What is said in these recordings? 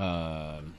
Um,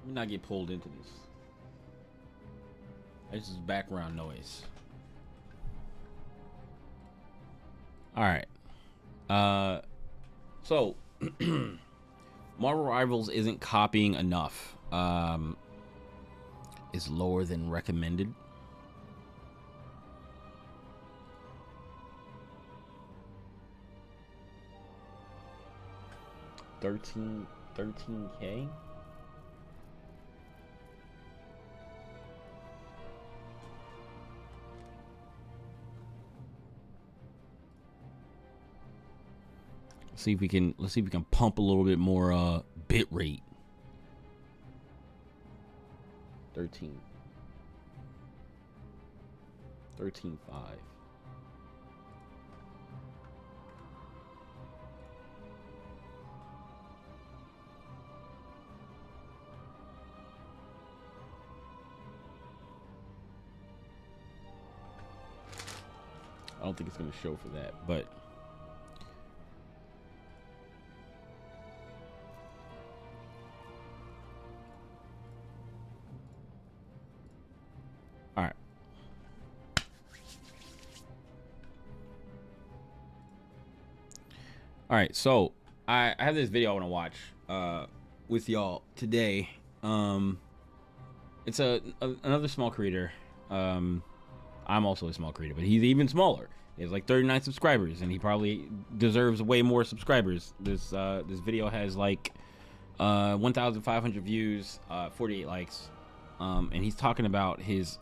Let me not get pulled into this. This is background noise. All right. So Marvel Rivals isn't copying enough. Is lower than recommended. $13K. Let's see if we can pump a little bit more bit rate. 13.5. I don't think it's going to show for that, but all right. All right, so I have this video I want to watch with y'all today. It's another small creator. I'm also a small creator, but he's even smaller. He has like 39 subscribers, and he probably deserves way more subscribers. This video has like 1,500 views, 48 likes, and he's talking about his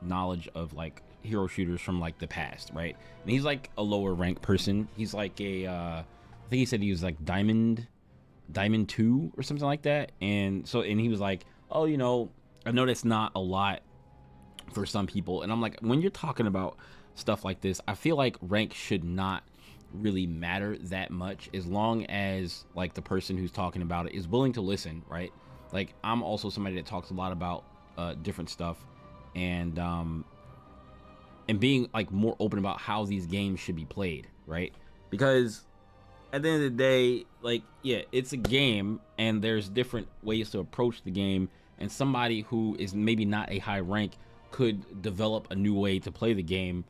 knowledge of like hero shooters from like the past, right? And he's like a lower rank person. He's like a I think he said he was like Diamond 2 or something like that. And he was like, oh, you know, I know that's not a lot for some people. And I'm like, when you're talking about stuff like this, I feel like rank should not really matter that much, as long as like the person who's talking about it is willing to listen, right? Like, I'm also somebody that talks a lot about different stuff, and being like more open about how these games should be played, right? Because at the end of the day, like, yeah, it's a game, and there's different ways to approach the game, and somebody who is maybe not a high rank could develop a new way to play the game,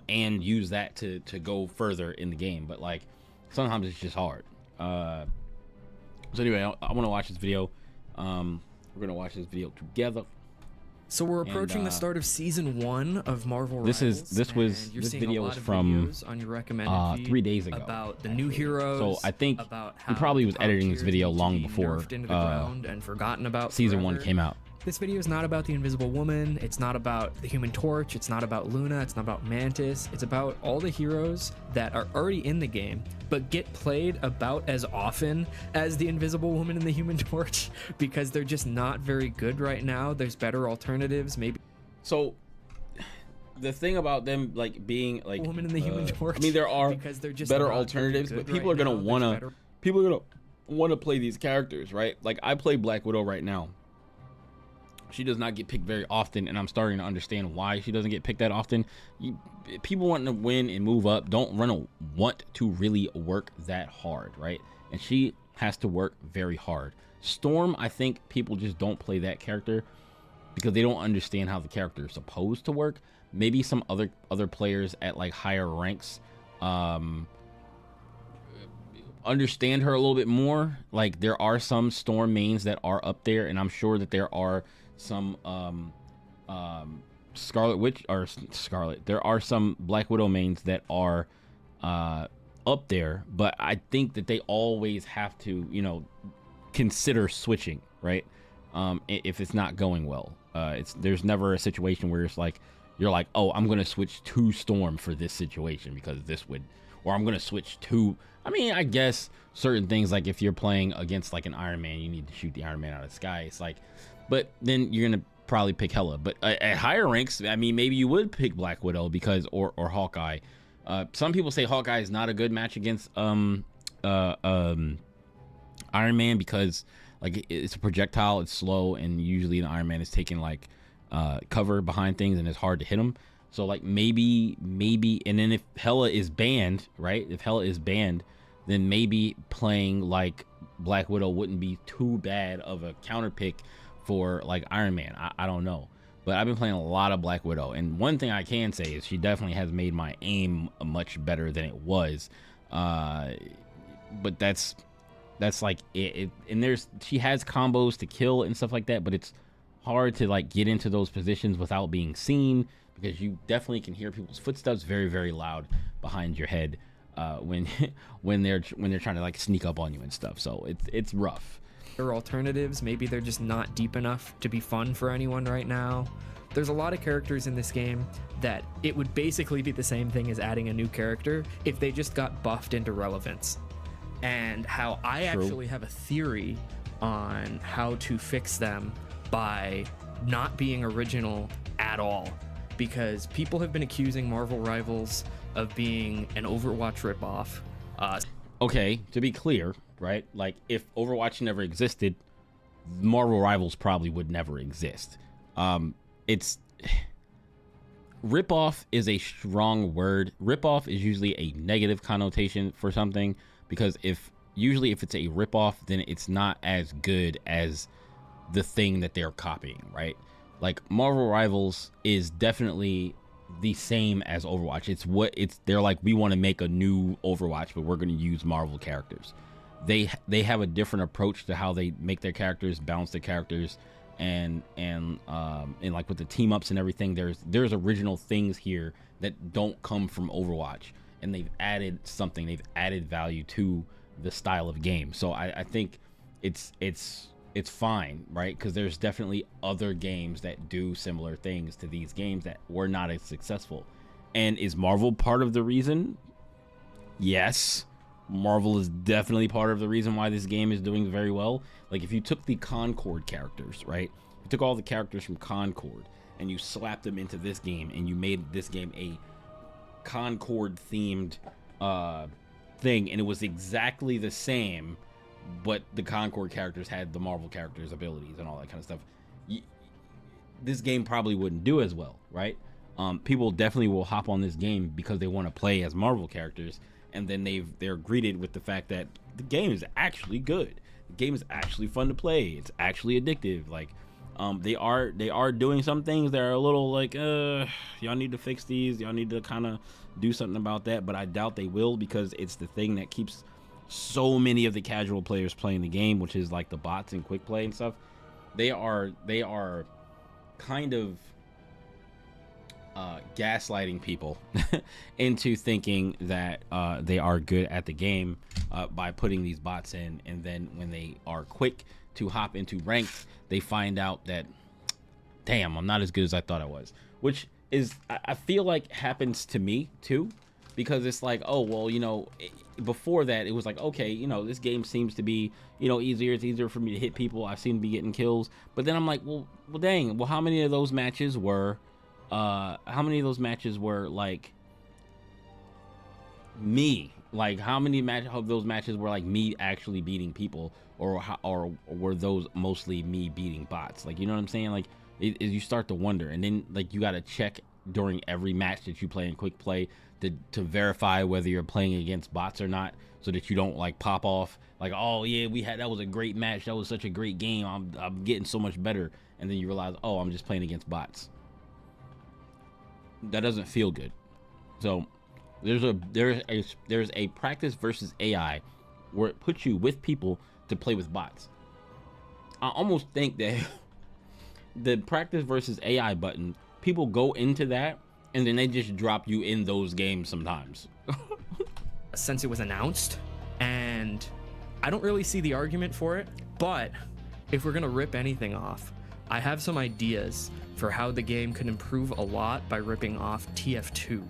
and use that to go further in the game. But like, sometimes it's just hard. So anyway, I want to watch this video. We're gonna watch this video together. So we're approaching the start of season 1 of Marvel Rivals. This video was from on your recommended feed 3 days ago about the new heroes. So I think about he probably was editing this video long before and forgotten about season 1 came out. This video is not about the Invisible Woman, it's not about the Human Torch, it's not about Luna, it's not about Mantis, it's about all the heroes that are already in the game, but get played about as often as the Invisible Woman and the Human Torch, because they're just not very good right now. There's better alternatives, maybe. So the thing about them like being like Woman and the Human Torch, I mean, there are because they're just better alternatives, but people are gonna wanna play these characters, right? Like, I play Black Widow right now. She does not get picked very often, and I'm starting to understand why she doesn't get picked that often. People wanting to win and move up don't want to really work that hard, right? And she has to work very hard. Storm, I think people just don't play that character because they don't understand how the character is supposed to work. Maybe some other players at like higher ranks understand her a little bit more. Like, there are some Storm mains that are up there, and I'm sure that there are some Scarlet Witch or Scarlet. There are some Black Widow mains that are up there, but I think that they always have to, consider switching, right? If it's not going well, there's never a situation where it's like you're like, oh, I'm gonna switch to Storm for this situation because this would, or I'm gonna switch to. I mean, I guess certain things, like if you're playing against like an Iron Man, you need to shoot the Iron Man out of the sky. It's like, but then you're gonna probably pick Hela. But at higher ranks, I mean, maybe you would pick Black Widow because or Hawkeye. Some people say Hawkeye is not a good match against Iron Man because like it's a projectile, it's slow, and usually an Iron Man is taking like cover behind things and it's hard to hit him. So like maybe, and then if Hela is banned, right? If Hela is banned, then maybe playing like Black Widow wouldn't be too bad of a counter pick for like Iron Man. I don't know, but I've been playing a lot of Black Widow, and one thing I can say is she definitely has made my aim much better than it was. But that's like it. And she has combos to kill and stuff like that, but it's hard to like get into those positions without being seen, because you definitely can hear people's footsteps very, very loud behind your head when they're trying to like sneak up on you and stuff. So it's rough. Or alternatives, maybe they're just not deep enough to be fun for anyone right now. There's a lot of characters in this game that it would basically be the same thing as adding a new character if they just got buffed into relevance. And how I actually have a theory on how to fix them by not being original at all, because people have been accusing Marvel Rivals of being an Overwatch ripoff. Okay, to be clear, right? Like if Overwatch never existed, Marvel Rivals probably would never exist. It's ripoff is a strong word. Ripoff is usually a negative connotation for something, because if it's a ripoff, then it's not as good as the thing that they're copying, right? Like Marvel Rivals is definitely the same as Overwatch. They're like, we want to make a new Overwatch, but we're going to use Marvel characters. They have a different approach to how they make their characters, balance their characters, and like with the team ups and everything, there's original things here that don't come from Overwatch, and they've added value to the style of game. So I think it's fine, right? Because there's definitely other games that do similar things to these games that were not as successful. And is Marvel part of the reason? Yes, Marvel is definitely part of the reason why this game is doing very well. Like if you took the Concord characters, right? You took all the characters from Concord and you slapped them into this game, and you made this game a Concord themed thing, and it was exactly the same, but the Concord characters had the Marvel characters' abilities and all that kind of stuff. This game probably wouldn't do as well, right? People definitely will hop on this game because they want to play as Marvel characters, and then they're greeted with the fact that the game is actually good. The game is actually fun to play. It's actually addictive. Like, they are doing some things that are a little like, y'all need to fix these. Y'all need to kind of do something about that. But I doubt they will, because it's the thing that keeps so many of the casual players playing the game, which is like the bots and quick play and stuff. They are kind of gaslighting people into thinking that they are good at the game by putting these bots in, and then when they are quick to hop into ranked, they find out that, damn, I'm not as good as I thought I was, which is, I feel like, happens to me too, because it's like, oh well, before that it was like, okay, this game seems to be easier. It's easier for me to hit people. I seem to be getting kills, but then I'm like, well dang, well how many of those matches were like me? Like how many of those matches were like me actually beating people, or were those mostly me beating bots? Like, you know what I'm saying? Like you start to wonder, and then like you got to check during every match that you play in quick play to verify whether you're playing against bots or not, so that you don't like pop off like, oh yeah, that was a great match, that was such a great game, I'm getting so much better, and then you realize, oh, I'm just playing against bots. That doesn't feel good. So there's a practice versus AI where it puts you with people to play with bots. I almost think that the practice versus AI button people go into that and then they just drop you in those games sometimes. Since it was announced, and I don't really see the argument for it, but if we're gonna rip anything off, I have some ideas for how the game could improve a lot by ripping off TF2.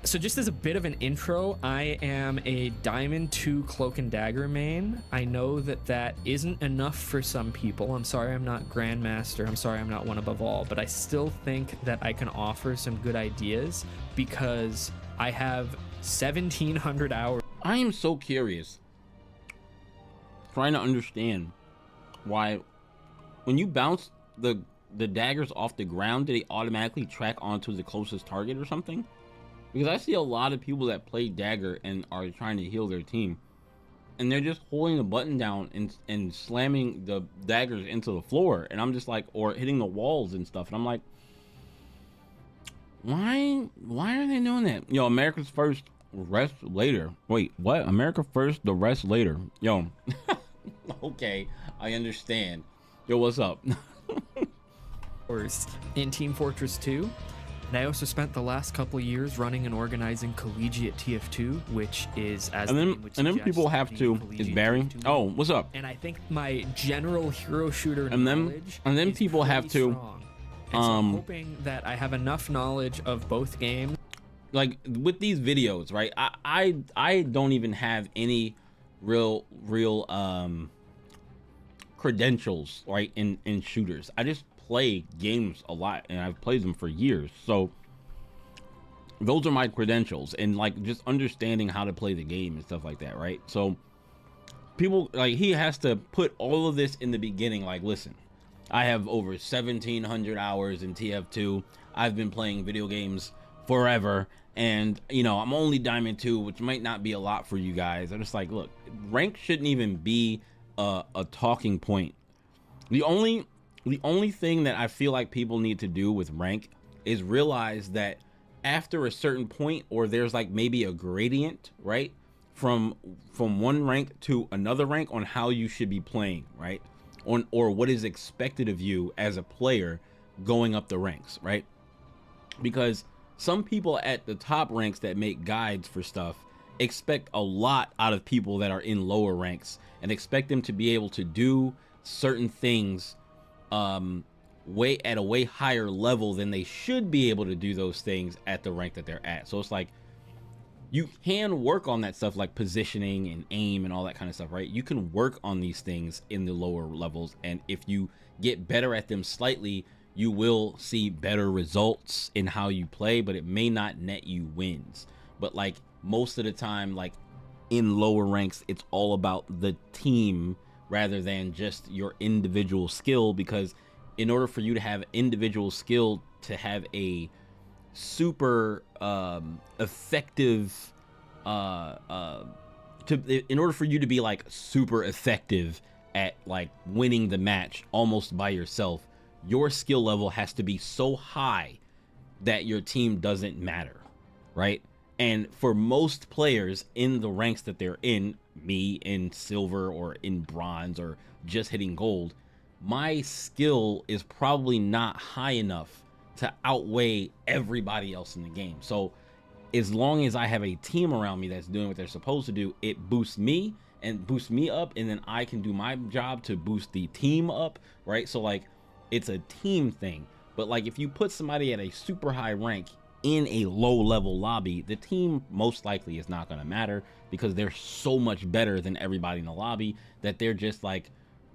So just as a bit of an intro, I am a Diamond 2 Cloak and Dagger main. I know that that isn't enough for some people. I'm sorry I'm not Grandmaster. I'm sorry I'm not one above all, but I still think that I can offer some good ideas because I have 1,700 hours. I am so curious, trying to understand why when you bounce the daggers off the ground, do they automatically track onto the closest target or something? Because I see a lot of people that play dagger and are trying to heal their team, and they're just holding the button down and slamming the daggers into the floor, and I'm just like, or hitting the walls and stuff, and I'm like, why are they doing that? Yo, America's first, rest later. Wait, what? America first, the rest later. Yo, okay, I understand. Yo, what's up? In Team Fortress 2. And I also spent the last couple of years running and organizing Collegiate TF2, which is as and then people have to is Barry. Oh, what's up? And I think my general hero shooter and then people have to strong. And so I'm hoping that I have enough knowledge of both games. Like with these videos, right? I don't even have any real credentials, right, in shooters. I just play games a lot and I've played them for years, so those are my credentials, and like just understanding how to play the game and stuff like that, right? So people like, he has to put all of this in the beginning, like, listen, I have over 1,700 hours in TF2. I've been playing video games forever, and you know, I'm only Diamond 2, which might not be a lot for you guys. I'm just like, look, rank shouldn't even be a talking point. The only thing that I feel like people need to do with rank is realize that after a certain point, or there's like maybe a gradient, right, from one rank to another rank on how you should be playing, right, or what is expected of you as a player going up the ranks, right? Because some people at the top ranks that make guides for stuff expect a lot out of people that are in lower ranks and expect them to be able to do certain things way at a way higher level than they should be able to do those things at the rank that they're at. So it's like, you can work on that stuff like positioning and aim and all that kind of stuff, right? You can work on these things in the lower levels, and if you get better at them slightly, you will see better results in how you play, but it may not net you wins. But like most of the time, like in lower ranks, it's all about the team rather than just your individual skill, because in order for you to have individual skill to have a super effective in order for you to be like super effective at like winning the match almost by yourself, your skill level has to be so high that your team doesn't matter, right? And for most players in the ranks that they're in, me in silver or in bronze or just hitting gold, my skill is probably not high enough to outweigh everybody else in the game. So as long as I have a team around me that's doing what they're supposed to do, it boosts me up, and then I can do my job to boost the team up, right? So like, it's a team thing. But like, if you put somebody at a super high rank in a low level lobby, the team most likely is not going to matter, because they're so much better than everybody in the lobby that they're just like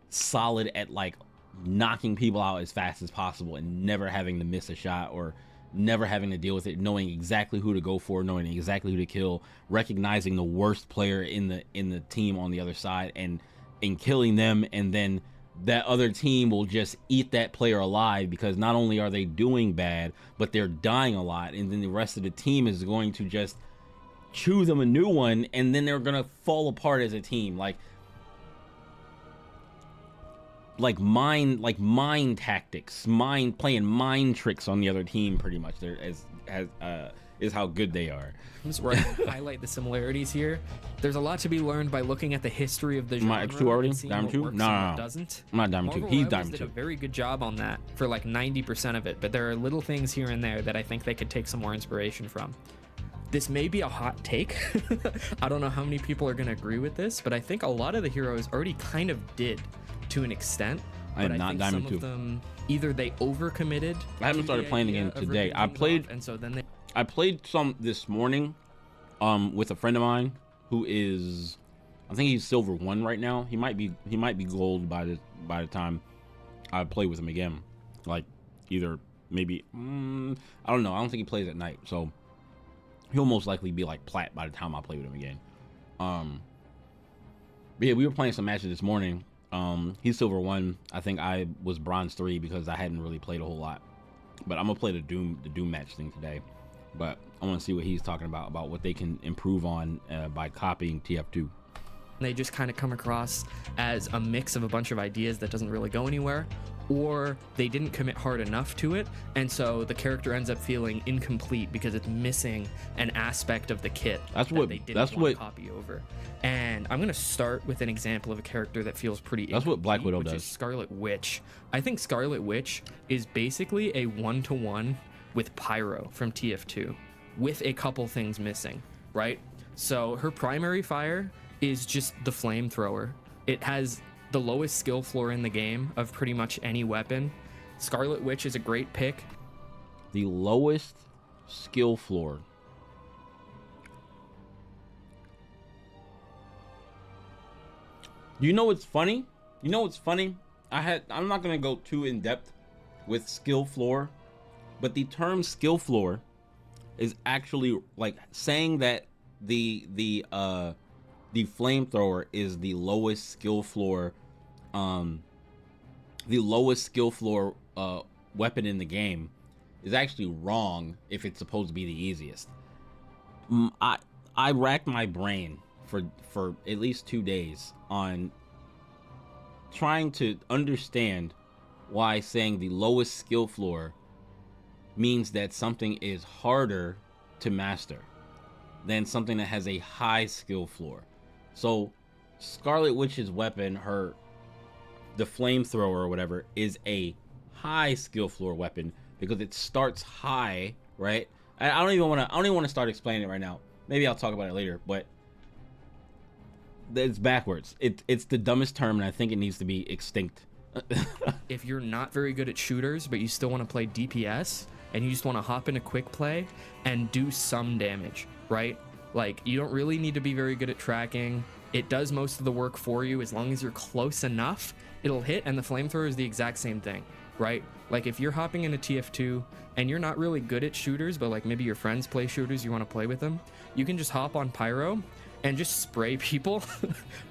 solid at like knocking people out as fast as possible and never having to miss a shot, or never having to deal with it, knowing exactly who to go for, knowing exactly who to kill, recognizing the worst player in the team on the other side and killing them, and then that other team will just eat that player alive, because not only are they doing bad, but they're dying a lot, and then the rest of the team is going to just choose them a new one, and then they're gonna fall apart as a team. Like mind tactics, playing mind tricks on the other team, pretty much. There is how good they are. Where I highlight the similarities here. There's a lot to be learned by looking at the history of the genre. Am I X2 already? and seeing Diamond what 2? works No, and no, what no. doesn't. I'm not Diamond 2. Marvel He's Rivals Diamond did 2. a very good job on that for like 90% of it, but there are little things here and there that I think they could take some more inspiration from. This may be a hot take. I don't know how many people are going to agree with this, but I think a lot of the heroes already kind of did to an extent. I am But not think Diamond some 2. of them either they overcommitted. I haven't to started the playing the idea game of today. ripping I things played- off, and so then they I played some this morning with a friend of mine who is, I think he's silver 1 right now. He might be gold by the time I play with him again. Like either maybe I don't know. I don't think he plays at night, so he'll most likely be like plat by the time I play with him again. But yeah, we were playing some matches this morning. He's silver 1. I think I was bronze 3 because I hadn't really played a whole lot. But I'm gonna play the Doom match thing today. But I want to see what he's talking about what they can improve on by copying TF2. they just kind of come across as a mix of a bunch of ideas that doesn't really go anywhere, or they didn't commit hard enough to it, and so the character ends up feeling incomplete because it's missing an aspect of the kit That's that what- they didn't that's want what- to copy over. And I'm gonna start with an example of a character that feels pretty That's what Black incomplete, Widow which does. is Scarlet Witch. I think Scarlet Witch is basically a one-to-one with Pyro from TF2, with a couple things missing, right? So her primary fire is just the flamethrower. It has the lowest skill floor in the game of pretty much any weapon. Scarlet Witch is a great pick. The lowest skill floor. You know what's funny? You know what's funny? I'm not gonna go too in depth with skill floor, but the term skill floor is actually like saying that the flamethrower is the lowest skill floor weapon in the game is actually wrong if it's supposed to be the easiest. I racked my brain for at least 2 days on trying to understand why saying the lowest skill floor means that something is harder to master than something that has a high skill floor. So Scarlet Witch's weapon, the flamethrower or whatever, is a high skill floor weapon because it starts high, right? I don't even want to start explaining it right now. Maybe I'll talk about it later, but it's backwards. It's the dumbest term, and I think it needs to be extinct. If you're not very good at shooters, but you still want to play DPS, and you just want to hop in a quick play and do some damage, right? Like, you don't really need to be very good at tracking. It does most of the work for you. As long as you're close enough, it'll hit, and the flamethrower is the exact same thing, right? Like, if you're hopping into TF2 and you're not really good at shooters, but like maybe your friends play shooters, you want to play with them, you can just hop on Pyro and just spray people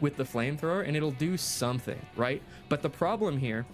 with the flamethrower, and it'll do something, right? But the problem here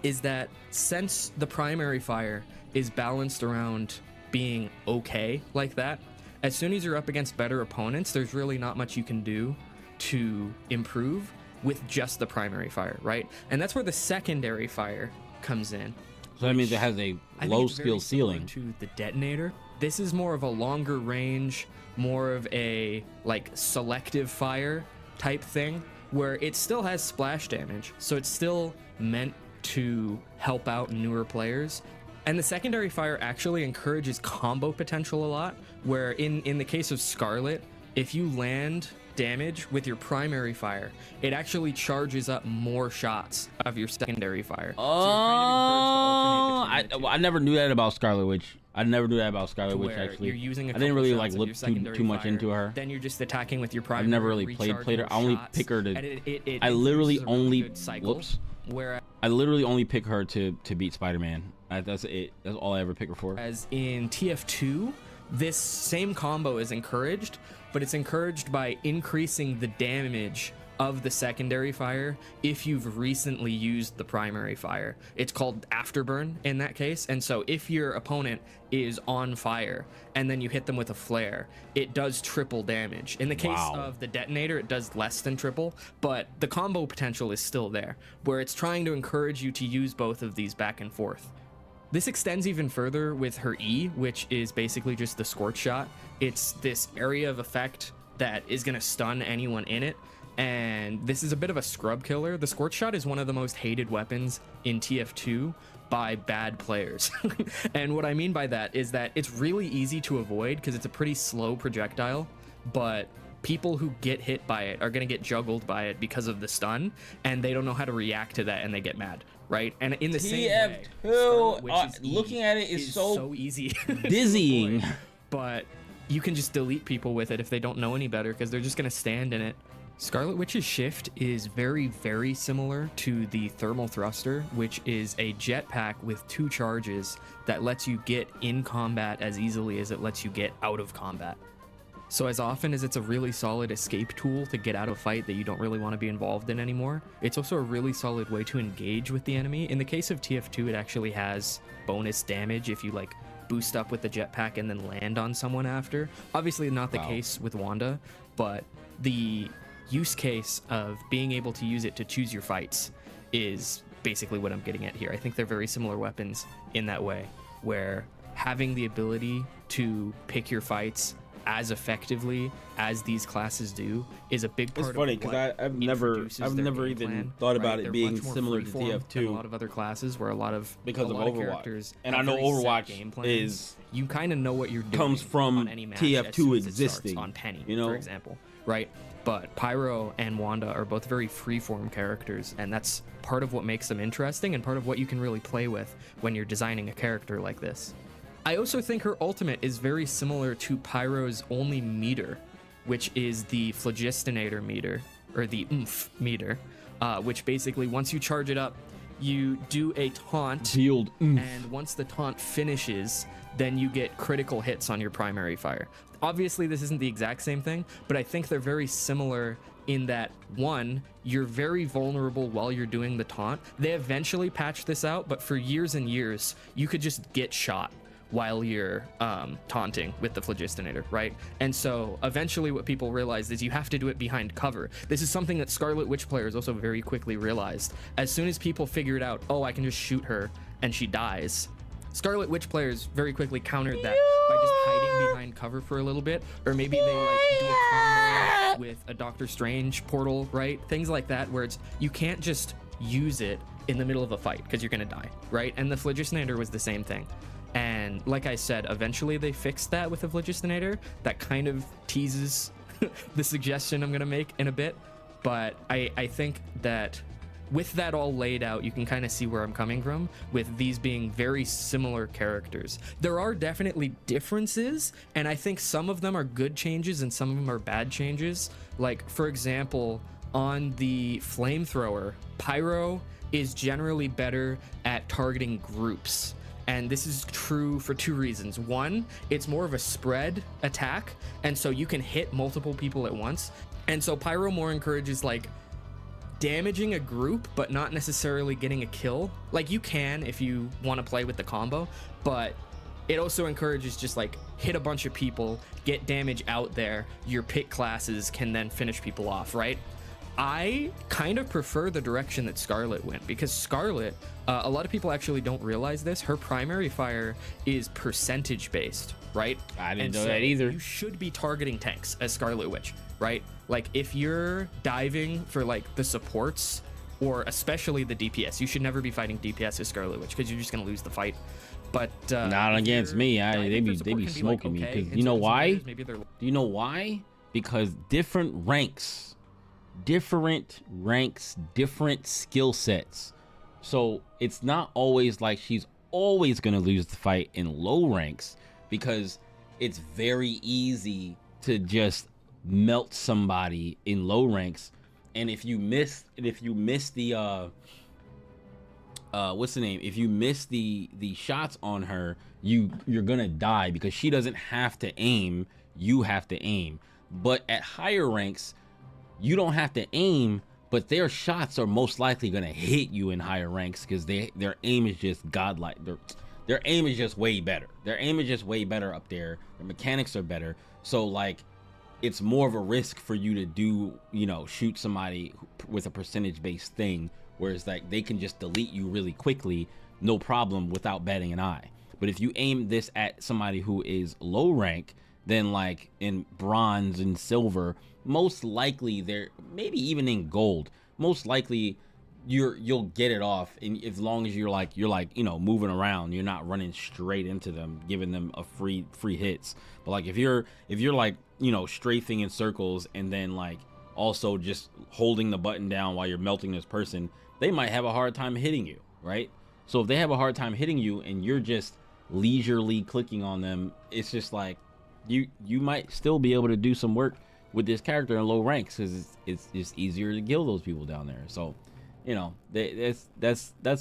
is that since the primary fire is balanced around being okay like that, as soon as you're up against better opponents, there's really not much you can do to improve with just the primary fire, right? And that's where the secondary fire comes in. So that means it has a I think low it's very skill similar ceiling. to the detonator. This is more of a longer range, more of a like selective fire type thing, where it still has splash damage, so it's still meant to help out newer players. And the secondary fire actually encourages combo potential a lot, where in the case of Scarlet, if you land damage with your primary fire, it actually charges up more shots of your secondary fire. So you're kind of encouraged to alternate between the two. I never knew that about Scarlet Witch. I never knew that about Scarlet Witch, Where actually. you're using a I didn't couple really shots like of look your secondary too much fire, into her. Then you're just attacking with your primary. I've never really played her. I only pick her to. And it I literally introduces a really only. good cycle, Whoops. Whereas I literally only pick her to beat Spider-Man. That's it. That's all I ever pick her for. in TF2, this same combo is encouraged, but it's encouraged by increasing the damage of the secondary fire if you've recently used the primary fire. It's called afterburn in that case, and so if your opponent is on fire and then you hit them with a flare, it does triple damage. In the case Wow. of the detonator, it does less than triple, but the combo potential is still there, where it's trying to encourage you to use both of these back and forth. This extends even further with her E, which is basically just the scorch shot. It's this area of effect that is going to stun anyone in it, and this is a bit of a scrub killer. The scorch shot is one of the most hated weapons in TF2 by bad players. And what I mean by that is that it's really easy to avoid because it's a pretty slow projectile, but people who get hit by it are going to get juggled by it because of the stun, and they don't know how to react to that, and they get mad, right? And in the same way, Scarlet Witch's looking at it is so easy, dizzying. But you can just delete people with it if they don't know any better because they're just going to stand in it. Scarlet Witch's shift is very, very similar to the thermal thruster, which is a jetpack with 2 charges that lets you get in combat as easily as it lets you get out of combat. So as often as it's a really solid escape tool to get out of a fight that you don't really want to be involved in anymore, it's also a really solid way to engage with the enemy. In the case of TF2, it actually has bonus damage if you like boost up with the jetpack and then land on someone after. Obviously not the case with Wanda, but the use case of being able to use it to choose your fights is basically what I'm getting at here. I think they're very similar weapons in that way, where having the ability to pick your fights as effectively as these classes do is a big part. It's funny because I've never even thought about it being similar to TF2. A lot of other classes where because of Overwatch, and I know Overwatch is you kind of know what you're doing comes from on any match TF2 existing on Penny, you know, for example, right? But Pyro and Wanda are both very freeform characters, and that's part of what makes them interesting and part of what you can really play with when you're designing a character like this. I also think her ultimate is very similar to Pyro's only meter, which is the Phlogistinator meter, or the Oomph meter, which basically once you charge it up, you do a taunt, and once the taunt finishes, then you get critical hits on your primary fire. Obviously, this isn't the exact same thing, but I think they're very similar in that, one, you're very vulnerable while you're doing the taunt. They eventually patched this out, but for years and years, you could just get shot while you're taunting with the Phlogistinator, right? And so eventually what people realized is you have to do it behind cover. This is something that Scarlet Witch players also very quickly realized. As soon as people figured out, oh, I can just shoot her and she dies, Scarlet Witch players very quickly countered that by just hiding behind cover for a little bit, or maybe they like do a combo with a Doctor Strange portal, right? Things like that, where it's you can't just use it in the middle of a fight because you're gonna die, right? And the Phlogistinator was the same thing. And like I said, eventually they fixed that with the Phlogistinator. That kind of teases the suggestion I'm gonna make in a bit, but I think that with that all laid out, you can kind of see where I'm coming from with these being very similar characters. There are definitely differences, and I think some of them are good changes and some of them are bad changes. Like, for example, on the flamethrower, Pyro is generally better at targeting groups. And this is true for 2 reasons. One, it's more of a spread attack, and so you can hit multiple people at once. And so Pyro more encourages like damaging a group, but not necessarily getting a kill. Like you can if you want to play with the combo, but it also encourages just like hit a bunch of people, get damage out there. Your pick classes can then finish people off, right? I kind of prefer the direction that Scarlet went, because Scarlet, a lot of people actually don't realize this, her primary fire is percentage based, right? I didn't know that either. You should be targeting tanks as Scarlet Witch, right? Like if you're diving for like the supports, or especially the DPS, you should never be fighting DPS as Scarlet Witch because you're just gonna lose the fight. But not against me. They be smoking me, because you know why? Do you know why? Because different ranks, different skill sets. So it's not always like she's always going to lose the fight in low ranks, because it's very easy to just melt somebody in low ranks. And if you miss the what's the name? If you miss the shots on her, you're gonna die, because she doesn't have to aim, you have to aim. But at higher ranks, you don't have to aim, but their shots are most likely gonna hit you in higher ranks, because their aim is just godlike. Their aim is just way better. Their aim is just way better up there. Their mechanics are better. So like, it's more of a risk for you to do, shoot somebody with a percentage based thing, whereas like they can just delete you really quickly no problem without batting an eye. But if you aim this at somebody who is low rank, then like in bronze and silver, most likely they're maybe even in gold, most likely you'll get it off, and as long as you're like you know, moving around, you're not running straight into them, giving them a free hits. But like if you're like, you know, strafing in circles and then like also just holding the button down while you're melting this person, they might have a hard time hitting you, right? So if they have a hard time hitting you and you're just leisurely clicking on them, it's just like you might still be able to do some work with this character in low ranks, because it's just easier to kill those people down there. So, you know, that's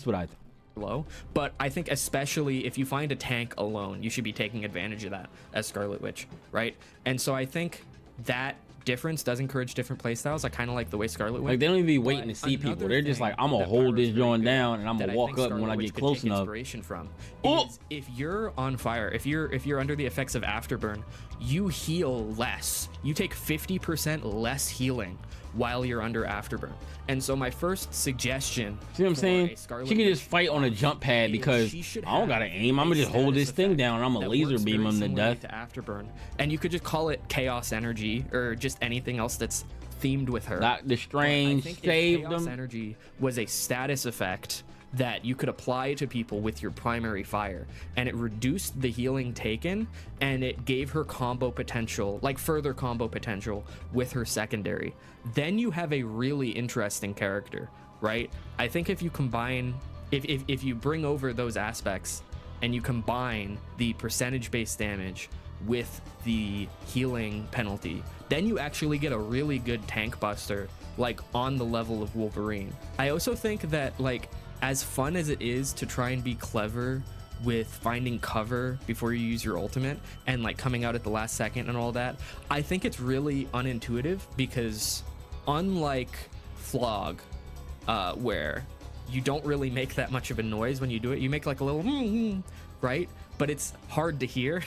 what I think. Low, but I think especially if you find a tank alone, you should be taking advantage of that as Scarlet Witch, right? And so I think that difference does encourage different playstyles. I kind of like the way Scarlet Witch. Like they don't even be waiting to see people. They're just like, I'm gonna hold this joint down and I'm gonna walk up when I get close enough. Inspiration from is if you're on fire, if you're under the effects of Afterburn, you heal less. You take 50% less healing while you're under Afterburn. And so my first suggestion, see what I'm saying? She can just fight on a jump pad because I don't gotta aim. I'm gonna just hold this thing down and I'm gonna laser beam him to death. To Afterburn, and you could just call it Chaos Energy or just anything else that's themed with her. Doctor Strange saved Chaos them. Energy was a status effect that you could apply to people with your primary fire, and it reduced the healing taken, and it gave her combo potential, like further combo potential with her secondary. Then you have a really interesting character, right? I think if you combine, if you bring over those aspects and you combine the percentage based damage with the healing penalty, then you actually get a really good tank buster, like on the level of Wolverine. I also think that, like, as fun as it is to try and be clever with finding cover before you use your ultimate and like coming out at the last second and all that, I think it's really unintuitive, because unlike Flog, where you don't really make that much of a noise when you do it, you make like a little right, but it's hard to hear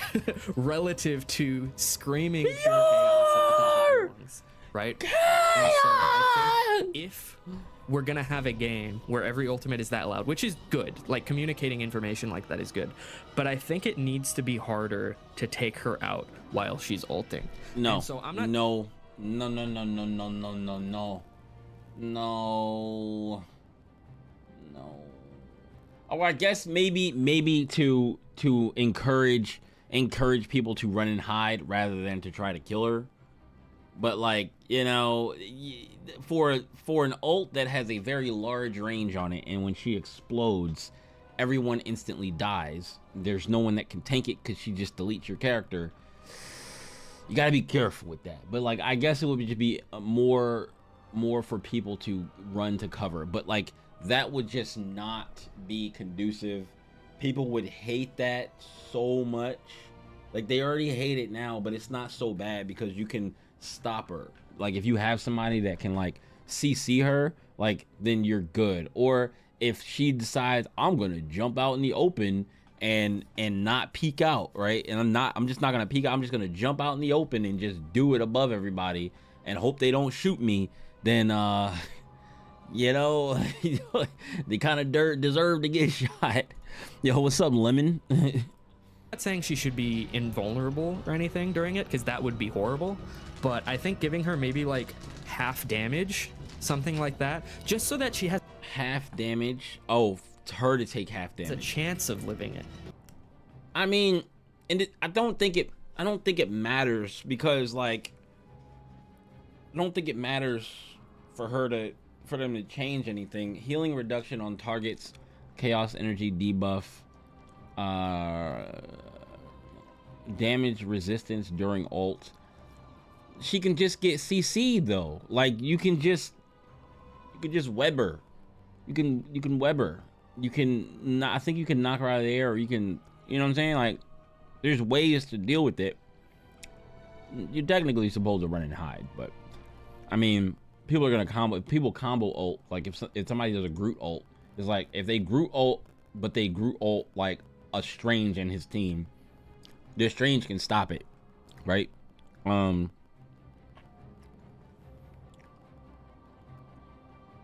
relative to screaming pure chaos at the top of your lungs, right? And so I think if we're gonna have a game where every ultimate is that loud, which is good, like communicating information like that is good, but I think it needs to be harder to take her out while she's ulting. No, and so I'm not. No. Oh, I guess maybe to encourage people to run and hide rather than to try to kill her. But like, you know, for an ult that has a very large range on it, and when she explodes, everyone instantly dies. There's no one that can tank it because she just deletes your character. You gotta be careful with that. But like, I guess it would just be more for people to run to cover. But like, that would just not be conducive. People would hate that so much. Like, they already hate it now, but it's not so bad because you can stop her. Like, if you have somebody that can like CC her, like, then you're good. Or if she decides, I'm gonna jump out in the open and not peek out, right? And I'm just not gonna peek out, I'm just gonna jump out in the open and just do it above everybody and hope they don't shoot me, then you know, they kind of deserve to get shot. Yo, what's up, Lemon? Not saying she should be invulnerable or anything during it, because that would be horrible, but I think giving her maybe like half damage, something like that, just so that she has half damage. Oh, her to take half damage. a chance of living it. I mean, and I don't think it matters, because like, I don't think it matters for them to change anything. Healing reduction on targets, chaos energy debuff, damage resistance during ult. She can just get CC'd though. Like, you can just web her. You can web her. You can not, I think you can knock her out of the air, or you can, you know what I'm saying? Like, there's ways to deal with it. You're technically supposed to run and hide, but I mean, people are gonna combo ult. Like, if somebody does a Groot ult, it's like, if they Groot ult, but they Groot ult like a Strange and his team, their Strange can stop it, right?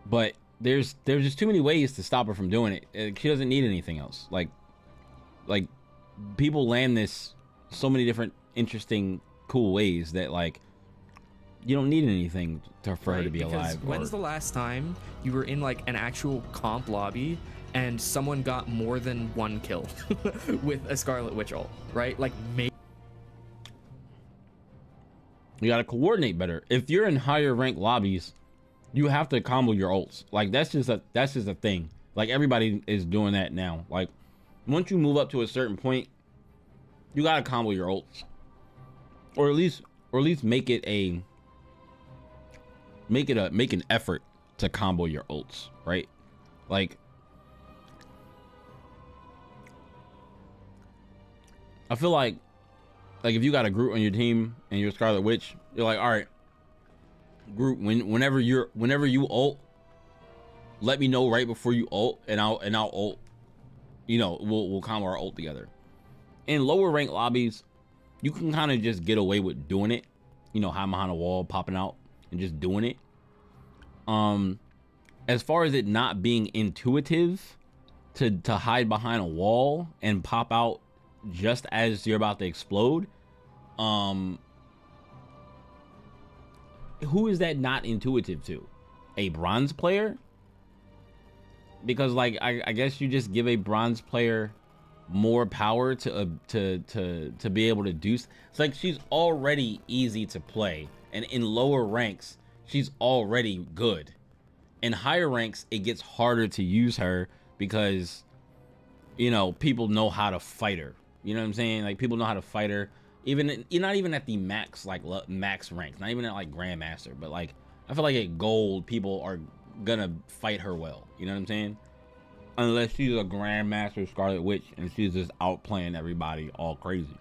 But there's just too many ways to stop her from doing it. She doesn't need anything else. Like people land this so many different interesting cool ways that like you don't need anything for her to be alive. When's the last time you were in like an actual comp lobby and someone got more than one kill with a Scarlet Witch ult, right? Like maybe you gotta coordinate better. If you're in higher rank lobbies, you have to combo your ults. Like that's just a thing. Like everybody is doing that now. Like once you move up to a certain point, you gotta combo your ults, or at least make an effort to combo your ults, right? Like I feel like if you got a Groot on your team and you're Scarlet Witch, you're like, all right, Groot, whenever you ult, let me know right before you ult, and I'll ult. You know, we'll combo our ult together. In lower rank lobbies, you can kind of just get away with doing it. You know, hide behind a wall, popping out, and just doing it. As far as it not being intuitive to hide behind a wall and pop out just as you're about to explode, who is that not intuitive to? A bronze player? Because like I guess you just give a bronze player more power to be able to do. It's like she's already easy to play, and in lower ranks she's already good. In higher ranks it gets harder to use her because, you know, people know how to fight her. You know what I'm saying? Like people know how to fight her. Even you're not even at the max, like max ranks, not even at like Grandmaster, but like I feel like at gold people are gonna fight her well. You know what I'm saying? Unless she's a Grandmaster Scarlet Witch and she's just outplaying everybody all crazy.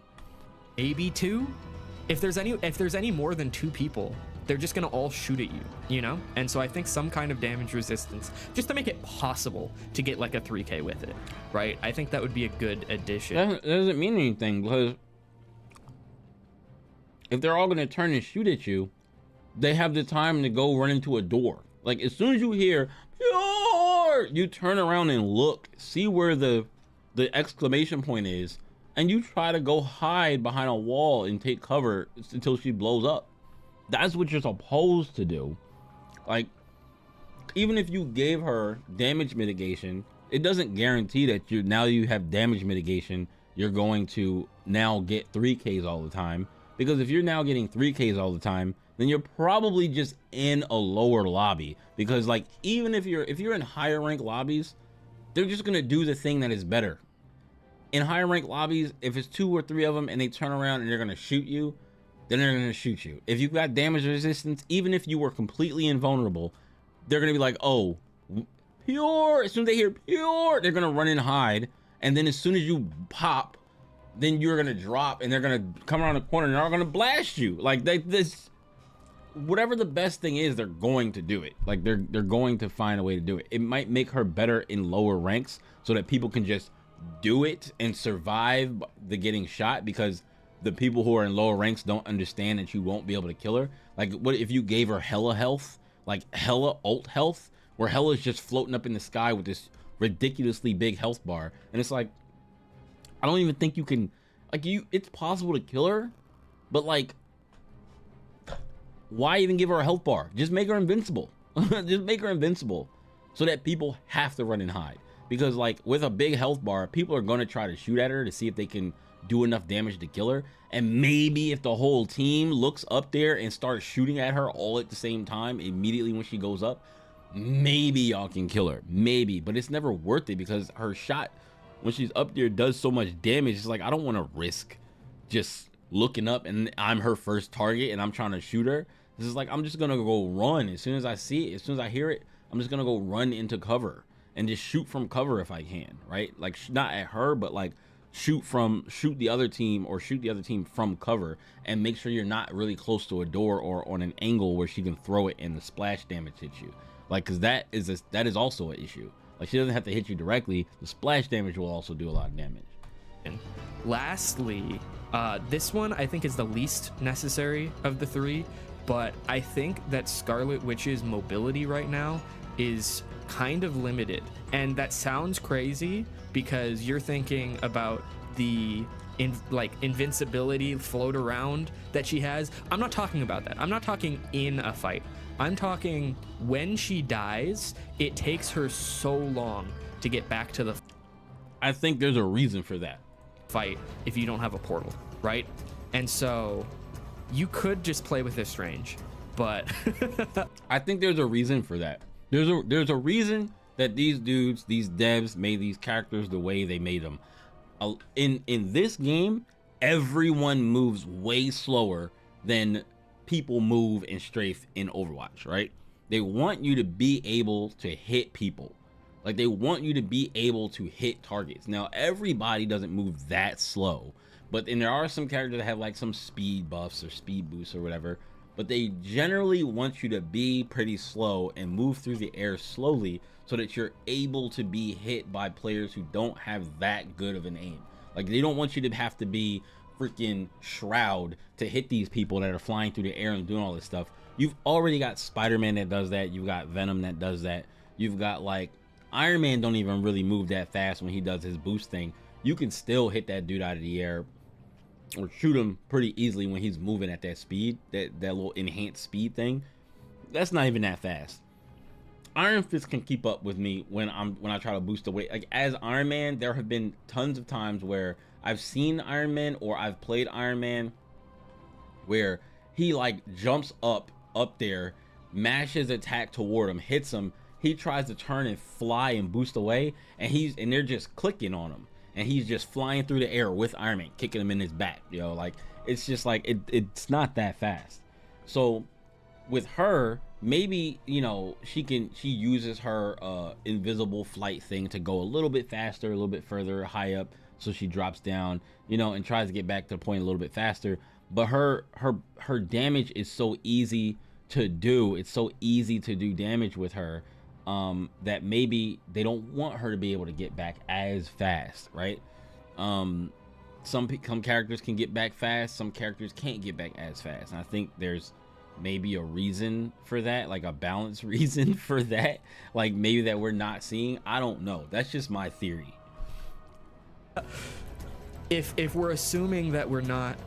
maybe two. If there's any more than two people, they're just gonna all shoot at you, you know? And so I think some kind of damage resistance, just to make it possible to get like a 3K with it, right? I think that would be a good addition. That doesn't mean anything, because if they're all gonna turn and shoot at you, they have the time to go run into a door. Like as soon as you hear, you turn around and look, see where the exclamation point is, and you try to go hide behind a wall and take cover until she blows up. That's what you're supposed to do. Like, even if you gave her damage mitigation, it doesn't guarantee that now you have damage mitigation, you're going to now get 3Ks all the time. Because if you're now getting 3Ks all the time, then you're probably just in a lower lobby. Because like, even if you're in higher rank lobbies, they're just gonna do the thing that is better. In higher rank lobbies, if it's 2 or 3 of them and they turn around and they're gonna shoot you, then they're gonna shoot you. If you've got damage resistance, even if you were completely invulnerable, they're gonna be like, oh, pure. As soon as they hear pure, they're gonna run and hide. And then as soon as you pop, then you're gonna drop and they're gonna come around the corner and they're gonna blast you. Like this, whatever the best thing is, they're going to do it. Like they're going to find a way to do it. It might make her better in lower ranks so that people can just do it and survive the getting shot, because the people who are in lower ranks don't understand that you won't be able to kill her. Like what if you gave her hella health, like hella ult health, where Hella's just floating up in the sky with this ridiculously big health bar, and it's like, I don't even think you can, like, it's possible to kill her, but like, why even give her a health bar? Just make her invincible. Just make her invincible so that people have to run and hide. Because like with a big health bar, people are going to try to shoot at her to see if they can do enough damage to kill her. And maybe if the whole team looks up there and starts shooting at her all at the same time immediately when she goes up, maybe y'all can kill her. Maybe, but it's never worth it, because her shot when she's up there does so much damage. It's like, I don't want to risk just looking up and I'm her first target and I'm trying to shoot her. This is like, I'm just gonna go run as soon as I see it, as soon as I hear it. I'm just gonna go run into cover and just shoot from cover if I can, right? Like not at her, but like shoot the other team, or shoot the other team from cover, and make sure you're not really close to a door or on an angle where she can throw it and the splash damage hits you. Like, cause that is also an issue. Like she doesn't have to hit you directly. The splash damage will also do a lot of damage. And lastly, this one I think is the least necessary of the three, but I think that Scarlet Witch's mobility right now is kind of limited. And that sounds crazy because you're thinking about the invincibility float around that she has. I'm not talking about that. I'm not talking in a fight. I'm talking when she dies, it takes her so long to get back to the I think there's a reason for that. fight if you don't have a portal, right? And so you could just play with this range, but I think there's a reason for that. There's a reason that these dudes, these devs, made these characters the way they made them. In this game, everyone moves way slower than people move in Strafe in Overwatch, right? They want you to be able to hit people. Like, they want you to be able to hit targets. Now, everybody doesn't move that slow, but then there are some characters that have like some speed buffs or speed boosts or whatever, but they generally want you to be pretty slow and move through the air slowly so that you're able to be hit by players who don't have that good of an aim. Like, they don't want you to have to be freaking Shroud to hit these people that are flying through the air and doing all this stuff. You've already got Spider-Man that does that. You've got Venom that does that. You've got, like, Iron Man don't even really move that fast when he does his boost thing. You can still hit that dude out of the air or shoot him pretty easily when he's moving at that speed, that little enhanced speed thing. That's not even that fast. Iron Fist can keep up with me when I try to boost away. Like, as Iron Man, there have been tons of times where I've seen Iron Man or I've played Iron Man where he like jumps up there, mashes attack toward him, hits him, he tries to turn and fly and boost away, and they're just clicking on him, and he's just flying through the air with Iron Man, kicking him in his back. Like, it's just like it's not that fast. So with her, maybe, she uses her invisible flight thing to go a little bit faster, a little bit further high up, so she drops down, and tries to get back to the point a little bit faster. But her damage is so easy to do. It's so easy to do damage with her, that maybe they don't want her to be able to get back as fast, right? Some characters can get back fast, some characters can't get back as fast, and I think there's maybe a reason for that, like a balanced reason for that, like maybe that we're not seeing. I don't know. That's just my theory. If we're assuming that we're not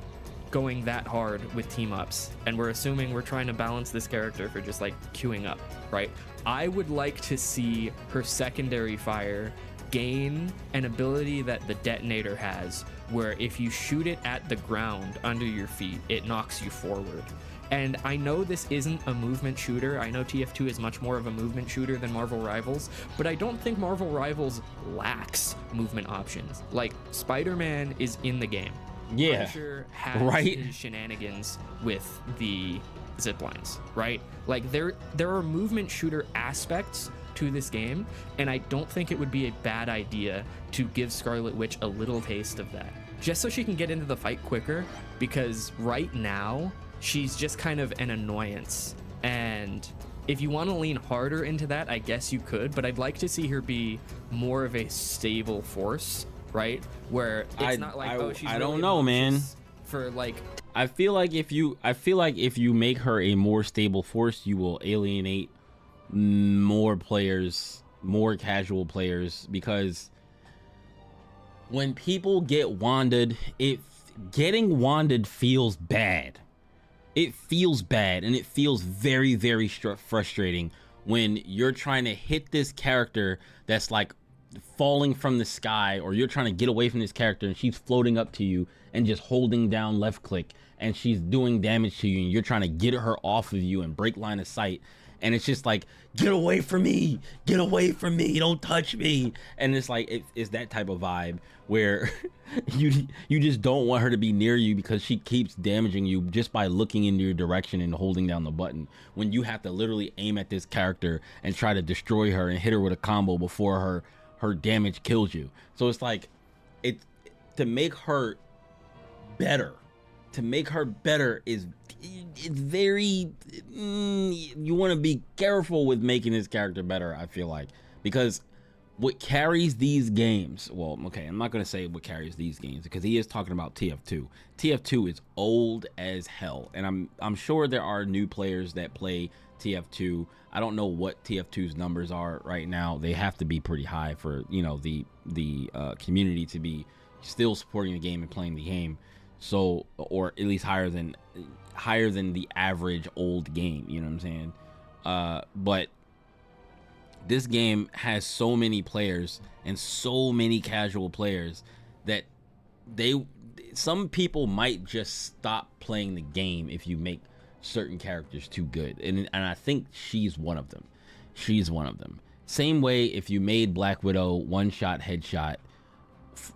going that hard with team ups, and we're assuming we're trying to balance this character for just like queuing up, right? I would like to see her secondary fire gain an ability that the detonator has, where if you shoot it at the ground under your feet, it knocks you forward. And I know this isn't a movement shooter. I know TF2 is much more of a movement shooter than Marvel Rivals, but I don't think Marvel Rivals lacks movement options. Like, Spider-Man is in the game. Yeah, Punisher has right. his shenanigans with the zip lines, right? Like, there are movement shooter aspects to this game, and I don't think it would be a bad idea to give Scarlet Witch a little taste of that, just so she can get into the fight quicker, because right now she's just kind of an annoyance. And if you want to lean harder into that, I guess you could, but I'd like to see her be more of a stable force, right? Where it's not like, she's I really don't know, man. For like, I feel like if you make her a more stable force, you will alienate more players, more casual players, because when people get wanded, getting wanded feels bad. It feels bad, and it feels very, very frustrating when you're trying to hit this character that's like falling from the sky, or you're trying to get away from this character and she's floating up to you and just holding down left click and she's doing damage to you, and you're trying to get her off of you and break line of sight, and it's just like, get away from me, don't touch me. And it's like, it's that type of vibe where you just don't want her to be near you because she keeps damaging you just by looking in your direction and holding down the button, when you have to literally aim at this character and try to destroy her and hit her with a combo before her damage kills you. So it's like, to make her better is it's very, you want to be careful with making this character better, I feel like, because what carries these games, well, okay, I'm not going to say what carries these games because he is talking about TF2. TF2 is old as hell, and I'm sure there are new players that play TF2. I don't know what TF2's numbers are right now. They have to be pretty high for, you know, the community to be still supporting the game and playing the game. So, or at least higher than the average old game, you know what I'm saying? But this game has so many players and so many casual players that some people might just stop playing the game if you make certain characters too good. And I think she's one of them. She's one of them. Same way if you made Black Widow one shot, headshot,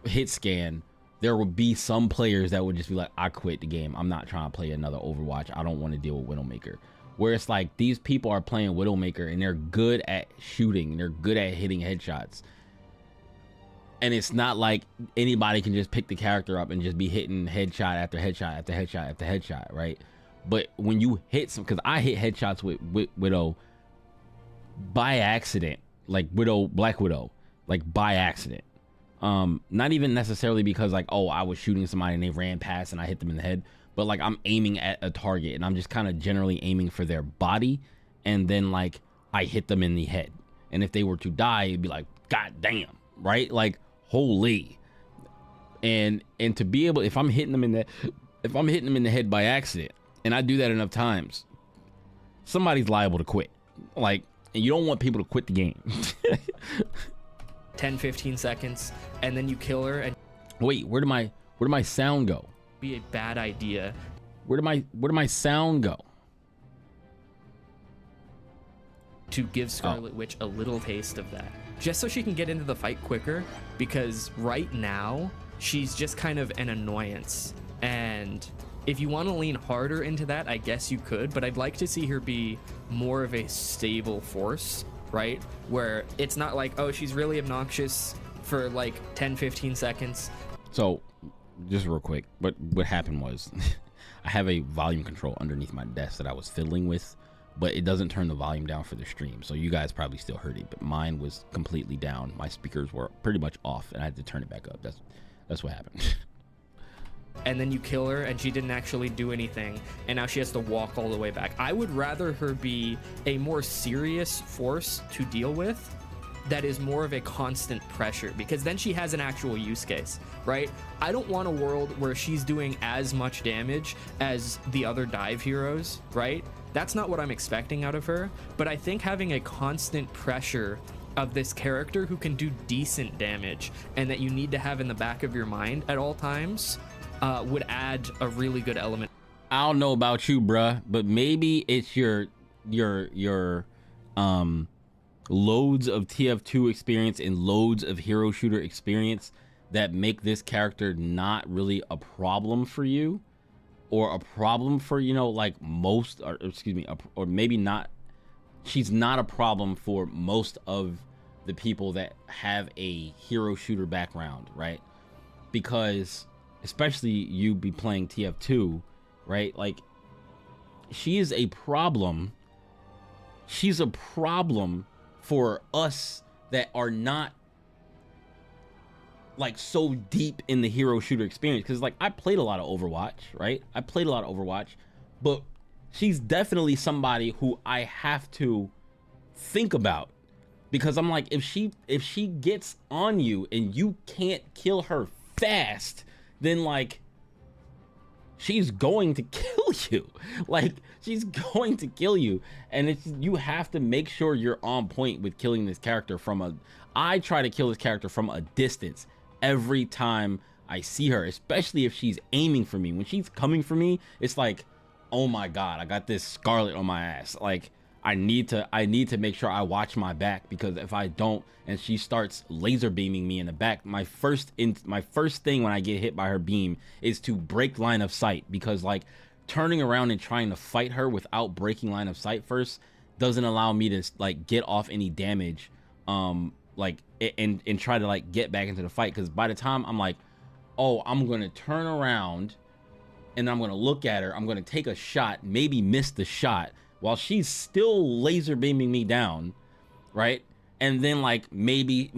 hit scan, there would be some players that would just be like, I quit the game. I'm not trying to play another Overwatch. I don't want to deal with Widowmaker. Where it's like these people are playing Widowmaker and they're good at shooting, they're good at hitting headshots, and it's not like anybody can just pick the character up and just be hitting headshot after headshot after headshot after headshot, right? But when you hit some, because I hit headshots with Widow by accident, like Black Widow, like by accident, not even necessarily because like, oh, I was shooting somebody and they ran past and I hit them in the head, but like I'm aiming at a target and I'm just kind of generally aiming for their body, and then like I hit them in the head, and if they were to die, it'd be like, god damn, right? Like holy. And to be able, if I'm hitting them in the head by accident, and I do that enough times, somebody's liable to quit. Like, and you don't want people to quit the game. 10-15 seconds, and then you kill her, and wait, where did my sound go? Be a bad idea. Where did my sound go? To give Scarlet Witch a little taste of that, just so she can get into the fight quicker, because right now she's just kind of an annoyance. And if you want to lean harder into that, I guess you could, but I'd like to see her be more of a stable force, right? Where it's not like, oh, she's really obnoxious for like 10-15 seconds. So just real quick, what happened was I have a volume control underneath my desk that I was fiddling with, but it doesn't turn the volume down for the stream, so you guys probably still heard it, but mine was completely down. My speakers were pretty much off and I had to turn it back up. That's what happened. And then you kill her and she didn't actually do anything, and now she has to walk all the way back. I would rather her be a more serious force to deal with that is more of a constant pressure, because then she has an actual use case, right? I don't want a world where she's doing as much damage as the other dive heroes, right? That's not what I'm expecting out of her, but I think having a constant pressure of this character who can do decent damage and that you need to have in the back of your mind at all times would add a really good element. I don't know about you, bruh, but maybe it's your loads of TF2 experience and loads of hero shooter experience that make this character not really a problem for you, or a problem for, you know, like most, or excuse me, or maybe not, she's not a problem for most of the people that have a hero shooter background, right? Because especially you be playing TF2, right? Like, she is a problem. She's a problem for us that are not like so deep in the hero shooter experience. Because like I played a lot of Overwatch, right? I played a lot of Overwatch, but she's definitely somebody who I have to think about, because I'm like, if she gets on you and you can't kill her fast, then like she's going to kill you. Like, she's going to kill you, and it's, you have to make sure you're on point with killing this character from a, I try to kill this character from a distance every time I see her, especially if she's aiming for me. When she's coming for me, it's like, oh my god, I got this Scarlet on my ass. Like, I need to make sure I watch my back, because if I don't and she starts laser beaming me in the back, my first thing when I get hit by her beam is to break line of sight, because like turning around and trying to fight her without breaking line of sight first doesn't allow me to like get off any damage, like and try to like get back into the fight, because by the time I'm like, oh, I'm gonna turn around and I'm gonna look at her, I'm gonna take a shot, maybe miss the shot while she's still laser beaming me down, right? And then like maybe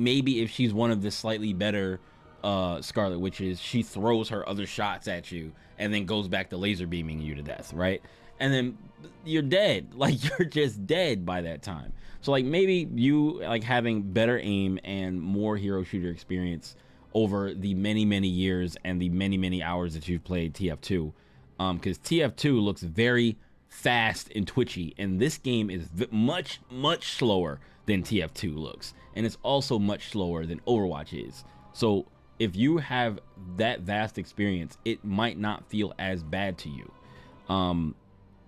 if she's one of the slightly better Scarlet Witches, she throws her other shots at you and then goes back to laser beaming you to death, right? And then you're dead. Like, you're just dead by that time. So like maybe you like having better aim and more hero shooter experience over the many years and the many hours that you've played TF2, because TF2 looks very fast and twitchy, and this game is much slower than TF2 looks, and it's also much slower than Overwatch is. So if you have that vast experience, it might not feel as bad to you.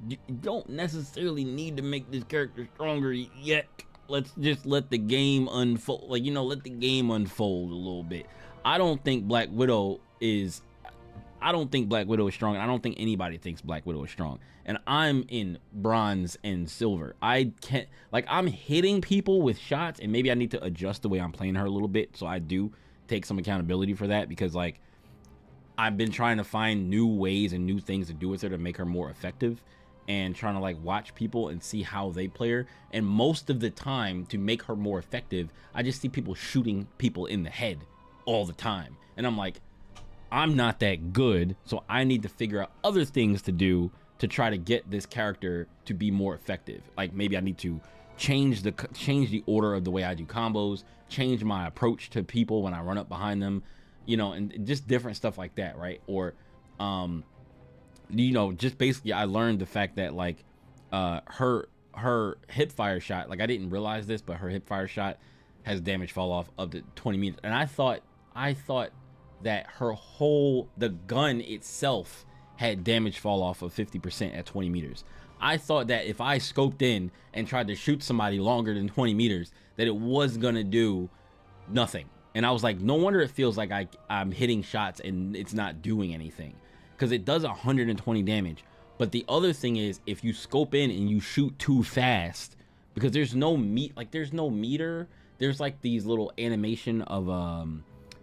You don't necessarily need to make this character stronger yet. Let's just let the game unfold. Like, you know, let the game unfold a little bit. I don't think Black Widow is strong, and I don't think anybody thinks Black Widow is strong. And I'm in bronze and silver. I can't, like, I'm hitting people with shots, and maybe I need to adjust the way I'm playing her a little bit, so I do take some accountability for that, because like I've been trying to find new ways and new things to do with her to make her more effective, and trying to like watch people and see how they play her. And most of the time, to make her more effective, I just see people shooting people in the head all the time, and I'm like, I'm not that good, so I need to figure out other things to do to try to get this character to be more effective. Like maybe I need to change the order of the way I do combos, change my approach to people when I run up behind them, you know, and just different stuff like that, right? Or you know, just basically I learned the fact that like her hip fire shot, like I didn't realize this, but her hip fire shot has damage fall off up to 20 meters, and I thought that the gun itself had damage fall off of 50% at 20 meters. I thought that if I scoped in and tried to shoot somebody longer than 20 meters, that it was gonna do nothing. And I was like, no wonder it feels like I'm hitting shots and it's not doing anything, because it does 120 damage. But the other thing is, if you scope in and you shoot too fast, because there's no meter, there's like these little animation of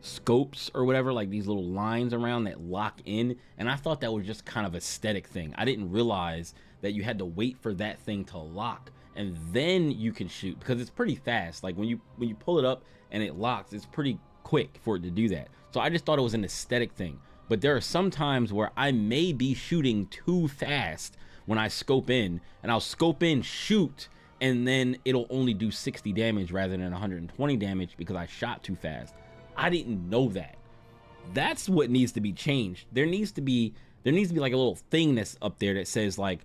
scopes or whatever, like these little lines around that lock in, and I thought that was just kind of aesthetic thing. I didn't realize that you had to wait for that thing to lock and then you can shoot, because it's pretty fast. Like when you pull it up and it locks, it's pretty quick for it to do that. So I just thought it was an aesthetic thing. But there are some times where I may be shooting too fast when I scope in, and I'll scope in, shoot, and then it'll only do 60 damage rather than 120 damage because I shot too fast. I didn't know that. That's what needs to be changed. There needs to be like a little thing that's up there that says like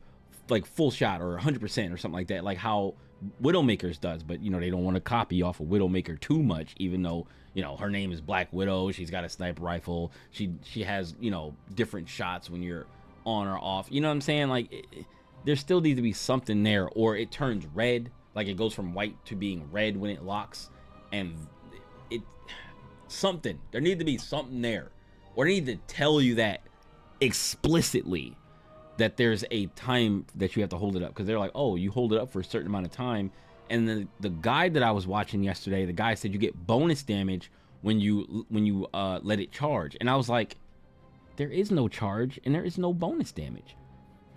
full shot or 100% or something like that, like how Widowmaker's does. But you know, they don't want to copy off of Widowmaker too much, even though, you know, her name is Black Widow. She's got a sniper rifle. She has, you know, different shots when you're on or off. You know what I'm saying? Like there still needs to be something there, or it turns red. Like it goes from white to being red when it locks, and something. There need to be something there, or they need to tell you that explicitly, that there's a time that you have to hold it up, because they're like, oh, you hold it up for a certain amount of time. And the guide that I was watching yesterday, the guy said you get bonus damage when you let it charge, and I was like, there is no charge and there is no bonus damage,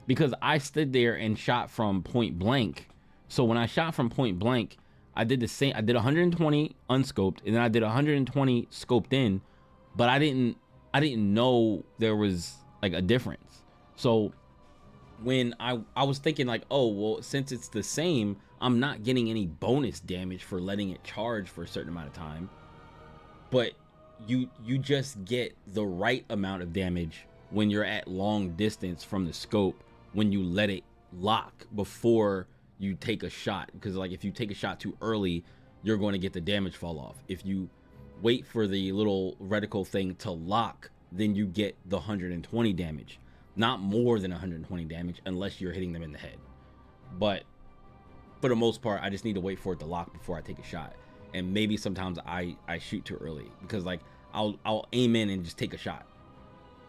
because I stood there and shot from point blank. So when I shot from point blank, I did the same. I did 120 unscoped, and then I did 120 scoped in, but I didn't know there was like a difference. So when I was thinking like, oh well, since it's the same, I'm not getting any bonus damage for letting it charge for a certain amount of time, but you just get the right amount of damage when you're at long distance from the scope, when you let it lock before you take a shot. Because like if you take a shot too early, you're going to get the damage fall off. If you wait for the little reticle thing to lock, then you get the 120 damage, not more than 120 damage unless you're hitting them in the head. But for the most part, I just need to wait for it to lock before I take a shot. And maybe sometimes I shoot too early, because like I'll aim in and just take a shot,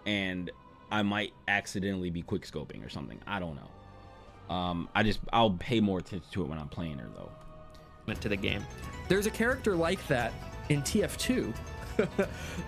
and I might accidentally be quick scoping or something. I don't know. I'll pay more attention to it when I'm playing her though. To the game, there's a character like that in TF2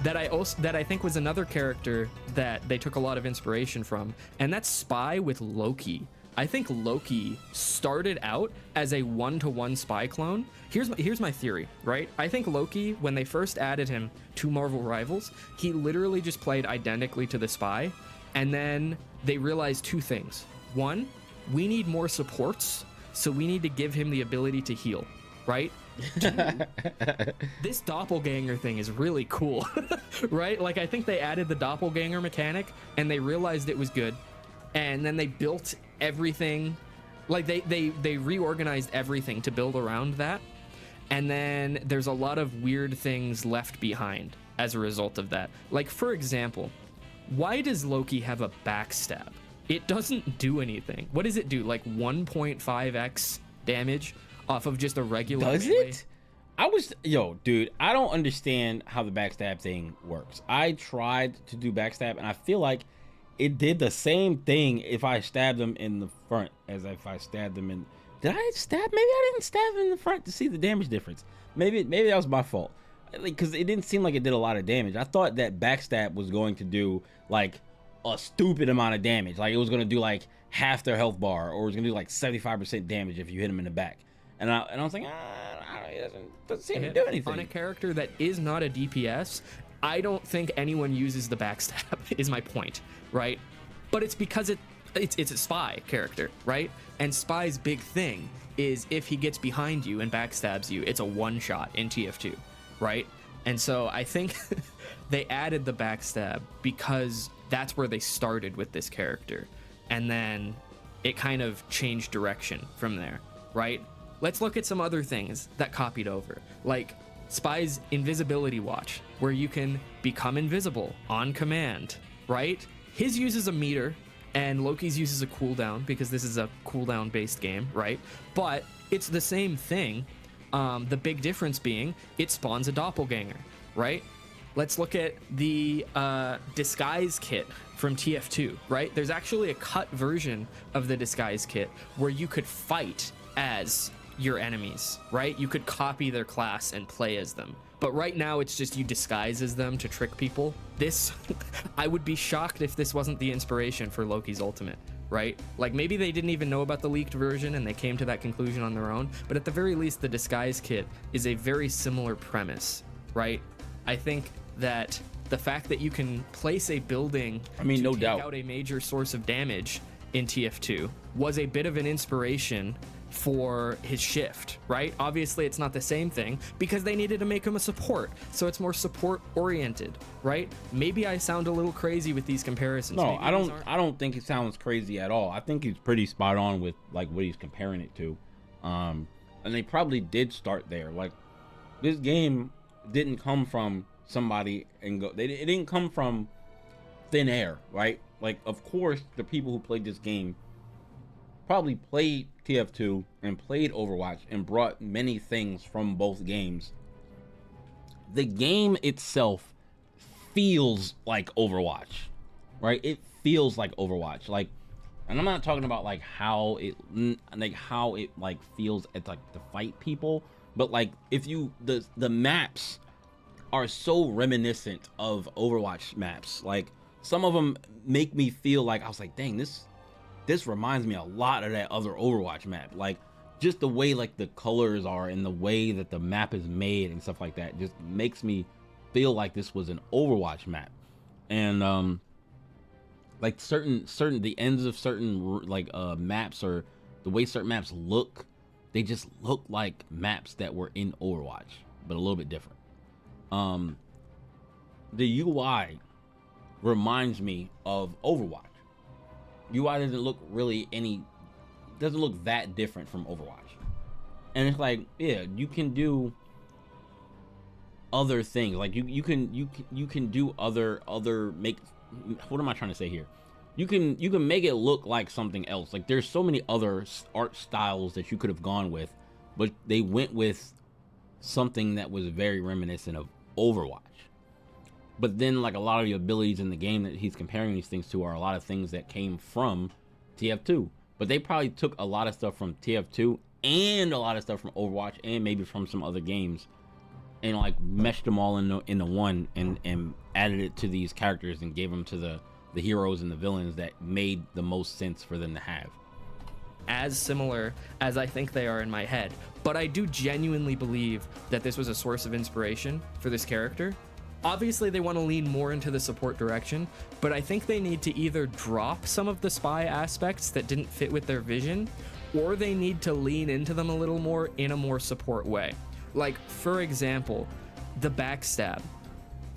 that I think was another character that they took a lot of inspiration from, and that's Spy with Loki. I think Loki started out as a one-to-one spy clone. Here's my theory, right? I think Loki, when they first added him to Marvel Rivals, he literally just played identically to the spy, and then they realized two things. One, we need more supports, so we need to give him the ability to heal, right? Two, this doppelganger thing is really cool, right? Like, I think they added the doppelganger mechanic, and they realized it was good, and then they built everything, like they reorganized everything to build around that, and then there's a lot of weird things left behind as a result of that. Like, for example, why does Loki have a backstab? It doesn't do anything. What does it do? Like 1.5x damage off of just a regular Does melee? it? Dude, I don't understand how the backstab thing works. I tried to do backstab, and I feel like it did the same thing if I stabbed them in the front as if I stabbed them in... Did I stab? Maybe I didn't stab them in the front to see the damage difference. Maybe that was my fault. Because it didn't seem like it did a lot of damage. I thought that backstab was going to do, like, a stupid amount of damage. Like, it was going to do, like, half their health bar, or it was going to do, like, 75% damage if you hit them in the back. And I was like, it doesn't seem to do anything. On a character that is not a DPS, I don't think anyone uses the backstab, is my point, right? But it's because it's a spy character, right? And spy's big thing is if he gets behind you and backstabs you, it's a one-shot in TF2, right? And so I think they added the backstab because that's where they started with this character. And then it kind of changed direction from there, right? Let's look at some other things that copied over, like Spy's invisibility watch, where you can become invisible on command, right? His uses a meter, and Loki's uses a cooldown, because this is a cooldown based game, right? But it's the same thing. The big difference being it spawns a doppelganger, right? Let's look at the disguise kit from TF2, right? There's actually a cut version of the disguise kit where you could fight as your enemies, right? You could copy their class and play as them. But right now it's just you disguise as them to trick people. This, I would be shocked if this wasn't the inspiration for Loki's ultimate, right? Like, maybe they didn't even know about the leaked version and they came to that conclusion on their own, but at the very least the disguise kit is a very similar premise, right? I think that the fact that you can place a building no take doubt out a major source of damage in TF2 was a bit of an inspiration for his shift, right? Obviously it's not the same thing because they needed to make him a support, so it's more support oriented, right? Maybe I sound a little crazy with these comparisons. No, Maybe I don't think it sounds crazy at all. I think he's pretty spot on with like what he's comparing it to. And they probably did start there. Like, this game didn't come from somebody and go, it didn't come from thin air, right? Like, of course the people who played this game probably played TF2 and played Overwatch and brought many things from both games. The game itself feels like Overwatch, right? It feels like Overwatch. Like, and I'm not talking about like how it feels at like to fight people, but like if you the maps are so reminiscent of Overwatch maps. Like, some of them make me feel like I was like, dang, this reminds me a lot of that other Overwatch map. Like, just the way like the colors are and the way that the map is made and stuff like that just makes me feel like this was an Overwatch map. And like certain the ends of certain like maps, or the way certain maps look, they just look like maps that were in Overwatch but a little bit different. The UI reminds me of Overwatch. UI doesn't look that different from Overwatch. And it's like, yeah, you can do other things. Like you can do other make, what am I trying to say here? You can make it look like something else. Like, there's so many other art styles that you could have gone with, but they went with something that was very reminiscent of Overwatch. But then, like, a lot of the abilities in the game that he's comparing these things to are a lot of things that came from TF2. But they probably took a lot of stuff from TF2 and a lot of stuff from Overwatch and maybe from some other games, and like meshed them all into one and added it to these characters and gave them to the heroes and the villains that made the most sense for them to have. as similar as I think they are in my head. But I do genuinely believe that this was a source of inspiration for this character. Obviously, they want to lean more into the support direction, but I think they need to either drop some of the spy aspects that didn't fit with their vision, or they need to lean into them a little more in a more support way. Like, for example, the backstab.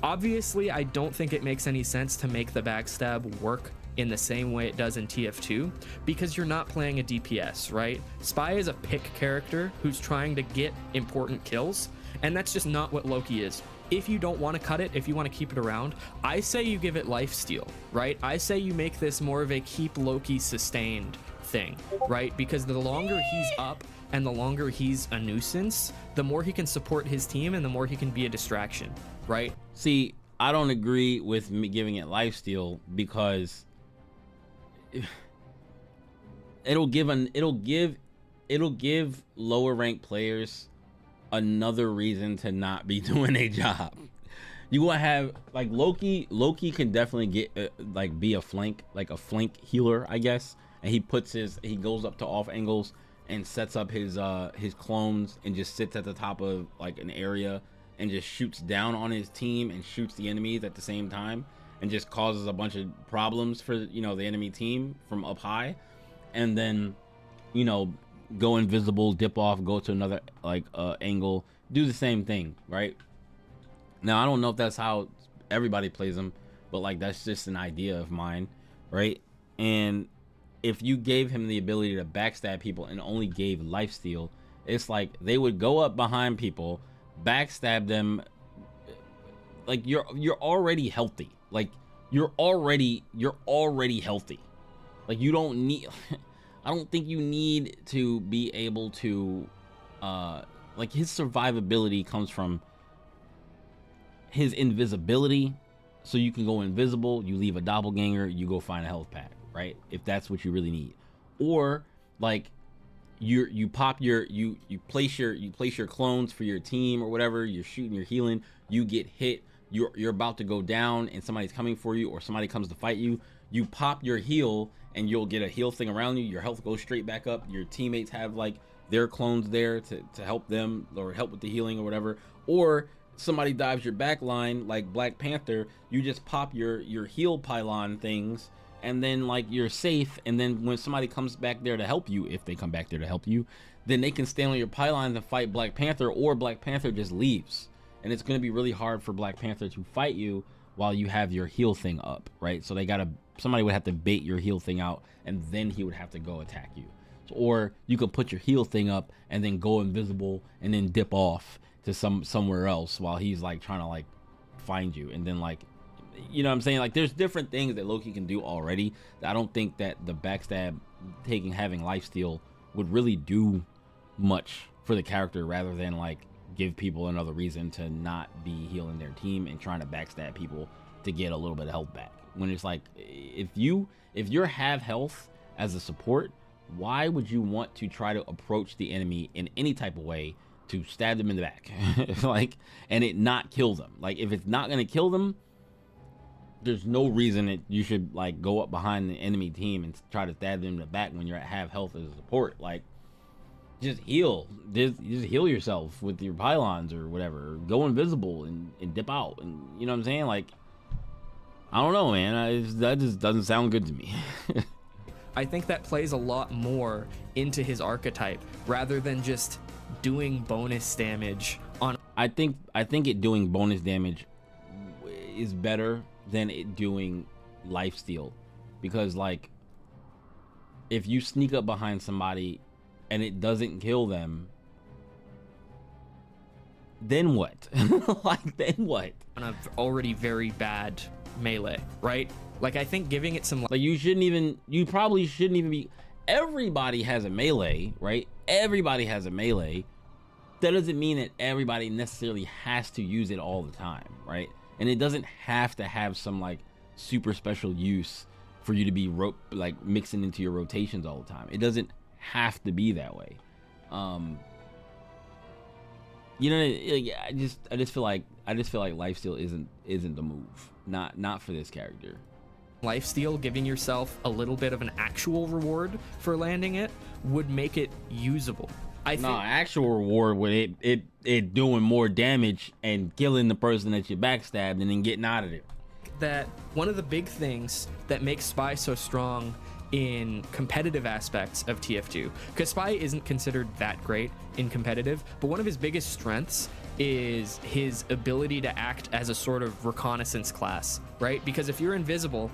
Obviously, I don't think it makes any sense to make the backstab work in the same way it does in TF2 because you're not playing a DPS, right? Spy is a pick character who's trying to get important kills, and that's just not what Loki is. If you don't want to cut it, if you want to keep it around, I say you give it lifesteal, right? I say you make this more of a keep Loki sustained thing, right? Because the longer he's up and the longer he's a nuisance, the more he can support his team and the more he can be a distraction, right? See, I don't agree with me giving it lifesteal because it'll give lower ranked players another reason to not be doing a job. You gonna have like Loki can definitely get like be a flank healer, I guess, and he goes up to off angles and sets up his clones and just sits at the top of like an area and just shoots down on his team and shoots the enemies at the same time and just causes a bunch of problems for, you know, the enemy team from up high, and then, you know, go invisible, dip off, go to another like angle, do the same thing, right? Now I don't know if that's how everybody plays them, but like that's just an idea of mine, right? And if you gave him the ability to backstab people and only gave lifesteal, it's like they would go up behind people, backstab them. Like you're already healthy. Like you're already healthy. Like you don't need I don't think you need to be able to like his survivability comes from his invisibility, so you can go invisible, you leave a doppelganger, you go find a health pack, right? If that's what you really need. Or like you place your clones for your team or whatever, you're shooting, you're healing, you get hit, you're about to go down and somebody's coming for you or somebody comes to fight you, you pop your heal and you'll get a heal thing around you, your health goes straight back up, your teammates have like their clones there to help them or help with the healing or whatever. Or somebody dives your back line like Black Panther, you just pop your heal pylon things and then like you're safe, and then when somebody comes back there to help you, if they come back there to help you, then they can stand on your pylons and fight Black Panther, or Black Panther just leaves. And it's going to be really hard for Black Panther to fight you while you have your heal thing up, right? So somebody would have to bait your heal thing out and then he would have to go attack you. So, or you could put your heal thing up and then go invisible and then dip off to somewhere else while he's like trying to like find you, and then like, you know what I'm saying? Like there's different things that Loki can do already that I don't think that the backstab having lifesteal would really do much for the character, rather than like give people another reason to not be healing their team and trying to backstab people to get a little bit of health back. When it's like, if you're have health as a support, why would you want to try to approach the enemy in any type of way to stab them in the back like, and it not kill them? Like if it's not going to kill them, there's no reason that you should like go up behind the enemy team and try to stab them in the back when you're at half health as a support. Like just heal, just heal yourself with your pylons or whatever, or go invisible and dip out, and you know what I'm saying? Like I don't know, man, that just doesn't sound good to me. I think that plays a lot more into his archetype rather than just doing bonus damage on. I think it doing bonus damage is better than it doing lifesteal, because like if you sneak up behind somebody and it doesn't kill them, then what? Like then what? On a already very bad melee, right? Like I think giving it some like you probably shouldn't even be. Everybody has a melee, right? Everybody has a melee. That doesn't mean that everybody necessarily has to use it all the time, right? And it doesn't have to have some like super special use for you to be like mixing into your rotations all the time. It doesn't have to be that way. You know, I just feel like lifesteal isn't the move. Not for this character. lifesteal, giving yourself a little bit of an actual reward for landing it would make it usable. I think actual reward with it doing more damage and killing the person that you backstabbed and then getting out of it. that one of the big things that makes Spy so strong in competitive aspects of TF2, because Spy isn't considered that great in competitive, but one of his biggest strengths is his ability to act as a sort of reconnaissance class, right? Because if you're invisible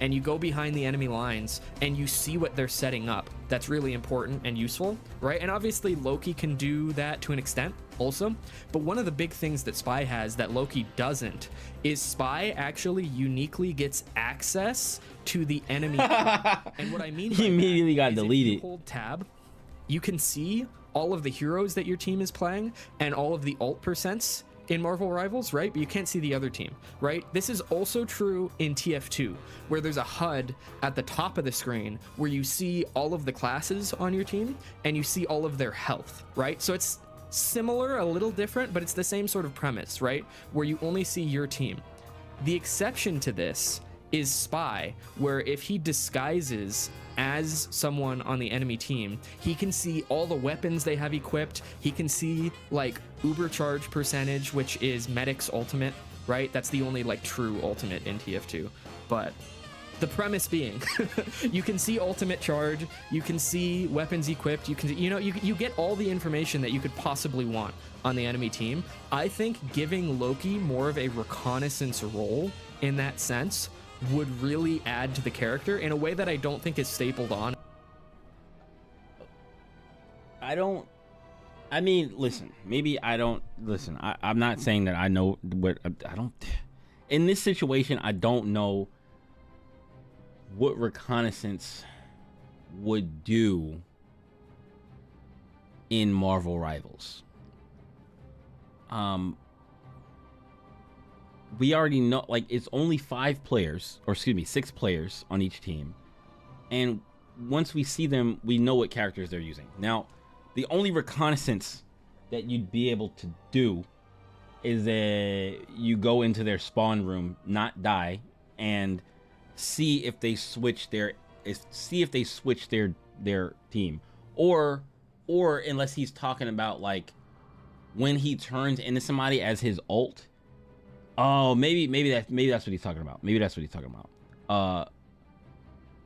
and you go behind the enemy lines and you see what they're setting up, that's really important and useful, right? And obviously Loki can do that to an extent also, but one of the big things that Spy has that Loki doesn't is Spy actually uniquely gets access to the enemy. And what I mean by he immediately got deleted. If you hold tab, you can see all of the heroes that your team is playing and all of the ult percents in Marvel Rivals, right? But you can't see the other team, right? This is also true in TF2, where there's a HUD at the top of the screen where you see all of the classes on your team and you see all of their health, right? So it's similar, a little different, but it's the same sort of premise, right? Where you only see your team. The exception to this is Spy, where if he disguises as someone on the enemy team, he can see all the weapons they have equipped. He can see like uber charge percentage, which is Medic's ultimate, right? That's the only like true ultimate in TF2. But the premise being, you can see ultimate charge, you can see weapons equipped, you can, you get all the information that you could possibly want on the enemy team. I think giving Loki more of a reconnaissance role in that sense would really add to the character in a way that I don't think is stapled on. I mean, listen, maybe I don't listen. I'm not saying that I know what I don't. In this situation, I don't know what reconnaissance would do in Marvel Rivals. We already know, like, it's only 6 players on each team, and once we see them, we know what characters they're using. Now, the only reconnaissance that you'd be able to do is that you go into their spawn room, not die, and see if they switch their team, or unless he's talking about like when he turns into somebody as his ult. Oh, maybe that's what he's talking about.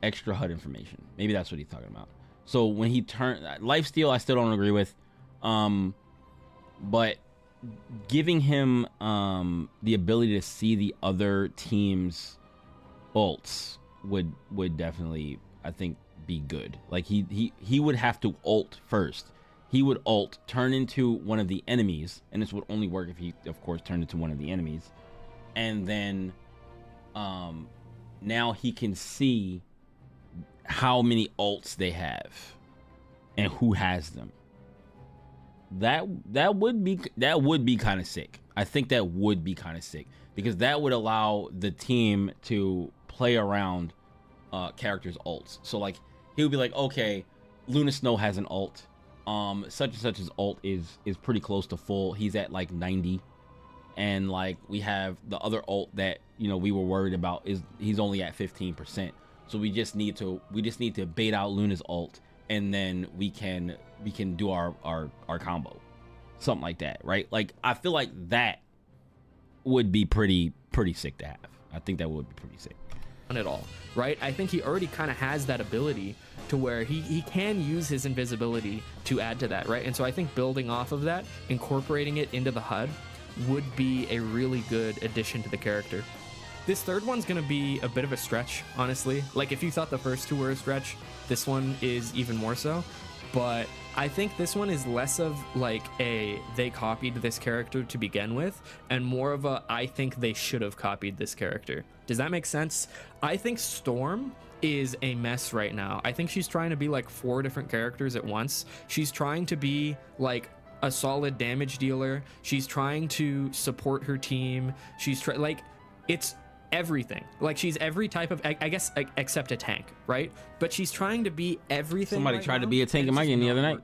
Extra HUD information. Maybe that's what he's talking about. So when he turned lifesteal, I still don't agree with. But giving him the ability to see the other team's ults would definitely, I think, be good. Like he would have to ult first. He would ult, turn into one of the enemies, and this would only work if he, of course, turned into one of the enemies. And then now he can see how many ults they have and who has them. That would be kind of sick. I think that would be kind of sick, because that would allow the team to play around characters' ults. So like he would be like, okay, Luna Snow has an ult. Such and such's ult is pretty close to full. He's at like 90, and like we have the other ult that we were worried about he's only at 15%. So we just need to bait out Luna's ult, and then we can do our combo, something like that, right? Like I feel like that would be pretty sick to have. I think that would be pretty sick. At all, right? I think he already kind of has that ability to where he can use his invisibility to add to that, right? And so I think building off of that, incorporating it into the HUD would be a really good addition to the character. This third one's gonna be a bit of a stretch, honestly. Like if you thought the first two were a stretch, this one is even more so. But I think this one is less of like they copied this character to begin with, and more of a I think they should have copied this character. Does that make sense? I think Storm is a mess right now. I think she's trying to be like 4 different characters at once. She's trying to be like a solid damage dealer. She's trying to support her team. Like it's everything. Like she's every type of, I guess, except a tank, right? But she's trying to be everything. Somebody tried to be a tank in my game the other night.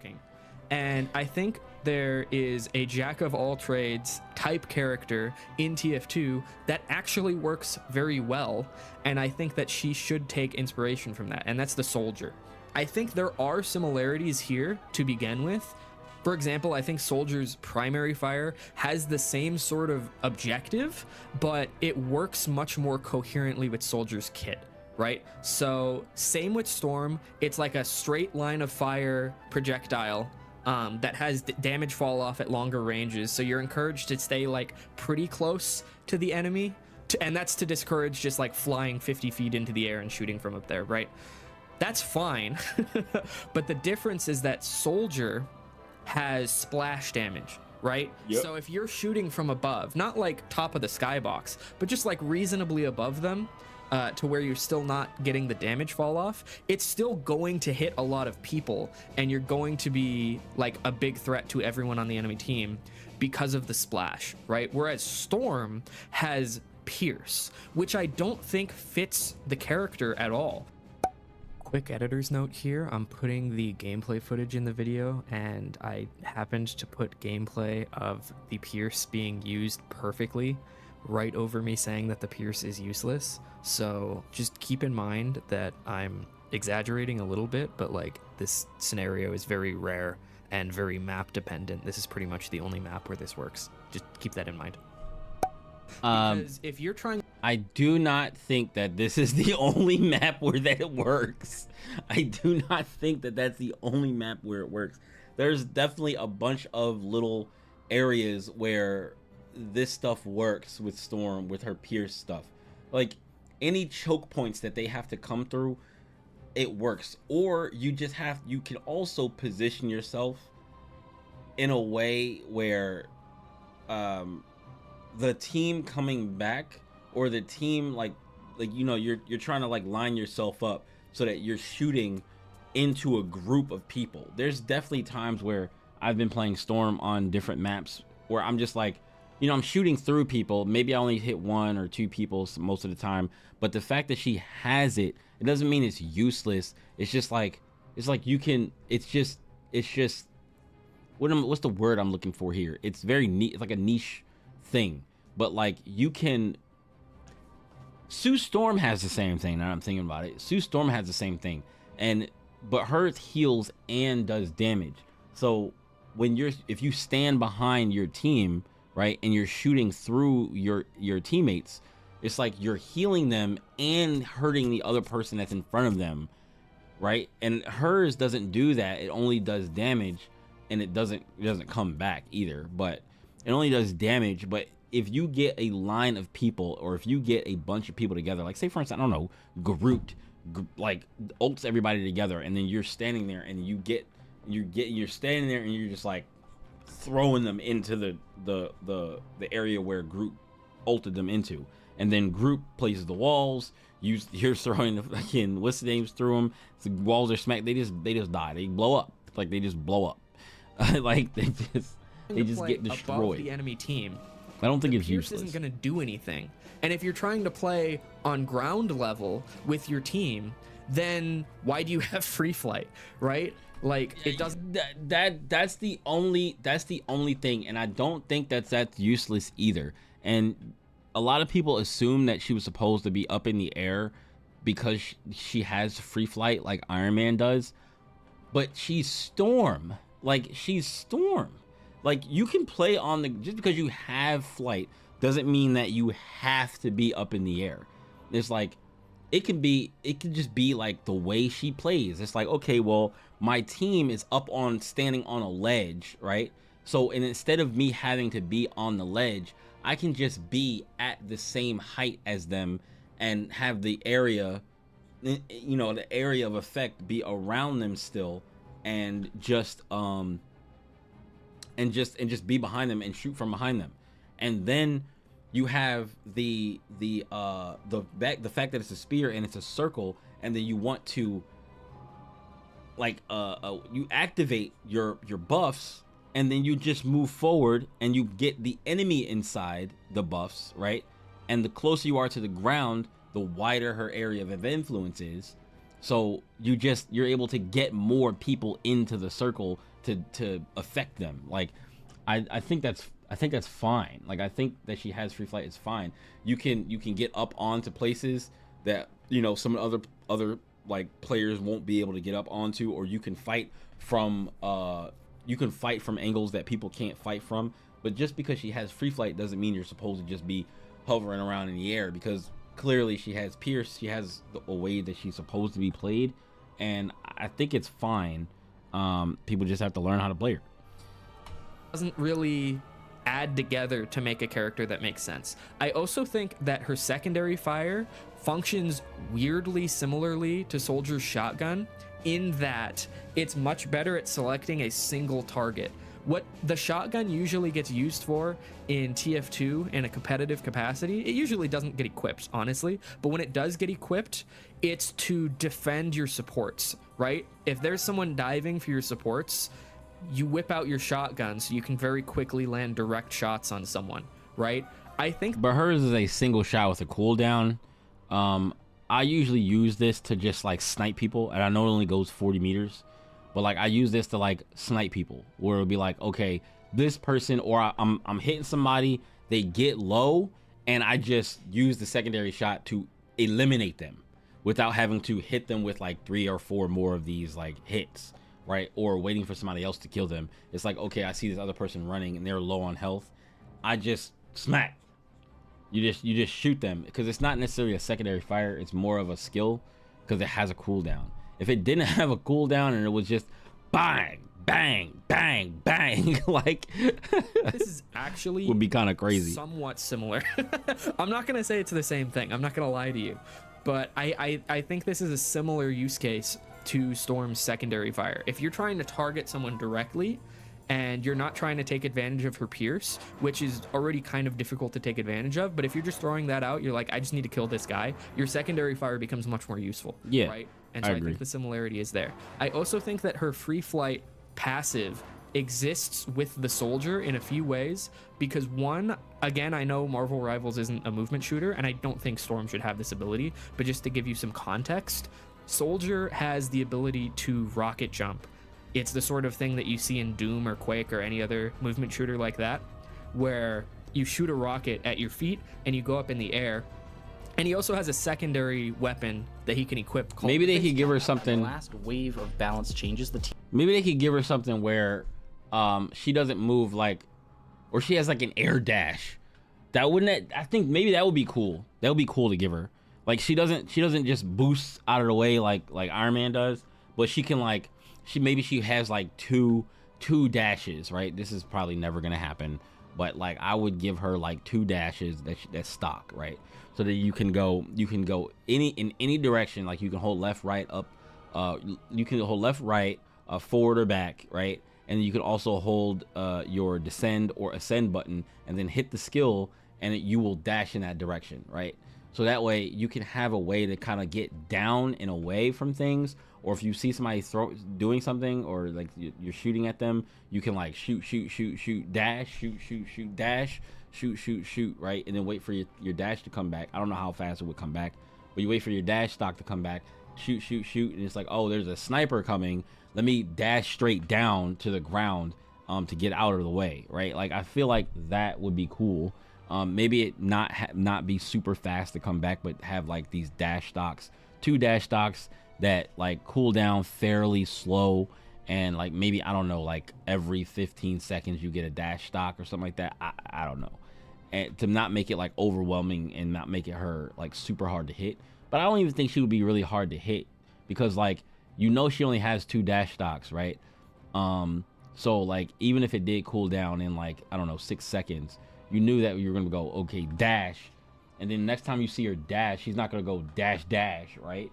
And I think there is a jack of all trades type character in TF2 that actually works very well, and I think that she should take inspiration from that, and that's the Soldier. I think there are similarities here to begin with. For example, I think Soldier's primary fire has the same sort of objective, but it works much more coherently with Soldier's kit, right? So same with Storm, it's like a straight line of fire projectile that has damage fall off at longer ranges. So you're encouraged to stay like pretty close to the enemy, and that's to discourage just like flying 50 feet into the air and shooting from up there, right? That's fine. But the difference is that Soldier has splash damage, right? Yep. So if you're shooting from above, not like top of the skybox, but just like reasonably above them, to where you're still not getting the damage fall off, it's still going to hit a lot of people, and you're going to be like a big threat to everyone on the enemy team because of the splash, right? Whereas Storm has Pierce, which I don't think fits the character at all. Quick editor's note here, I'm putting the gameplay footage in the video, and I happened to put gameplay of the Pierce being used perfectly right over me saying that the Pierce is useless. So just keep in mind that I'm exaggerating a little bit, but like this scenario is very rare and very map dependent. This is pretty much the only map where this works. Just keep that in mind. Because if you're trying, I do not think that this is the only map where that works. I do not think that that's the only map where it works. There's definitely a bunch of little areas where this stuff works with Storm, with her Pierce stuff. Like any choke points that they have to come through, it works. Or you can also position yourself in a way where the team coming back, or the team like you know, you're trying to like line yourself up so that you're shooting into a group of people. There's definitely times where I've been playing Storm on different maps where I'm just like, you know, I'm shooting through people. Maybe I only hit 1 or 2 people most of the time, but the fact that she has it doesn't mean it's useless. It's just like, it's like you can, it's just what's the word I'm looking for here? It's very neat. It's like a niche thing, but like you can, Sue Storm has the same thing. Now I'm thinking about it. Sue Storm has the same thing, but hers heals and does damage. So if you stand behind your team, right, and you're shooting through your teammates, it's like you're healing them and hurting the other person that's in front of them, right? And hers doesn't do that. It only does damage, and it doesn't come back either, but it only does damage. But if you get a line of people, or if you get a bunch of people together, like say for instance, I don't know, Groot, like ults everybody together, and then you're standing there and you're standing there and you're just like throwing them into the area where Groot ulted them into, and then Groot places the walls. You're throwing the fucking what's the names through them. The walls are smacked. They just die. They blow up. Like they just blow up. Like they just get destroyed. Above the enemy team, I don't think it's Pierce useless. isn't going to do anything. And if you're trying to play on ground level with your team, then why do you have free flight, right? Like it doesn't. That's the only thing, and I don't think that's useless either. And a lot of people assume that she was supposed to be up in the air because she has free flight like Iron Man does, but she's Storm. Like she's Storm. Like you can play on just because you have flight doesn't mean that you have to be up in the air. It's like it can just be like the way she plays. It's like, okay, well, my team is standing on a ledge, right? So, and instead of me having to be on the ledge, I can just be at the same height as them and have the area, you know, the area of effect be around them still, and just be behind them and shoot from behind them. And then you have the fact that it's a spear and it's a circle, and then you want to like you activate your buffs, and then you just move forward and you get the enemy inside the buffs, right? And the closer you are to the ground, the wider her area of influence is, So you're able to get more people into the circle to affect them. Like I think that's fine. Like I think that she has free flight is fine. You can get up onto places that, you know, some other like players won't be able to get up onto, or you can fight from angles that people can't fight from. But just because she has free flight doesn't mean you're supposed to just be hovering around in the air, because clearly she has Pierce. She has a way that she's supposed to be played, and I think it's fine. People just have to learn how to play her. Doesn't really add together to make a character that makes sense. I also think that her secondary fire functions weirdly similarly to Soldier's shotgun, in that it's much better at selecting a single target. What the shotgun usually gets used for in TF2 in a competitive capacity, it usually doesn't get equipped, honestly, but when it does get equipped, it's to defend your supports, right? If there's someone diving for your supports, you whip out your shotgun so you can very quickly land direct shots on someone, right? I think, but hers is a single shot with a cooldown. I usually use this to just like snipe people, and I know it only goes 40 meters, but like I use this to like snipe people, where it'll be like, okay, this person, or I'm hitting somebody, they get low, and I just use the secondary shot to eliminate them without having to hit them with like 3 or 4 more of these like hits, right? Or waiting for somebody else to kill them. It's like, okay, I see this other person running and they're low on health, I just smack. You just shoot them, because it's not necessarily a secondary fire, it's more of a skill, because it has a cooldown. If it didn't have a cooldown and it was just bang bang bang bang like this is actually would be kind of crazy. Somewhat similar. I'm not gonna say it's the same thing, I'm not gonna lie to you, but I think this is a similar use case to Storm's secondary fire. If you're trying to target someone directly and you're not trying to take advantage of her Pierce, which is already kind of difficult to take advantage of, but if you're just throwing that out, you're like, I just need to kill this guy, your secondary fire becomes much more useful. Yeah, right? And so I think the similarity is there. I also think that her free flight passive exists with the Soldier in a few ways, because one, again, I know Marvel Rivals isn't a movement shooter, and I don't think Storm should have this ability, but just to give you some context, Soldier has the ability to rocket jump. It's the sort of thing that you see in Doom or Quake or any other movement shooter like that, where you shoot a rocket at your feet and you go up in the air. And he also has a secondary weapon that he can equip called, maybe they could give her something. The last wave of balance changes the team. Maybe they could give her something where she doesn't move, like, or she has like an air dash. I think maybe that would be cool. That would be cool to give her. Like she doesn't just boost out of the way like Iron Man does, but she can like she has like two dashes, right? This is probably never gonna happen, but like I would give her like 2 dashes that's stock, right? So that you can go in any direction. Like you can hold left, right, up, you can hold left, right, forward or back, right? And you can also hold your descend or ascend button and then hit the skill, and you will dash in that direction, right? So that way you can have a way to kind of get down and away from things. Or if you see somebody doing something, or like you're shooting at them, you can like shoot, dash, shoot, dash, shoot, right? And then wait for your dash to come back. I don't know how fast it would come back, but you wait for your dash stock to come back, shoot, and it's like, oh, there's a sniper coming. Let me dash straight down to the ground to get out of the way, right? Like I feel like that would be cool. Maybe it not be super fast to come back, but have like these dash stocks, 2 dash stocks that like cool down fairly slow, and like maybe, I don't know, like every 15 seconds you get a dash stock or something like that. I don't know, and to not make it like overwhelming and not make it her like super hard to hit. But I don't even think she would be really hard to hit, because like, you know, she only has 2 dash stocks, right? So like even if it did cool down in like, I don't know, 6 seconds, you knew that you were gonna go, okay, dash, and then next time you see her dash, she's not gonna go dash, right?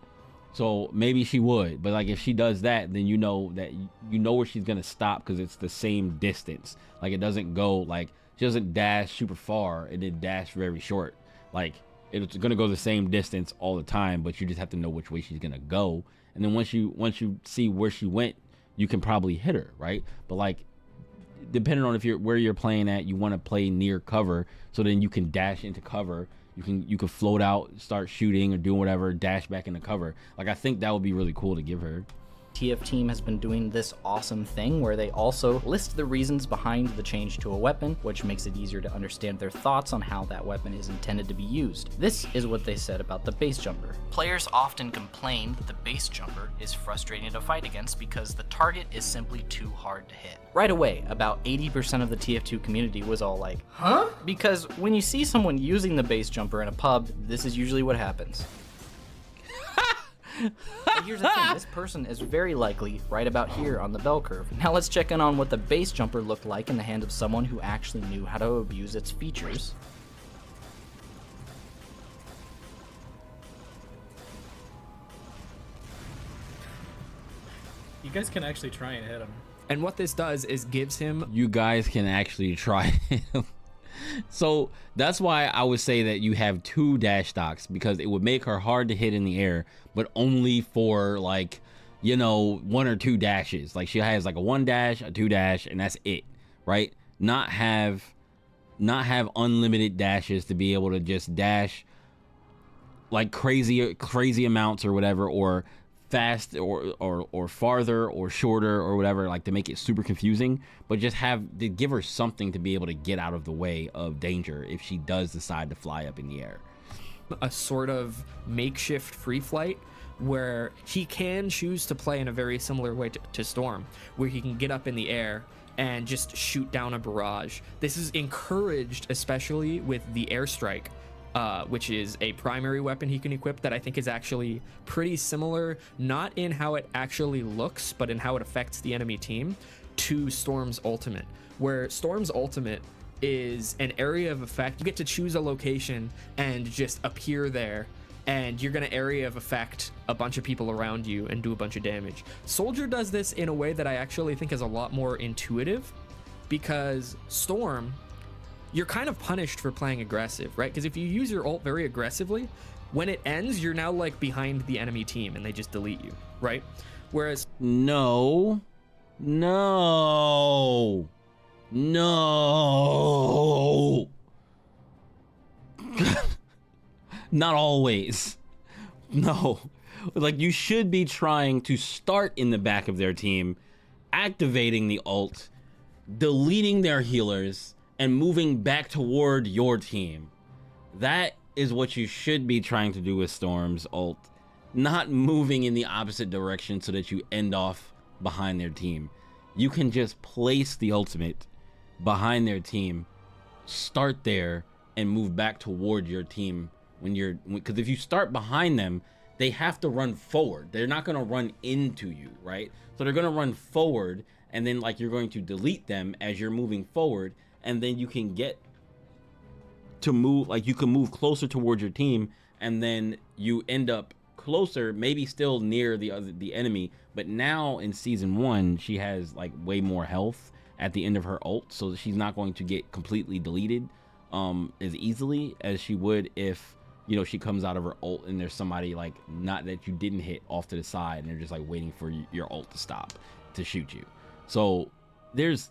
So maybe she would, but like if she does that, then you know where she's gonna stop, because it's the same distance. Like it doesn't go like, she doesn't dash super far and then dash very short. Like it's gonna go the same distance all the time, but you just have to know which way she's gonna go. And then once you see where she went, you can probably hit her, right? But like, depending on where you're playing at, you want to play near cover, so then you can dash into cover. you can float out, start shooting or doing whatever, dash back into cover. Like I think that would be really cool to give her. TF team has been doing this awesome thing where they also list the reasons behind the change to a weapon, which makes it easier to understand their thoughts on how that weapon is intended to be used. This is what they said about the base jumper. Players often complain that the base jumper is frustrating to fight against because the target is simply too hard to hit. Right away, about 80% of the TF2 community was all like, huh? Because when you see someone using the base jumper in a pub, this is usually what happens. But here's the thing, this person is very likely right about here on the bell curve. Now let's check in on what the base jumper looked like in the hand of someone who actually knew how to abuse its features. You guys can actually try and hit him. And what this does is gives him You guys can actually try it. So that's why I would say that you have 2 dash stocks, because it would make her hard to hit in the air, but only for like, you know, 1 or 2 dashes. Like she has like a 1 dash, a 2 dash, and that's it, right? Not have unlimited dashes to be able to just dash like crazy amounts or whatever, or fast or farther or shorter or whatever, like to make it super confusing, but just give her something to be able to get out of the way of danger if she does decide to fly up in the air. a sort of makeshift free flight where he can choose to play in a very similar way to Storm, where he can get up in the air and just shoot down a barrage. This is encouraged especially with the airstrike, which is a primary weapon he can equip that I think is actually pretty similar, not in how it actually looks, but in how it affects the enemy team, to Storm's ultimate, where Storm's ultimate is an area of effect. You get to choose a location and just appear there, and you're going to area of effect a bunch of people around you and do a bunch of damage. Soldier does this in a way that I actually think is a lot more intuitive, because Storm, you're kind of punished for playing aggressive, right? Because if you use your ult very aggressively, when it ends, you're now like behind the enemy team and they just delete you, right? Whereas No. Not always. No. Like, you should be trying to start in the back of their team, activating the ult, deleting their healers, and moving back toward your team. That is what you should be trying to do with Storm's ult, not moving in the opposite direction so that you end off behind their team. You can just place the ultimate behind their team, start there, and move back toward your team because if you start behind them, they have to run forward. They're not going to run into you, right? So they're going to run forward, and then like you're going to delete them as you're moving forward, and then you can get to move, like you can move closer towards your team, and then you end up closer, maybe still near the enemy, but now in season 1 she has like way more health at the end of her ult, so she's not going to get completely deleted as easily as she would if, you know, she comes out of her ult and there's somebody like not that you didn't hit off to the side and they're just like waiting for your ult to stop to shoot you. So there's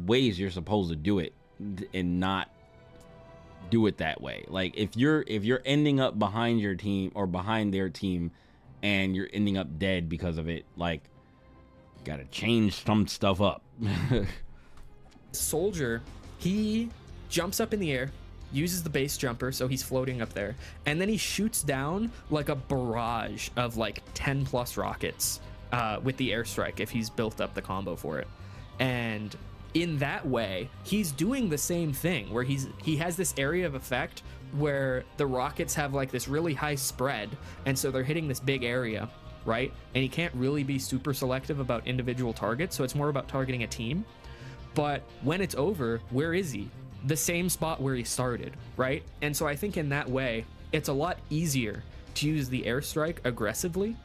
ways you're supposed to do it and not do it that way. Like if you're ending up behind your team or behind their team and you're ending up dead because of it, like, gotta change some stuff up. Soldier, he jumps up in the air, uses the base jumper, so he's floating up there, and then he shoots down like a barrage of like 10 plus rockets with the airstrike if he's built up the combo for it. And in that way, he's doing the same thing where he has this area of effect where the rockets have like this really high spread, and so they're hitting this big area, right? And he can't really be super selective about individual targets, so it's more about targeting a team. But when it's over, where is he? The same spot where he started, right? And so I think in that way, it's a lot easier to use the airstrike aggressively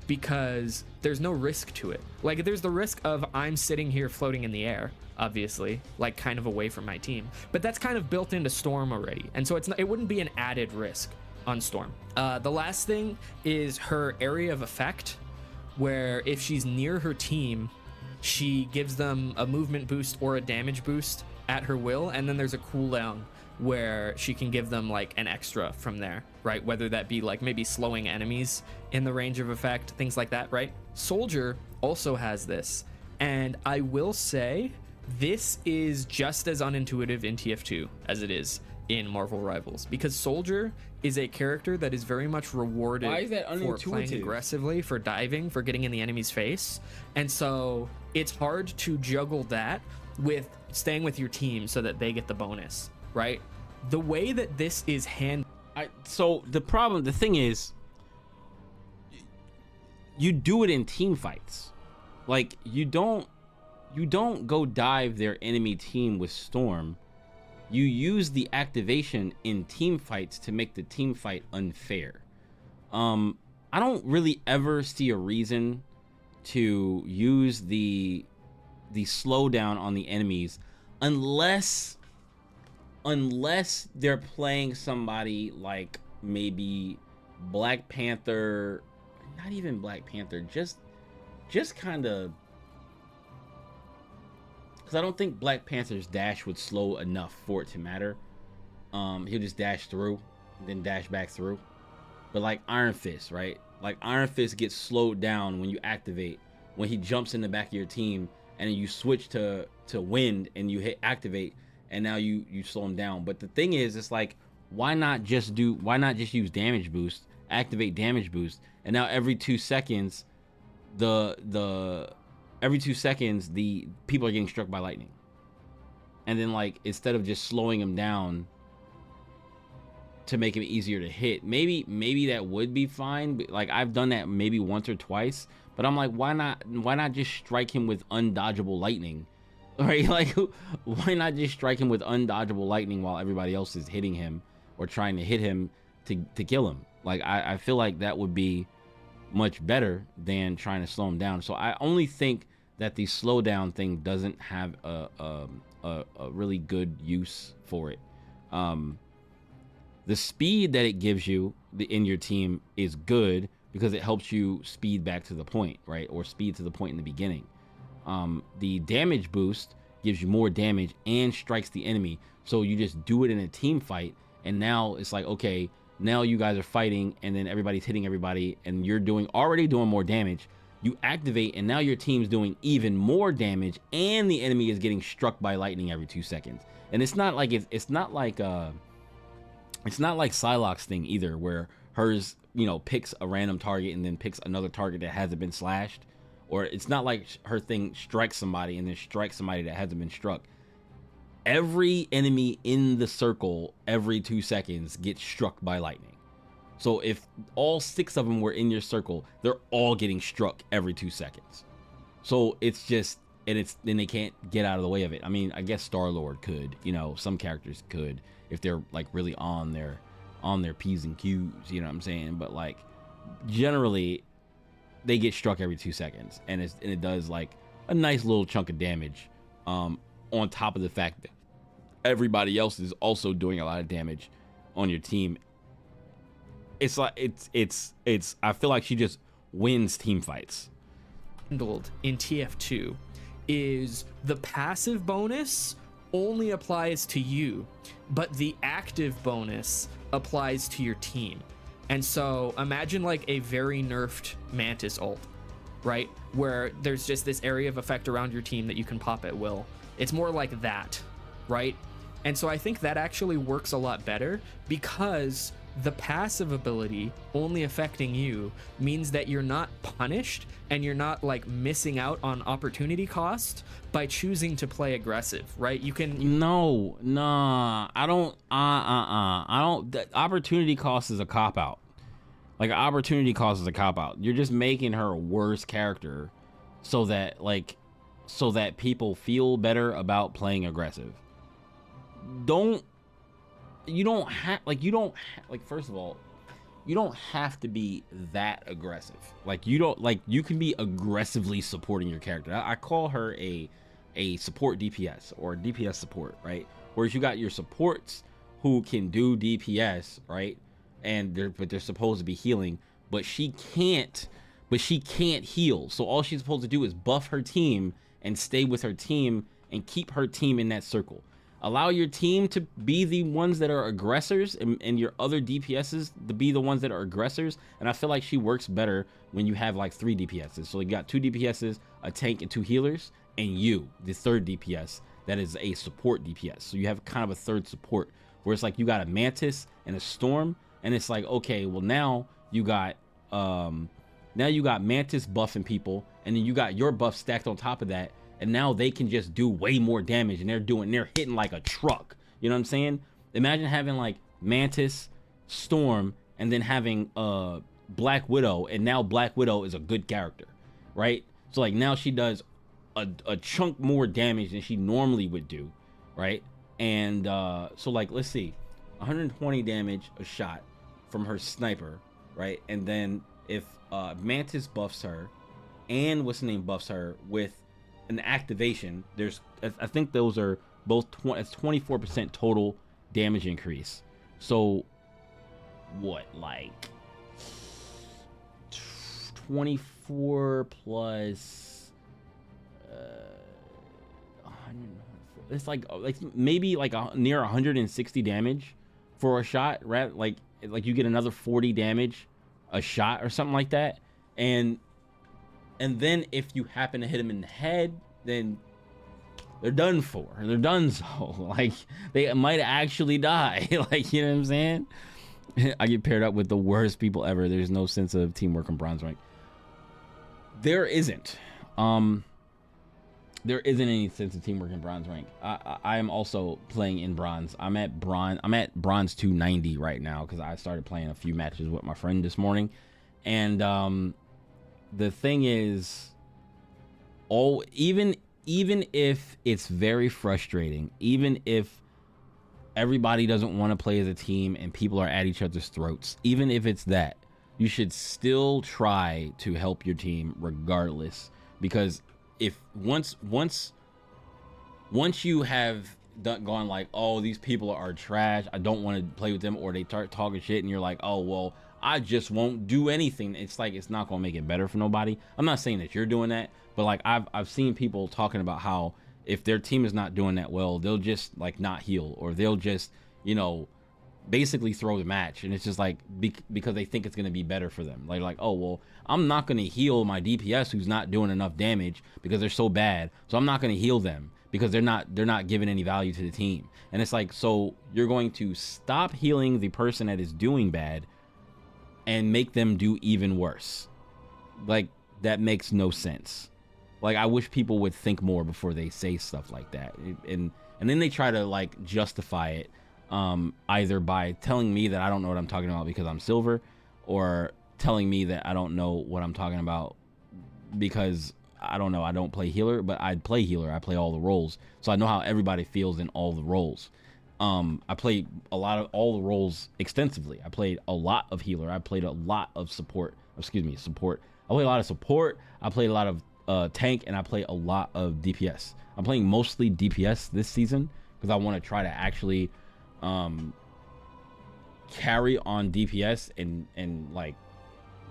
because there's no risk to it. Like there's the risk of I'm sitting here floating in the air, obviously, like kind of away from my team, but that's kind of built into Storm already. And so it wouldn't be an added risk on Storm. The last thing is her area of effect, where if she's near her team, she gives them a movement boost or a damage boost at her will, and then there's a cooldown where she can give them like an extra from there, right? Whether that be like maybe slowing enemies in the range of effect, things like that, right? Soldier also has this, and I will say this is just as unintuitive in TF2 as it is in Marvel Rivals, because Soldier is a character that is very much rewarded Why is that for playing unintuitive? aggressively, for diving, for getting in the enemy's face, and so it's hard to juggle that with staying with your team so that they get the bonus, right? The way that this is handled. So the thing is, you do it in team fights. Like you don't go dive their enemy team with Storm. You use the activation in team fights to make the team fight unfair. I don't really ever see a reason to use the slowdown on the enemies unless they're playing somebody like maybe Black Panther, not even Black Panther, just kind of, because I don't think Black Panther's dash would slow enough for it to matter. He'll just dash through, then dash back through. But like Iron Fist, right? Like Iron Fist gets slowed down when you activate, when he jumps in the back of your team, and then you switch to wind and you hit activate, and now you slow him down. But the thing is, it's like, why not just use damage boost, activate damage boost, and now every 2 seconds the people are getting struck by lightning. And then like, instead of just slowing them down to make it easier to hit, maybe that would be fine. But like, I've done that maybe once or twice, but I'm like, why not just strike him with undodgeable lightning? Right? Like, why not just strike him with undodgeable lightning while everybody else is hitting him or trying to hit him to kill him? Like, I feel like that would be much better than trying to slow him down. So I only think that the slowdown thing doesn't have a really good use for it. The speed that it gives you in your team is good because it helps you speed back to the point, right? Or speed to the point in the beginning. The damage boost gives you more damage and strikes the enemy. So you just do it in a team fight, and now it's like, okay, now you guys are fighting, and then everybody's hitting everybody, and you're already doing more damage. You activate, and now your team's doing even more damage, and the enemy is getting struck by lightning every 2 seconds. And it's not like Psylocke's thing either, where hers, picks a random target and then picks another target that hasn't been slashed. Or it's not like her thing strikes somebody and then strikes somebody that hasn't been struck. Every enemy in the circle every 2 seconds gets struck by lightning. So if all 6 of them were in your circle, they're all getting struck every 2 seconds. So it's just, and then they can't get out of the way of it. I mean, I guess Star-Lord could, some characters could, if they're like really on their P's and Q's, you know what I'm saying? But like, generally they get struck every 2 seconds, and it does like a nice little chunk of damage, on top of the fact that everybody else is also doing a lot of damage on your team. It's like, it's I feel like she just wins team fights. Handled in TF2 is the passive bonus only applies to you, but the active bonus applies to your team. And so imagine like a very nerfed Mantis ult, right? Where there's just this area of effect around your team that you can pop at will. It's more like that, right? And so I think that actually works a lot better, because the passive ability only affecting you means that you're not punished and you're not like missing out on opportunity cost by choosing to play aggressive, right? You can the opportunity cost is a cop out. Like, opportunity cost is a cop out. You're just making her a worse character so that people feel better about playing aggressive. First of all, you don't have to be that aggressive. You can be aggressively supporting your character. I call her a support DPS, or DPS support, right? Whereas you got your supports who can do DPS, right? And they're supposed to be healing, but she can't heal. So all she's supposed to do is buff her team and stay with her team and keep her team in that circle. Allow your team to be the ones that are aggressors, and your other DPSs to be the ones that are aggressors. And I feel like she works better when you have like 3 DPSs. So you got 2 DPSs, a tank, and 2 healers, and you, the third DPS, that is a support DPS. So you have kind of a third support where it's like you got a Mantis and a Storm, and it's like, okay, well now you got Mantis buffing people, and then you got your buff stacked on top of that. And now they can just do way more damage, and they're hitting like a truck. You know what I'm saying? Imagine having like Mantis, Storm, and then having Black Widow, and now Black Widow is a good character, right? So like now she does a chunk more damage than she normally would do, right? And so like, let's see, 120 damage a shot from her sniper, right? And then if Mantis buffs her, and what's the name buffs her with an activation, I think those are both 24% total damage increase. So what, like 24 plus 104, it's like maybe like near 160 damage for a shot, right? Like you get another 40 damage a shot or something like that. And then if you happen to hit them in the head, then they're done for. They're done so. Like, they might actually die. Like, you know what I'm saying? I get paired up with the worst people ever. There's no sense of teamwork on bronze rank. There isn't. There isn't any sense of teamwork in bronze rank. I am also playing in bronze. I'm at bronze 290 right now because I started playing a few matches with my friend this morning. And the thing is, even if it's very frustrating, even if everybody doesn't want to play as a team and people are at each other's throats, even if it's that, you should still try to help your team regardless. Because if once you have gone like, oh, these people are trash, I don't want to play with them, or they start talking shit and you're like, oh, well, I just won't do anything, it's like, it's not gonna make it better for nobody. I'm not saying that you're doing that, but like I've seen people talking about how if their team is not doing that well, they'll just like not heal, or they'll just, you know, basically throw the match. And it's just like because they think it's gonna be better for them. Like, oh, well, I'm not gonna heal my DPS who's not doing enough damage because they're so bad, so I'm not gonna heal them because they're not giving any value to the team. And it's like, so you're going to stop healing the person that is doing bad and make them do even worse. Like, that makes no sense. Like, I wish people would think more before they say stuff like that. And then they try to like justify it, either by telling me that I don't know what I'm talking about because I'm silver, or telling me that I don't know what I'm talking about because I don't know, I don't play healer. But I play healer, I play all the roles, so I know how everybody feels in all the roles. I played a lot of all the roles extensively. I played a lot of healer. I played a lot of support. Support. I played a lot of support. I played a lot of tank, and I play a lot of DPS. I'm playing mostly DPS this season because I want to try to actually carry on DPS and like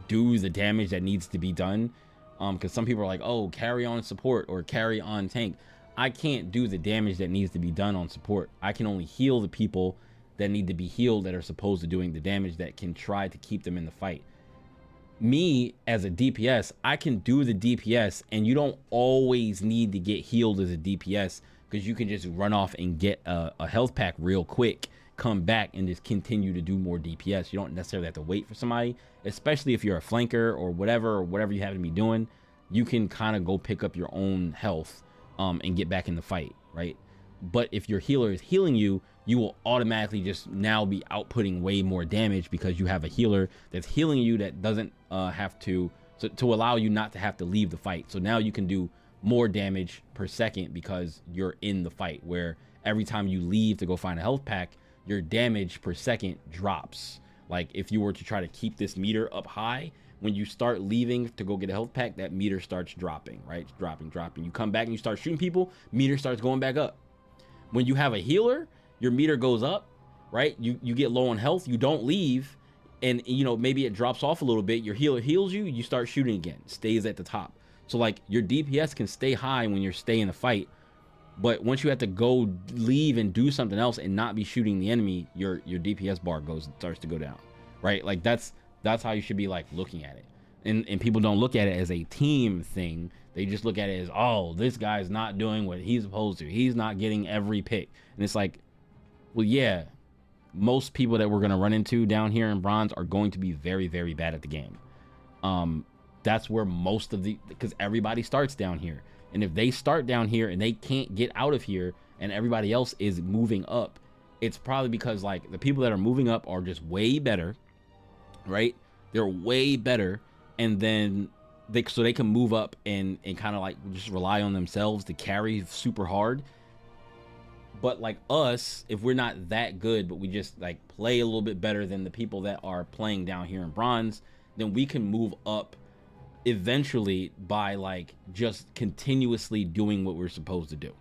do the damage that needs to be done. Because some people are like, oh, carry on support or carry on tank. I can't do the damage that needs to be done on support. I can only heal the people that need to be healed, that are supposed to doing the damage that can try to keep them in the fight. Me as a DPS, I can do the DPS, and you don't always need to get healed as a DPS, because you can just run off and get a health pack real quick, come back and just continue to do more DPS. You don't necessarily have to wait for somebody, especially if you're a flanker or whatever you have to be doing. You can kind of go pick up your own health and get back in the fight, right? But if your healer is healing you, you will automatically just now be outputting way more damage because you have a healer that's healing you that doesn't have to allow you not to have to leave the fight. So now you can do more damage per second because you're in the fight, where every time you leave to go find a health pack, your damage per second drops. Like, if you were to try to keep this meter up high, when you start leaving to go get a health pack, that meter starts dropping, right? Dropping. You come back and you start shooting people, meter starts going back up. When you have a healer, your meter goes up, right? You get low on health, you don't leave, and you know, maybe it drops off a little bit. Your healer heals you, you start shooting again, stays at the top. So like, your DPS can stay high when you're staying in the fight, But once you have to go leave and do something else and not be shooting the enemy, your DPS bar starts to go down, right? Like that's how you should be like looking at it. And people don't look at it as a team thing. They just look at it as, oh, this guy's not doing what he's supposed to. He's not getting every pick. And it's like, well, yeah, most people that we're going to run into down here in bronze are going to be very, very bad at the game. That's where most of because everybody starts down here. And if they start down here and they can't get out of here and everybody else is moving up, it's probably because like the people that are moving up are just way better, right? They're way better. And then they can move up and kind of like just rely on themselves to carry super hard. But like us, if we're not that good, but we just like play a little bit better than the people that are playing down here in bronze, then we can move up eventually by like just continuously doing what we're supposed to do.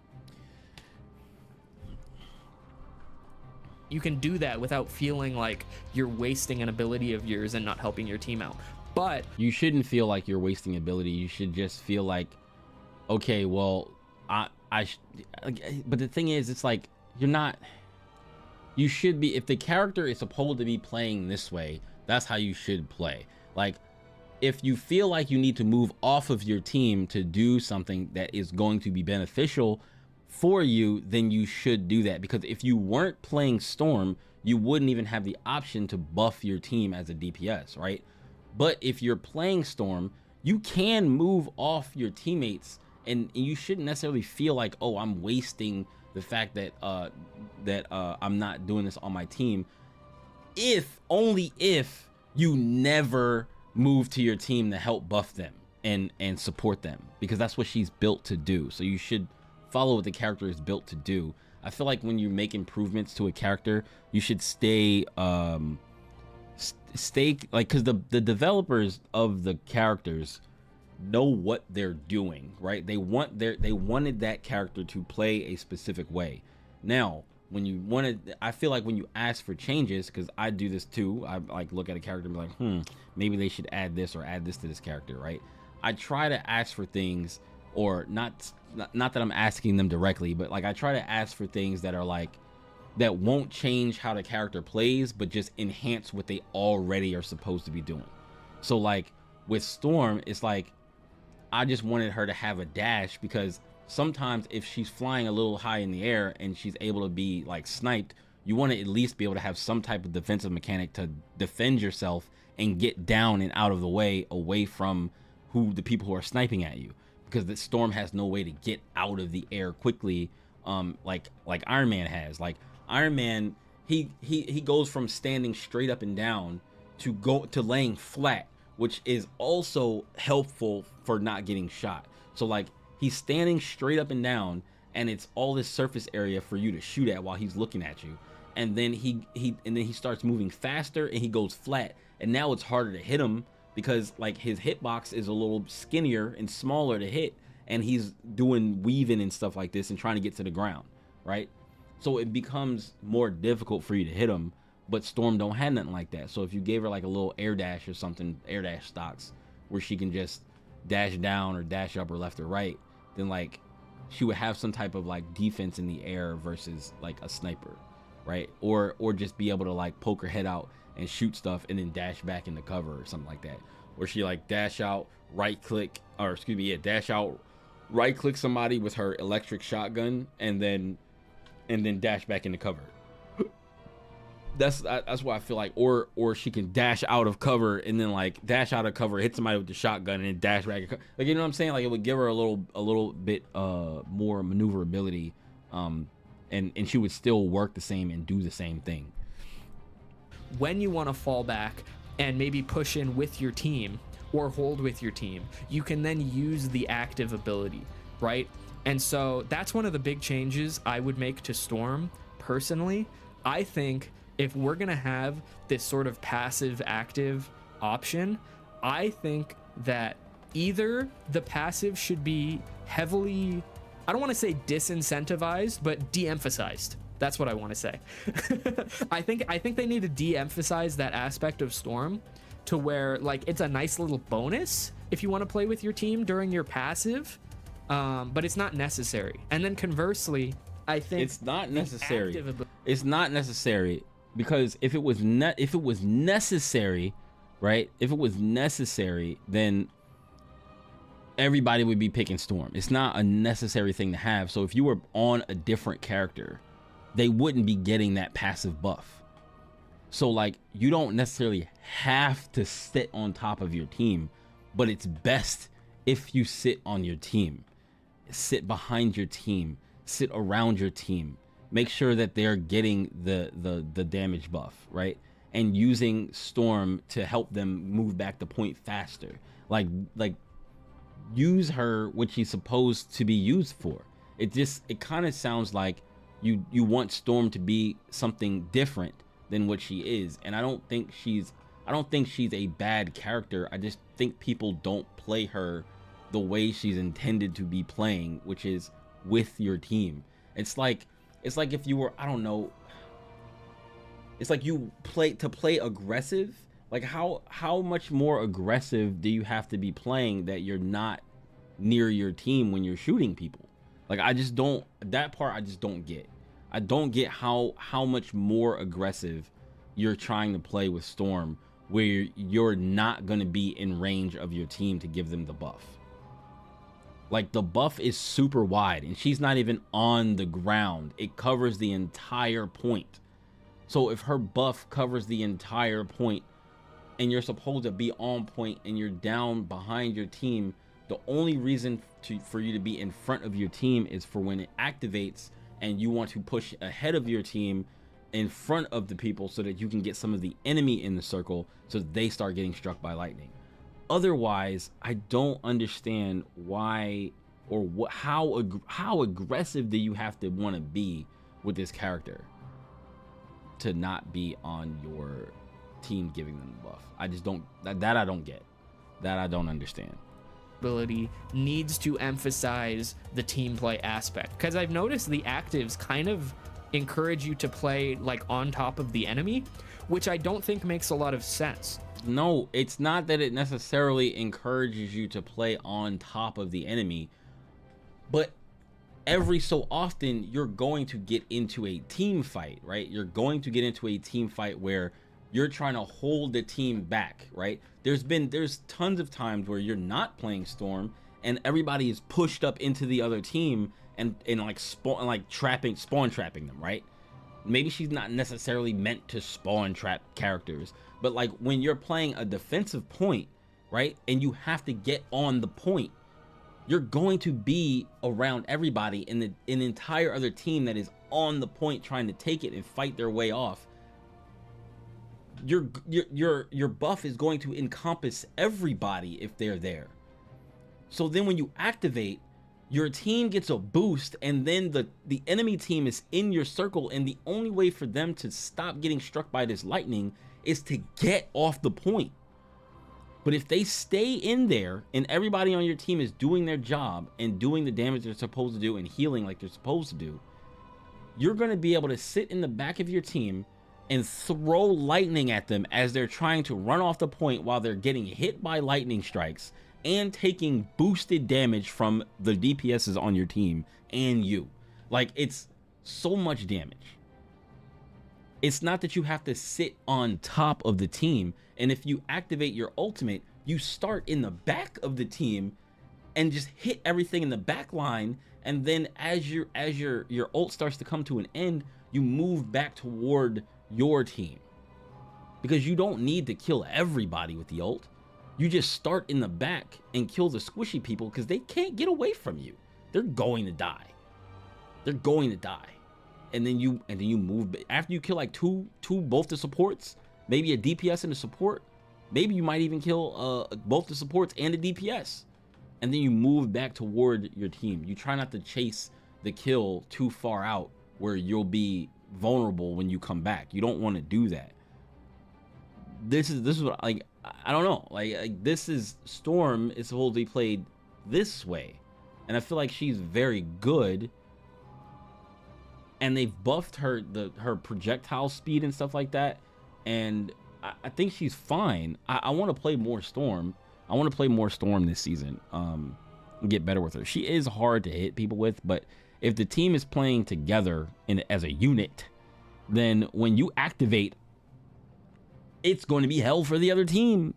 You can do that without feeling like you're wasting an ability of yours and not helping your team out. But you shouldn't feel like you're wasting ability. You should just feel like, okay, well, but the thing is, it's like, you should be, if the character is supposed to be playing this way, that's how you should play. Like, if you feel like you need to move off of your team to do something that is going to be beneficial for you, then you should do that. Because if you weren't playing Storm, you wouldn't even have the option to buff your team as a DPS, right? But if you're playing Storm, you can move off your teammates, and you shouldn't necessarily feel like, oh, I'm wasting the fact that I'm not doing this on my team. Only if you never move to your team to help buff them and support them, because that's what she's built to do. So you should follow what the character is built to do. I feel like when you make improvements to a character, you should stay like, because the developers of the characters know what they're doing, right? They wanted that character to play a specific way. Now, I feel like when you ask for changes, because I do this too, I like look at a character and be like, maybe they should add this or add this to this character, right? I try to ask for things, or not that I'm asking them directly, but like I try to ask for things that are like, that won't change how the character plays, but just enhance what they already are supposed to be doing. So like with Storm, it's like, I just wanted her to have a dash, because sometimes if she's flying a little high in the air and she's able to be like sniped, you want to at least be able to have some type of defensive mechanic to defend yourself and get down and out of the way, away from the people who are sniping at you, because the Storm has no way to get out of the air quickly, like Iron Man has. Like Iron Man, he goes from standing straight up and down to laying flat, which is also helpful for not getting shot. So like he's standing straight up and down, and it's all this surface area for you to shoot at while he's looking at you. And then he starts moving faster and he goes flat, and now it's harder to hit him because like his hitbox is a little skinnier and smaller to hit, and he's doing weaving and stuff like this and trying to get to the ground, right? So it becomes more difficult for you to hit him. But Storm don't have nothing like that. So if you gave her like a little air dash or something, air dash stocks, where she can just dash down or dash up or left or right, then like she would have some type of like defense in the air versus like a sniper, right? Or just be able to like poke her head out and shoot stuff and then dash back into cover or something like that. Where she like dash out, dash out, right click somebody with her electric shotgun and then dash back into cover. That's why I feel like, or she can dash out of cover and then like dash out of cover, hit somebody with the shotgun, and then dash back. Like, you know what I'm saying? Like it would give her a little bit more maneuverability, and she would still work the same and do the same thing. When you want to fall back and maybe push in with your team or hold with your team, you can then use the active ability, right? And so that's one of the big changes I would make to Storm personally. I think if we're going to have this sort of passive active option, I think that either the passive should be heavily, I don't want to say disincentivized, but de-emphasized. That's what I want to say. I think they need to de-emphasize that aspect of Storm to where like it's a nice little bonus if you want to play with your team during your passive, but it's not necessary. And then conversely, I think It's not necessary. active ability- It's not necessary because if it was necessary, right? If it was necessary, then everybody would be picking Storm. It's not a necessary thing to have. So if you were on a different character, they wouldn't be getting that passive buff. So like, you don't necessarily have to sit on top of your team, but it's best if you sit on your team, sit behind your team, sit around your team, make sure that they're getting the damage buff, right? And using Storm to help them move back the point faster. Like use her what she's supposed to be used for. It kind of sounds like you want Storm to be something different than what she is. And I don't think she's a bad character. I just think people don't play her the way she's intended to be playing, which is with your team. It's like if you were, I don't know, it's like you play aggressive. Like how much more aggressive do you have to be playing that you're not near your team when you're shooting people? Like I just don't get. I don't get how much more aggressive you're trying to play with Storm where you're not going to be in range of your team to give them the buff. Like the buff is super wide and she's not even on the ground. It covers the entire point. So if her buff covers the entire point and you're supposed to be on point and you're down behind your team, the only reason for you to be in front of your team is for when it activates and you want to push ahead of your team in front of the people so that you can get some of the enemy in the circle so that they start getting struck by lightning. Otherwise, I don't understand why or how aggressive do you have to want to be with this character to not be on your team giving them the buff. I just don't, that I don't get. That I don't understand. ability needs to emphasize the team play aspect, because I've noticed the actives kind of encourage you to play like on top of the enemy, which I don't think makes a lot of sense. No, it's not that it necessarily encourages you to play on top of the enemy, but every so often you're going to get into a team fight, right? You're going to get into a team fight where you're trying to hold the team back, right? There's tons of times where you're not playing Storm and everybody is pushed up into the other team and like spawn trapping them, right? Maybe she's not necessarily meant to spawn trap characters, but like when you're playing a defensive point, right? And you have to get on the point, you're going to be around everybody in an entire other team that is on the point trying to take it and fight their way off. Your buff is going to encompass everybody if they're there. So then when you activate, your team gets a boost and then the enemy team is in your circle, and the only way for them to stop getting struck by this lightning is to get off the point. But if they stay in there and everybody on your team is doing their job and doing the damage they're supposed to do and healing like they're supposed to do, you're going to be able to sit in the back of your team and throw lightning at them as they're trying to run off the point while they're getting hit by lightning strikes and taking boosted damage from the DPSs on your team and you. Like, it's so much damage. It's not that you have to sit on top of the team, and if you activate your ultimate, you start in the back of the team and just hit everything in the back line, and then as your ult starts to come to an end, you move back toward your team. Because you don't need to kill everybody with the ult. You just start in the back and kill the squishy people because they can't get away from you. They're going to die. They're going to die. And then you move after you kill like both the supports, maybe a DPS and a support. Maybe you might even kill both the supports and the DPS. And then you move back toward your team. You try not to chase the kill too far out where you'll be vulnerable when you come back. You don't want to do that. This is what, like, I don't know, like this is Storm is supposed to be played this way, and I feel like she's very good, and they've buffed her projectile speed and stuff like that, and I think she's fine. I want to play more Storm. I want to play more Storm this season. get better with her. She is hard to hit people with, but if the team is playing together as a unit, then when you activate, it's going to be hell for the other team.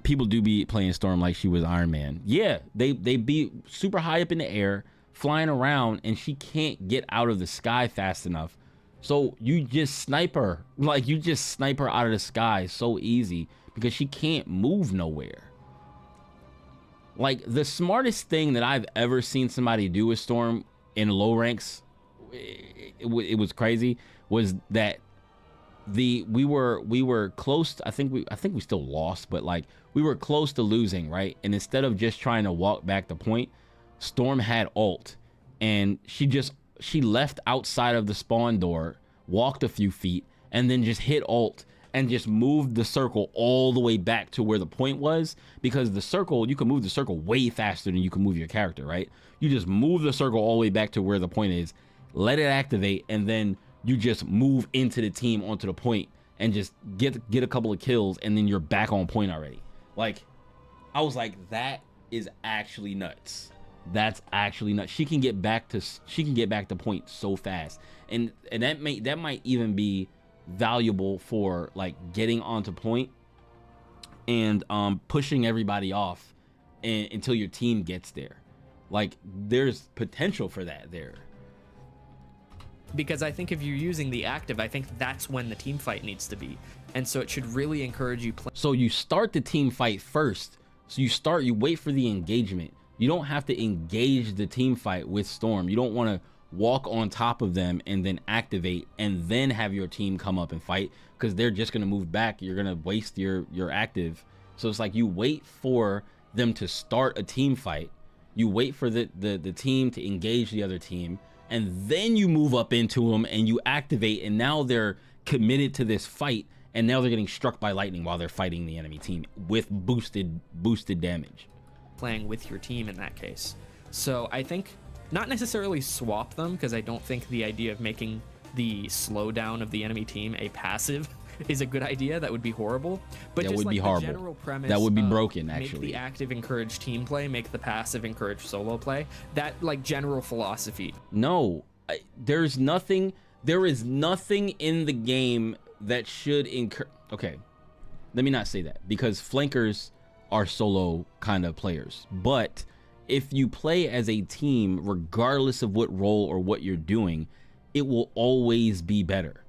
People do be playing Storm like she was Iron Man. Yeah, they be super high up in the air, flying around, and she can't get out of the sky fast enough. So you just snipe her. Like, you just snipe her out of the sky so easy because she can't move nowhere. Like, the smartest thing that I've ever seen somebody do with Storm in low ranks, it was crazy, was that we were close to, I think we still lost, but like we were close to losing, right? And instead of just trying to walk back the point, Storm had ult, and she left outside of the spawn door, walked a few feet, and then just hit ult and just moved the circle all the way back to where the point was, because the circle, you can move the circle way faster than you can move your character, right? You just move the circle all the way back to where the point is, let it activate, and then you just move into the team onto the point and just get a couple of kills, and then you're back on point already. Like, I was like, that is actually nuts. That's actually nuts. She can get back to point so fast, and that might even be valuable for like getting onto point and pushing everybody off until your team gets there. Like, there's potential for that there. Because I think if you're using the active, I think that's when the team fight needs to be. And so it should really encourage you. So you start the team fight first. So you wait for the engagement. You don't have to engage the team fight with Storm. You don't want to walk on top of them and then activate and then have your team come up and fight, because they're just going to move back. You're going to waste your active. So it's like you wait for them to start a team fight. You wait for the team to engage the other team, and then you move up into them and you activate, and now they're committed to this fight, and now they're getting struck by lightning while they're fighting the enemy team with boosted damage. Playing with your team in that case. So I think not necessarily swap them, because I don't think the idea of making the slowdown of the enemy team a passive is a good idea. That would be horrible. But that just would like be the horrible. General premise, that would be broken, actually. Make the active encourage team play, make the passive encourage solo play. That like general philosophy. No, there is nothing in the game that should encourage. Okay, let me not say that, because flankers are solo kind of players. But if you play as a team, regardless of what role or what you're doing, it will always be better.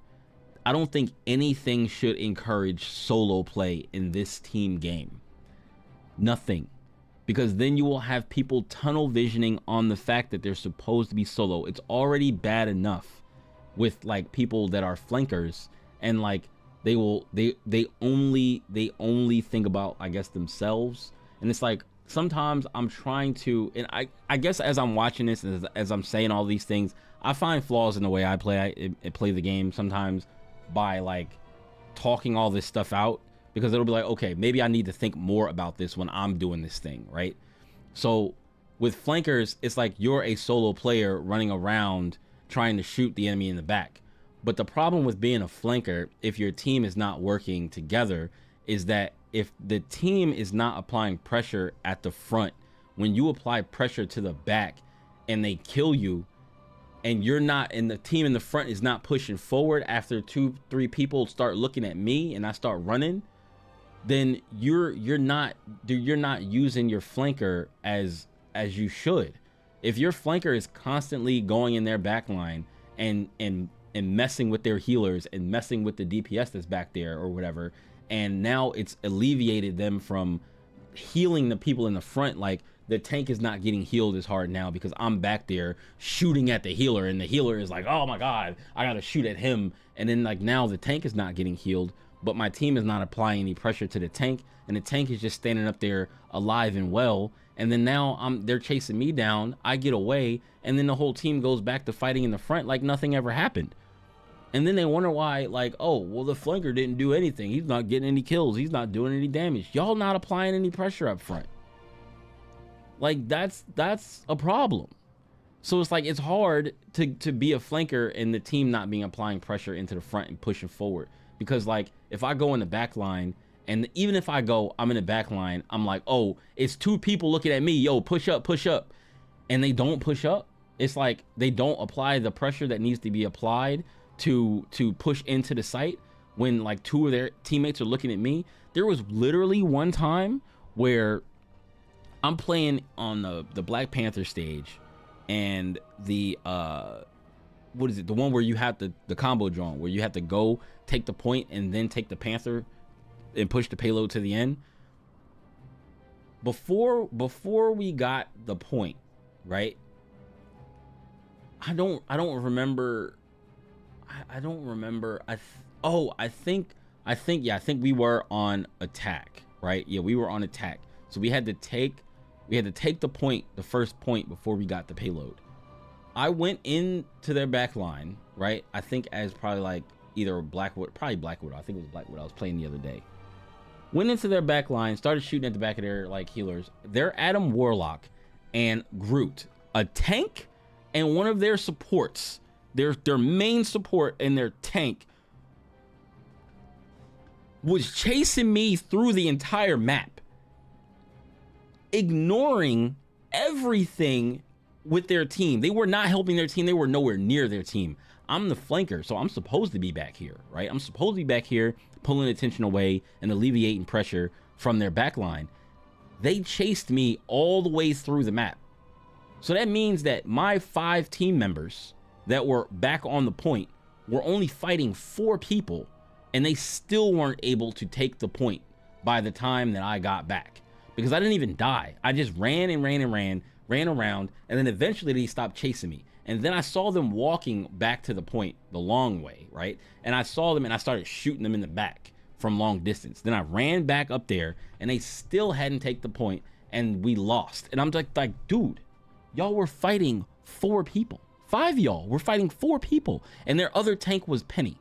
I don't think anything should encourage solo play in this team game. Nothing. Because then you will have people tunnel visioning on the fact that they're supposed to be solo. It's already bad enough with like people that are flankers, and like they only think about, I guess, themselves. And it's like, sometimes I'm trying to, and I guess as I'm watching this, as I'm saying all these things, I find flaws in the way I play the game sometimes, by like talking all this stuff out, because it'll be like, okay, maybe I need to think more about this when I'm doing this thing, right? So with flankers, it's like you're a solo player running around trying to shoot the enemy in the back. But the problem with being a flanker, if your team is not working together, is that if the team is not applying pressure at the front, when you apply pressure to the back and they kill you, and you're not, and the team in the front is not pushing forward after 2-3 people start looking at me and I start running, then you're not using your flanker as you should. If your flanker is constantly going in their back line and messing with their healers and messing with the DPS that's back there or whatever, and now it's alleviated them from healing the people in the front, like the tank is not getting healed as hard now because I'm back there shooting at the healer, and the healer is like, oh my god, I gotta shoot at him. And then like now the tank is not getting healed, but my team is not applying any pressure to the tank, and the tank is just standing up there alive and well. And then now they're chasing me down, I get away, and then the whole team goes back to fighting in the front like nothing ever happened. And then they wonder why, like, oh, well, the flanker didn't do anything. He's not getting any kills. He's not doing any damage. Y'all not applying any pressure up front. Like, that's a problem. So it's like, it's hard to be a flanker and the team not being applying pressure into the front and pushing forward. Because like, if I go in the back line And even if I go, I'm in the back line, I'm like, oh, it's 2 people looking at me. Yo, push up, push up. And they don't push up. It's like they don't apply the pressure that needs to be applied to push into the site when like 2 of their teammates are looking at me. There was literally one time where I'm playing on the Black Panther stage, and the what is it? The one where you have the combo drone, where you have to go take the point and then take the Panther and push the payload to the end. Before we got the point, right? I don't remember. I don't remember. I think we were on attack, right? Yeah, we were on attack. So we had to take the point, the first point, before we got the payload. I went into their back line, right? I think as probably like either Blackwood. I think it was Blackwood I was playing the other day. Went into their back line, started shooting at the back of their like healers. Their Adam Warlock and Groot, a tank, and one of their supports, their main support and their tank, was chasing me through the entire map, ignoring everything with their team. They were not helping their team. They were nowhere near their team. I'm the flanker, so I'm supposed to be back here, right? I'm supposed to be back here pulling attention away and alleviating pressure from their back line. They chased me all the way through the map. So that means that my 5 team members that were back on the point were only fighting 4 people, and they still weren't able to take the point by the time that I got back, because I didn't even die. I just ran around, and then eventually they stopped chasing me. And then I saw them walking back to the point the long way, right? And I saw them and I started shooting them in the back from long distance. Then I ran back up there and they still hadn't taken the point, and we lost. And I'm like, dude, y'all were fighting 4 people. 5 of y'all were fighting 4 people, and their other tank was Penny.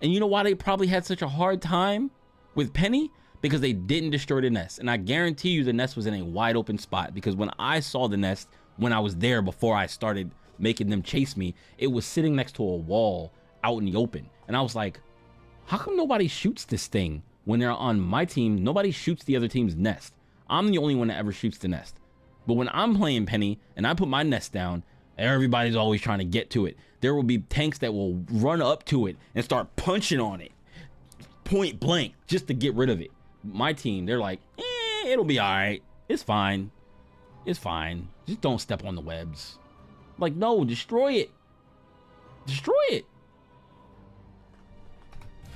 And you know why they probably had such a hard time with Penny? Because they didn't destroy the nest. And I guarantee you the nest was in a wide open spot, because when I saw the nest, when I was there before I started making them chase me, it was sitting next to a wall out in the open. And I was like, how come nobody shoots this thing when they're on my team? Nobody shoots the other team's nest. I'm the only one that ever shoots the nest. But when I'm playing Penny and I put my nest down, everybody's always trying to get to it. There will be tanks that will run up to it and start punching on it point blank just to get rid of it. My team, they're like, it'll be all right. It's fine. It's fine. Just don't step on the webs. Like, no, destroy it. Destroy it.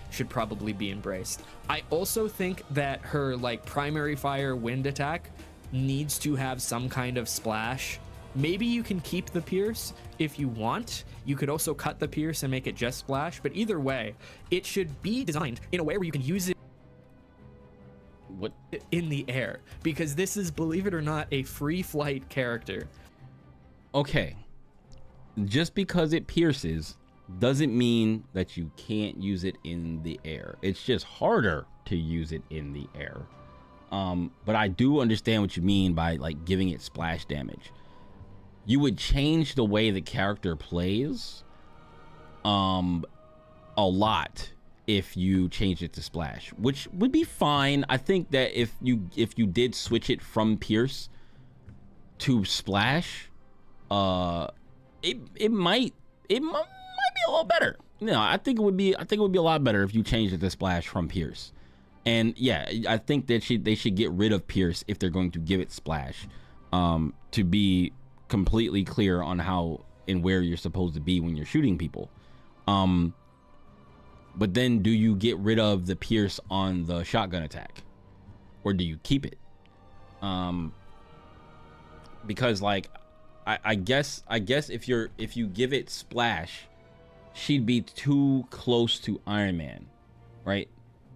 Should probably be embraced. I also think that her like primary fire wind attack needs to have some kind of splash. Maybe you can keep the pierce if you want. You could also cut the pierce and make it just splash, but either way, it should be designed in a way where you can use it in the air, because this is, believe it or not, a free flight character. Okay, just because it pierces doesn't mean that you can't use it in the air. It's just harder to use it in the air. But I do understand what you mean by like giving it splash damage. You would change the way the character plays a lot if you change it to splash, which would be fine. I think that if you did switch it from pierce to splash, it might be a little better. You know, I think it would be a lot better if you changed it to splash from pierce. And yeah, I think that they should get rid of pierce if they're going to give it splash, to be completely clear on how and where you're supposed to be when you're shooting people. But then do you get rid of the pierce on the shotgun attack, or do you keep it? Because like I guess if you give it splash, she'd be too close to Iron Man, right?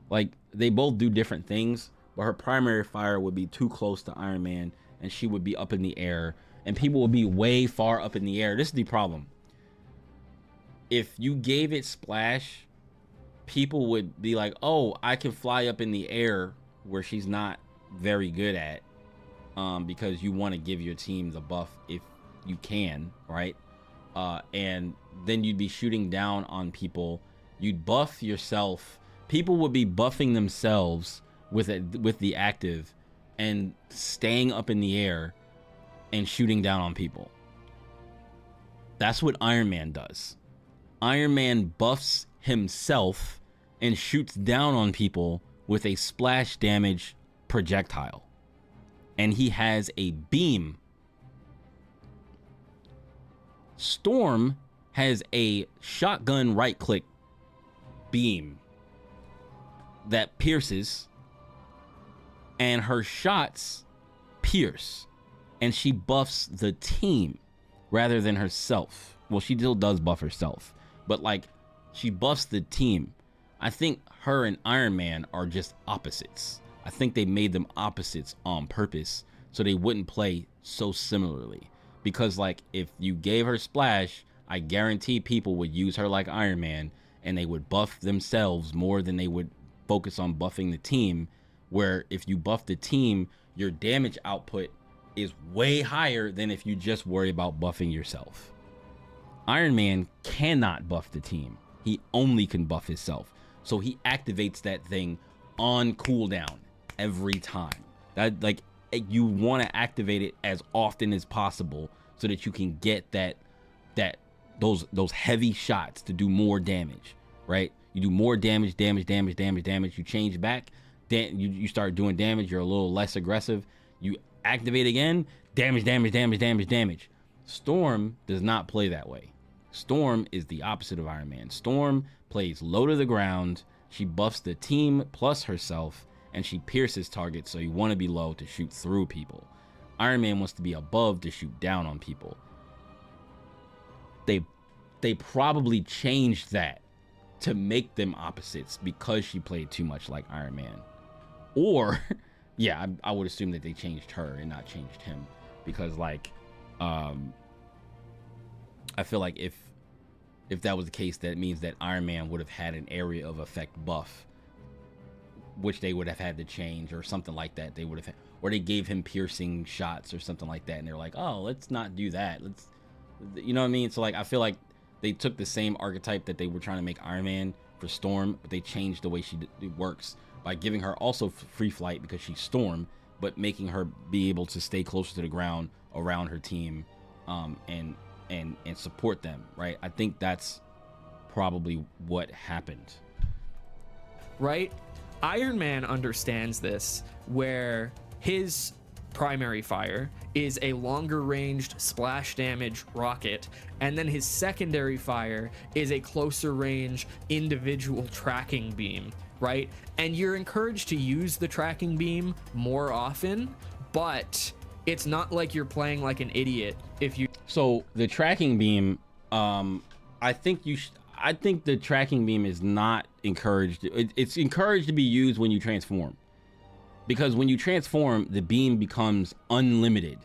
Like they both do different things, but her primary fire would be too close to Iron Man, and she would be up in the air, and people would be way far up in the air. This is the problem. If you gave it splash, people would be like, oh, I can fly up in the air, where she's not very good at, because you want to give your team the buff if you can, right? And then you'd be shooting down on people. You'd buff yourself people would be buffing themselves with the active and staying up in the air and shooting down on people. That's what Iron Man does. Iron Man buffs himself and shoots down on people with a splash damage projectile. And he has a beam. Storm has a shotgun right-click beam that pierces, and her shots pierce, and she buffs the team rather than herself. Well, she still does buff herself, but like, she buffs the team. I think her and Iron Man are just opposites. I think they made them opposites on purpose so they wouldn't play so similarly. Because like, if you gave her splash, I guarantee people would use her like Iron Man, and they would buff themselves more than they would focus on buffing the team. Where if you buff the team, your damage output is way higher than if you just worry about buffing yourself. Iron Man cannot buff the team. He only can buff himself. So he activates that thing on cooldown every time. That, like, you want to activate it as often as possible so that you can get those heavy shots to do more damage, right? You do more damage. You change back, then you start doing damage. You're a little less aggressive. You activate again, damage. Storm does not play that way. Storm is the opposite of Iron Man. Storm plays low to the ground. She buffs the team plus herself, and she pierces targets, so you want to be low to shoot through people. Iron Man wants to be above to shoot down on people. They probably changed that to make them opposites because she played too much like Iron Man. Or, yeah, I would assume that they changed her and not changed him, because like, I feel like if that was the case, that means that Iron Man would have had an area of effect buff, which they would have had to change, or something like that. They would have, or they gave him piercing shots or something like that, and they're like, oh, let's not do that. Let's, you know what I mean? So like, I feel like they took the same archetype that they were trying to make Iron Man for Storm, but they changed the way it works by giving her also free flight because she's Storm, but making her be able to stay closer to the ground around her team, and support them, right? I think that's probably what happened. Right? Iron Man understands this, where his primary fire is a longer ranged splash damage rocket, and then his secondary fire is a closer range individual tracking beam, right? And you're encouraged to use the tracking beam more often, but it's not like you're playing like an idiot if you... So the tracking beam, I think the tracking beam is not encouraged. It's encouraged to be used when you transform, because when you transform, the beam becomes unlimited.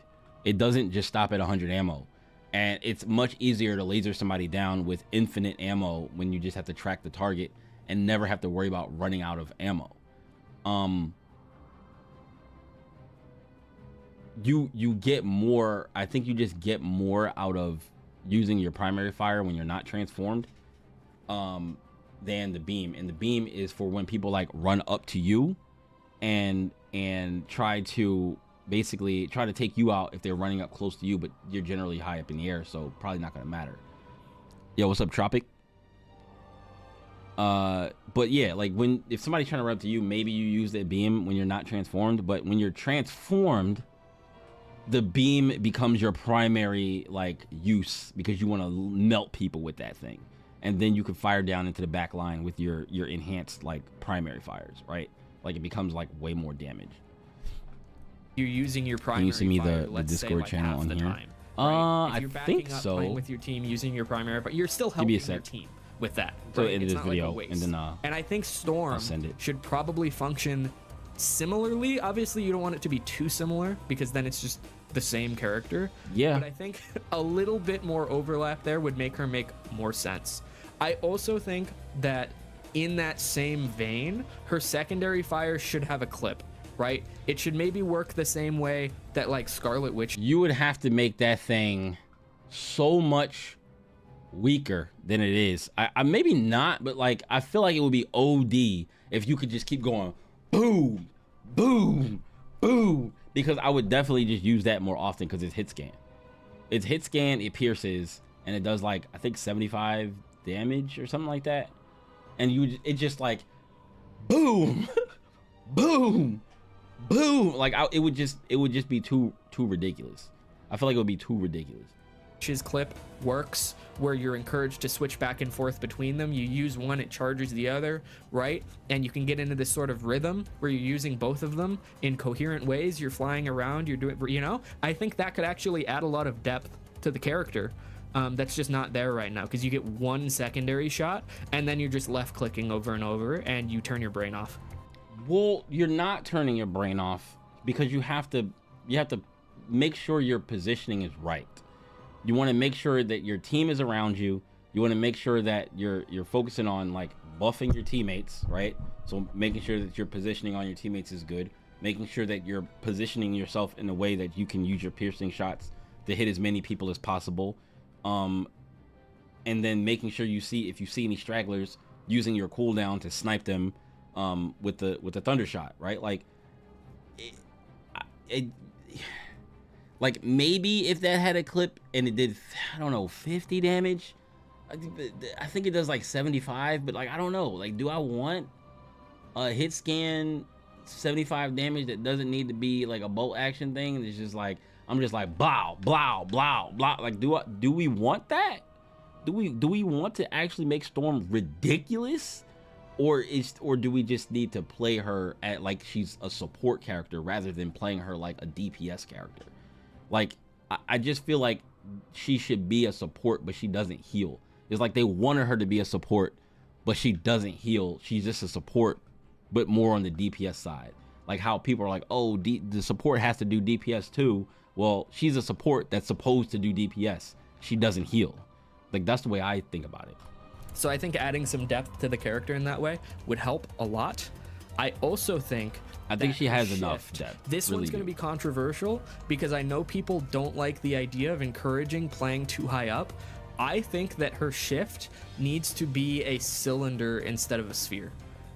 It doesn't just stop at 100 ammo, and it's much easier to laser somebody down with infinite ammo when you just have to track the target and never have to worry about running out of ammo. You get more, I think you just get more out of using your primary fire when you're not transformed, than the beam. And the beam is for when people like run up to you and try to basically try to take you out if they're running up close to you, but you're generally high up in the air, so probably not gonna matter. Yo, what's up, Tropic? But yeah, like if somebody's trying to run up to you, maybe you use that beam when you're not transformed, but when you're transformed, the beam becomes your primary like use, because you want to melt people with that thing, and then you can fire down into the back line with your enhanced like primary fires, right? Like it becomes like way more damage. You're using your primary Can you see me fire, the let's say, Discord like channel half on the here? time, right? If I you're backing think up so. playing with your team using your primary, but you're still me helping a your sec. team with that. So right? end It's this not like a video, waste. and then and I think Storm I'll send it. should probably function similarly. Obviously, you don't want it to be too similar, because then it's just the same character. Yeah. But I think a little bit more overlap there would make her make more sense. I also think that in that same vein, her secondary fire should have a clip, right? It should maybe work the same way that like Scarlet Witch. You would have to make that thing so much weaker than it is. I maybe not, but like I feel like it would be OD if you could just keep going boom, boom, boom, because I would definitely just use that more often because it's hit scan. It's hit scan, it pierces, and it does like I think 75 damage or something like that. And it just like boom, boom, boom. Like it would just be too ridiculous. I feel like it would be too ridiculous. His clip works where you're encouraged to switch back and forth between them. You use one, it charges the other, right? And you can get into this sort of rhythm where you're using both of them in coherent ways. You're flying around, you're doing, you know, I think that could actually add a lot of depth to the character. That's just not there right now because you get one secondary shot and then you're just left clicking over and over and you turn your brain off. Well, you're not turning your brain off because you have to make sure your positioning is right. You want to make sure that your team is around you. You want to make sure that you're focusing on like buffing your teammates, right? So making sure that your positioning on your teammates is good, making sure that you're positioning yourself in a way that you can use your piercing shots to hit as many people as possible. And then making sure if you see any stragglers, using your cooldown to snipe them with the thunder shot, right? Like like maybe if that had a clip and it did, I don't know, 50 damage, I think it does like 75, but like I don't know, like do I want a hit scan 75 damage that doesn't need to be like a bolt action thing? It's just like I'm just like blow, blow, blow, blow. Like do we want that? Do we want to actually make Storm ridiculous? Or do we just need to play her at like she's a support character rather than playing her like a DPS character? Like I just feel like she should be a support, but she doesn't heal. It's like they wanted her to be a support, but she doesn't heal. She's just a support, but more on the DPS side. Like how people are like, oh, the support has to do DPS too. Well, she's a support that's supposed to do DPS. She doesn't heal. Like that's the way I think about it. So I think adding some depth to the character in that way would help a lot. I also think she has enough depth. This one's going to be controversial because I know people don't like the idea of encouraging playing too high up. I think that her shift needs to be a cylinder instead of a sphere.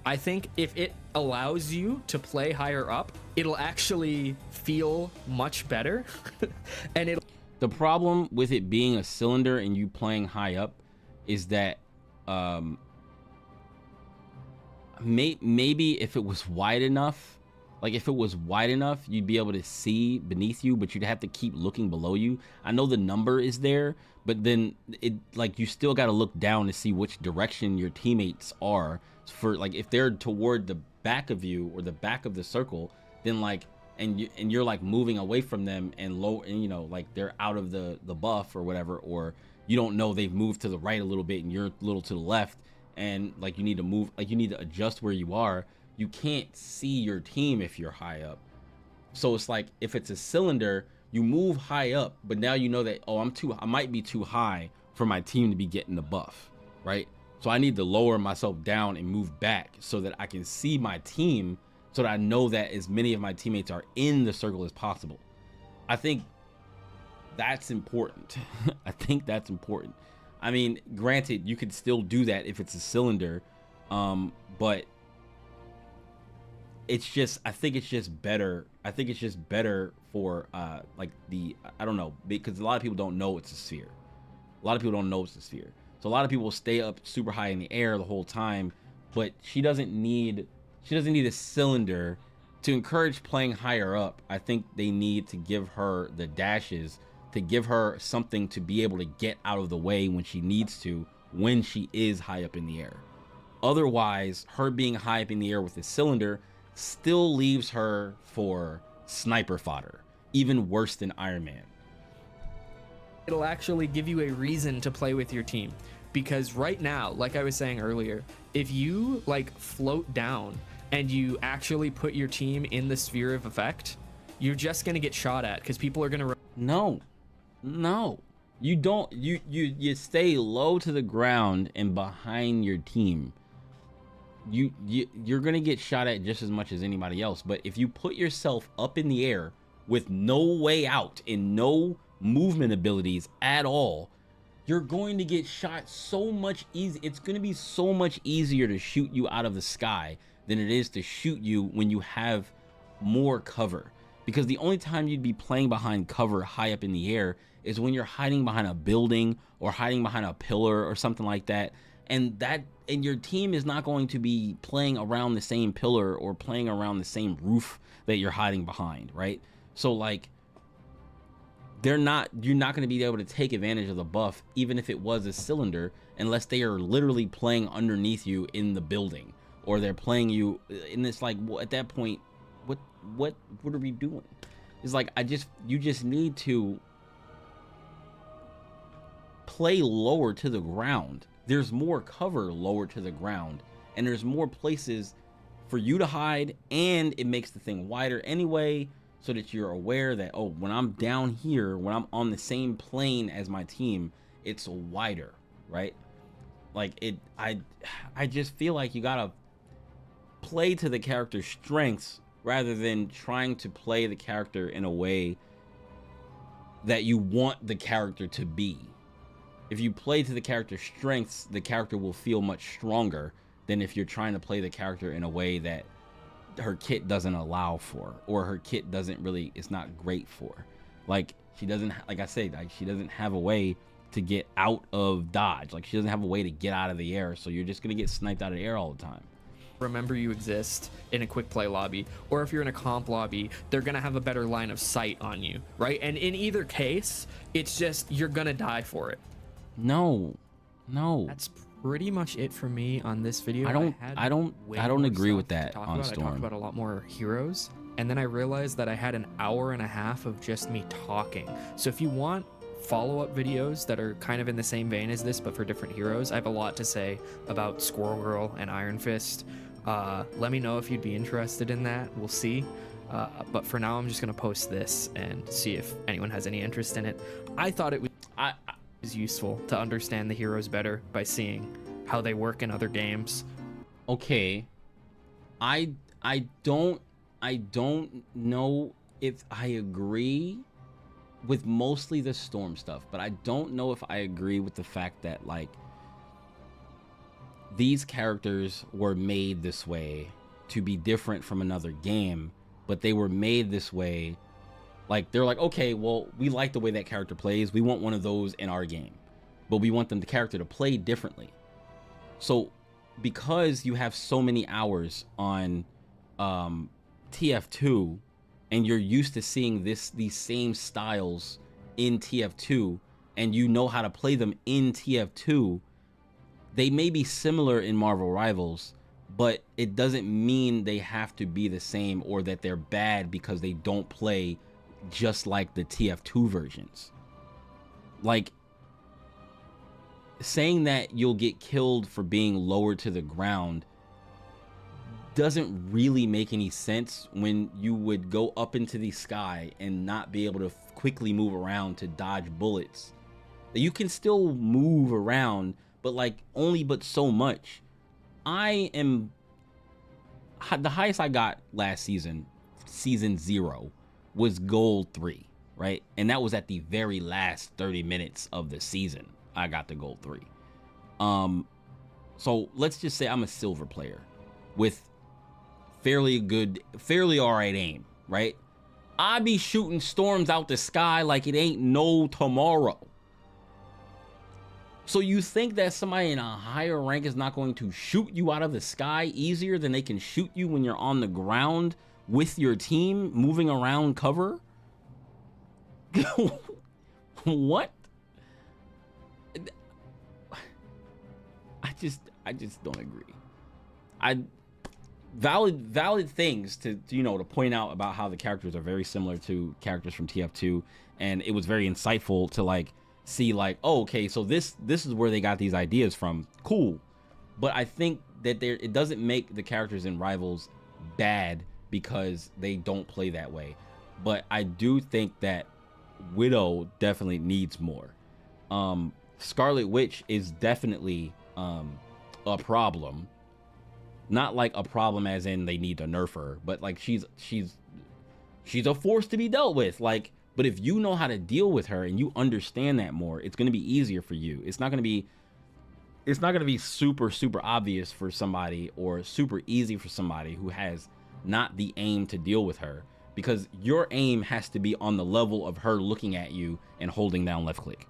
I think if it allows you to play higher up, it'll actually feel much better. And the problem with it being a cylinder and you playing high up is that maybe if it was wide enough, you'd be able to see beneath you, but you'd have to keep looking below you. I know the number is there, but then it like you still got to look down to see which direction your teammates are. For like if they're toward the back of you or the back of the circle, then like and you're like moving away from them and low, and you know like they're out of the buff or whatever, or you don't know they've moved to the right a little bit and you're a little to the left, and like you need to move, like you need to adjust where you are. You can't see your team if you're high up. So it's like if it's a cylinder, you move high up, but now you know that, oh, I might be too high for my team to be getting the buff, right? So I need to lower myself down and move back so that I can see my team, so that I know that as many of my teammates are in the circle as possible. I think that's important. I think that's important. I mean, granted, you could still do that if it's a cylinder, but it's just, I think it's just better. I think it's just better for like I don't know, because a lot of people don't know it's a sphere. A lot of people don't know it's a sphere. So a lot of people stay up super high in the air the whole time, but she doesn't need a cylinder to encourage playing higher up. I think they need to give her the dashes, to give her something to be able to get out of the way when she needs to, when she is high up in the air. Otherwise, her being high up in the air with a cylinder still leaves her for sniper fodder, even worse than Iron Man. It'll actually give you a reason to play with your team, because right now, like I was saying earlier, if you like float down and you actually put your team in the sphere of effect, you're just gonna get shot at because people are gonna no you don't. You stay low to the ground and behind your team. You're gonna get shot at just as much as anybody else. But if you put yourself up in the air with no way out and no movement abilities at all, you're going to get shot so much easy. It's going to be so much easier to shoot you out of the sky than it is to shoot you when you have more cover. Because the only time you'd be playing behind cover high up in the air is when you're hiding behind a building or hiding behind a pillar or something like that. And your team is not going to be playing around the same pillar or playing around the same roof that you're hiding behind, right? So like, you're not going to be able to take advantage of the buff, even if it was a cylinder, unless they are literally playing underneath you in the building, or they're playing you in this, like, well, at that point, what are we doing? It's like, you just need to play lower to the ground. There's more cover lower to the ground, and there's more places for you to hide, and it makes the thing wider anyway, so that you're aware that, oh, when I'm down here, when I'm on the same plane as my team, it's wider, right? Like, I just feel like you gotta play to the character's strengths rather than trying to play the character in a way that you want the character to be. If you play to the character's strengths, the character will feel much stronger than if you're trying to play the character in a way that her kit doesn't allow for, or her kit doesn't really, it's not great for. Like, she doesn't, like I said, like, she doesn't have a way to get out of dodge. Like, she doesn't have a way to get out of the air, so you're just gonna get sniped out of the air all the time. Remember you exist in a quick play lobby, or if you're in a comp lobby, they're gonna have a better line of sight on you, right? And in either case, it's just, you're gonna die for it. No. That's pretty much it for me on this video. I don't agree with that on Storm. I talked about a lot more heroes, and then I realized that I had an hour and a half of just me talking. So if you want follow-up videos that are kind of in the same vein as this but for different heroes, I have a lot to say about Squirrel Girl and Iron Fist. Let me know if you'd be interested in that. We'll see. But for now, I'm just gonna post this and see if anyone has any interest in it. I thought it was useful to understand the heroes better by seeing how they work in other games. Okay, I don't know if I agree with mostly the Storm stuff, but I don't know if I agree with the fact that, like, these characters were made this way to be different from another game, but they were made this way. Like, they're like, okay, well, we like the way that character plays. We want one of those in our game, but we want the character to play differently. So because you have so many hours on TF2, and you're used to seeing these same styles in TF2, and you know how to play them in TF2, they may be similar in Marvel Rivals, but it doesn't mean they have to be the same, or that they're bad because they don't play just like the TF2 versions. Like, saying that you'll get killed for being lower to the ground doesn't really make any sense when you would go up into the sky and not be able to quickly move around to dodge bullets. You can still move around, but like but so much. The highest I got last season, season 0, was gold 3, right? And that was at the very last 30 minutes of the season. I got the gold 3. So let's just say I'm a silver player with fairly all right aim, right? I be shooting storms out the sky like it ain't no tomorrow. So you think that somebody in a higher rank is not going to shoot you out of the sky easier than they can shoot you when you're on the ground with your team moving around cover? What? I just don't agree. Valid things to point out about how the characters are very similar to characters from TF2, and it was very insightful to like see like, oh, okay, so this is where they got these ideas from. Cool. But I think that it doesn't make the characters in Rivals bad because they don't play that way. But I do think that Widow definitely needs more. Scarlet Witch is definitely a problem. Not like a problem as in they need to nerf her, but like she's a force to be dealt with. Like, But if you know how to deal with her and you understand that more, it's going to be easier for you. It's not going to be super obvious for somebody, or super easy for somebody who has not the aim to deal with her, because your aim has to be on the level of her looking at you and holding down left click.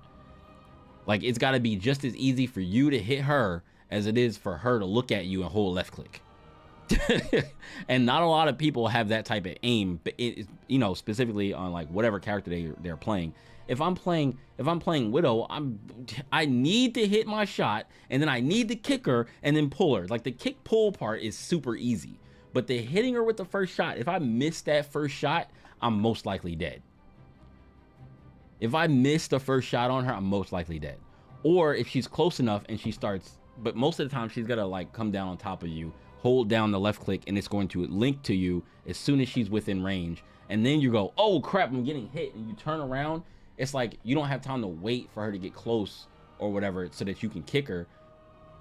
Like, it's got to be just as easy for you to hit her as it is for her to look at you and hold left click. And not a lot of people have that type of aim, but it, you know, specifically on like whatever character they're playing. If I'm playing Widow, I need to hit my shot, and then I need to kick her and then pull her. Like, the kick pull part is super easy, but the hitting her with the first shot, if I miss that first shot, I'm most likely dead. If I miss the first shot on her, I'm most likely dead. Or if she's close enough and she starts, but most of the time she's gonna like come down on top of you, hold down the left click, and it's going to link to you as soon as she's within range. And then you go, oh crap, I'm getting hit, and you turn around. It's like you don't have time to wait for her to get close or whatever so that you can kick her.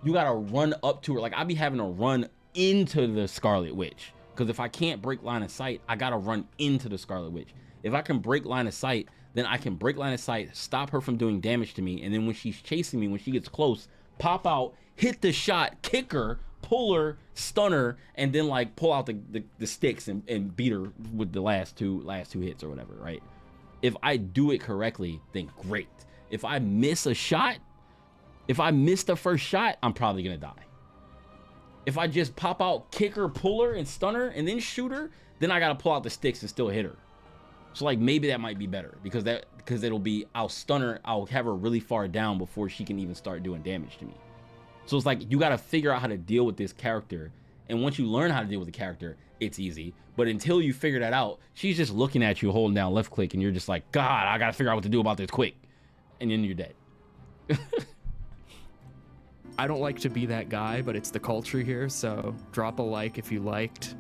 You gotta run up to her. Like, I be having to run into the Scarlet Witch, because if I can't break line of sight, I gotta run into the Scarlet Witch. If I can break line of sight, then I can break line of sight, stop her from doing damage to me, and then when she's chasing me, when she gets close, pop out, hit the shot, kick her, pull her, stun her, and then like pull out the sticks and beat her with the last two hits or whatever, right? If I do it correctly, then great. If I miss a shot, if I miss the first shot, I'm probably gonna die. If I just pop out, kick her, pull her, and stun her, and then shoot her, then I gotta pull out the sticks and still hit her. So like, maybe that might be better, because it'll be, I'll stun her, I'll have her really far down before she can even start doing damage to me. So it's like, you got to figure out how to deal with this character. And once you learn how to deal with the character, it's easy. But until you figure that out, she's just looking at you holding down left click, and you're just like, God, I got to figure out what to do about this quick. And then you're dead. I don't like to be that guy, but it's the culture here. So drop a like if you liked.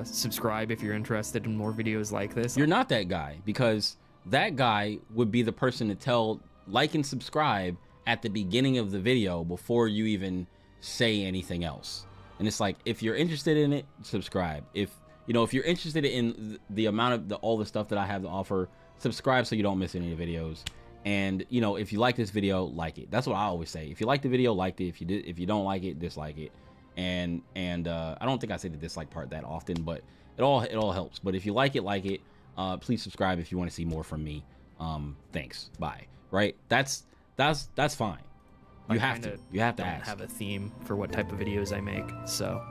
Subscribe if you're interested in more videos like this. You're not that guy, because that guy would be the person to tell like and subscribe at the beginning of the video before you even say anything else. And it's like, if you're interested in it, subscribe. If you're interested in the amount of all the stuff that I have to offer, subscribe so you don't miss any of the videos. And if you like this video, like it. That's what I always say. If you like the video, like it. If you don't like it, dislike it. And I don't think I say the dislike part that often, but it all helps. But if you like it, please subscribe if you want to see more from me. Thanks. Bye. Right? That's fine. You have to ask. I don't have a theme for what type of videos I make, so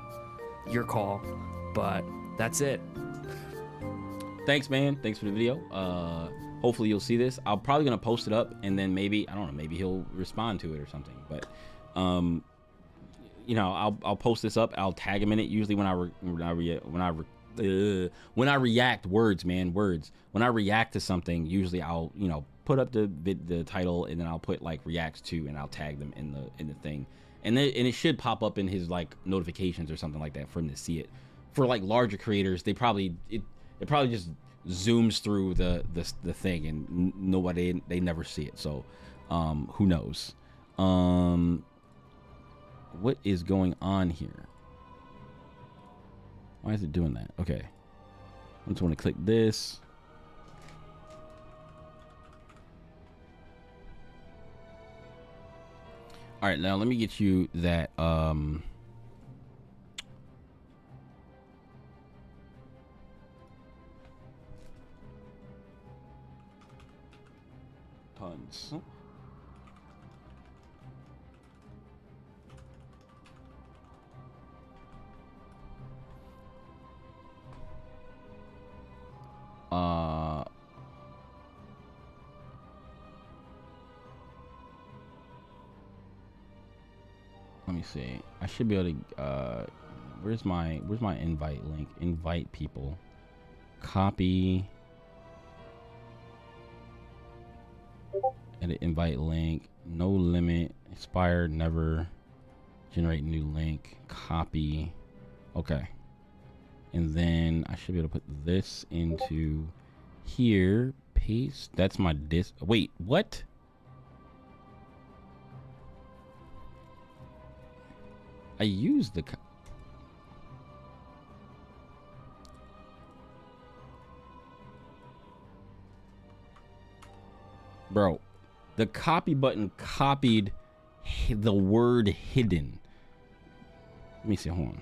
your call. But that's it. Thanks, man. Thanks for the video. Hopefully you'll see this. I'm probably gonna post it up, and then maybe, I don't know, maybe he'll respond to it or something. But I'll post this up. I'll tag him in it. Usually when I react, words. When I react to something, usually I'll put up the title, and then I'll put like reacts to, and I'll tag them in the thing, and it should pop up in his like notifications or something like that for him to see it. For like larger creators, it probably just zooms through the thing, and they never see it. So who knows? What is going on here? Why is it doing that? Okay, I just want to click this. All right, now let me get you that tons. Let me see. I should be able to where's my invite link? Invite people. Copy. Edit invite link. No limit. Expire never. Generate new link. Copy. Okay. And then I should be able to put this into here. Paste. That's my disk. Wait, what? I used the The copy button copied the word hidden. Let me see. Hold on.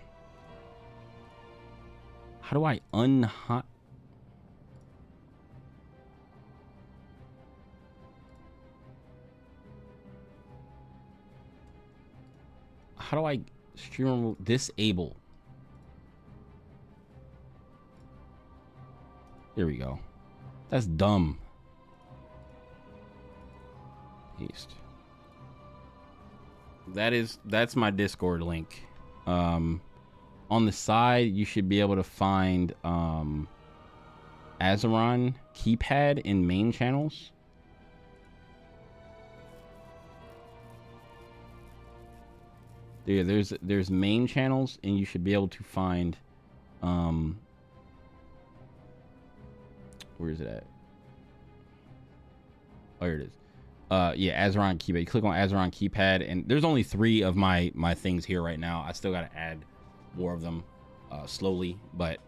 How do I unhot? How do I stream disable? Here we go. That's dumb. Paste. That's my Discord link. On the side, you should be able to find Azeron keypad in main channels. Yeah, there's main channels, and you should be able to find where is it at? Oh, here it is. Yeah, Azeron keypad. You click on Azeron keypad, and there's only 3 of my things here right now. I still gotta add more of them slowly, but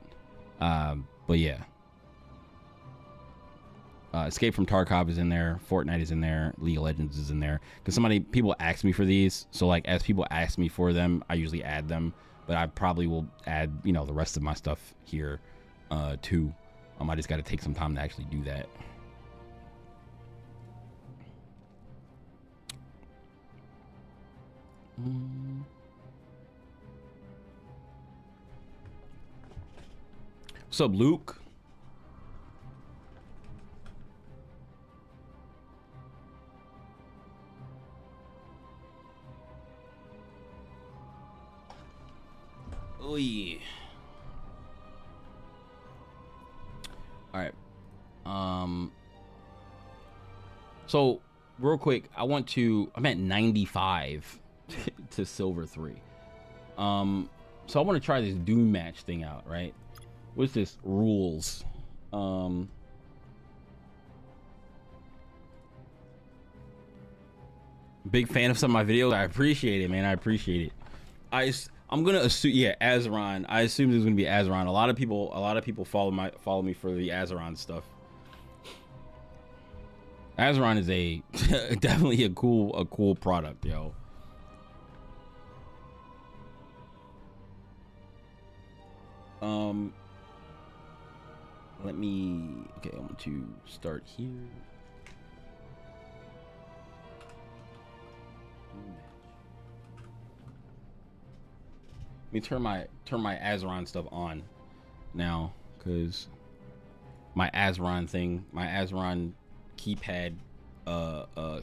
yeah. Escape from Tarkov is in there. Fortnite is in there. League of Legends is in there. Because people ask me for these, so like as people ask me for them, I usually add them. But I probably will add, you know, the rest of my stuff here too. I just got to take some time to actually do that. What's up, Luke? Oh yeah. All right. So real quick, I'm at 95 to silver 3. So I want to try this Doom match thing out, right? What's this? Rules. Big fan of some of my videos. I appreciate it, man. I appreciate it. I'm gonna assume, yeah, Azeron. I assume there's gonna be Azeron. A lot of people follow me for the Azeron stuff. Azeron is definitely a cool product, yo. Okay, I want to start here. Let me turn my Azeron stuff on now, because my Azeron keypad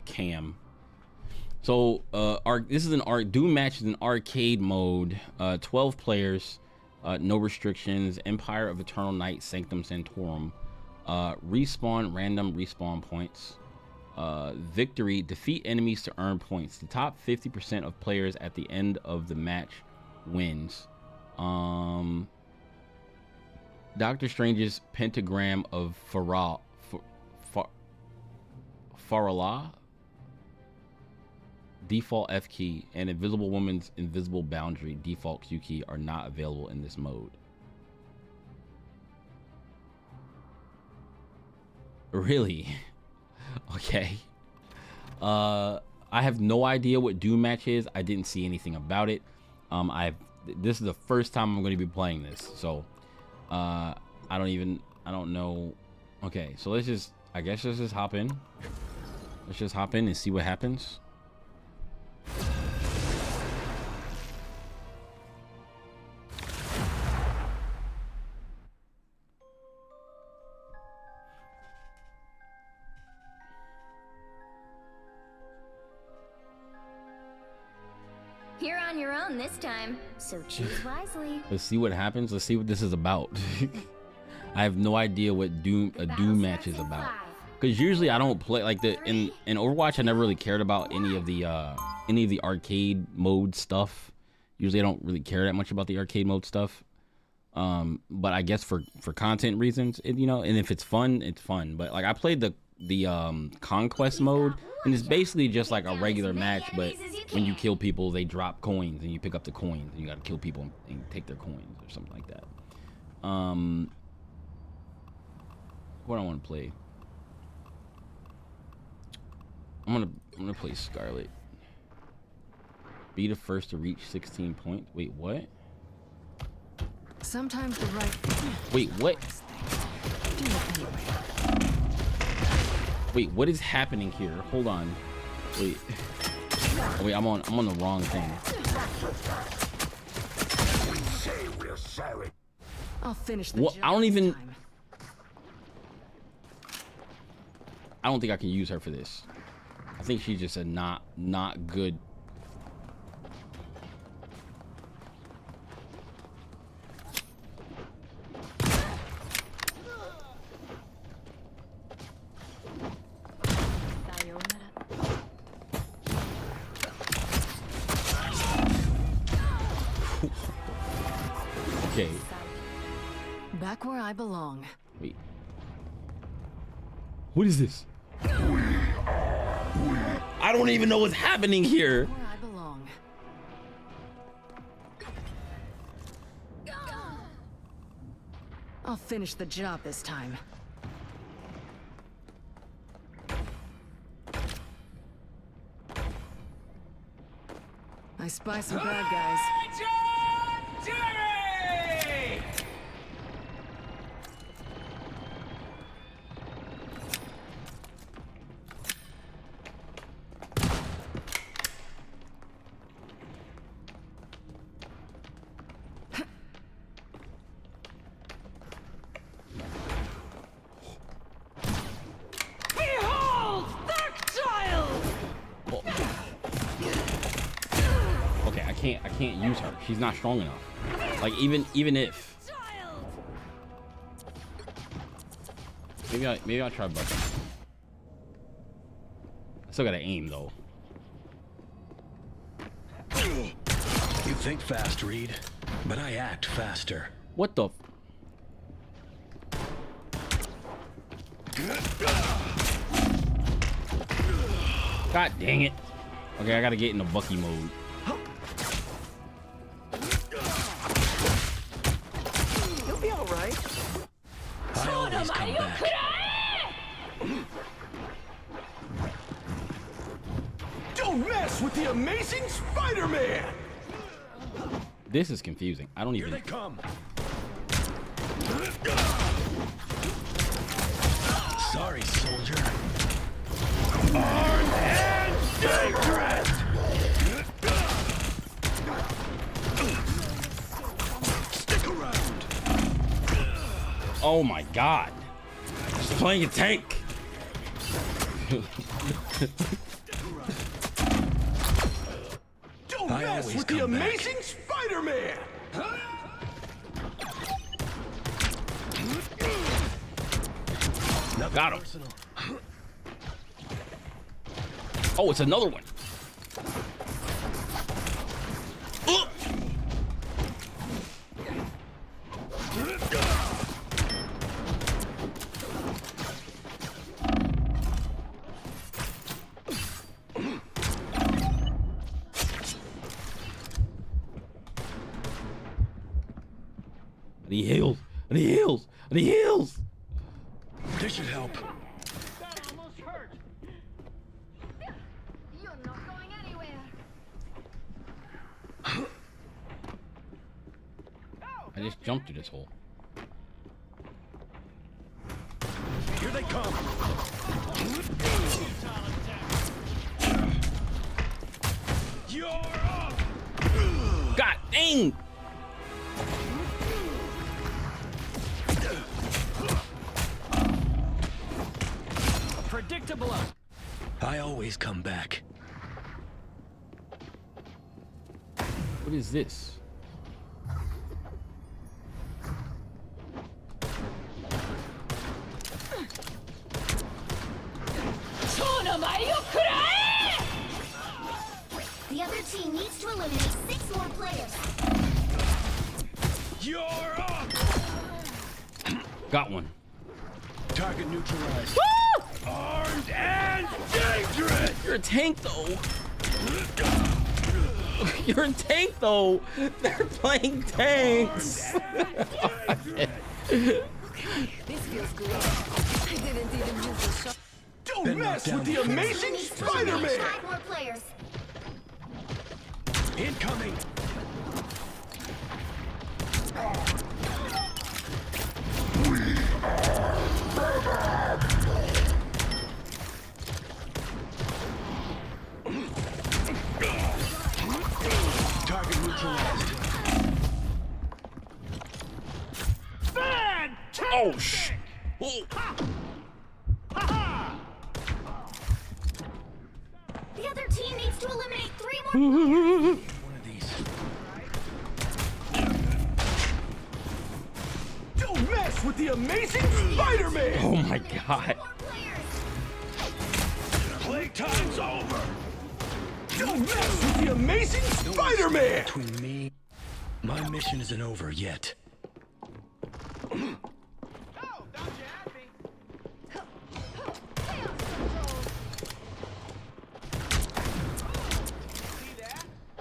cam. So this is Doom match is an arcade mode, 12 players, no restrictions, Empire of Eternal Night, Sanctum Sanctorum, random respawn points, victory, defeat enemies to earn points. The top 50% of players at the end of the match wins. Doctor Strange's pentagram of Farala, default F key, and Invisible Woman's invisible boundary default Q key are not available in this mode. Really? Okay. I have no idea what Doom match is. I didn't see anything about it. This is the first time I'm going to be playing this, so I don't know. Okay, so let's just hop in. Let's just hop in and see what happens. You're on your own this time, so choose wisely. Let's see what happens. Let's see what this is about. I have no idea what a Doom match is about. Because usually I don't play like in Overwatch. I never really cared about any of the arcade mode stuff. Usually I don't really care that much about the arcade mode stuff. But I guess for content reasons, and if it's fun, it's fun. But like I played the conquest mode, and it's basically just like a regular match, but when you kill people, they drop coins, and you pick up the coins, and you gotta kill people and take their coins or something like that. What do I want to play? I'm gonna play Scarlet. Be the first to reach 16 points. Wait, what? Sometimes the right. Wait, what? Wait, what is happening here? Hold on. Wait. Oh, wait, I'm on the wrong thing. I'll finish the What? job I don't this even. time. I don't think I can use her for this. I think she's just a not good. Okay. Back where I belong. Wait. What is this? I don't even know what's happening here. Where I belong. I'll finish the job this time. I spy some bad guys. Okay, I can't use her. She's not strong enough. Like even if. Maybe I'll try Bucky. I still gotta aim though. You think fast, Reed, but I act faster. What the? God dang it. Okay, I gotta get into Bucky mode. You'll be all right. I always come back. Don't mess with the Amazing Spider-Man! This is confusing. I don't Here even. they come. Sorry, soldier. Armed and dangerous! Stick around. Oh my God. She's playing a tank. Don't I mess always with the come back. Amazing Spider-Man! Nothing Got him. personal. Oh, it's another one. Ugh. And he heals. And he heals. And he heals. This should help. You're not going anywhere. I just jumped through this hole. Here they come. You're up! God dang. Predictable. I always come back. What is this? The other team needs to eliminate 6 more players. You're up! Got one. Target neutralized. Armed and dangerous! You're a tank though. You're a tank though. They're playing tanks. This feels good. I didn't even use the shot. Don't Been mess knocked with down the before. amazing Spider-Man! 5 more players. Incoming! Target neutralized. Oh sh! The other team needs to eliminate 3 more. One of these. Don't mess with the amazing Spider-Man! Oh my god! More players. Playtime's over! Don't mess with the amazing Spider-Man! Between me, my mission isn't over yet.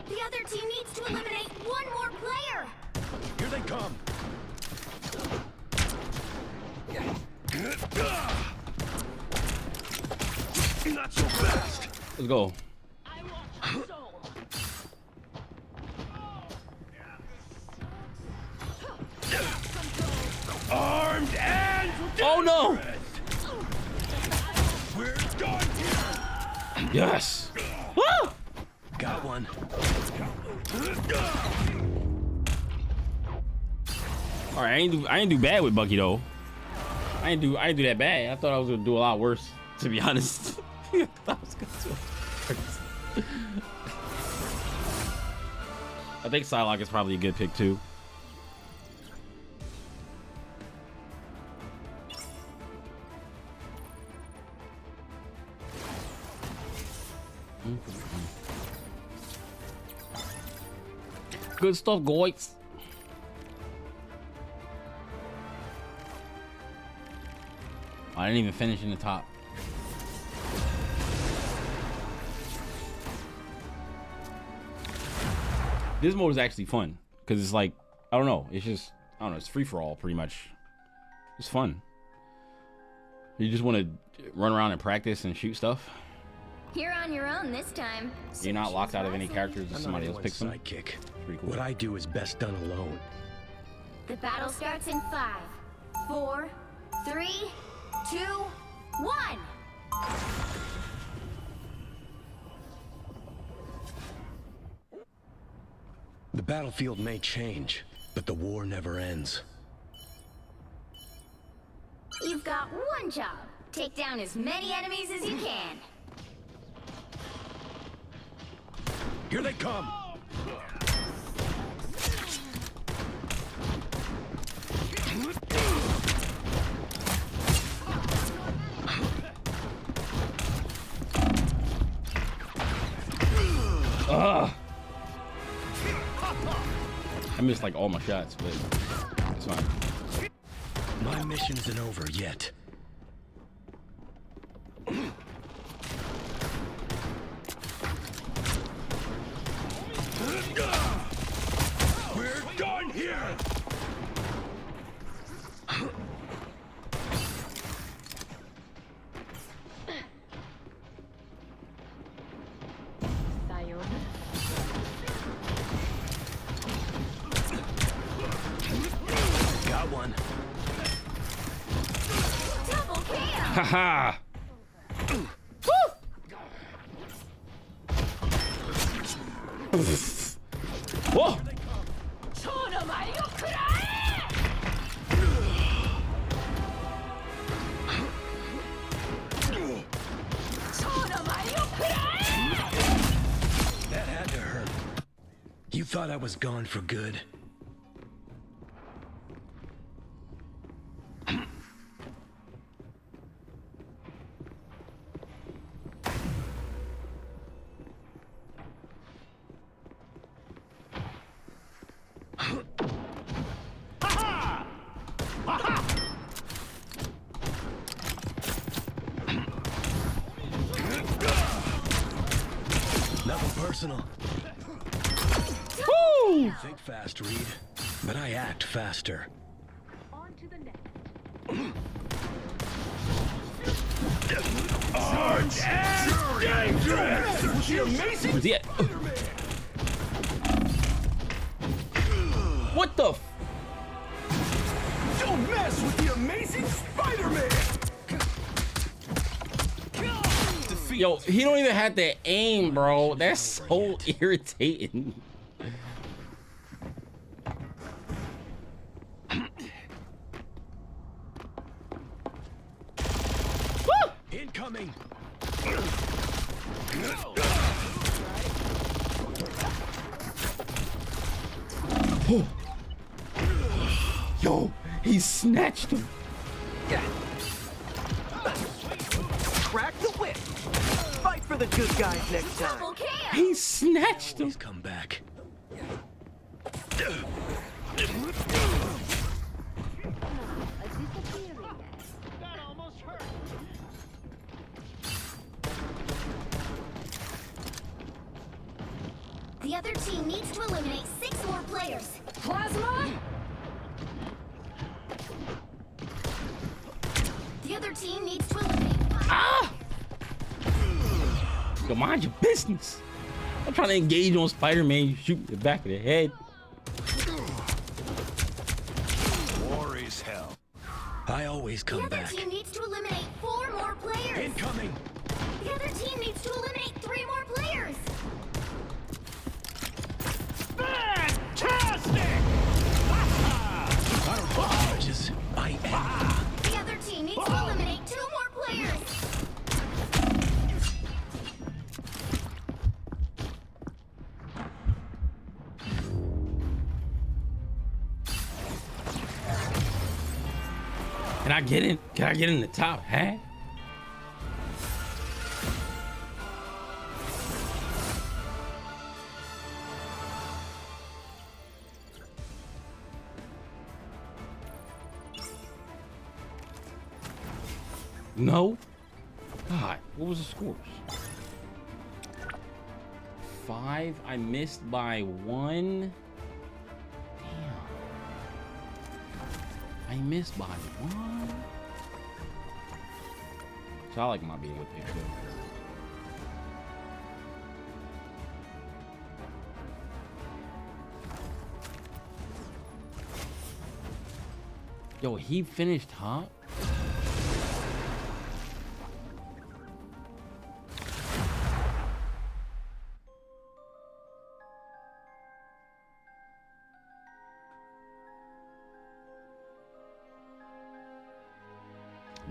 The other team needs to eliminate 1 more player. Here they come! Not so fast! Let's go. Armed and Oh no! we're done here! Yes! Woo! Got one. All right, I ain't do bad with Bucky though. I ain't do that bad. I thought I was gonna do a lot worse, to be honest. I thought I was gonna do worse. I think Psylocke is probably a good pick too. Good stuff, guys. I didn't even finish in the top. This mode is actually fun because it's like, I don't know, it's just, I don't know, it's free for all pretty much. It's fun. You just want to run around and practice and shoot stuff. You're on your own this time. You're not locked out of any characters if somebody else picks them. Sidekick. Pretty cool. What I do is best done alone. The battle starts in 5, 4, 3, 2, 1. The battlefield may change, but the war never ends. You've got one job. Take down as many enemies as you can. Here they come! I missed like all my shots, but it's fine. My mission isn't over yet. We're done here! Got one. Double kill! Haha! Whoa! That had to hurt. You thought I was gone for good? Nothing personal. Woo! You think fast, Reed, but I act faster. Arch and dangerous with the amazing Where's he at? What the? Don't mess with the amazing Spider-Man. Yo, he don't even have to aim, bro. That's so irritating. Incoming. Yo, he snatched him. Crack the whip. Fight for the good guys next time. Double KO. He snatched him. He's come back. The other team needs to eliminate 6 more players. Plasma! The other team needs to eliminate 5. Ah! Yo, mind your business. I'm trying to engage on Spider-Man. You shoot the back of the head. War is hell. I always The come other back. team needs to eliminate 4 more players. Incoming. The other team needs to eliminate 3 more players. Fantastic! Apologies. I am. The other team needs to eliminate 2 more players. Can I get in? Can I get in the top hat? No. God, what was the scores? 5. I missed by 1. Damn. I missed by 1. So I like my being with it too. Yo, he finished top?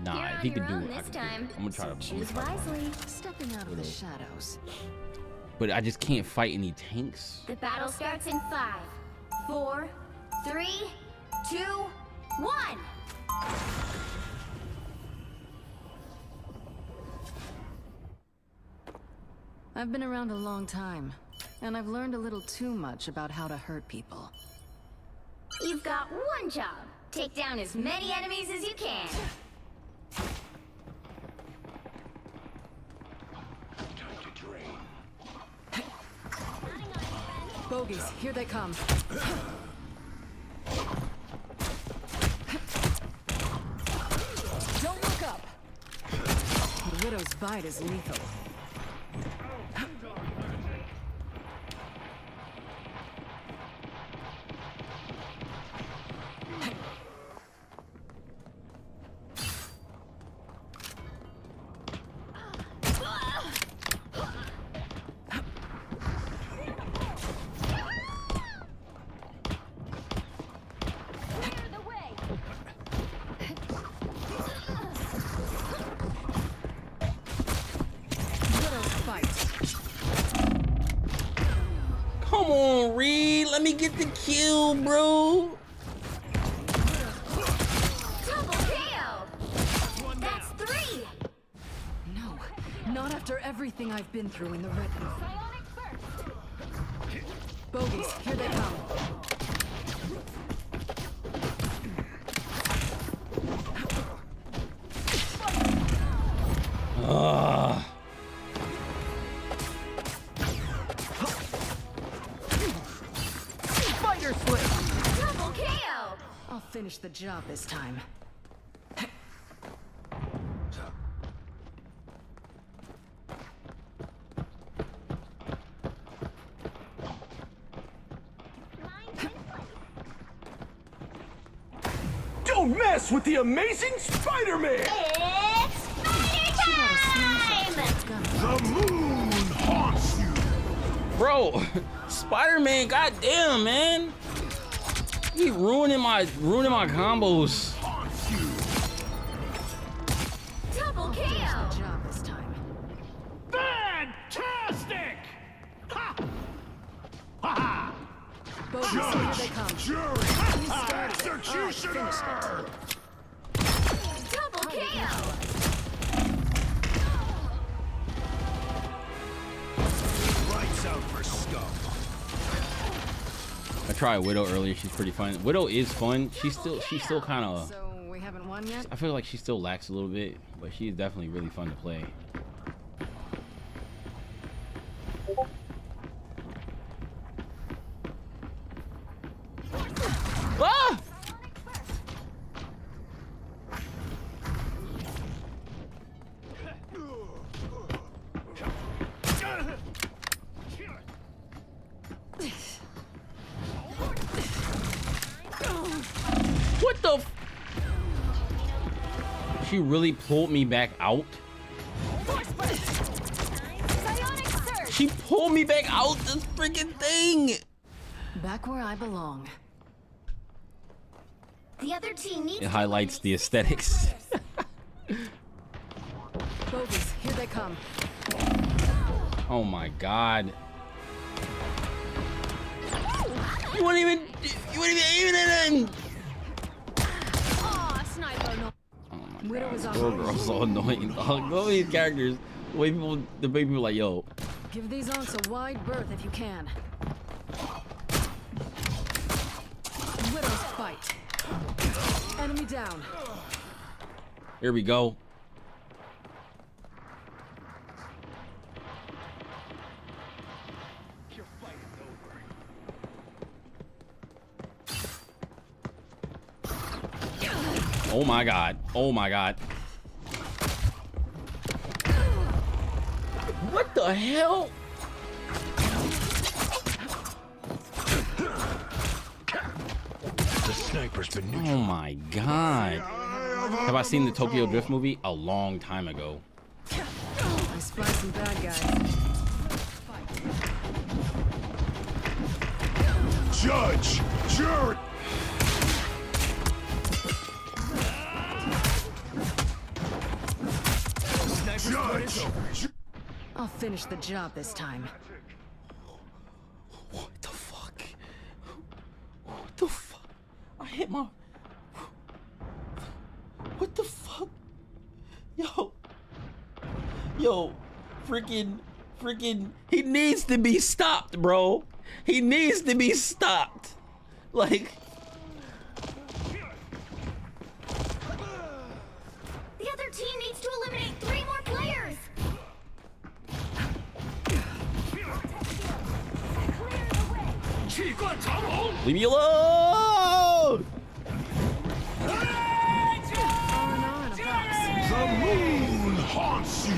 Nah, You're if on he could your do own it, I this could do time. it. I'm gonna try So to choose wisely. Stepping out of the shadows. But I just can't fight any tanks. The battle starts in 5, 4, 3, 2, 1. I've been around a long time, and I've learned a little too much about how to hurt people. You've got one job. Take down as many enemies as you can. Bogies, here they come. Don't look up! The Widow's bite is lethal. Come on, Reed. Let me get the kill, bro. Double KO. That's 3. No, not after everything I've been through in the Red Room. Bogies, here they come. Spider Slip! Double KO. I'll finish the job this time. Don't mess with the amazing Spider-Man! It's Spider time! The moon haunts you! Bro, Spider-Man, goddamn, man. He ruining my combos. Haunts you! Double KO! Job this time. Fantastic! Ha! Ha ha! Bogus, here they come. Jury! Executioner! Double KO! Lights out for scum. I tried Widow earlier. She's pretty fun. Widow is fun. She's still kind of. So we haven't won yet? I feel like she still lacks a little bit, but she's definitely really fun to play. Ah! What the f— She really pulled me back out? Psionic Surge! She pulled me back out this freaking thing! Back where I belong. The other team needs It to highlights the eliminate aesthetics. Bogus, here they come. Oh my god. You weren't even aiming at him! Aw, sniper no. Oh my Widow god. is on Poor my girl's so annoying. Dog. All these characters, the way people like, yo, Give these onks a wide berth if you can. Widow's fight. Enemy down. here we go. Oh my god. Oh my god. What the hell? The sniper's been neutralized. Oh my god. Have I seen the Tokyo Drift movie? A long time ago. I spy some bad guys. Judge! Jury! Judge! I'll finish the job this time. What the fuck? What the fuck? I hit my... What the fuck? Yo, freaking, he needs to be stopped, bro. He needs to be stopped. Like, The other team needs to eliminate 3 more players! leave me alone. R&R in a box. The moon haunts you!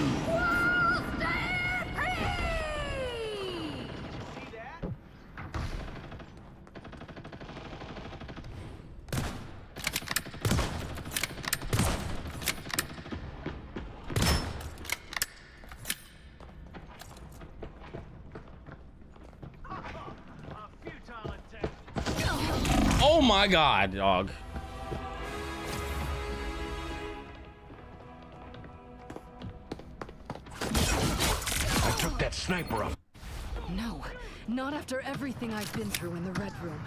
Oh my god, dog. I took that sniper off. No, not after everything I've been through in the Red Room.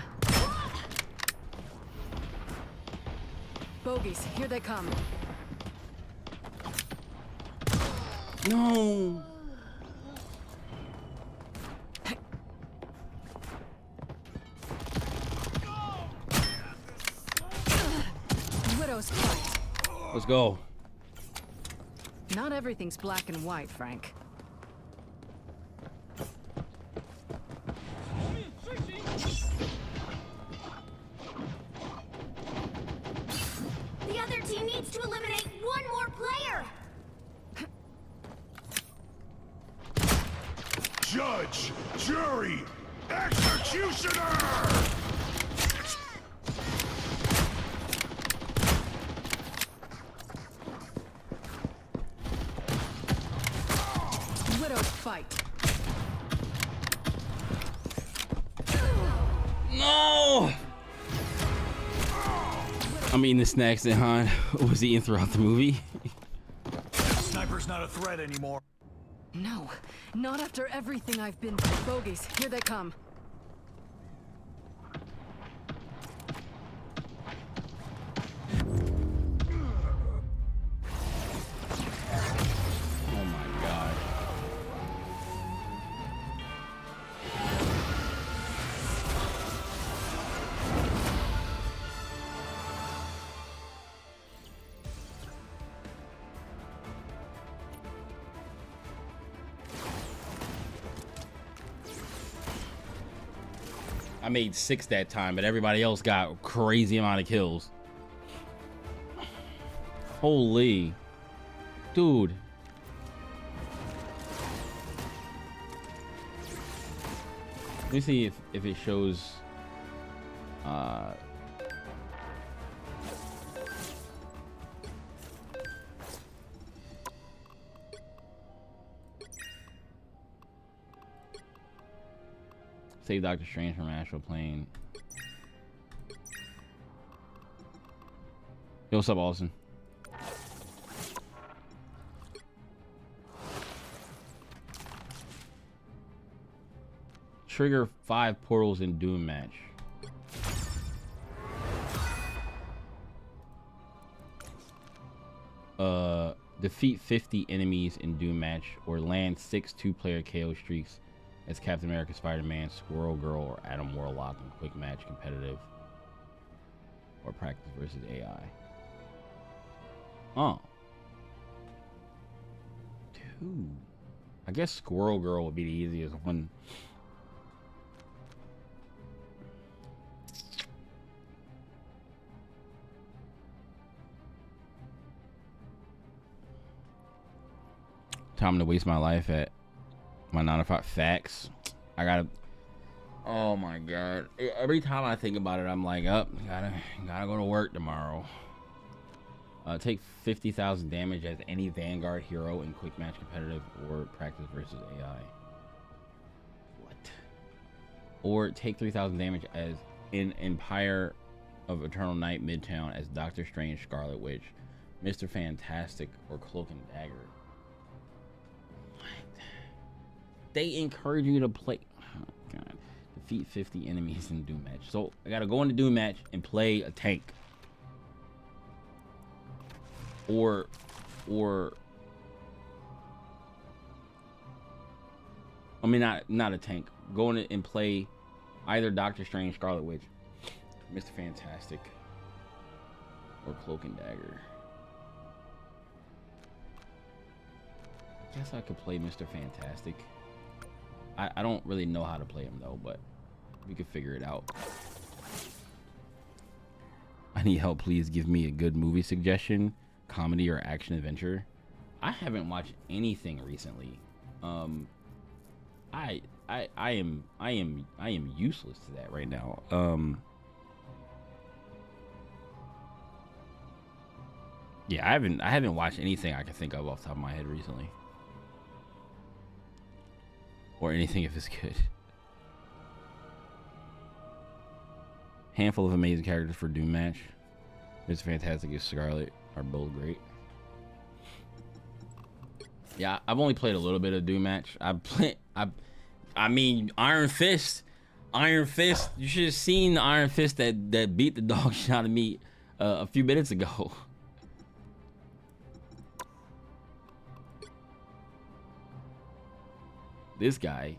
Bogies, here they come. No. Widow's fight. Let's go. Not everything's black and white, Frank. The other team needs to eliminate 1 more player! Judge! Jury! Executioner! I'm eating the snacks that Han was eating throughout the movie. Sniper's not a threat anymore. No, not after everything I've been through. Bogies, here they come. Oh my god. I made 6 that time, but everybody else got a crazy amount of kills. Holy. Dude. Let me see if it shows save Doctor Strange from astral plane. Yo, what's up, Austin? Trigger 5 portals in Doom match. Defeat 50 enemies in Doom match, or land 6 2-player KO streaks as Captain America, Spider-Man, Squirrel Girl, or Adam Warlock in quick match competitive or practice versus AI. Oh. Dude. I guess Squirrel Girl would be the easiest one. Time to waste my life at my 9 to 5 facts. I gotta, oh my god, every time I think about it, I'm like, up, gotta go to work tomorrow. Take 50,000 damage as any Vanguard hero in quick match competitive or practice versus AI. What? Or take 3,000 damage as in Empire of Eternal Night Midtown as Doctor Strange, Scarlet Witch, Mr. Fantastic, or Cloak and Dagger. They encourage you to play. Oh god. Defeat 50 enemies in Doom match. So I gotta go into Doom match and play a tank. Or I mean not a tank. Go in and play either Doctor Strange, Scarlet Witch, Mr. Fantastic, or Cloak and Dagger. I guess I could play Mr. Fantastic. I don't really know how to play him though, but we could figure it out. I need help. Please give me a good movie suggestion, comedy or action adventure. I haven't watched anything recently. I am useless to that right now. Yeah, I haven't watched anything I can think of off the top of my head recently. Or anything if it's good. Handful of amazing characters for Doom match. Mr. Fantastic and Scarlet are both great. Yeah, I've only played a little bit of Doom match. I mean Iron Fist. You should have seen the Iron Fist that beat the dog shit out of me a few minutes ago. This guy.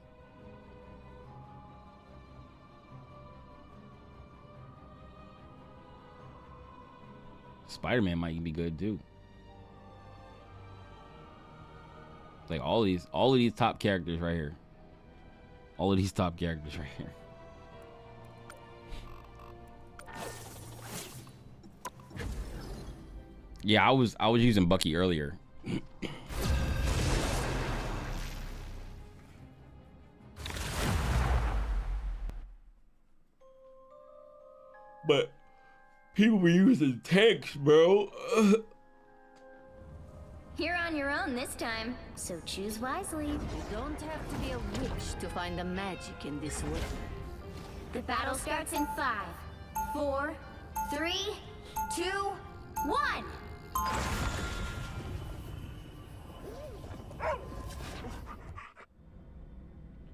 Spider-Man might be good too. Like all of these top characters right here. All of these top characters right here. Yeah, I was using Bucky earlier. But people be using tanks, bro. You're on your own this time, so choose wisely. You don't have to be a witch to find the magic in this world. The battle starts in 5, 4, 3, 2, 1.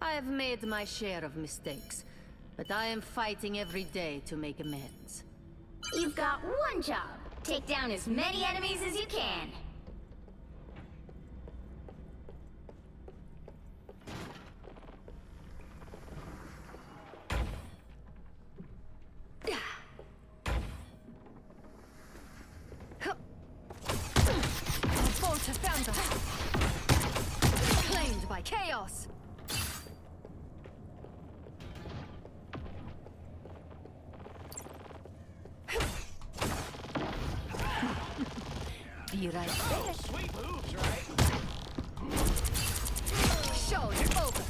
I have made my share of mistakes, but I am fighting every day to make amends. You've got one job. Take down as many enemies as you can. Volta Thunder! Claimed by Chaos! Be right there. Sweet moves, right? Show's over.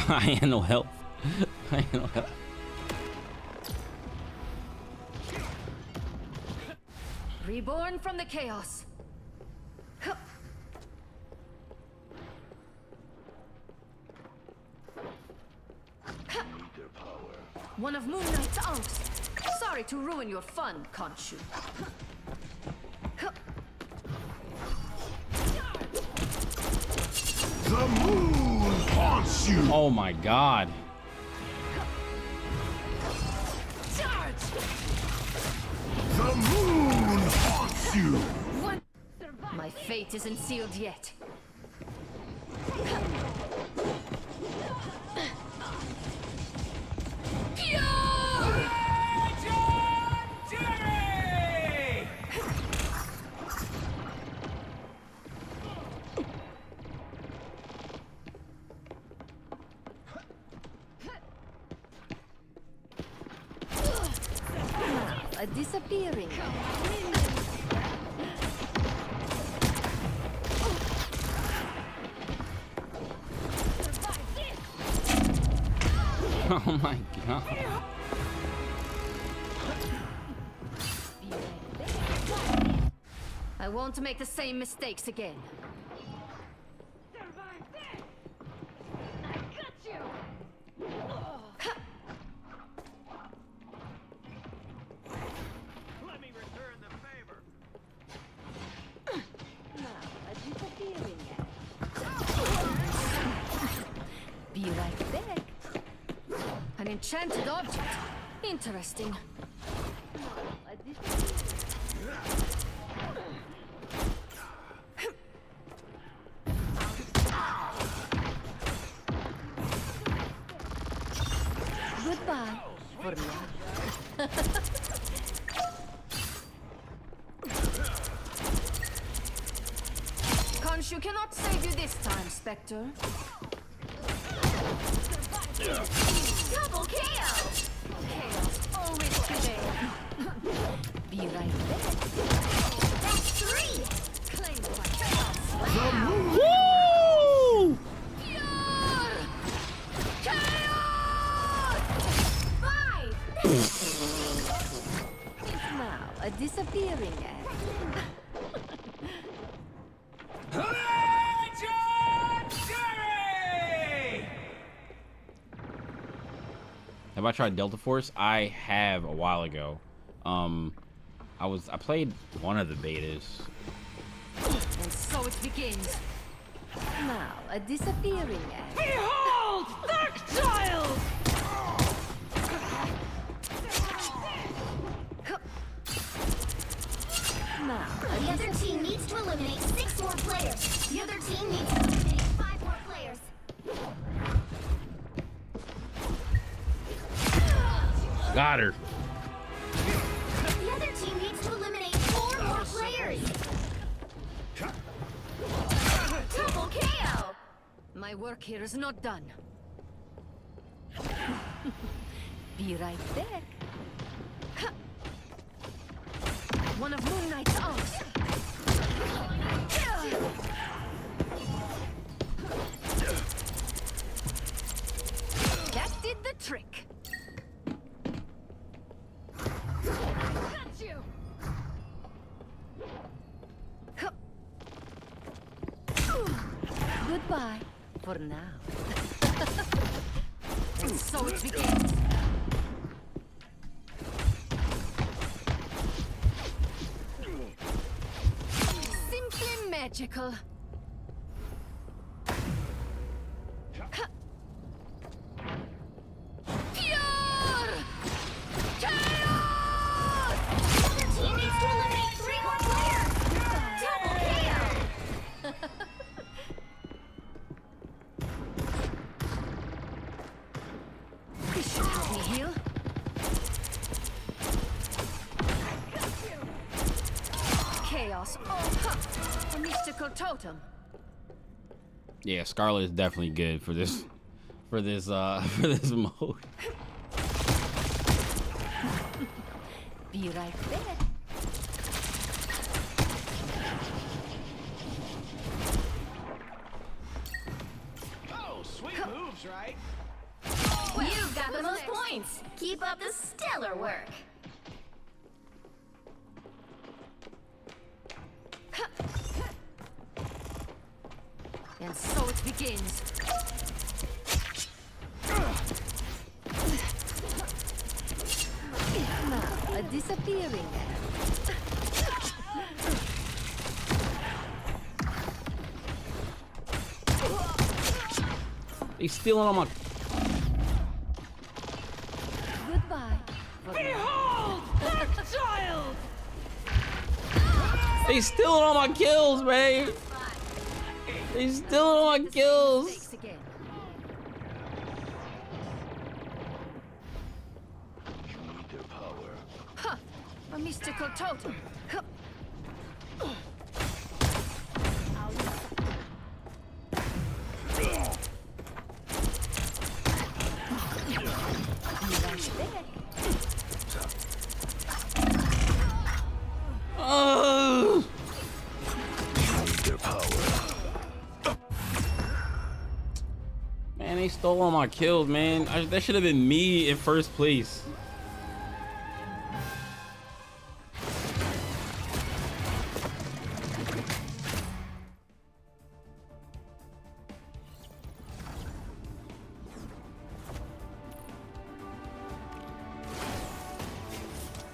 I ain't no help. I ain't no help. Reborn from the chaos. One of Moon Knight's arms. Sorry to ruin your fun, Khonshu. The moon haunts you! Oh my god. The moon haunts you! My fate isn't sealed yet. Disappearing. Oh my god. I won't make the same mistakes again. Let me return the favor. Be right back. An enchanted object. Interesting. Goodbye. For now. Khonshu cannot save you this time, Spectre. Double KO! Chaos always prevails. Be right back. That's 3! Claimed by chaos. Woo! Pure! Chaos! 5! Now, a disappearing act. Have I tried Delta Force? I have a while ago. I played one of the betas. And so it begins. Now, a disappearing act. Behold! Dark Child! Now, The other team needs to eliminate 6 more players. The other team needs to eliminate 5 more players. Got her. The other team needs to eliminate 4 more players. Double KO! my work here is not done. Be right back. One of Moon Knight's arms. That did the trick. Got you. Goodbye for now. And so it begins. Simply magical. Pure chaos! Your team needs to eliminate 3 more players! Double kill! This should help me heal. Chaos. Oh, huh. A mystical totem. Yeah, Scarlet is definitely good for this for this mode. Be right there. Oh, sweet moves, right? You've got the most points! Keep up the stellar work! And so it begins. Now, a disappearing. They stealing all my. Goodbye. Behold, child! They stealing all my kills, man. They stealing all my kills. Mistakes again. You need their power. Huh. A mystical totem. Huh. Oh. You need their power. Man, they stole all my kills, man. That should have been me in first place.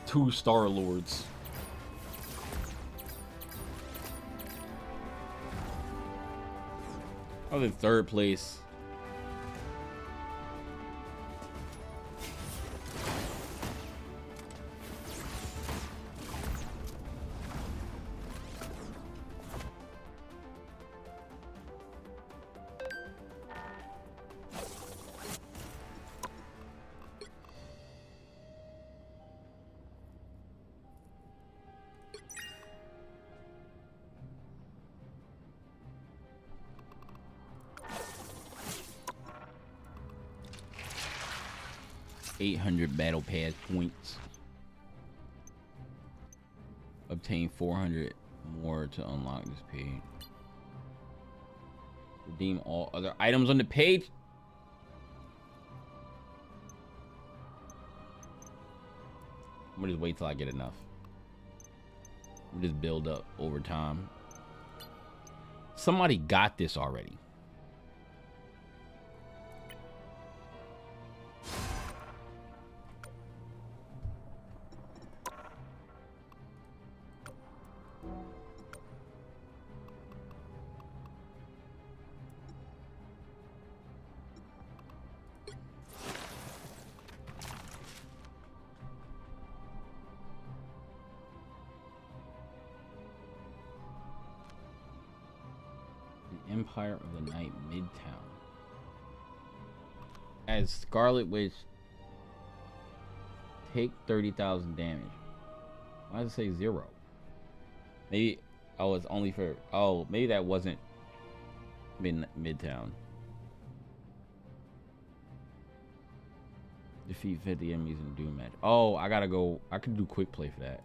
Two Star Lords. I was in third place. $800 battle pass points. Obtain 400 more to unlock this page. Redeem all other items on the page. I'm gonna just wait till I get enough. We'll just build up over time. Somebody got this already. Empire of the Night Midtown. As Scarlet Witch, take 30,000 damage. Why does it say 0? Maybe, oh, it's only for, oh, maybe that wasn't Midtown. Defeat 50 enemies in Doom match. Oh, I gotta go, I could do quick play for that.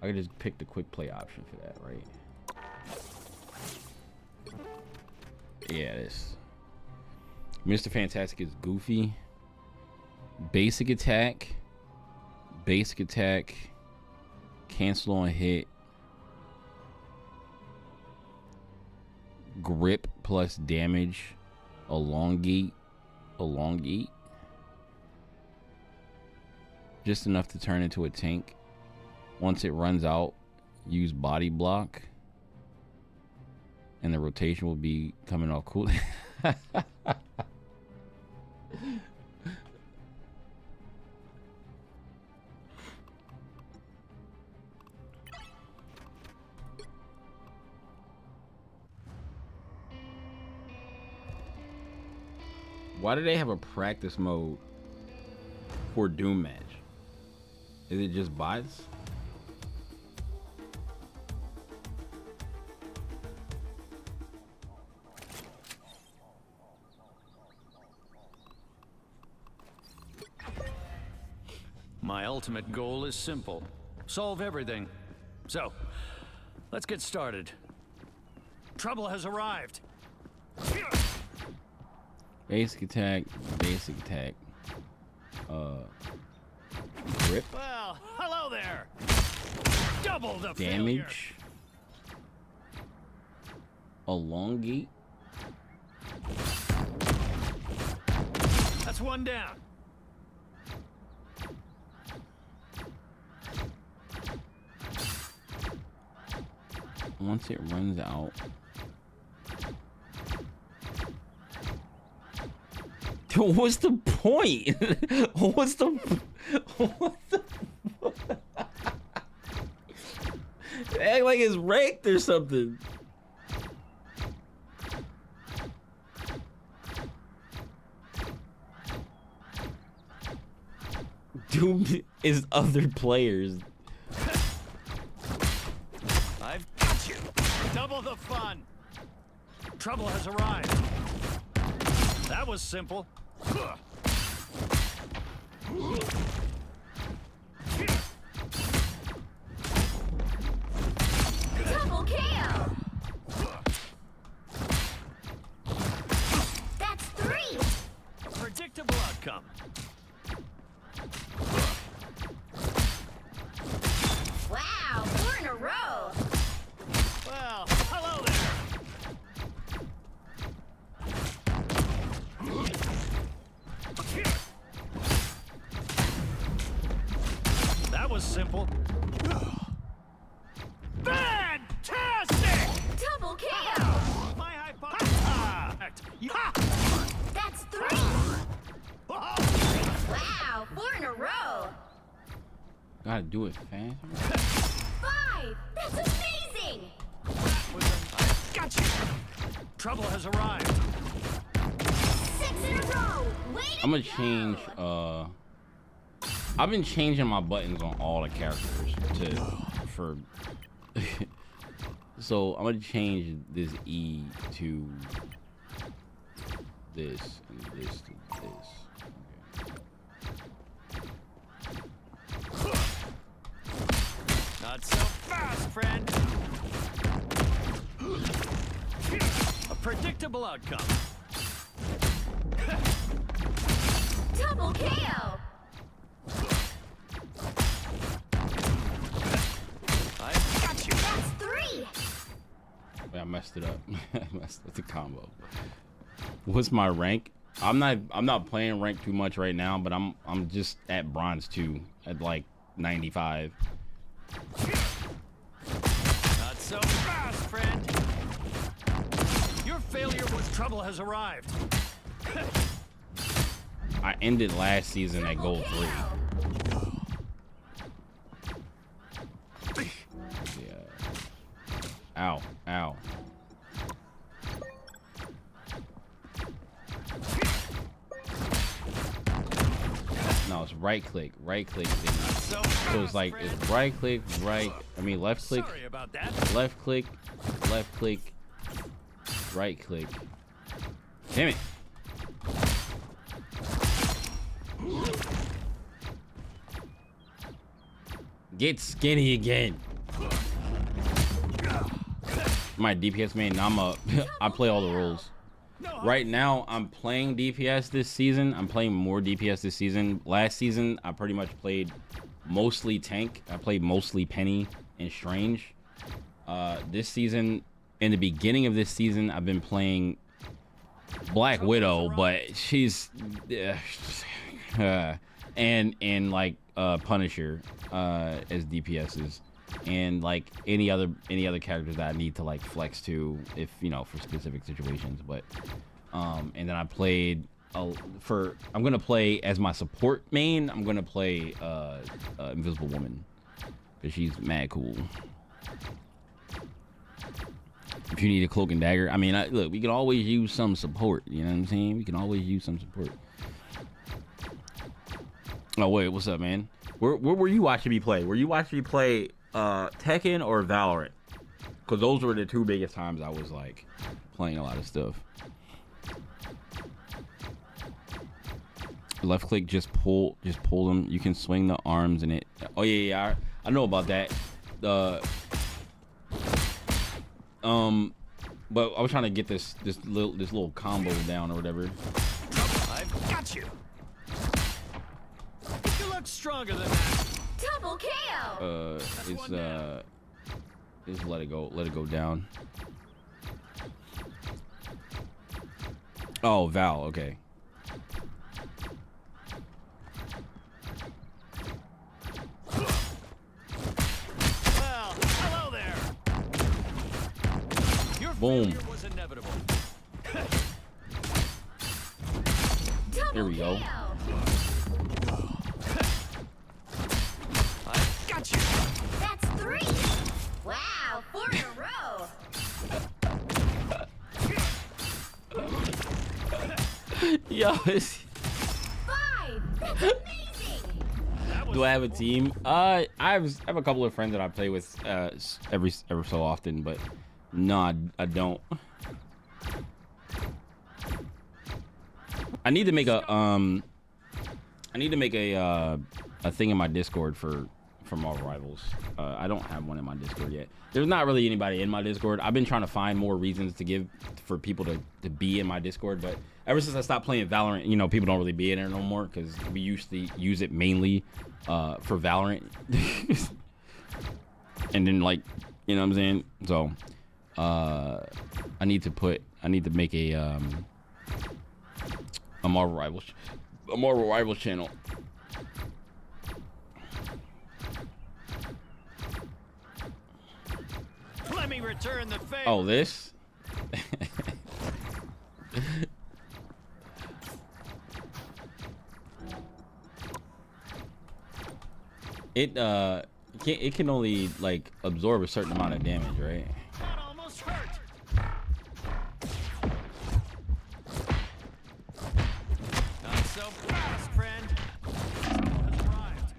I could just pick the quick play option for that, right? Yeah, this Mr. Fantastic is goofy. Basic attack, cancel on hit, grip plus damage, elongate, just enough to turn into a tank. Once it runs out, use body block, and the rotation will be coming off cool. Why do they have a practice mode for Doom match? Is it just bots? My ultimate goal is simple. Solve everything. So, let's get started. Trouble has arrived. Basic attack, grip, Well, hello there. Double the damage, elongate. That's one down. Once it runs out, dude, what's the point? What's the act like it's ranked or something. Dude is other players. I've got you. Double the fun. Trouble has arrived. That was simple. Double kill! That's 3! A predictable outcome. Wow, 4 in a row! Well, hello there. That was simple. Fantastic! Double kill! My hypothesis. That's 3! Wow, 4 in a row! Gotta do it fast. 5! That's amazing! Got you. Trouble has arrived. 6 in a row! Way to I'm gonna go! change, I've been changing my buttons on all the characters for so I'm gonna change this E to this and this to this. Okay. Not so fast, friend. A predictable outcome. Double kill! I got you. That's 3! Wait, I messed it up. I messed up the combo. What's my rank? I'm not playing rank too much right now, but I'm just at bronze 2 at like 95. Not so fast, friend. Your failure with trouble has arrived. I ended last season at gold 3. Yeah. Ow, ow. No, it's right click. So So it's like it's right click, left click, Sorry about that. left click, right click. Damn it. Get skinny again. My DPS main, now I play all the roles. Right now, I'm playing DPS this season. I'm playing more DPS this season. Last season, I pretty much played mostly tank. I played mostly Penny and Strange. This season, in the beginning of this season, I've been playing Black Widow, but she's and like Punisher as DPSs, and like any other characters that I need to like flex to, if you know, for specific situations. But and then I played I'm gonna play as my support main. I'm gonna play Invisible Woman, because she's mad cool. If you need a cloak and dagger, I mean, look, we can always use some support. You know what I'm saying? We can always use some support. Oh wait, what's up, man? Where were you watching me play? Were you watching me play Tekken or Valorant? Because those were the two biggest times I was like playing a lot of stuff. Left click, just pull them. You can swing the arms in it. Oh yeah, I know about that. But I was trying to get this little combo down or whatever. I've got you. You look stronger than that. Double KO. It's let it go down. Oh, Val, okay. Well, hello there. Your Boom. failure was inevitable. Here we go. I've got you. That's 3. Wow, 4 in a row. Yo, it's... 5. That's amazing. Do I have a team? I have a couple of friends that I play with every so often, but no, I don't. I need to make a thing in my Discord for Marvel Rivals. I don't have one in my Discord yet. There's not really anybody in my Discord. I've been trying to find more reasons to give for people to be in my Discord, but ever since I stopped playing Valorant, you know, people don't really be in there no more, because we used to use it mainly for Valorant. And then, like, you know what I'm saying? So I need to make a Marvel Rivals channel. Let me return the favor. Oh, this? It can only like absorb a certain amount of damage, right? That almost hurt. Not so fast, friend. Trouble has arrived.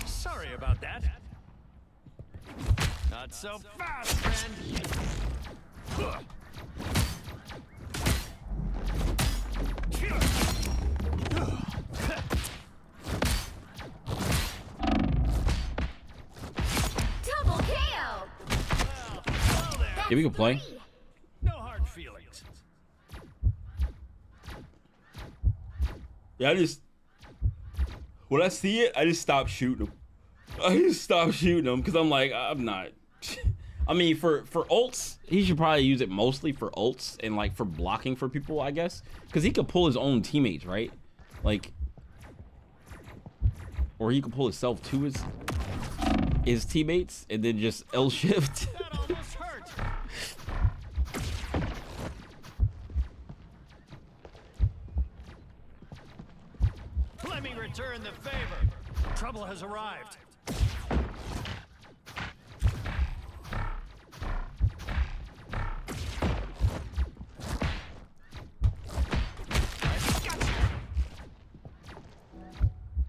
Sorry about that. Not so fast, friend. Double KO. Well, hello there. Yeah, we can play. 3. No hard feelings. Yeah, when I see it, I just stop shooting them. Because I'm like, I'm not. I mean, for ults, he should probably use it mostly for ults and like for blocking for people, I guess, because he could pull his own teammates, right? Like, or he could pull himself to his teammates and then just L shift. That almost hurt. Let me return the favor. Trouble has arrived. I've got you.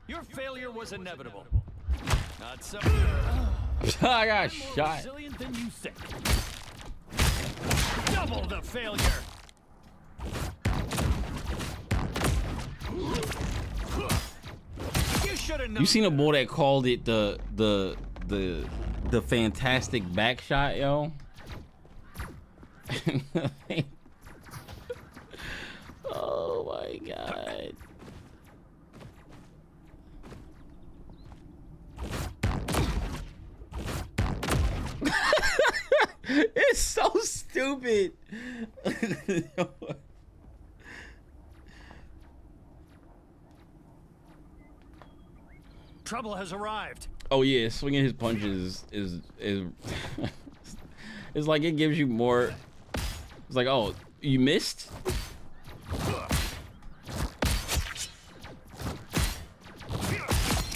Your failure was inevitable. Not so. I got shot. Resilient than you think. Double the failure. You should have known. You seen a boy that called it the fantastic back shot, yo? Oh my god. It's so stupid. stupid. Trouble has arrived. Oh yeah, swinging his punches is it's like it gives you more. It's like, oh, you missed.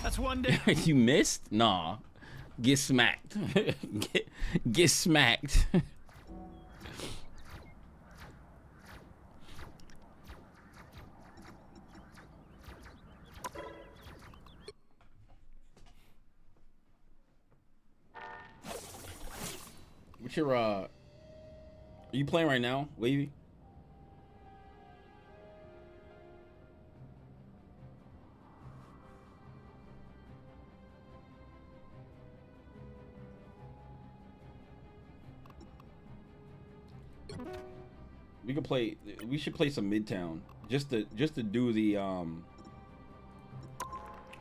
That's one day. You missed? Nah, get smacked. get smacked. What's your are you playing right now, Wavy? We could play. We should play some Midtown just to do the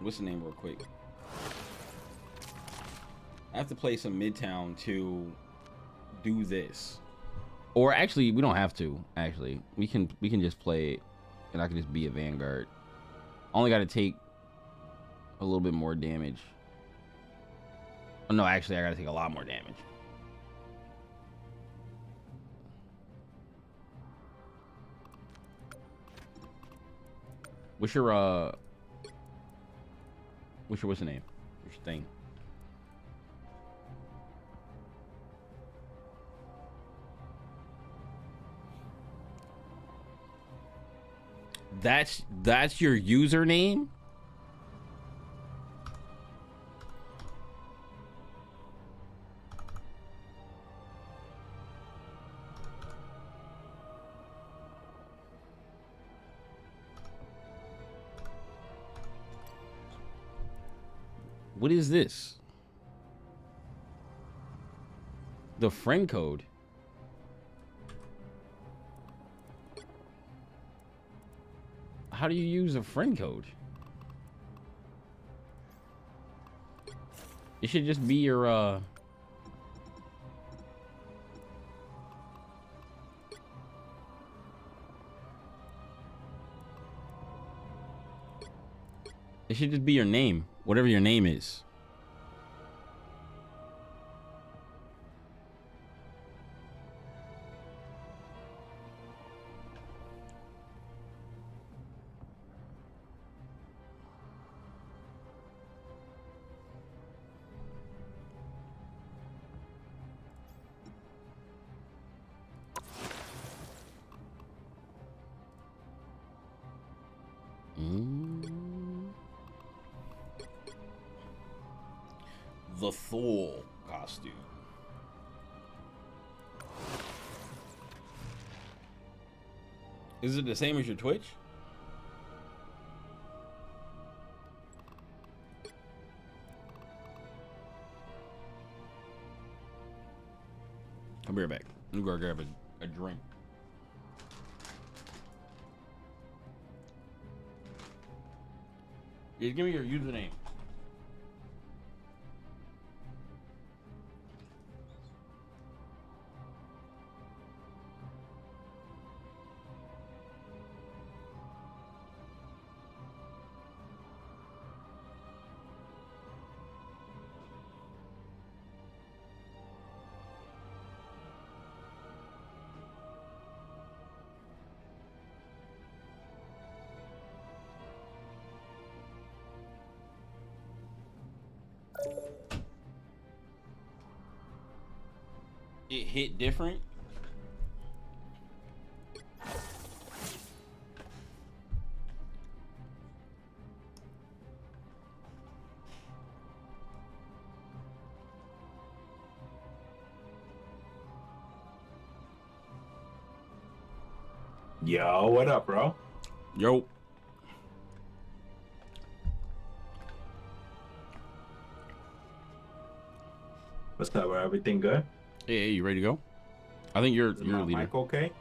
what's the name real quick. I have to play some Midtown to do this. Or actually, we don't have to. Actually, we can just play it, and I can just be a Vanguard. Only got to take a little bit more damage. Oh, no, actually, I got to take a lot more damage. What's your what's the name? What's your thing? That's your username? What is this? The friend code. How do you use a friend code? It should just be your it should just be your name, whatever your name is. The Thor costume. Is it the same as your Twitch? I'll be right back. I'm gonna grab a drink. Just give me your username. It hit different. Yo, what up, bro? Yo. What's up, bro? Everything good? Hey, you ready to go? I think you're Is my leader. mic okay?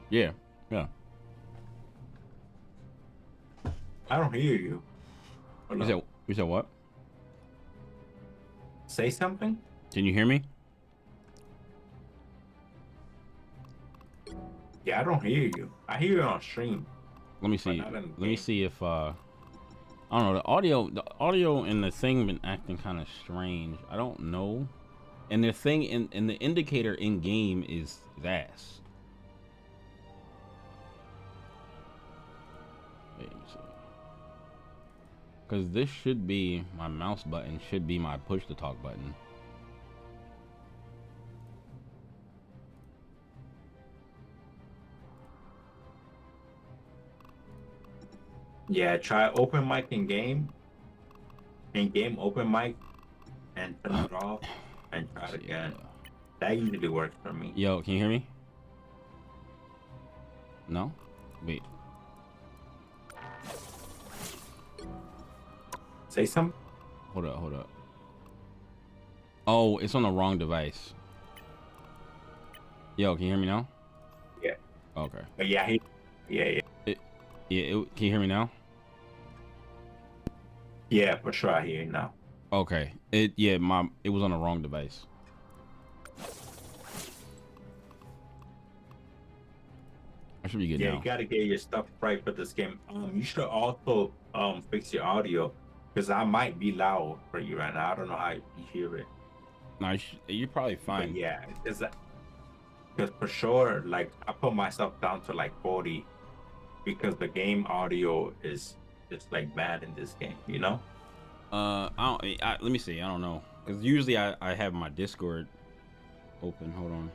Yeah. I don't hear you. You said what? Say something? Can you hear me? Yeah, I don't hear you. I hear you on stream. Let me see. not in the Let me game. see if I don't know. The audio and the thing been acting kind of strange. I don't know. And the thing in the indicator in game is ass. Wait, let me see. Because this should be my mouse button. Should be my push to talk button. Yeah, try open mic in game. In game open mic, and turn it off, and try it again. That usually works for me. Yo, can you hear me? No? Wait. Say something. Hold up. Oh, it's on the wrong device. Yo, can you hear me now? Yeah. Okay. But yeah, yeah. Can you hear me now? Yeah, for sure. I hear you now. Okay. It was on the wrong device. I should be good Yeah, now. you gotta get your stuff right for this game. You should also fix your audio, because I might be loud for you right now. I don't know how you hear it. No, you're probably But fine. yeah, because for sure, like I put myself down to like 40, because the game audio is just like bad in this game, you know? Let me see. I don't know, because usually I have my Discord open. Hold on.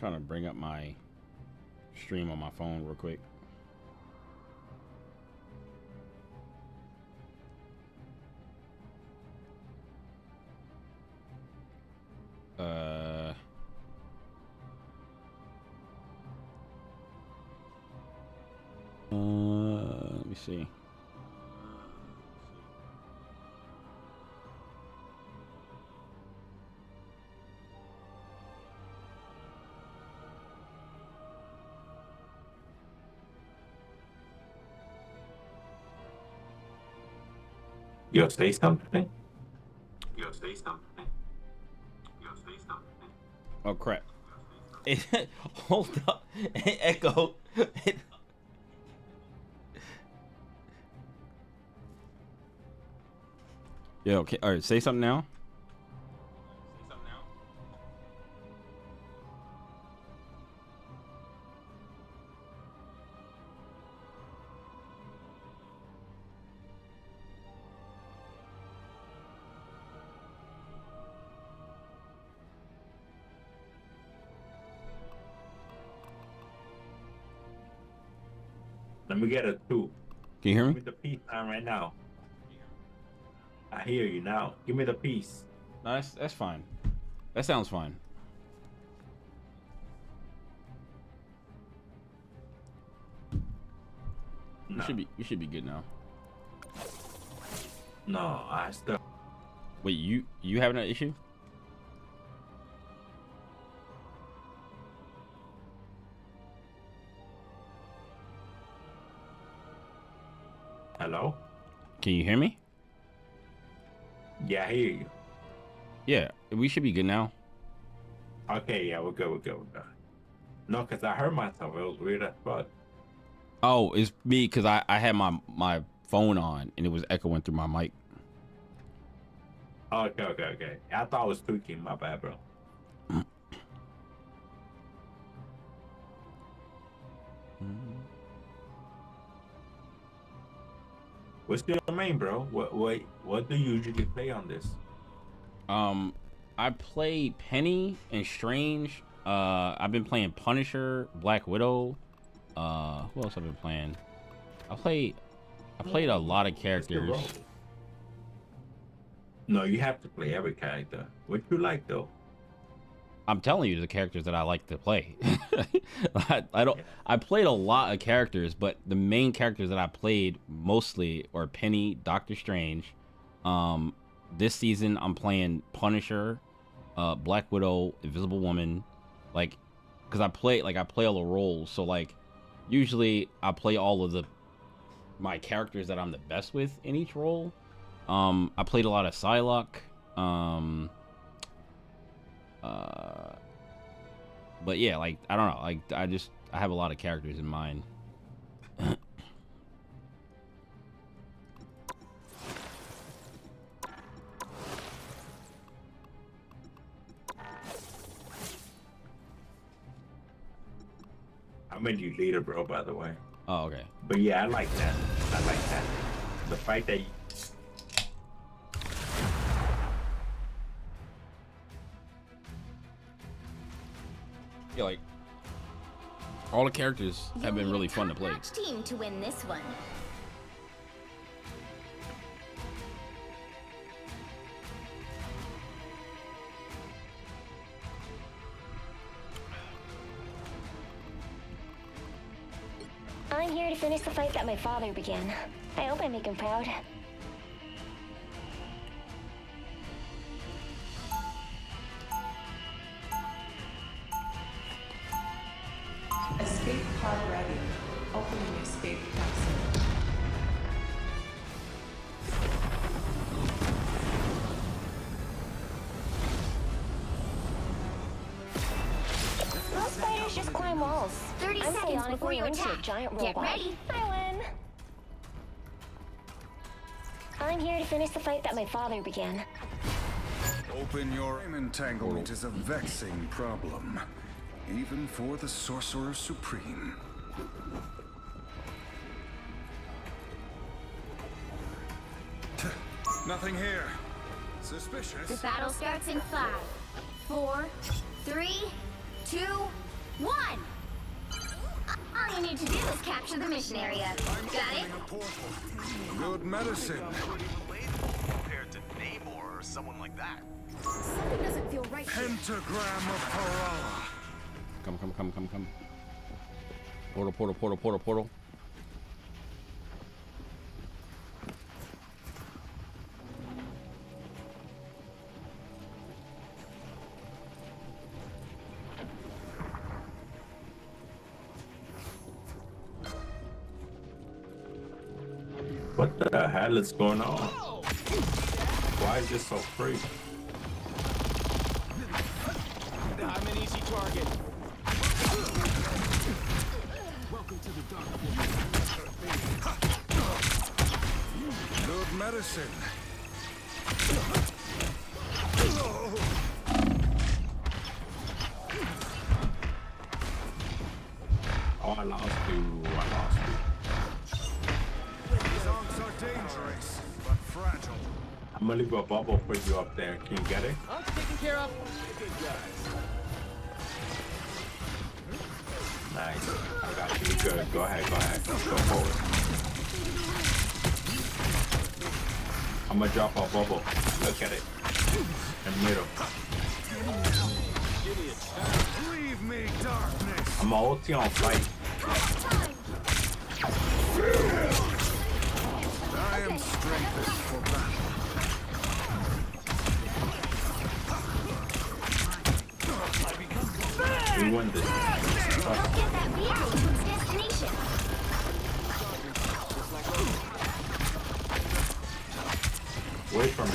Trying to bring up my stream on my phone real quick. Let me see. Yo, say something. Oh crap! Hold up, Echo. Yeah. Okay. All right. Say something now. Let me get a 2. Can you hear Give me? me the peace sign right now. I hear you now. Give me the peace. No, that's fine. That sounds fine. No, You should be good now. no, I still. Wait, you having an issue? Hello? Can you hear me? Yeah, I hear you. Yeah, we should be good now. Okay, yeah, we're good. No, because I heard myself. It was weird as fuck. Oh, it's me because I had my phone on and it was echoing through my mic. Okay. I thought I was tweaking. My bad, bro. What's your main, bro? What do you usually play on this? I play Penny and Strange. I've been playing Punisher, Black Widow, Who else have I been playing? I played a lot of characters. No, you have to play every character. What you like though? I'm telling you the characters that I like to play. I played a lot of characters, but the main characters that I played mostly are Penny, Doctor Strange. This season I'm playing Punisher, Black Widow, Invisible Woman, like, because I play all the roles. So like, usually I play all of my characters that I'm the best with in each role. I played a lot of Psylocke. But yeah, like, I don't know, like, I have a lot of characters in mind. I made you leader, bro, by the way. Oh, okay. But yeah, I like that. The fact that Yeah, like, all the characters have been really fun to play. Team to win this one. I'm here to finish the fight that my father began. I hope I make him proud. Escape pod ready. Opening escape capsule. Most spiders just climb walls. 30 I'm seconds before psionically you into a attack. giant robot. Get ready. I win. I'm here to finish the fight that my father began. Open your entanglement is a vexing problem, even for the Sorcerer Supreme. Nothing here. Suspicious. The battle starts in 5, 4, 3, 2, 1. All you need to do is capture the mission area. Got it? Good medicine. Compared to Namor or someone like that. Something doesn't feel right here. Pentagram of Parala. Come. Portal. what the hell is going on? Why is this so free? I'm an easy target. Welcome to the dark. Good medicine. Oh, I lost you. Songs are dangerous, but fragile. I'm gonna leave a bubble for you up there. Can you get it? I'm taken care of. Good guys. Nice. I got you. Good. Go ahead. Go forward. I'm gonna drop a bubble. Look at it. In the middle. Leave me, darkness. I'm ulti on fight. I am strengthened for battle. We won this. Let's get that vehicle to its destination. Wait from me.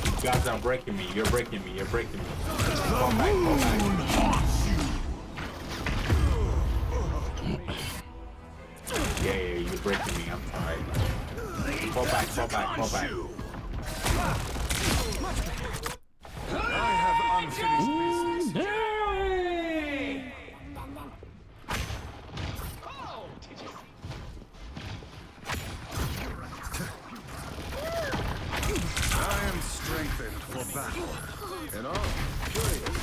You guys are breaking me. You're breaking me. Go back. Yeah, you're breaking me. I'm sorry. Go back. I have unfinished business. I am strengthened for battle. In all, curious.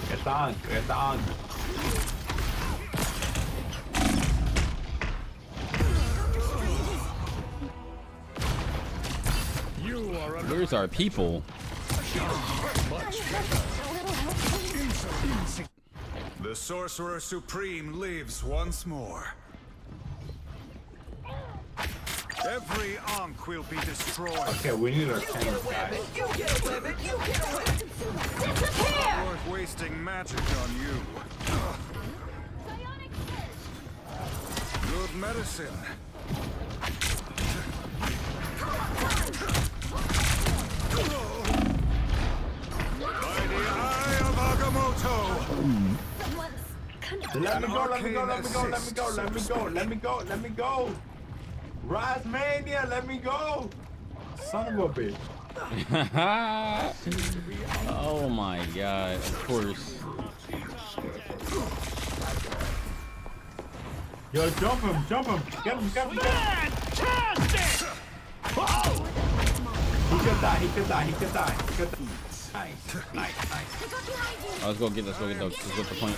Get on, get on. Where's our people? The Sorcerer Supreme lives once more. Every Ankh will be destroyed. Okay, we need our tennis guy. Not worth wasting magic on you. Good medicine. By the eye of Agamotto. Let me go, let me go, let me go, let me go, let me go, let me go, let me go. Razmania, let me go. Son of a bitch. Oh my god, of course. Yo, jump him, get him, get him, get him. Fantastic! He could die, he could die, he could die, he could die. Nice, nice, nice. Oh, let's go get the point.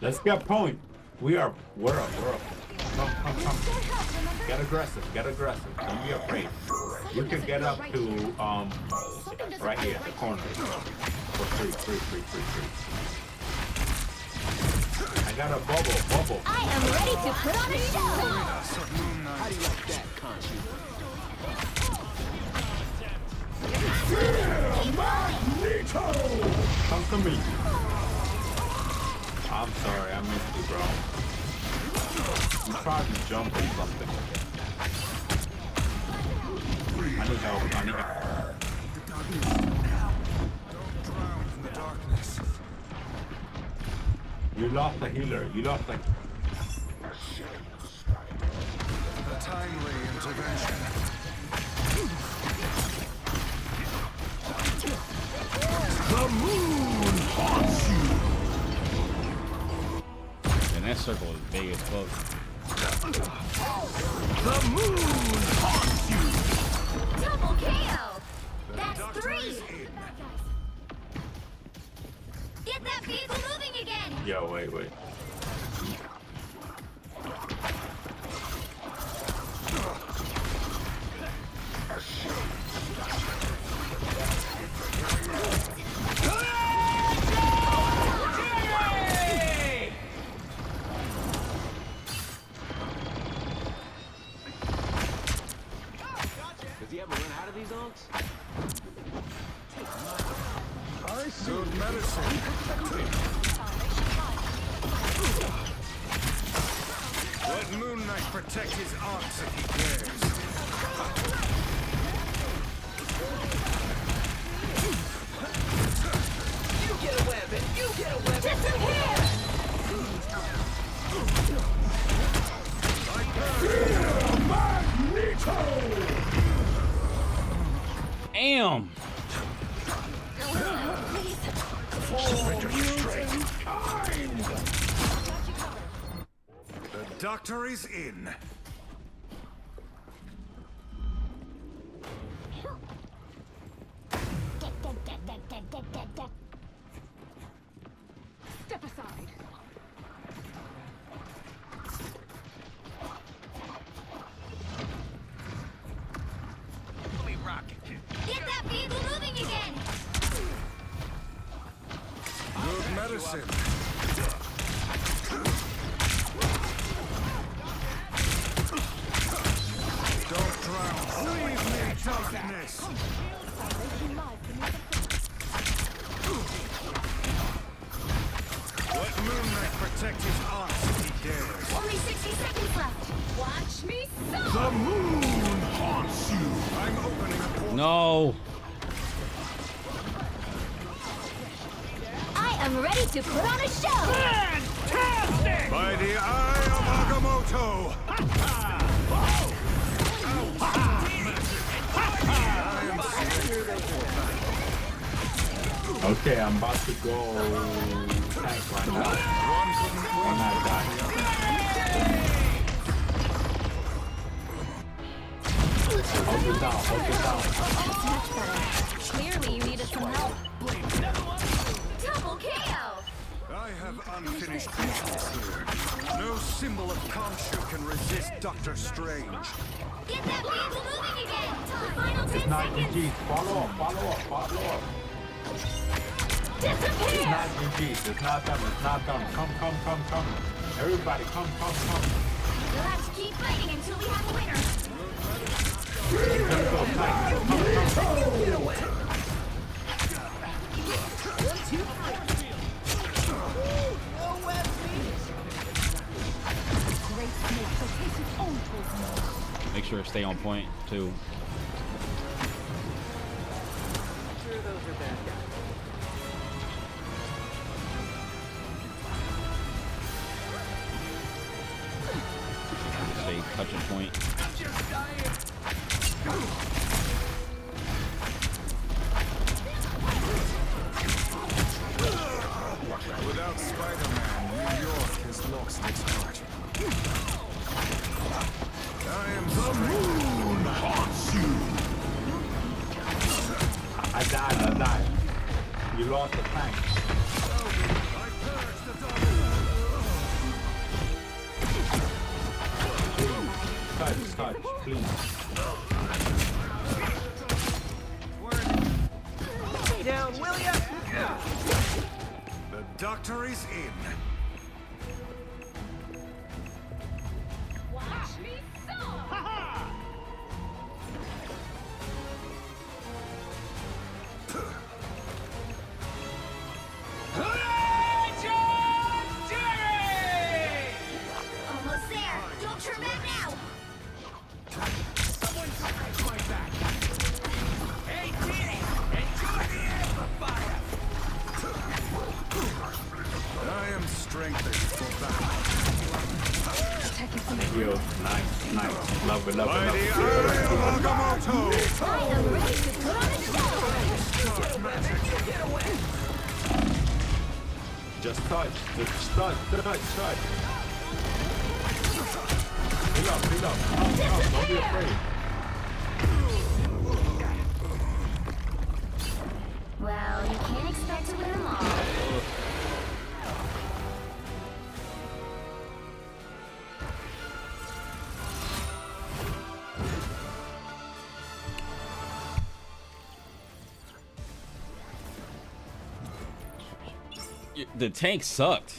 Let's get point. We're up. Come. Get aggressive, Don't be afraid. You can get up to, right here, the corner. For free. I got a bubble. I am ready to put on a show. How do you like that, Conchu? Come to me. I'm sorry, I missed you, bro. You probably jumped or something. I need help. Don't drown in the darkness. You lost the healer. A Timely intervention. The moon haunts you! And that circle is big as fuck. The moon haunts you! Double KO. That's 3. Get that vehicle moving again. Yo, wait. Does he ever run out of these Ankhs? Good medicine. Let Moon Knight protect his Ankhs if he dares. You get a weapon! Disappear! Damn! The doctor is in. Step aside. Get that vehicle moving again. Good medicine. Don't drown. Leave me, darkness. Let Moon Knight protect his Ankhs if he dares. Only 60 seconds left. Watch me The so. moon haunts you! I'm opening a portal. No! I am ready to put on a show. Fantastic! By the eye of Agamotto. Okay, I'm about to go tank right now. I'm not dying. That's much better. Clearly, you needed some help. Double KO. I have unfinished business here. No symbol of Khonshu can resist Doctor Strange. Get that vehicle moving again. Final 10 It's not seconds. GG. Follow up. It's Disappear. not GG. It's not done. Come. Everybody, come. You'll have to keep fighting until we have a winner. Let's go, Titan. Come. Get away. Make sure to stay on point too. Stay touching point. Without Spider-Man, New York has lost its heart. I am the moon haunts you. I died. You lost the tank. Touch, please. Stay down, will ya? The doctor is in. Watch me almost there. Don't turn back now. Someone scratch my back. Hey, Kitty, enjoy the amplifier. I am strengthened for battle. Thank you. Nice. Love it. By the Eye of Agamotto. I am ready to put on a show. Get away. Just touch. Heal up. Come. Don't be afraid. Well, you can't expect to win them all. The tank sucked.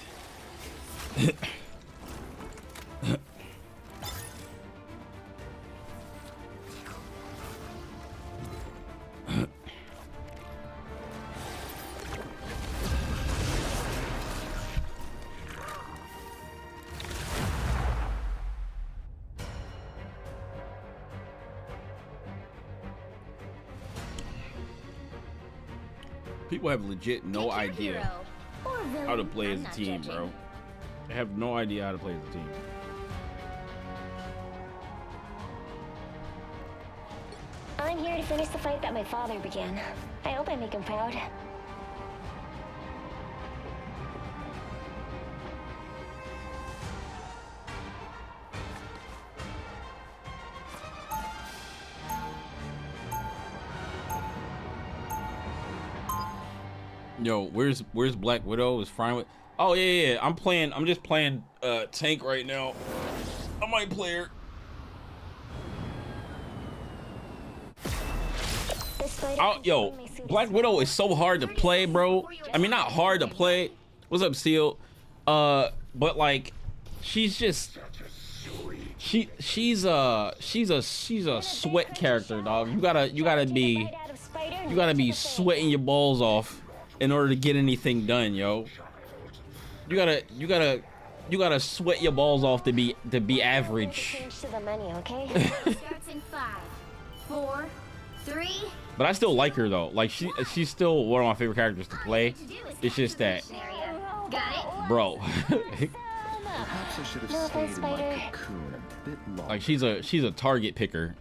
People have legit no idea how to play as a team, bro. They have no idea how to play as a team. I'm here to finish the fight that my father began. I hope I make him proud. Yo, where's Black Widow? Is fine with? Oh yeah. I'm just playing tank right now. I might play her. Yo, Black Widow is so hard to play, bro. I mean, not hard to play. What's up, Seal? But like, she's just she's a sweat character, dog. You gotta be sweating your balls off in order to get anything done, yo. You gotta sweat your balls off to be average. Change to the menu, okay? Starts in 5, 4, 3. But I still like her though. Like she's still one of my favorite characters to play. It's just that, Got it? bro. Perhaps I should have stayed in my cocoon a bit longer. Like she's a target picker.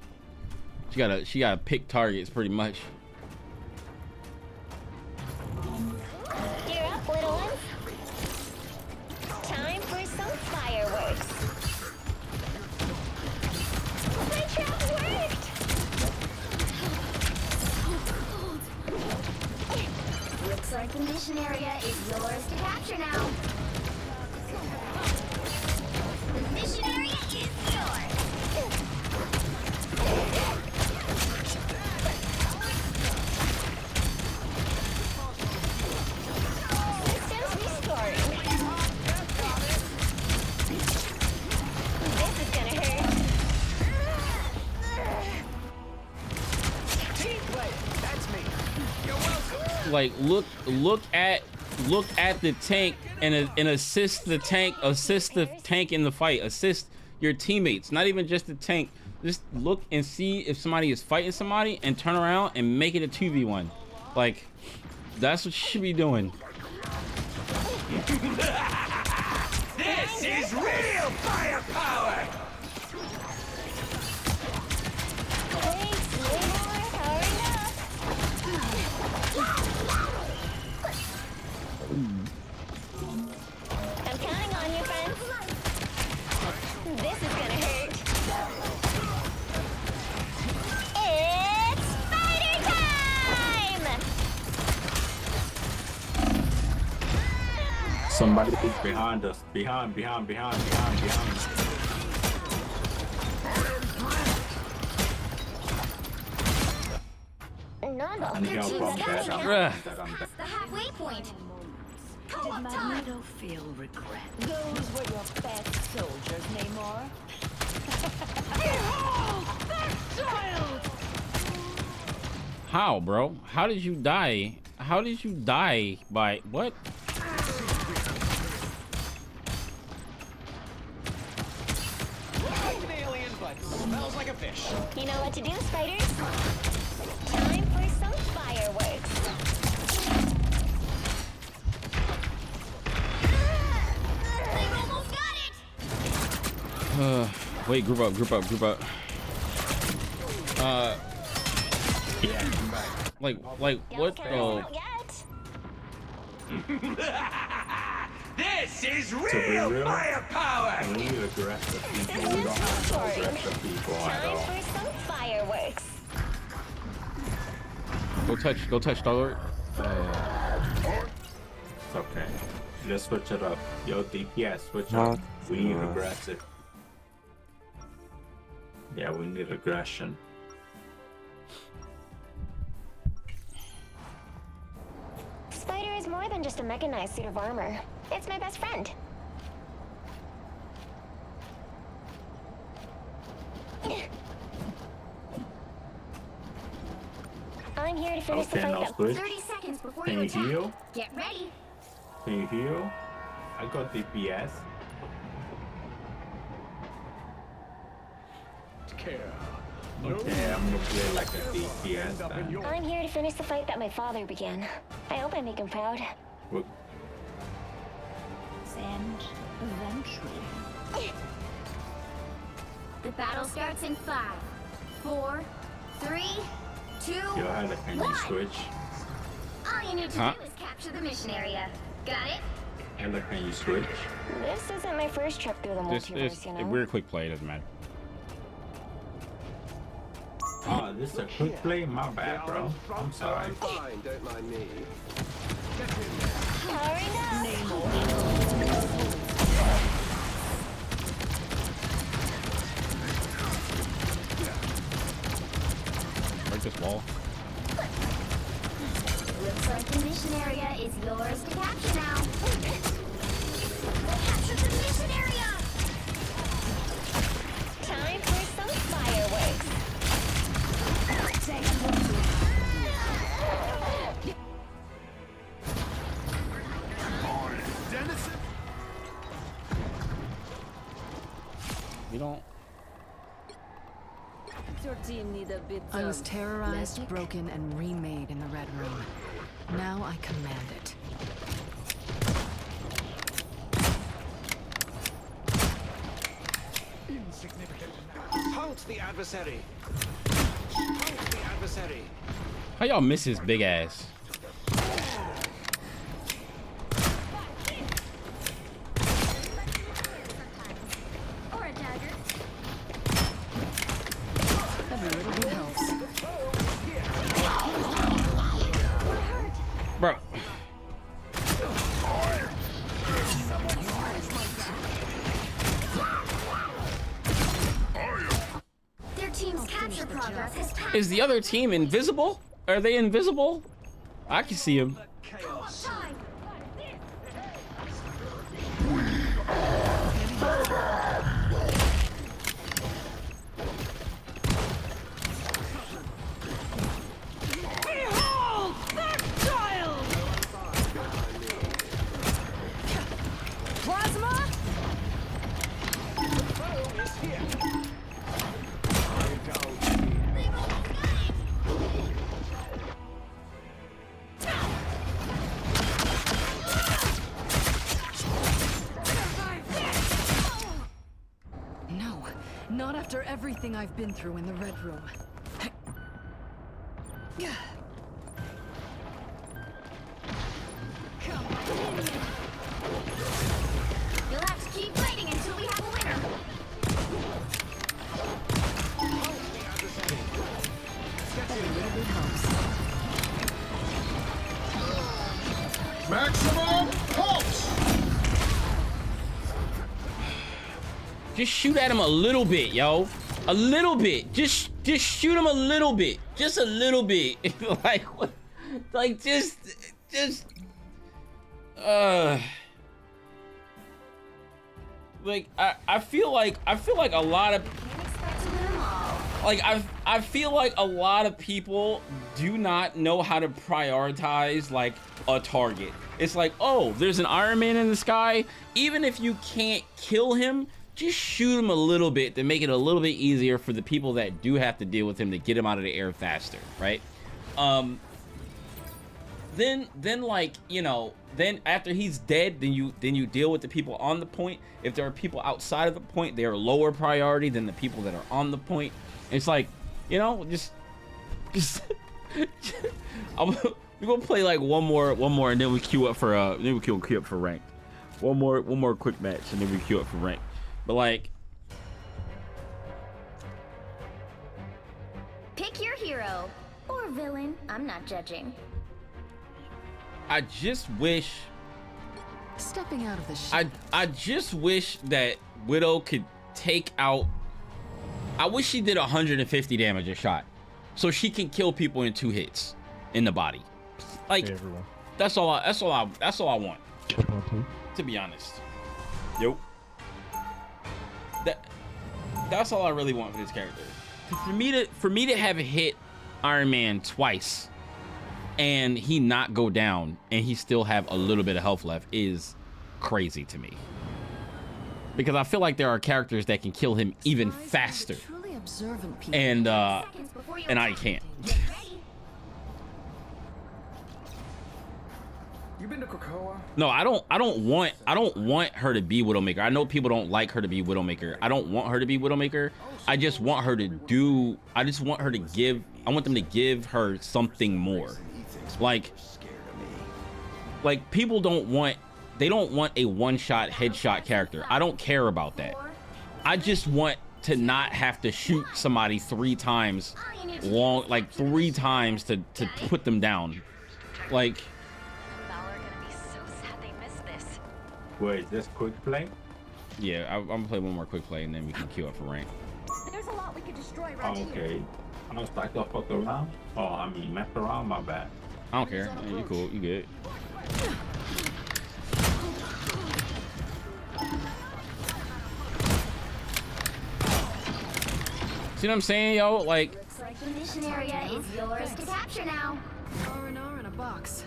She gotta pick targets pretty much. You're up, little ones. Time for some fireworks. My trap worked! Like look at the tank and assist the tank in the fight. Assist your teammates, not even just the tank. Just look and see if somebody is fighting somebody and turn around and make it a 2v1. Like, that's what you should be doing. This is real firepower! I'm counting on you, friends. This is gonna hurt. It's spider time! Somebody is behind us. Behind. I need help from that. The halfway point. Did Magneto feel regret? Those were your best soldiers, Namor. How, bro? How did you die? How did you die by what? Like an alien, but smells like a fish. You know what to do, spiders? Time for some fireworks. Wait, group up. Yeah, come back. Like what? Oh, This is To be real real, firepower! we need aggressive people. We don't have no aggressive people at Time all. for some fireworks. go touch Star-Lord. It's okay. Let's switch it up. Yo, DPS, switch up. We need aggressive. Yeah, we need aggression. Spider is more than just a mechanized suit of armor. It's my best friend. I'm here to finish the Okay, now fight. switch. 30 seconds before Can you you attack. heal? Get ready. Can you heal? I got DPS. Okay, I'm gonna play like a DPS then. I'm here to finish the fight that my father began. I hope I make him proud. Well, And eventually. The battle starts in 5, 4, 3, 2, yo, Heather, can you 1. switch? All you need to Huh? do is capture the mission area. Got it? Heather, can you switch? This isn't my first trip through the This multiverse, is you a know. weird quick play. Doesn't matter. Oh, this is a quick play? My bad, bro. I'm sorry. Fine, don't mind me. Break this wall. Looks like the mission area is yours to capture now. Capture the mission area! Time for some fireworks. You don't. Your team need a bit I was terrorized, broken, and remade in the Red Room. Now I command it. Insignificant. Halt the adversary. Halt the adversary. How y'all miss his big ass? Or a dagger. Every little bit helps. Bro. Their team's capture progress has passed. Is the other team invisible? Are they invisible? I can see him. Time. Behold that child! Plasma? No, not after everything I've been through in the Red Room. You'll have to keep fighting until we have a winner. Maximum pulse! Just shoot at him a little bit, yo. A little bit. Just shoot him a little bit. Just a little bit. Like what? Like just like I feel like a lot of like I feel like a lot of people do not know how to prioritize like a target. It's like, oh, there's an Iron Man in the sky. Even if you can't kill him, just shoot him a little bit to make it a little bit easier for the people that do have to deal with him to get him out of the air faster, right? Then like, you know, then after he's dead, then you deal with the people on the point. If there are people outside of the point, they are lower priority than the people that are on the point. It's like, you know, just we're gonna play like one more, and then we queue up for ranked. One more quick match, and then we queue up for ranked. But like, Pick your hero or villain. I'm not judging. I just wish. Stepping out of the ship. I just wish that Widow could take out. I wish she did 150 damage a shot, so she can kill people in 2 hits in the body. Like, that's all I want. To be honest. Yo. That's all I really want for this character. For me to have hit Iron Man twice and he not go down and he still have a little bit of health left is crazy to me. Because I feel like there are characters that can kill him even faster. And I can't. You been to Krakoa? No, I don't want her to be Widowmaker. I know people don't like her to be Widowmaker. I don't want her to be Widowmaker. I just want her to do, I want them to give her something more. Like people don't want a one-shot headshot character. I don't care about that. I just want to not have to shoot somebody 3 times long, like 3 times to put them down. Like, wait, is this quick play? Yeah, I'm gonna play one more quick play and then we can queue up for rank. There's a lot we could destroy right here. Okay. I was like, to fuck around. Oh, I mean, mess around, my bad. I don't care. Yeah, you cool. You good. See what I'm saying, yo? Like, Looks like the mission area is yours to capture now. R&R in a box.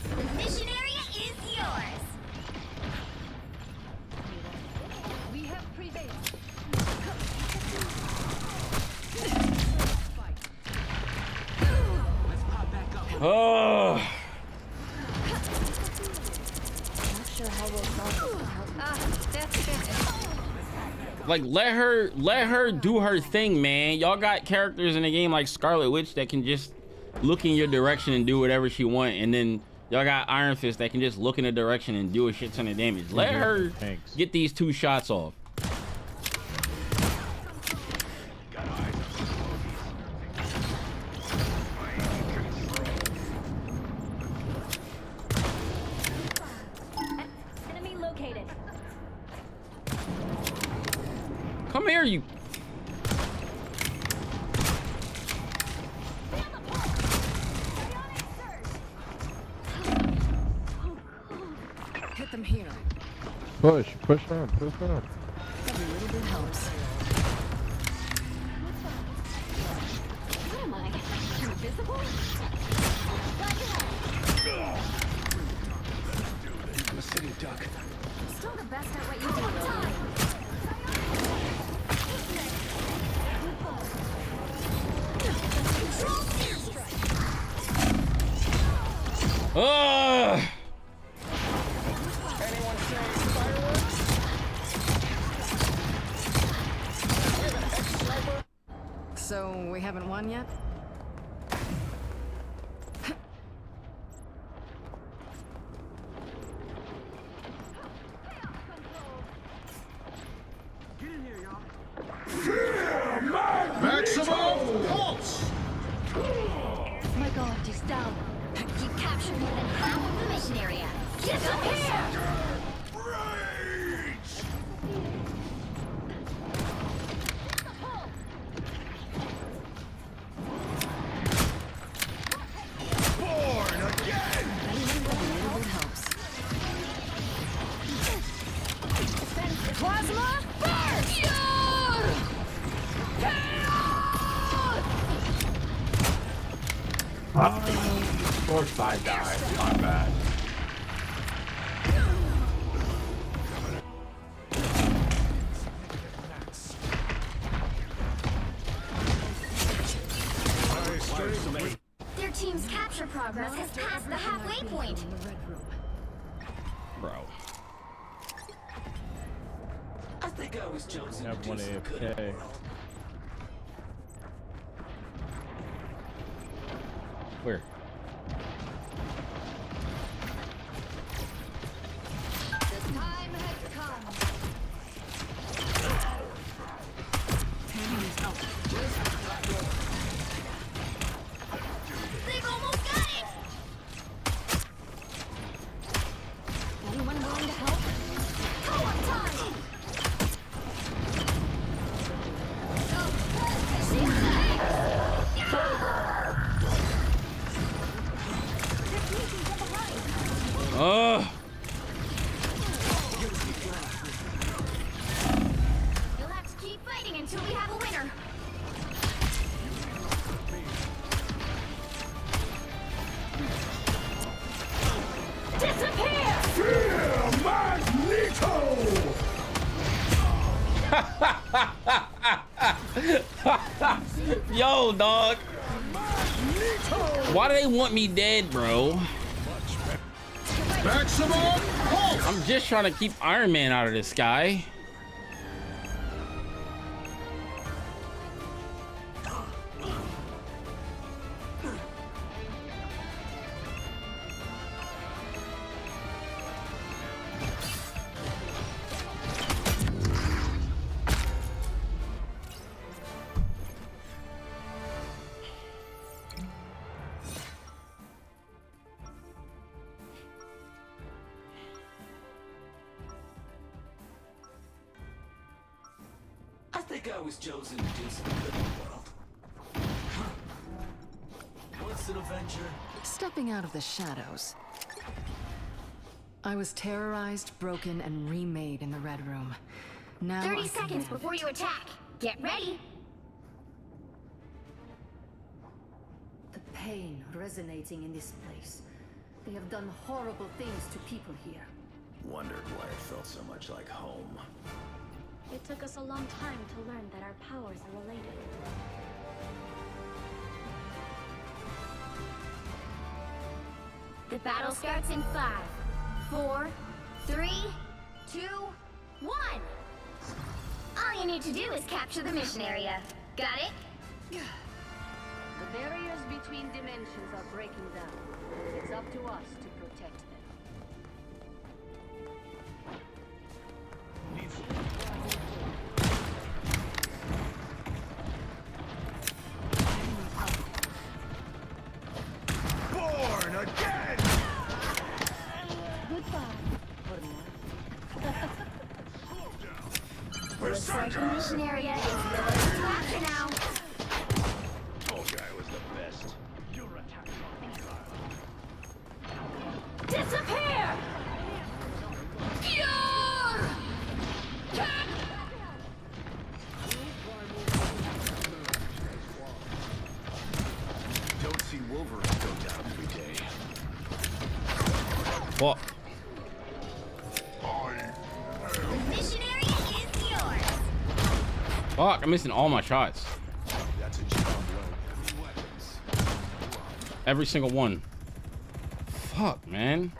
The mission area is yours. We have prevailed. oh. Not sure how we'll solve this. Like, let her do her thing, man. Y'all got characters in the game like Scarlet Witch that can just look in your direction and do whatever she want, and then y'all got Iron Fist that can just look in the direction and do a shit ton of damage. Let her get these 2 shots off. Enemy located. Come here, you. Hit them here. Push on. Every little bit helps. What am I? Invisible? best at what you do, Logan. Anyone say fireworks? So, we haven't won yet? Maximum pulse! My god, is down. You captured more than half of the mission area. Disappear! Born again! Plasma burst! Of course I died. My bad. Their team's capture progress has passed the halfway point. Bro. I think I was chosen Have to one do some good. AFK. Where? The time has come. They've almost got it! Anyone willing to help? Co-op time! You'll have to keep fighting until we have a winner. Disappear! Fear Magneto! Yo, dog. Why do they want me dead, bro? Maximum pulse! I'm just trying to keep Iron Man out of this guy. I think I was chosen to do some good in the world. Once an Avenger. Stepping out of the shadows. I was terrorized, broken, and remade in the Red Room. Now 30 seconds before you attack. Get ready. The pain resonating in this place. They have done horrible things to people here. Wondered why it felt so much like home. It took us a long time to learn that our powers are related. The battle starts in 5, 4, 3, 2, 1. All you need to do is capture the mission area. Got it? The barriers between dimensions are breaking down. It's up to us to protect them. Born again! Looks like the mission area is yours to capture now. Tall guy was the best. Your attack on Disappear! Don't see Wolverine go down every day. What? I Fuck, I'm missing all my shots. Every single one. Fuck, man.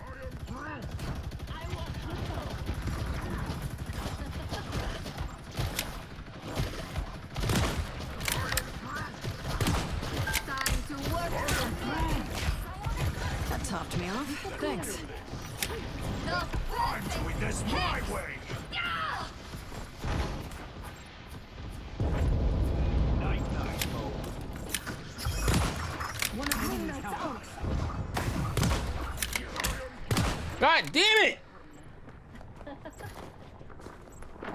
That topped me off. Thanks. I'm doing this my way. God damn it!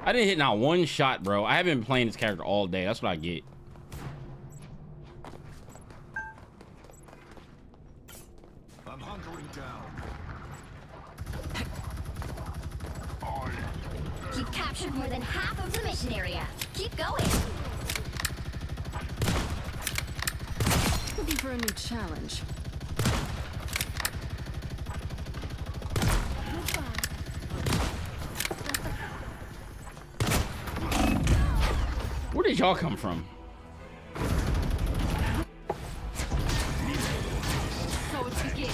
I didn't hit not one shot, bro. I haven't been playing this character all day. That's what I get. I'm hunkering down. You've captured more than half of the mission area. Keep going. Looking for a new challenge. Where did y'all come from? So it begins.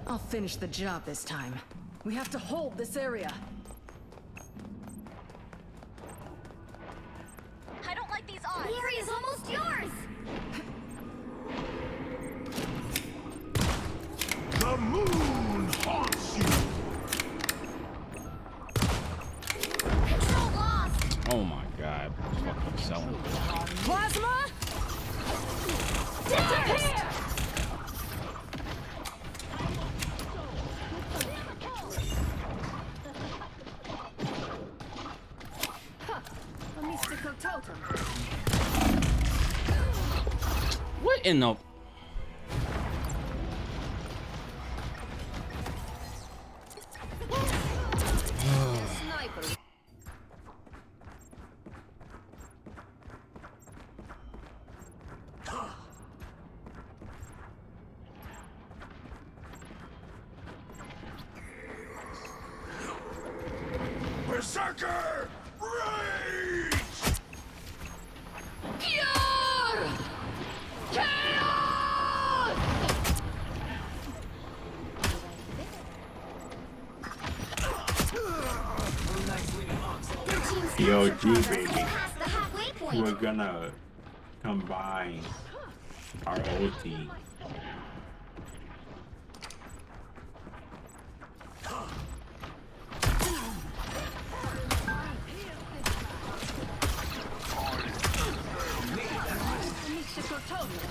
I'll finish the job this time. We have to hold this area. I don't like these odds. The area's almost yours. The moon haunts you. Control lost. Oh my god. Fucking selling. Plasma! Disappear! A mystical totem. What in the... Sniper. Berserker! Rage! Pure chaos! POG, baby. Past the halfway point. We're gonna combine our OT. Mystical totem.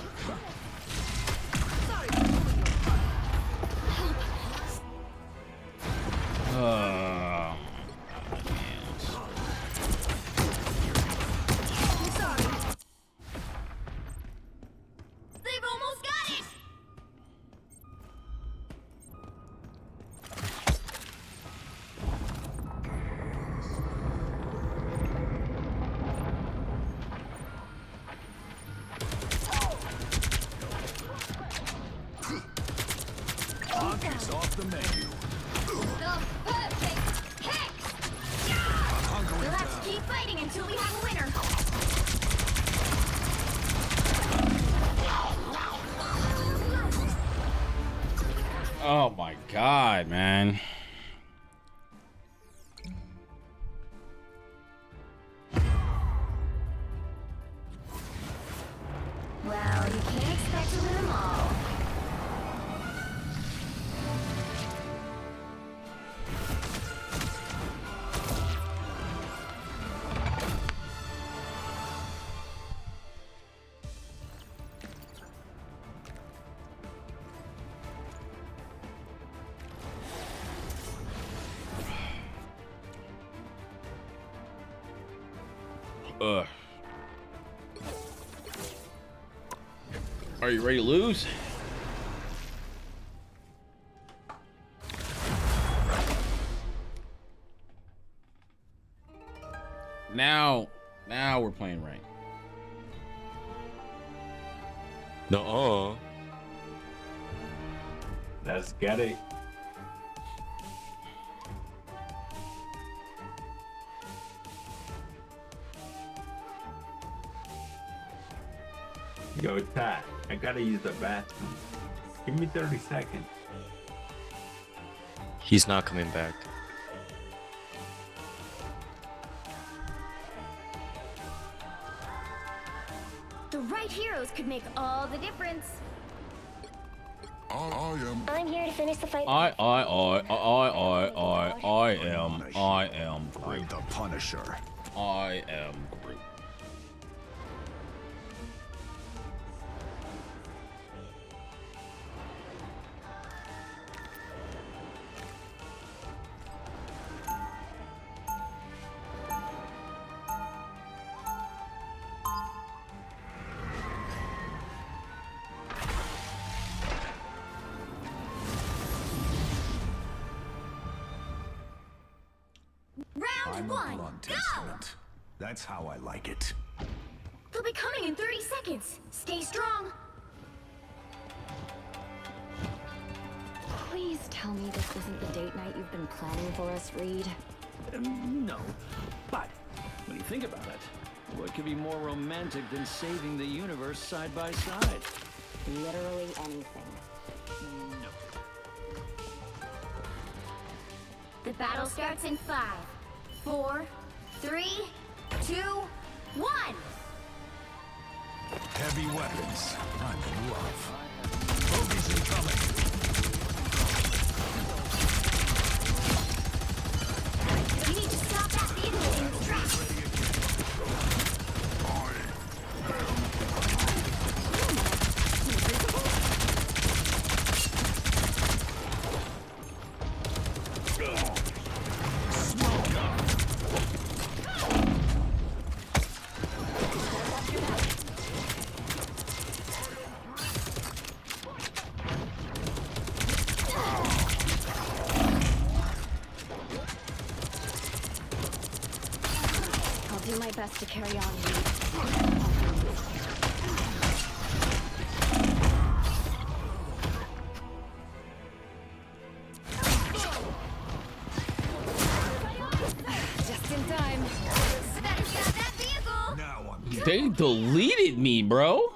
They've almost got it. Pockets off the menu. The perfect hit. I'm hunkering We'll have down. to keep fighting until we have a winner. Oh my god, man. Well, you can't expect to win them all. Ugh. Are you ready to lose? Now we're playing right. Nuh-uh. Let's get it. Yo, Ty, I gotta use the bathroom. Give me 30 seconds. He's not coming back. The right heroes could make all the difference. I'm here to finish the fight. I am Groot. The Punisher. I am Groot. Round one, go! That's how I like it. They'll be coming in 30 seconds. Stay strong. Please tell me this isn't the date night you've been planning for us, Reed. No. But when you think about it, what could be more romantic than saving the universe side by side? Literally anything. No. The battle starts in 5, 4, 3, 2, 1. Heavy weapons. I'm in love. Bogies incoming. You need to stop that vehicle in its tracks. I'll do my best to carry on, Reed. Just in time. Better stop that vehicle. Now I'm They deleted me, bro.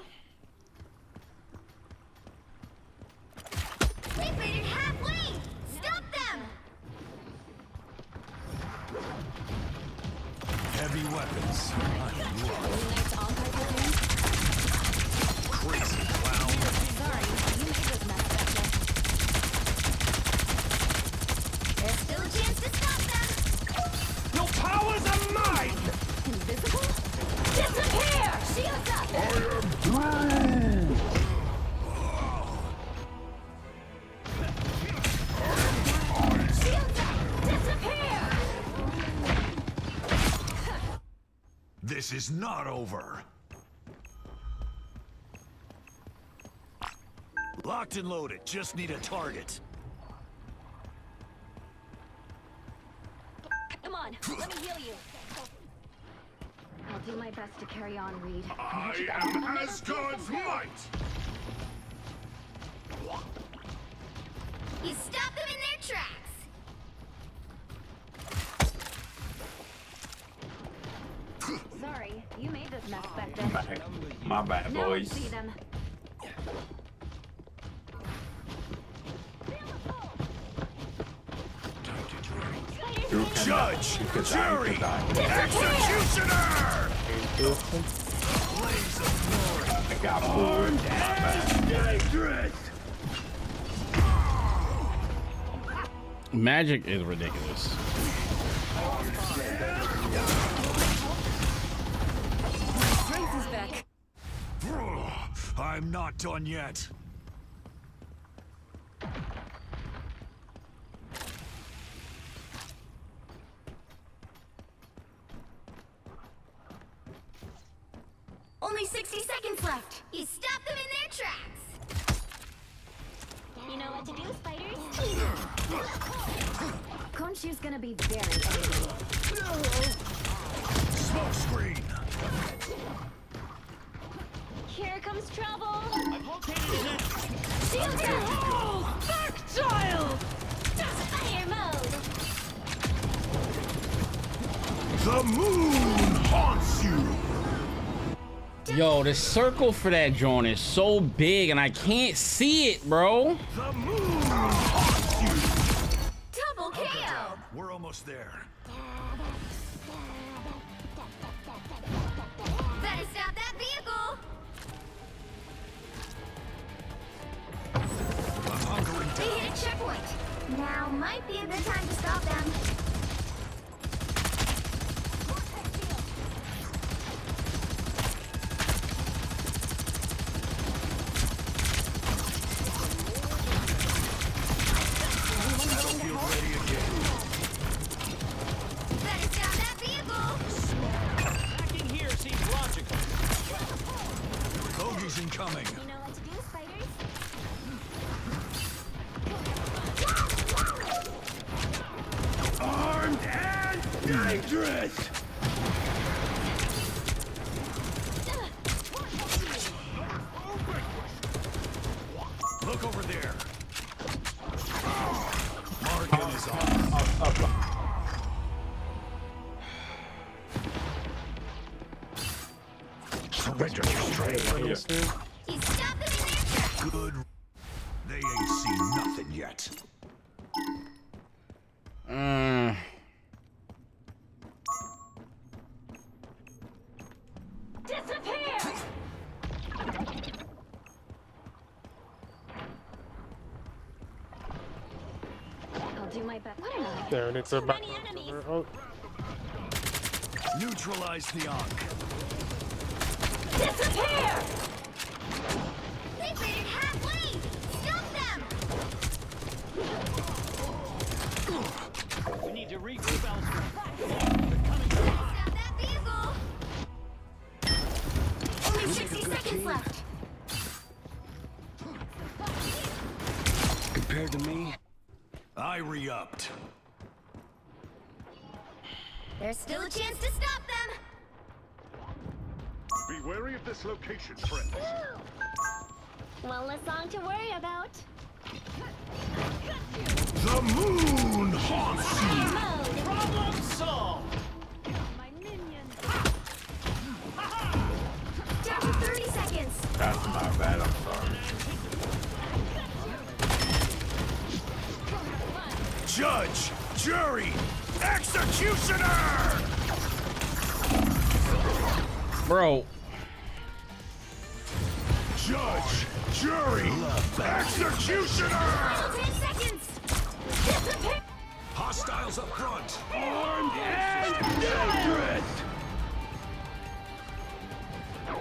They made it halfway. Stop them. heavy weapons. I'm in love. Crazy clown. Sorry, you made this mess better. There's still a chance to stop them. Your powers are mine! Invisible? Disappear! Shields up! Shields up! Disappear! This is not over. Locked and loaded. Just need a target. Come on, let me heal you. I'll do my best to carry on, Reed. I am Asgard's might. You stop them in their tracks. Sorry, you made this mess, Becca. My bad, Now I boys. see them. Judge! Jury! Executioner! Blaze of glory! I got bored. My bad. Dangerous! Magic is ridiculous. Strength is back. I'm not done yet. Only 60 seconds left. You stop them in their tracks. You know what to do, spiders? Khonshu's gonna be very angry. Smoke screen! Here comes trouble. I've located it. Shields up! Dark child! Fire mode. The moon haunts you! Yo, the circle for that joint is so big and I can't see it, bro. The moon haunts you. Double KO. We're almost there. Better stop that vehicle. They hit a checkpoint. Now might be a good time to stop them. Better stop that vehicle. Attacking here seems logical. Bogey's incoming. You know what to do, spiders? Armed and dangerous. Look over there. Markin is on. Surrender straight. He's stopping in their tracks. Good. They ain't seen nothing yet. Disappear! I'll do my best. What am I? There, and it's a back. Oh, Neutralize the Ankh. Disappear! They made it halfway! Stop them! We need to regroup elsewhere. Stop that vehicle! Only 60 seconds left. Compared to me, I re-upped. There's still a chance to stop them! Be wary of this location, friends. One less song to worry about. The moon haunts you. Problem solved. My minions. Down to 30 seconds. That's my bad. I'm sorry. Judge, jury, executioner! Bro. Judge, jury, executioner! 10 seconds! Disappear! Hostiles up front. Armed and dangerous!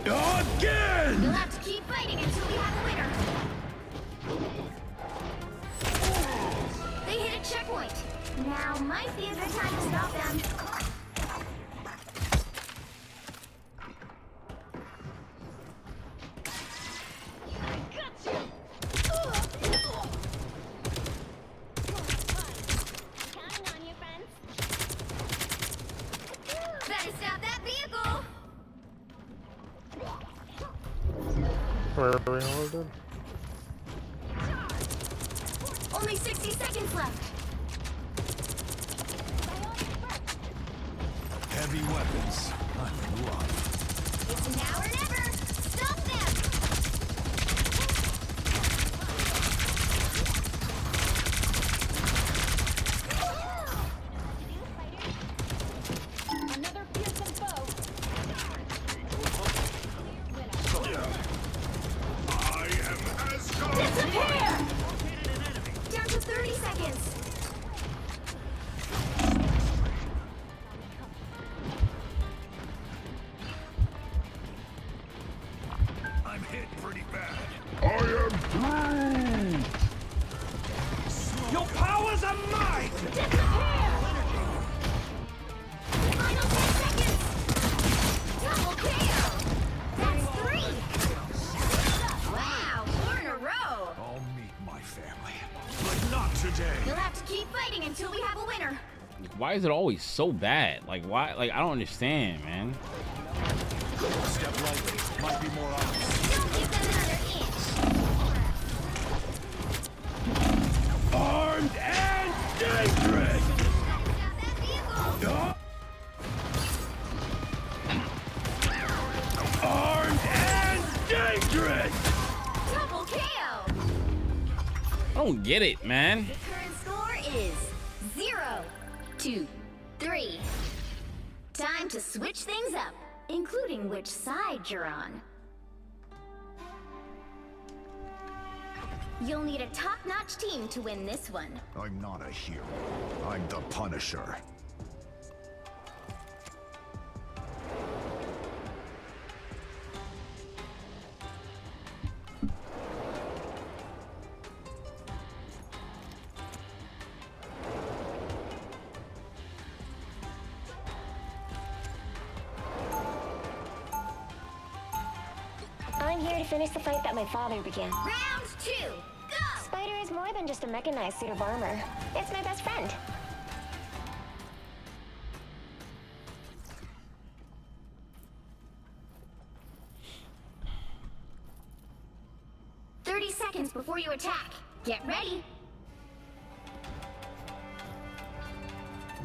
Again! You'll have to keep fighting until we have a winner. They hit a checkpoint. Now might be a good time to stop them. Counting on you, friends. Better stop that vehicle. where are we holding? Only 60 seconds left. Heavy weapons. I love. It's now or never. Stop them. Another fearsome foe. I am Asgard. Disappear! Down to 30 seconds. I'm hit pretty bad. I am through. Your powers are mine. Final 10 seconds. Double KO. That's 3. Wow, 4 in a row. I'll meet my family, but not today. You'll have to keep fighting until we have a winner. Why is it always so bad? Like, why? Like, I don't understand, man. Step lightly. Might be more obvious. Don't give them another inch. Armed and dangerous. Armed don't get it, man. The current score is 0-2-3. Time to switch things up, including which side you're on. You'll need a top-notch team to win this one. I'm not a hero. I'm the Punisher. I'm here to finish the fight that my father began. Round 2, go! Spider is more than just a mechanized suit of armor. It's my best friend. Seconds before you attack. Get ready.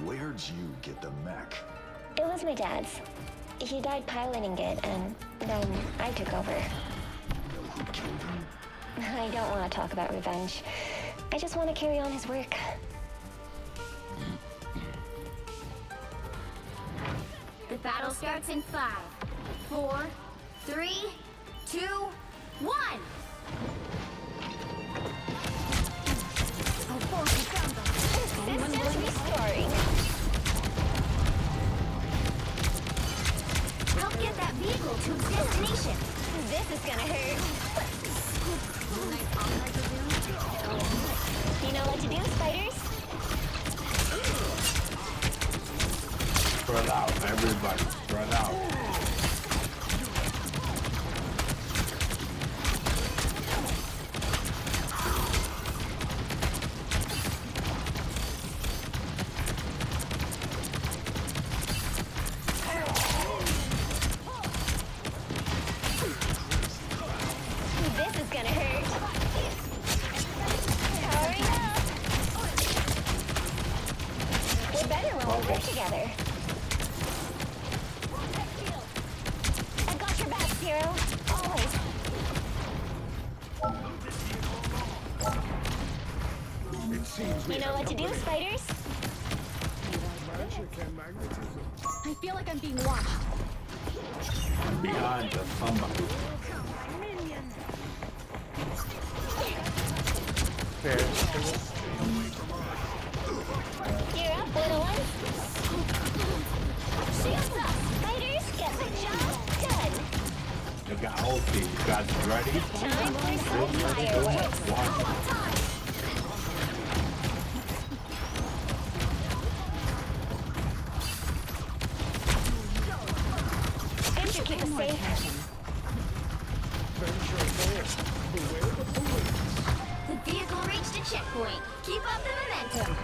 Where'd you get the mech? It was my dad's. He died piloting it, and then I took over. I don't want to talk about revenge. I just want to carry on his work. The battle starts in 5, 4, 3, 2, 1. Systems restoring. Help get that vehicle to its destination. This is gonna hurt. You know what to do, spiders? Spread out, everybody. Spread out. This is gonna hurt. Hurry up. We're better when we work together. I've got your back, Zero. Always. You know what to do, spiders? I feel like I'm being watched. Behind us, somebody. You're up, little one. Shields up. Spiders, get the job done. You got ulti. You guys ready? Time for some fireworks. Good to keep us safe. The vehicle reached a checkpoint. Keep up the momentum.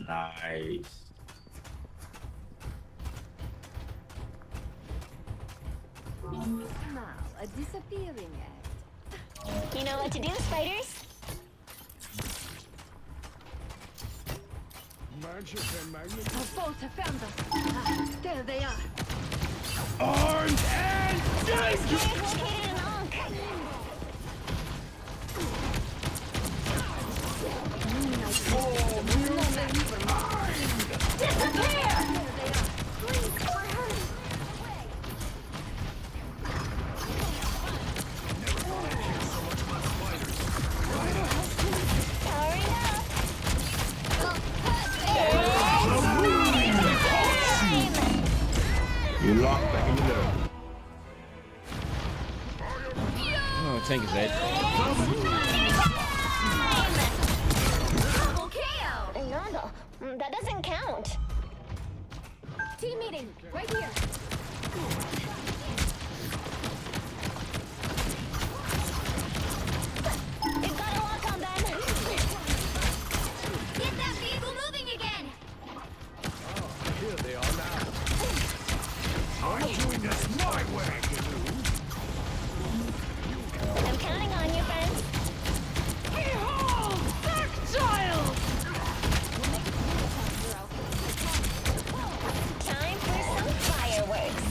Nice. Now, a disappearing act. You know what to do, spiders? Our boats have found us. There they are. Armed and Spiders located an Ankh. Disappear! Hurry up. You locked the healer. Oh, tank is dead. Double KO! Nada. That doesn't count. Team meeting, right here. You've got a lock on them. Get that vehicle moving again. here they are now. I'm doing this my way. I'm counting on you, friends. Behold, Dark Child! Time for some fireworks.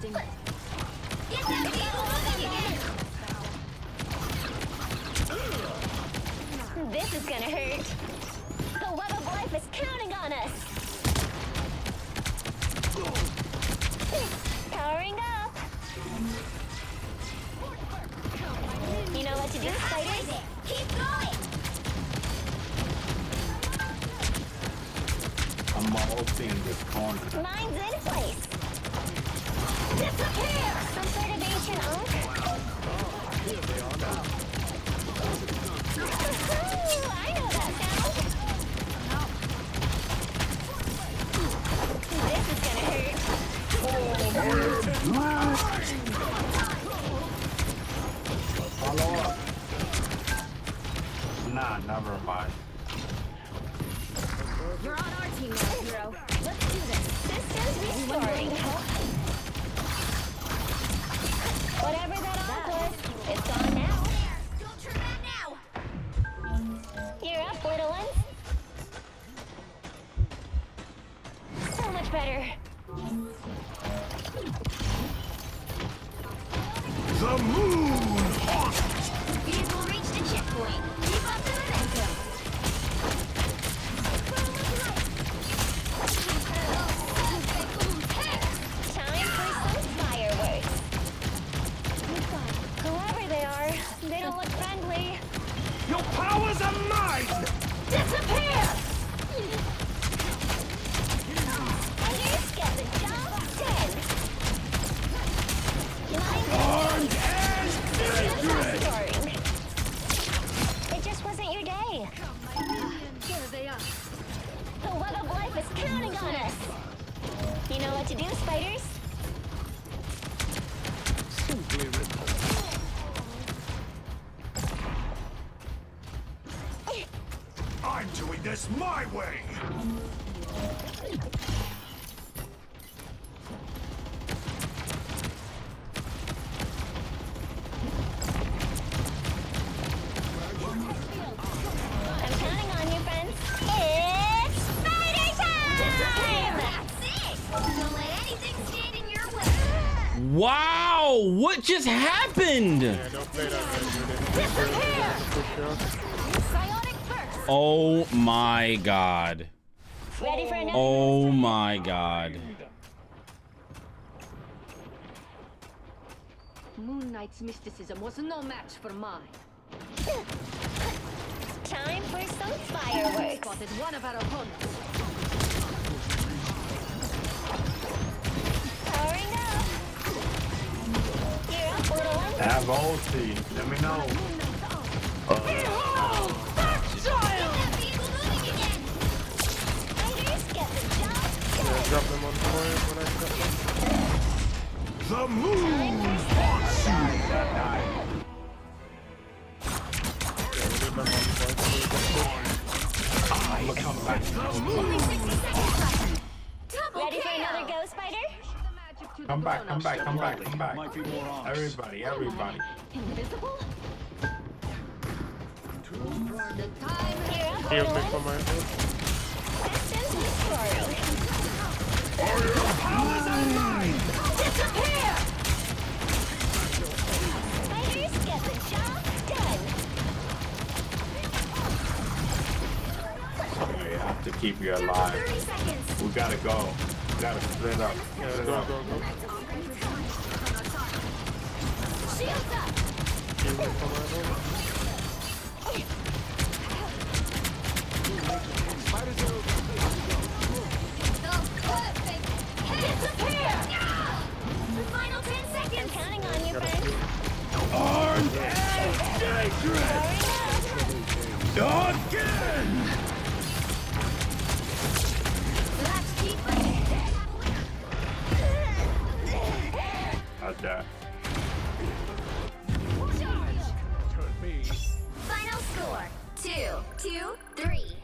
Adjusting. Get that vehicle moving again! This is gonna hurt. The web of life is counting on us. Powering up. You know what to do, spiders? Keep going! I'm ulting this corner. Mine's in place. Disappear! Some sort of ancient oak? Ooh, I know that sound. This is gonna hurt. Follow up. Nah, never mind. You're on our team now, hero. Let's do this. Systems restoring. Whatever that oak was, it's gone now. Don't turn back now! You're up, little ones. So much better. The moon haunts! Vehicle reached a checkpoint. Keep up the momentum. Time for some fireworks. Whoever they are, they don't look friendly. Your powers are mine! Disappear! And you get the job done. Armed and Restoring. It just wasn't your day. Here they are. The web of life is counting on us. You know what to do, spiders? I'm doing this my way! I'm counting on you, friends. It's spider time! That's it! Don't let anything stand in your way. Wow, what just happened? Yeah, don't play that Psionic burst! Oh my god. Ready for another? Oh my god. Moon Knight's mysticism was no match for mine. Time for some fireworks. Spotted one of our opponents. Powering up. You're up, little one. Have ulti. Let me know. Spiders get the job Yeah, done. drop them on point when I drop them. The moon haunts you! Yeah, we need them on point so we can push. Come back. Only 60 seconds left. Double Ready for kill! another go, spider? Come back, come back, come back, come back. Everybody, everybody. Invisible? The time You're up, Heal little me one. for my head. Systems restoring. disappear! Spiders get the job done. We have to keep you Down to alive. 30 seconds. We gotta go. We gotta split up. Yeah, Split go, up. go, go. Shields up! Heal me for my head. Disappear! The final 10 I'm seconds! counting on you, friends. Armed and dangerous! Again! Let's keep fighting. How's that? Final score 2-3.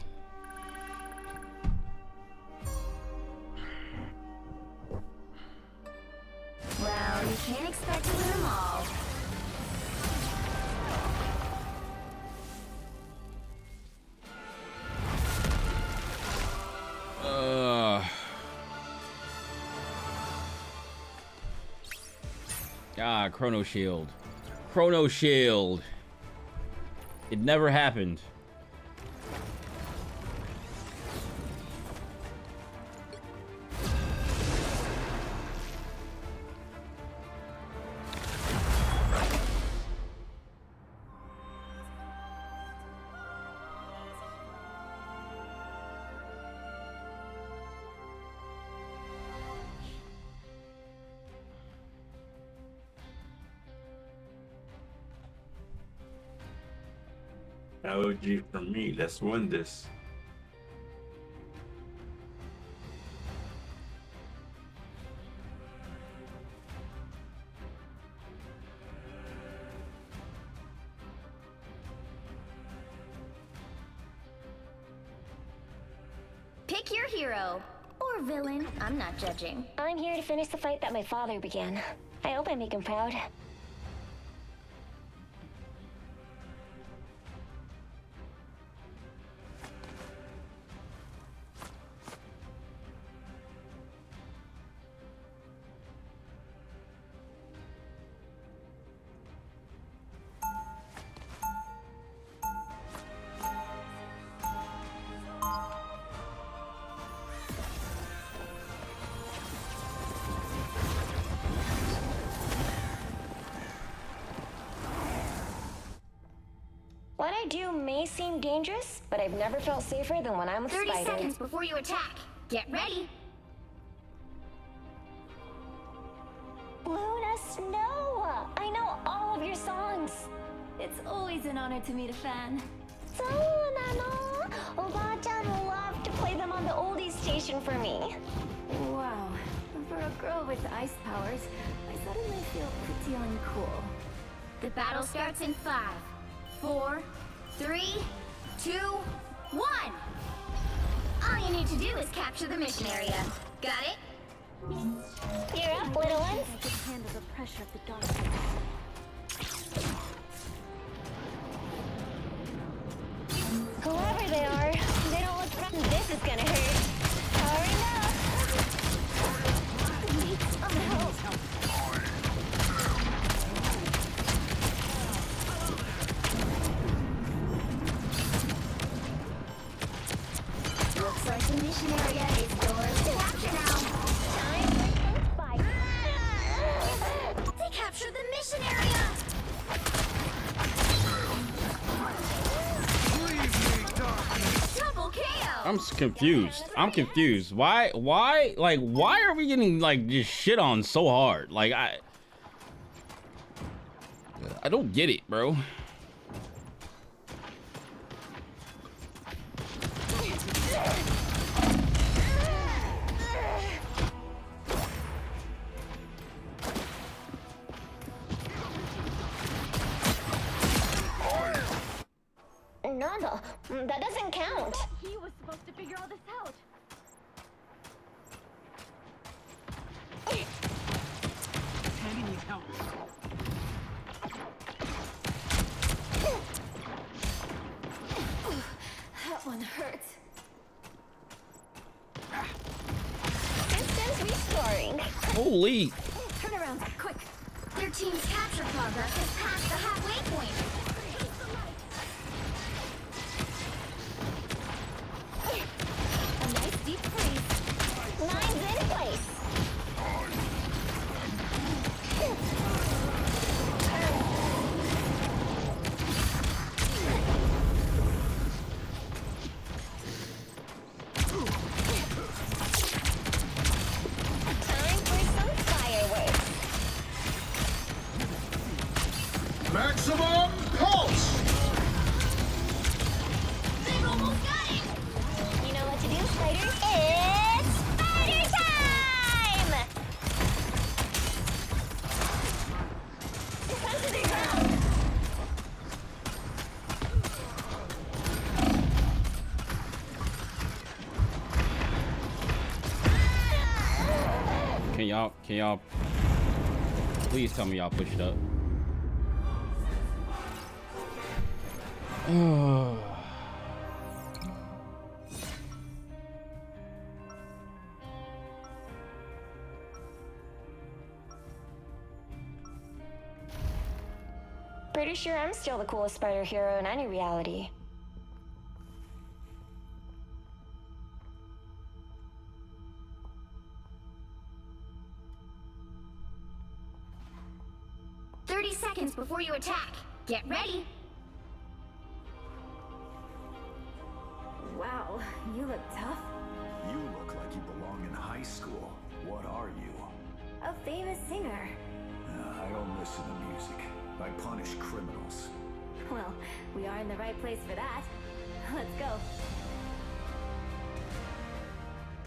Well, you can't expect to win them all. Ah, Chrono Shield. Chrono Shield. It never happened. LG for me. Let's win this. Pick your hero. Or villain. I'm not judging. I'm here to finish the fight that my father began. I hope I make him proud. What I do may seem dangerous, but I've never felt safer than when I'm with 30 Spider. seconds before you attack. Get ready. Luna Snow! I know all of your songs. It's always an honor to meet a fan. So, Nano, Oba-chan loved to play them on the oldies station for me. Wow. For a girl with ice powers, I suddenly feel pretty uncool. The battle starts in 5, 4, 3, 2, 1. All you need to do is capture the mission area. Got it? You're up, little ones. I can handle the pressure of the dark. Whoever they are, they don't look threatened. This is gonna hurt. Hurry up! Need some help. Looks like the mission area is yours to capture now. Time for some fight. They captured the mission area. Double KO. I'm confused. I'm confused. Why, like, why are we getting, like, just shit on so hard? Like, I don't get it, bro. Nada, that doesn't count. He was supposed to figure all this out. Tandy needs help. That one hurts. Instant restoring. Holy. Turn around, quick. Their team's capture progress is past the halfway point. A nice deep freeze. Mine's in place. Time for some fireworks. Maximum pulse! They've almost got it. You know what to do, Spider? It's Spider time! Come to the ground! Can y'all please tell me y'all push it up? Pretty sure I'm still the coolest spider hero in any reality. Seconds before you attack. Get ready. Wow, you look tough. You look like you belong in high school. What are you? A famous singer. I don't listen to music. I punish criminals. Well, we are in the right place for that. Let's go.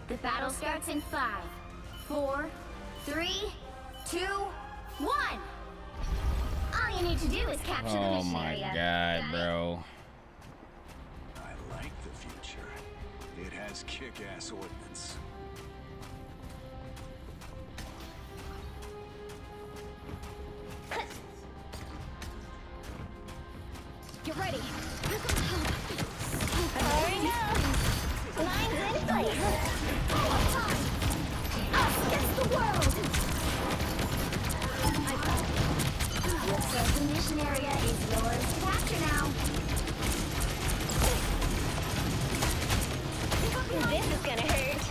The battle starts in 5, 4, 3, 2, 1. All you need to do is capture the mission area. Oh my god, bro. I like the future. It has kick-ass ordnance. Get ready. There we go. Mine's in place. Us against the world. Looks like the mission area is yours to capture now. This is gonna hurt.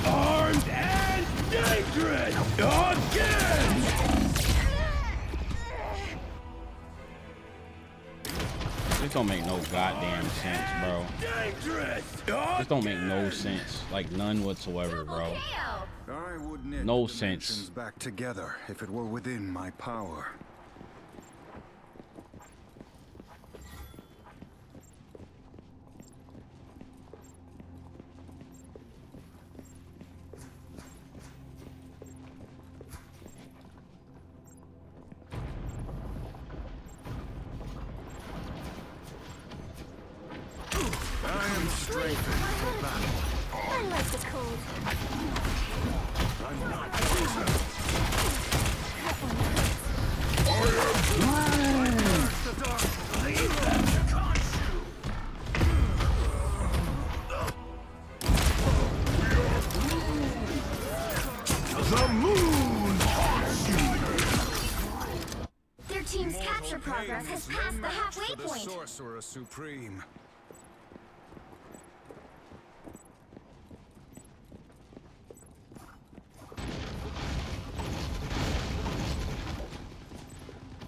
Armed and dangerous! Again! This don't make no goddamn sense, bro. Dangerous! This don't make no sense. Like, none whatsoever, bro. I would knit No the sense. dimensions back together if it were within my power. I am strengthened for battle. I like the cold. I'm not poisoned. The moon haunts you! Their team's capture progress has passed the halfway The point. Sorcerer Supreme.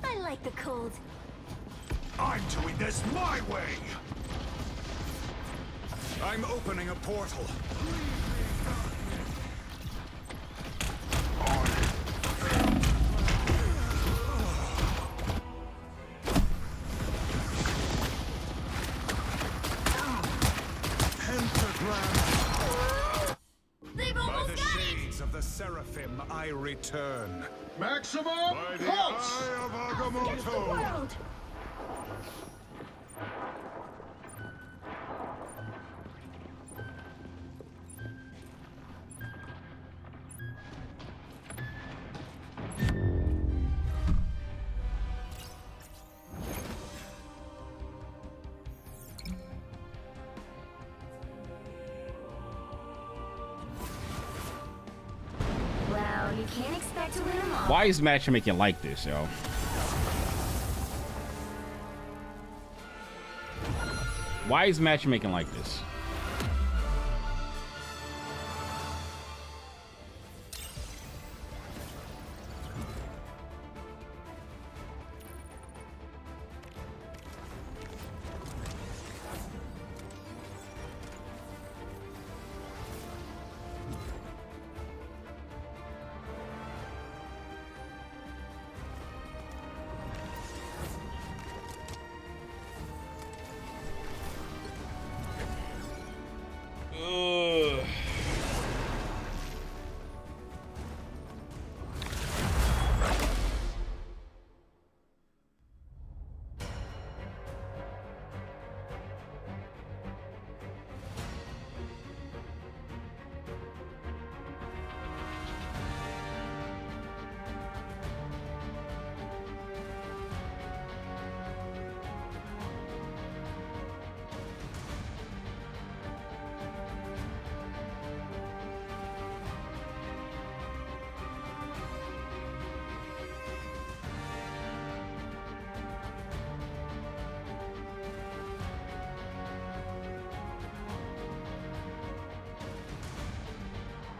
I like the cold. I'm doing this my way! I'm opening a portal. Pentagram! They've By almost the got it! shades of the Seraphim, I return. Maximum By the pulse! eye of Against the Agamotto! world! Well, you can't expect to win them all. Why is matchmaking like this, yo? Why is matchmaking like this?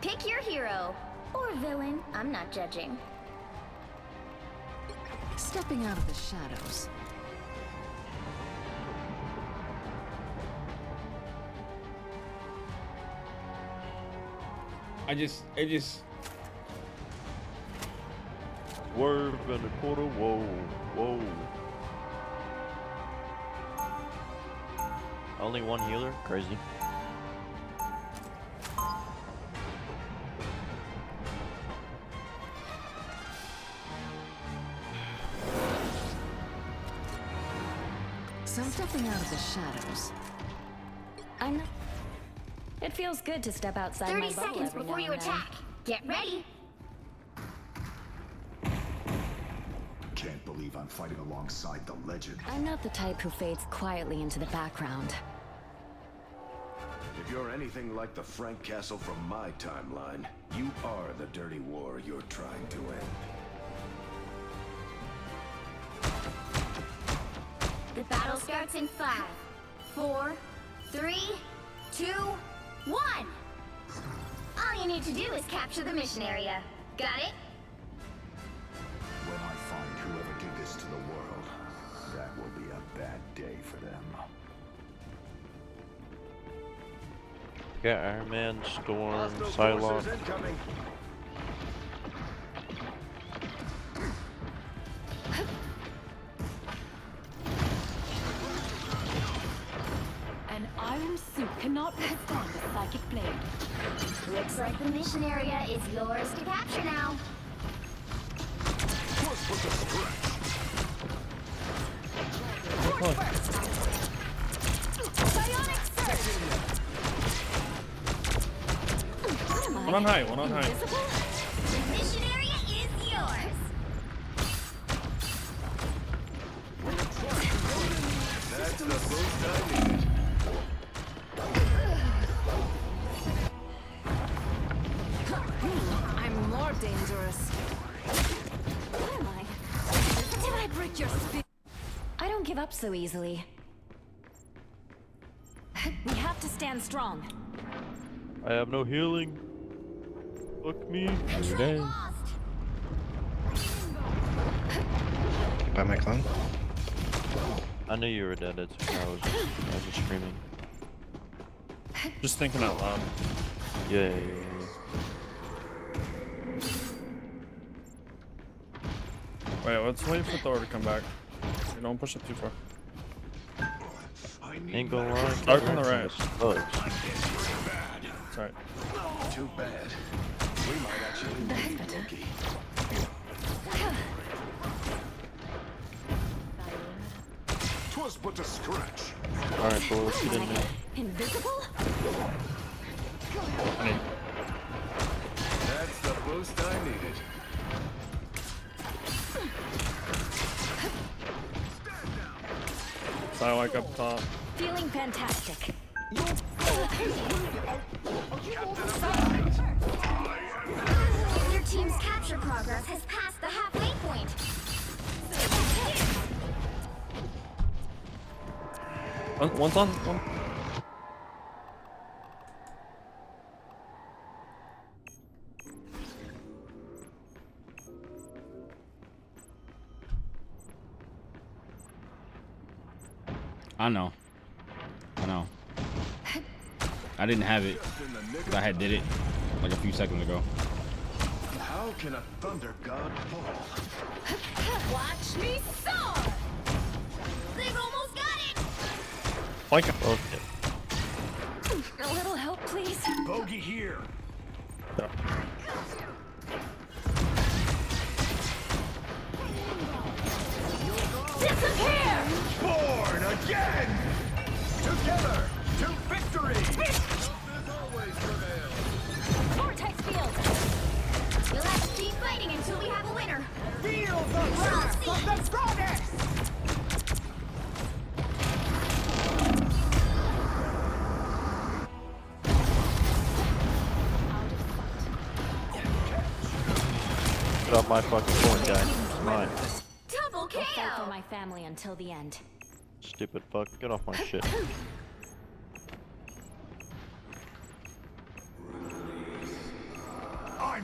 Pick your hero. Or villain. I'm not judging. Stepping out of the shadows. It just. Swerve and a quarter, whoa, whoa. Only one healer? Crazy. Stepping out of the shadows. I'm not... It feels good to step outside 30 my bubble seconds every before now you and then. attack. Get ready. Can't believe I'm fighting alongside the legend. I'm not the type who fades quietly into the background. If you're anything like the Frank Castle from my timeline, you are the dirty war you're trying to end. The battle starts in 5, 4, 3, 2, 1. All you need to do is capture the mission area. Got it? When I find whoever did this to the world, that will be a bad day for them. Got Iron Man, Storm, Psylocke. An iron suit cannot withstand a psychic blade. Looks like the mission area is yours to capture now. One on high, one on high. The mission area is yours. That's the boost I needed. I'm more dangerous. Where am I? Did I break your spirit? I don't give up so easily. We have to stand strong. I have no healing. Fuck me. Dead. By my clone? I knew you were dead. That's why I was just screaming. Just thinking out loud. Yeah. Wait, let's wait for Thor to come back. Don't push it too far. Ain't gonna lie. Start from the right. Sorry. Too bad. We might actually need Loki. Twas but a scratch. Alright, so let's get in there. Invisible? That's the boost I needed. Psylocke up top. Feeling fantastic. Your team's capture progress has passed the halfway point. One's on. One. I know. I didn't have it. I had did it like a few seconds ago. How can a thunder god fall? Watch me soar! They've almost got it! Like A little help, please. Bogey here. Disappear! Born again! Together to victory! Vortex field! We'll have to keep fighting until we have a winner. Feel the wrath of the goddess! Get off my fucking point, guy. It's mine. Double I'll fight for kill! my family until the end. Stupid fuck. Get off my shit.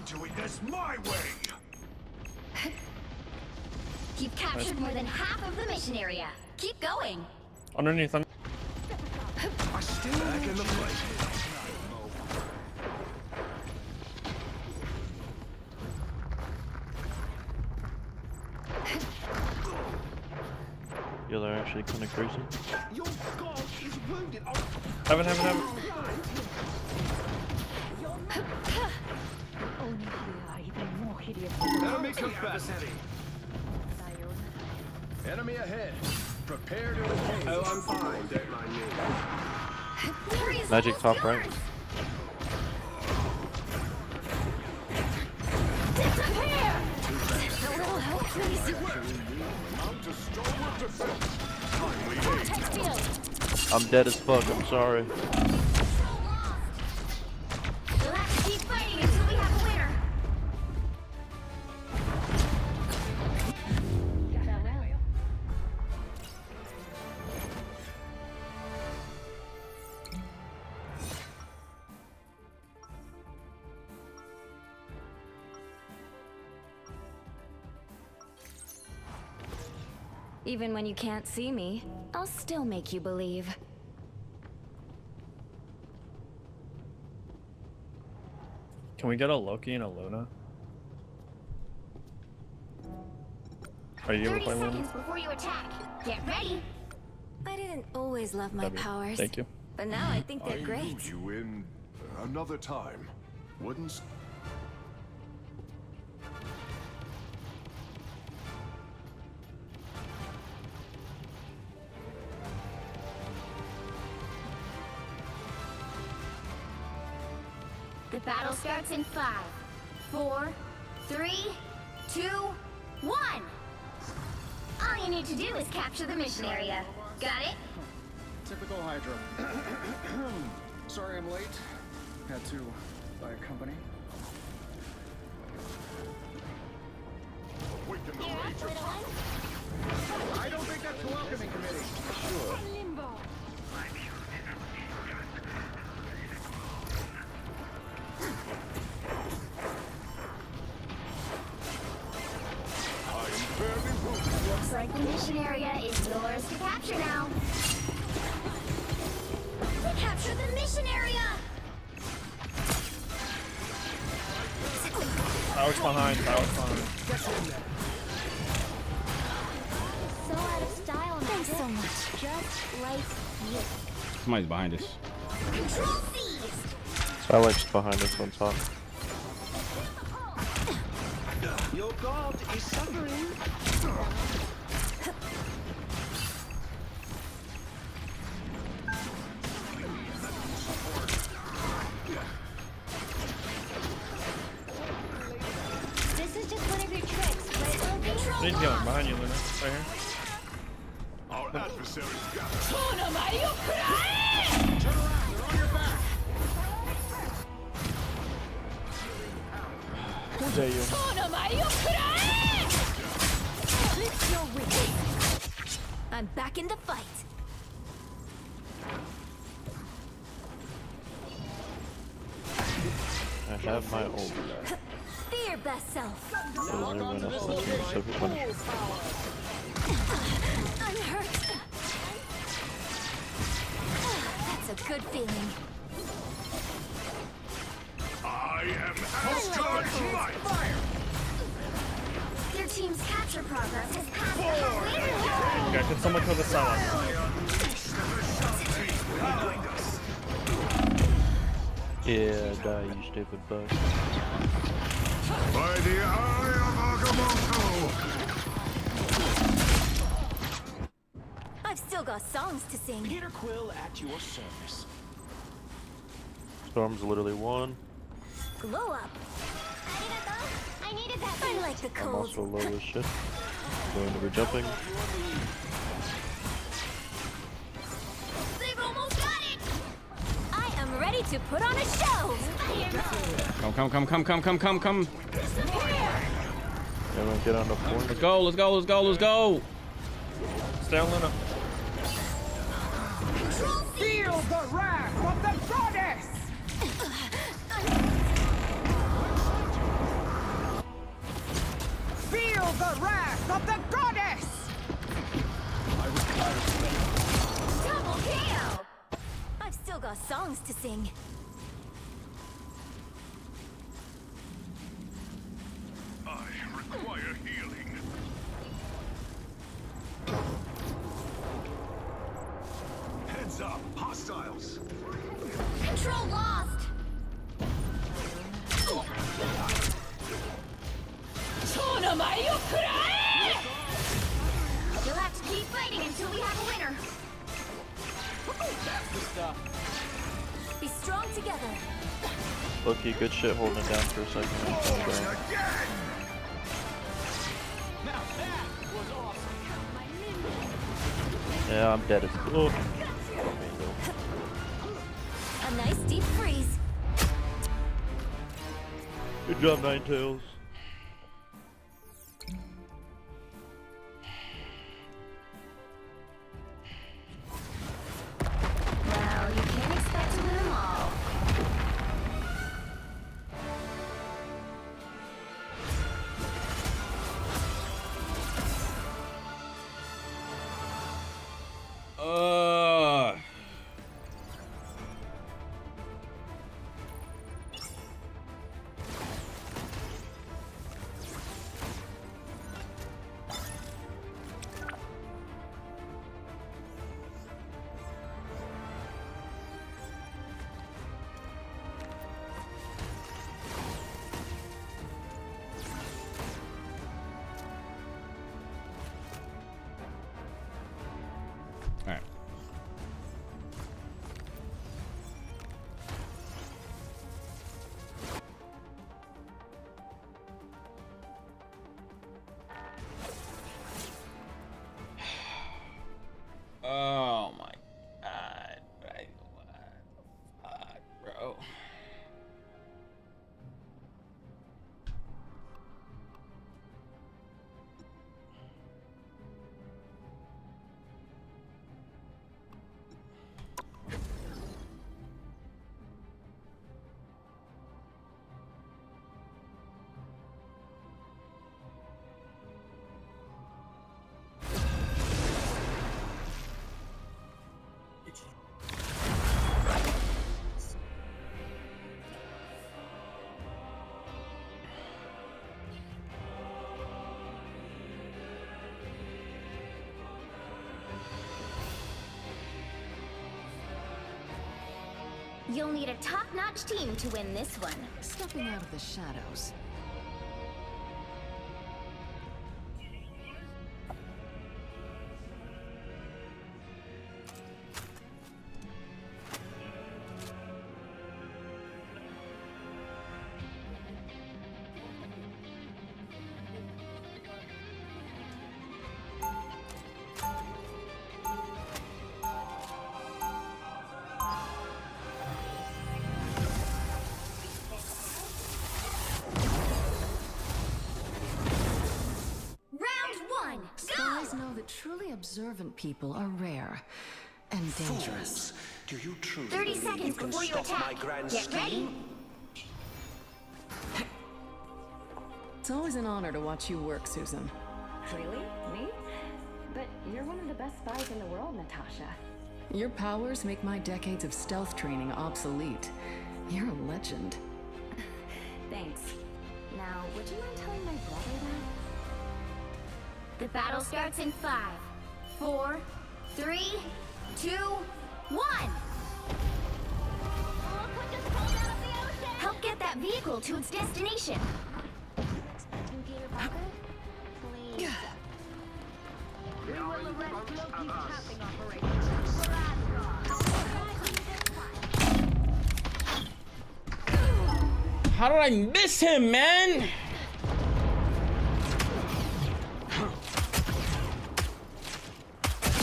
I'm doing this my way! You've captured more than half of the mission area. Keep going. Underneath them. I still back in the fight. Yeah, they're actually kind of crazy. Your god is wounded. Heaven. Enemy capacity. Enemy ahead. Prepare to engage. Oh, I'm fine. Don't mind me. Magic top right. I'm dead as fuck, I'm sorry. Let's keep fighting until we have a winner. Even when you can't see me, I'll still make you believe. Can we get a Loki and a Luna? Are you able to 30 play Luna? seconds before you attack. Get ready. I didn't always love my powers. Thank you. But now I think they're I great. need you in another time. Wouldn't... The battle starts in 5, 4, 3, 2, 1. All you need to do is capture the mission area. Got it? Typical Hydra. Sorry I'm late. Had to buy a company. Awaken the rage of... I don't think that's a welcoming committee. Sure. Looks like the mission area is yours to capture now. We captured the mission area! Tower's behind. So out of style now. Thanks so much. Just like you. Somebody's behind us. Control seized! Silex behind us on top. Your god is suffering. This is just one of your tricks, right? Control Need healing behind you, Luna. Right here. Our adversaries gather. Turn around, they're on your back! Who dare you? Lift your wings. I'm back in the fight. I have my ult. Be your best self. Everyone else that's in so good. I'm hurt. That's a good feeling. I am Asgard's might! Your team's capture progress has passed the halfway point. Okay, can someone kill the Silex? Yeah, die, you stupid bug. By the eye of Agamotto! I've still got songs to sing. Peter Quill at your service. Storm's literally one. Glow up. I needed that. I like the I'm cold. also low as shit. Going to be jumping. They've almost got it. I am ready to put on a show. Come. Everyone get on the point. Let's go. Stay on Luna. Feel the wrath of the goddess! the wrath of the goddess! Double kill! I've still got songs to sing. I require healing. Heads up, hostiles. Control lost! You'll have to keep fighting until we have a winner. That's the stuff. Be strong together. Loki, good shit holding it down for a second. Now that was awesome. Yeah, I'm dead as fuck. A nice deep freeze. Good job, Ninetales. Well, you can't expect to win them all. All right. Oh my god. Bro. You'll need a top-notch team to win this one. Stepping out of the shadows. Spies know that truly observant people are rare and dangerous. Do you truly 30 seconds before you attack. Get ready. It's always an honor to watch you work, Susan. Really? Me? But you're one of the best spies in the world, Natasha. Your powers make my decades of stealth training obsolete. You're a legend. Thanks. Now, would you mind telling my brother that? The battle starts in 5, 4, 3, 2, 1. Help get that vehicle to its destination. Peter Parker? Please. We will arrest Loki's trapping operation. How did I miss him, man?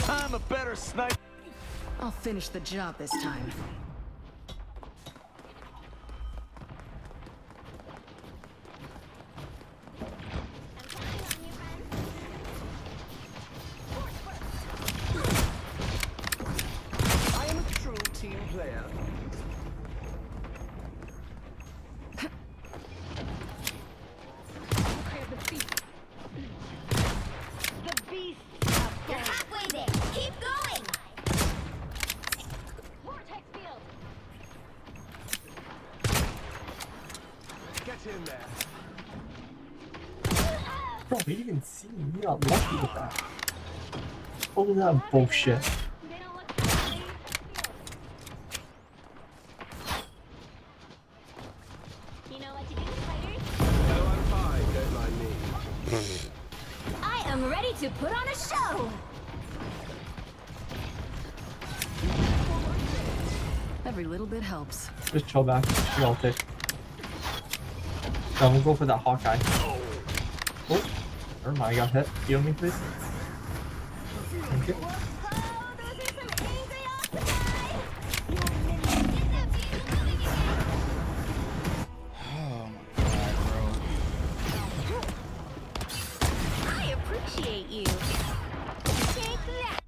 I'm a better sniper. I'll finish the job this time. I am a true team player. in there. Bro, he didn't even see me. You got lucky with that. What was that bullshit? Oh, I'm fine. Don't mind me. I am ready to put on a show. Every little bit helps. Just chill back. We all take. No, we'll go for that Hawkeye. Oh, never mind. I got hit. Heal me, please. Thank you. I appreciate you. Take that.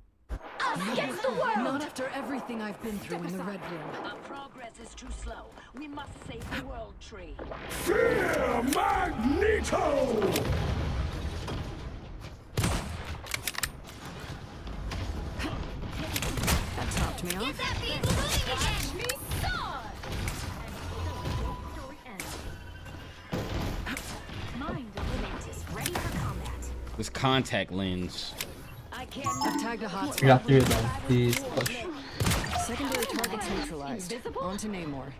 Us against the world. Not after everything I've been through in the Red Room. Our progress is too slow. We must save the World Tree. Fear Magneto! That topped me Get off. that vehicle moving again. Mind of Atlantis, ready for combat. This contact lens. I've tagged a hot We got spot. 3 of them. Please push. Secondary targets neutralized. On to Namor.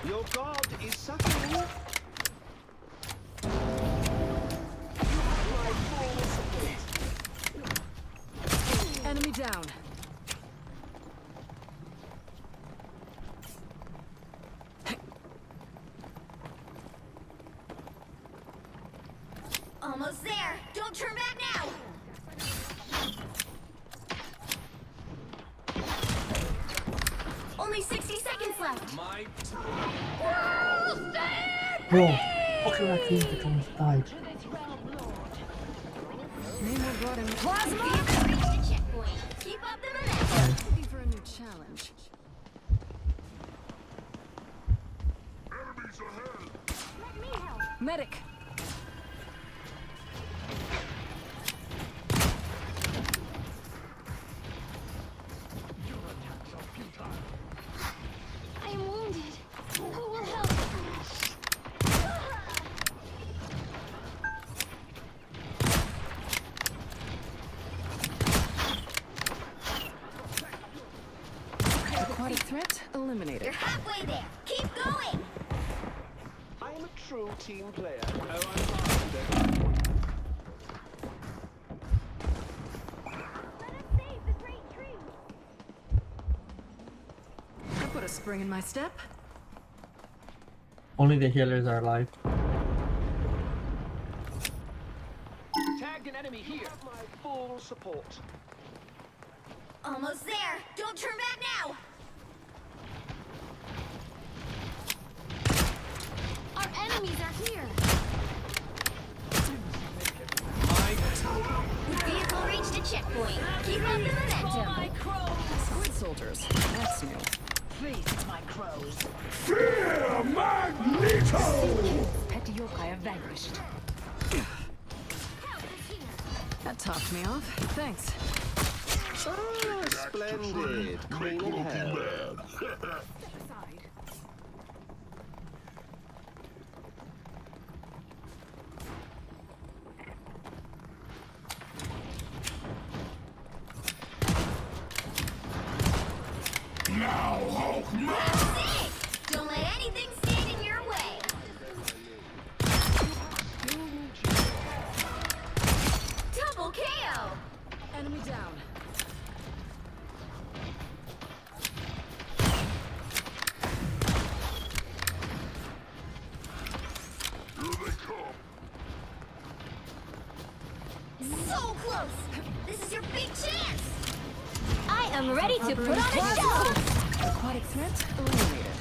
Your god is suffering. Enemy down. Almost there. Don't turn back now. Only 60 seconds left. My Bro, fucking raccoon becomes died. Namor brought him. Plasma. Reach the checkpoint. Keep up the momentum. Looking for a new challenge. Let me help. Medic. I am wounded. Who will help? Aquatic threat eliminated. You're halfway there. Keep going. I am a true team player. Oh, I'm fine. Don't mind me. Let us save the great tree. I put a spring in my step. Only the healers are alive. Tagged an enemy here. You have my full support. Almost there. Don't turn back now. Our enemies are here. The vehicle reached a checkpoint. Keep up the momentum. Squid soldiers. That's new. Feast my crows. Fear Magneto! Petty yokai are vanquished. That topped me off. Thanks. Ah, splendid. Queen of hell. Now, Hulkman! That's it. Don't let anything stand in your way. Double KO. Enemy down. So close. This is your big chance. I am ready to put on a show. Aquatic threat eliminated.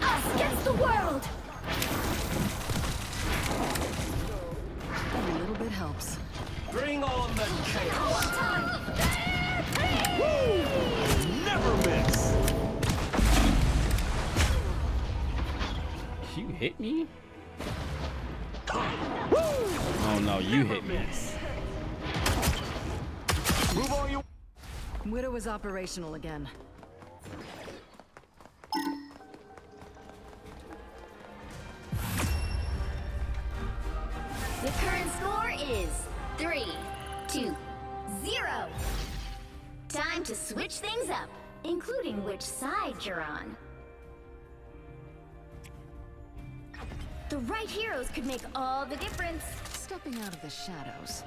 Us against the world. Every little bit helps. Bring on the chaos. Never miss! You hit me? Oh no, you hit me. Move all you. Widow is operational again. is 3, 2, 0. Time to switch things up, including which side you're on. The right heroes could make all the difference. Stepping out of the shadows.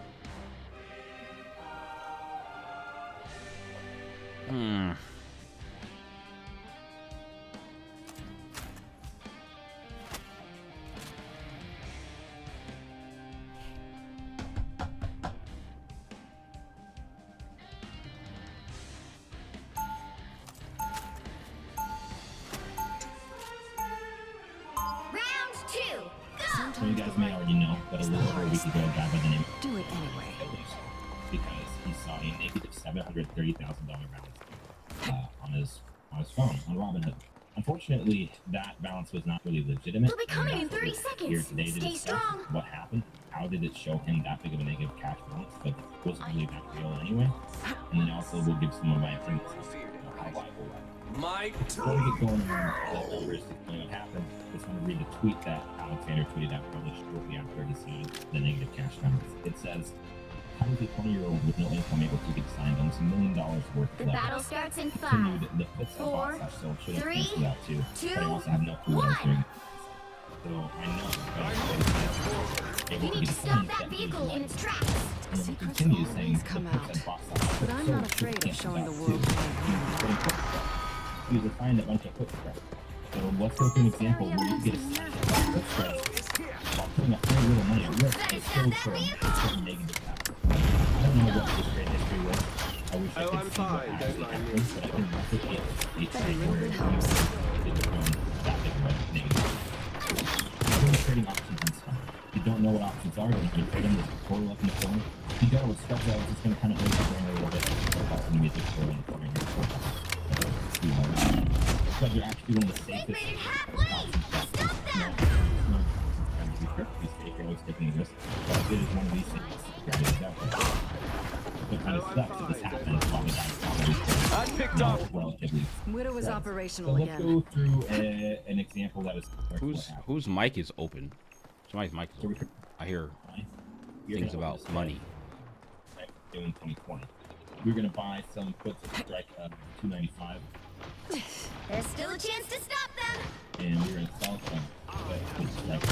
So you guys may already know, but a little over a week ago, a guy by the name of Do it anyway. because he saw a negative $730,000 balance on his phone on Robinhood. Unfortunately, that balance was not really legitimate. We'll be coming in 30 seconds. Here today to Stay discuss strong. what happened, how did it show him that big of a negative cash balance, but wasn't really that real anyway. And then also we'll give some of my opinions on how viable that. Before we get going on the numbers to explain what happened, I just want to read the tweet that Alexander tweeted out published shortly after he saw the negative cash balance. It says, how is a 20-year-old with no income able to get signed on $1 million worth of The battle starts in 5, Continued, the puts 4, should have 3, canceled out too, 2, but I also have no clue what I was doing. So I know that You need to stop that vehicle in its tracks. and then he continues saying the come puts out. box But I'm not afraid of showing the world he was assigned a bunch of quick strikes. So let's go through an example where you get assigned a bunch of quick strikes while putting up very little money at risk and still showing negative capital. I don't know what his trade history was. I wish I could see what actually happened, but I can replicate a trade where it did become that big of a negative. You're going to trading options and stuff. If you don't know what options are, then you can trade them with a portal up in the corner. If you don't know what stuff is, it's going to kind of hurt your brain a little bit. So it's also going to be a difficult in the corner here. Because you're actually one of the safest options. Perfectly safe, you're always taking a risk. But it is one of these things. Gravity's out there. What kind of sucks if this happens while the guy's picked up. relatively. Widow is So operational let's again. go through an example that is Whose mic is open? Somebody's mic is open. I hear things about money. In 2020, we're gonna buy some puts at strike $295, There's still a chance to stop them. and we're gonna sell some puts at strike.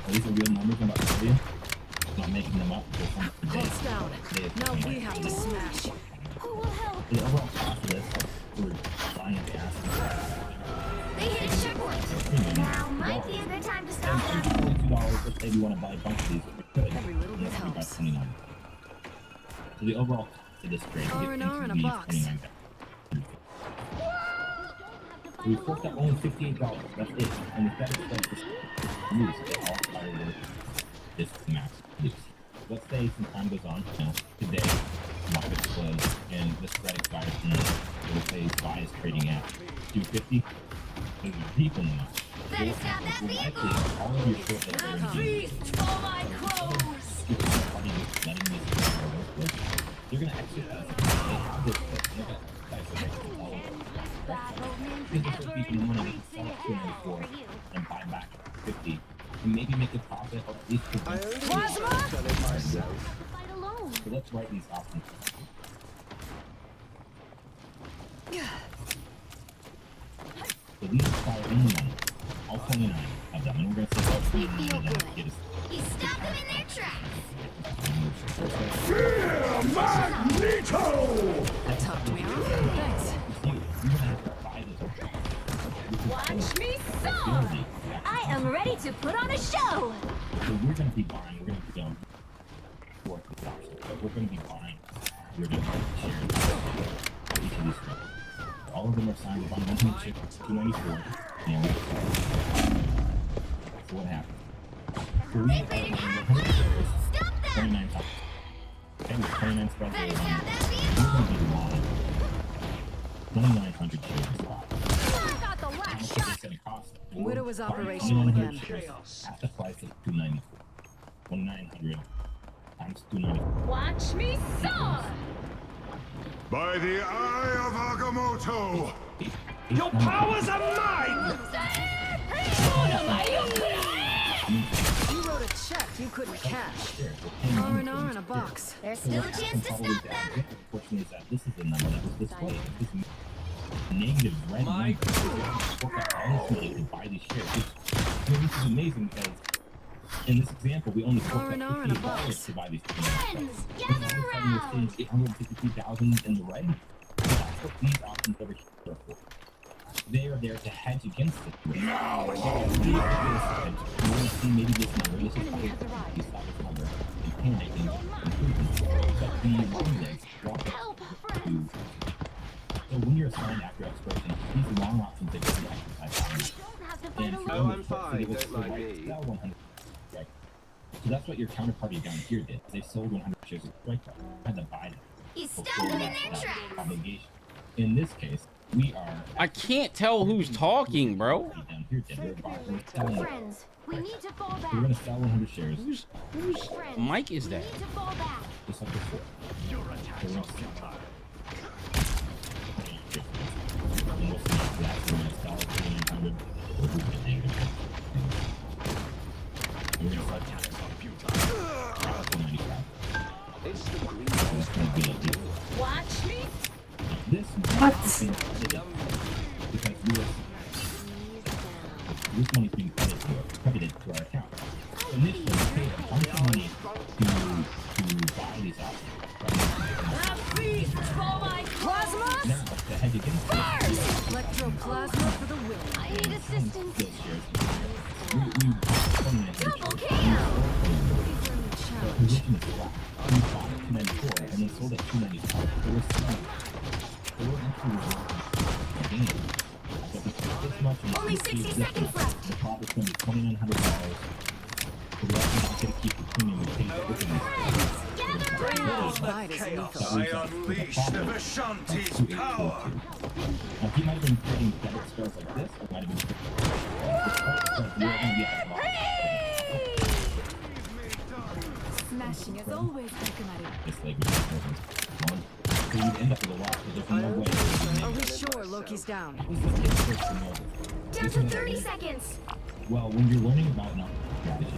These are real numbers I'm about to tell you. I'm not making them up. Pulse down. Now we have to smash. Who will help? The overall cost of this for buying the asset. They hit a checkpoint. Now might be a good time to stop them. $42. Let's say we want to buy a bunch of these. We could. Every little bit Let's buy helps. 29. So the overall cost of this trade R&R in a is box. $29. So we forked out only $58. That's it. And if that is loose, it all fireworks this max loose. Let's say some time goes on, today, market's closed, and the spread expires tonight. So let's say SPY is trading at $250. There's people in the market. Better stop that vehicle. All of your short that are in Feast for my crows. you're gonna exit this. They have this, but they're gonna exercise all of it. Because this would be the money they can sell it to $94 and buy back at $50 and maybe make a profit or at least so let's write these options. So these require any money. All 29 of them, and we're gonna say all 29 of them get us. You stop them in their tracks. Magneto! Talk me out. Thanks. Watch me soar. I am ready to put on a show. So we're going to be buying, we're going to go for the options, but we're going to be buying, we're going to share each of these stocks. All of them are signed, we're buying 100 chips, 294, and so what happened? So we have 29 times. Okay, with 29 spreads, we're going to be buying 2,900 shares of stock. I got the last How much is shot. this going to cost? Widow is Buying operational 2,900 again. shares at the price of 294. 2,900 times 294. Watch me soar. By the eye of Agamotto! Your powers are mine! checked, you couldn't cash. Shares. We're paying money R&R for in these a box. There's So still a what chance to happens stop always them. unfortunately is that this is the number that was displayed. This negative red number. Work out all this money to buy these shares. This is amazing because in this example, we only forked out $58 to buy these shares. Gather around. 853,000 in the red. That's what these options over here are for. They are there to hedge against it. Now, we're going to see maybe this number. This is probably this number and panic and improvement. But the long legs walk up to. So when you're assigned after expiration, these long options that you can exercise on. And Oh, I'm fine. Don't mind me. Sell 100. Right. So that's what your counterparty down here did. They sold 100 shares of Strike Price. Had to buy them. You stopped them in their tracks. Obligation. In this case, we are. I can't tell who's talking, bro. Down here, did. We're selling. Friends, we need to fall back. We're gonna sell 100 shares. Whose mic is that? We need to fall back. Just like before. Your attacks are futile. And we'll see if that's when it's sell 100. We're gonna get negative. We're gonna sell Attacks are futile. 195. It's the green. So that's gonna be a deal. Watch me. This money is being credited because this money is being credited to our account. Initially, we paid a bunch of money to buy these options. Plasma! Now, to hedge against this, Electroplasma for the win. I need assistance. those shares, we Double KO. the position is flat. We bought at 294 and then sold at 295. So we're selling. So we're actually working again. But because this much and Only 60 seconds left. the profit's going to be $2,900. So we're actually not going to keep the premium we paid for this. Fight is lethal. I unleash the Vishanti's power! Now, he might have been creating better spells like this, or might have been but we're going to be out of luck. Smashing as always, Hakamari. This leg was just one. So you'd end up with a lot, but there's no way. Are we sure Loki's down? Down to 30 seconds. Well, when you're learning about an strategy,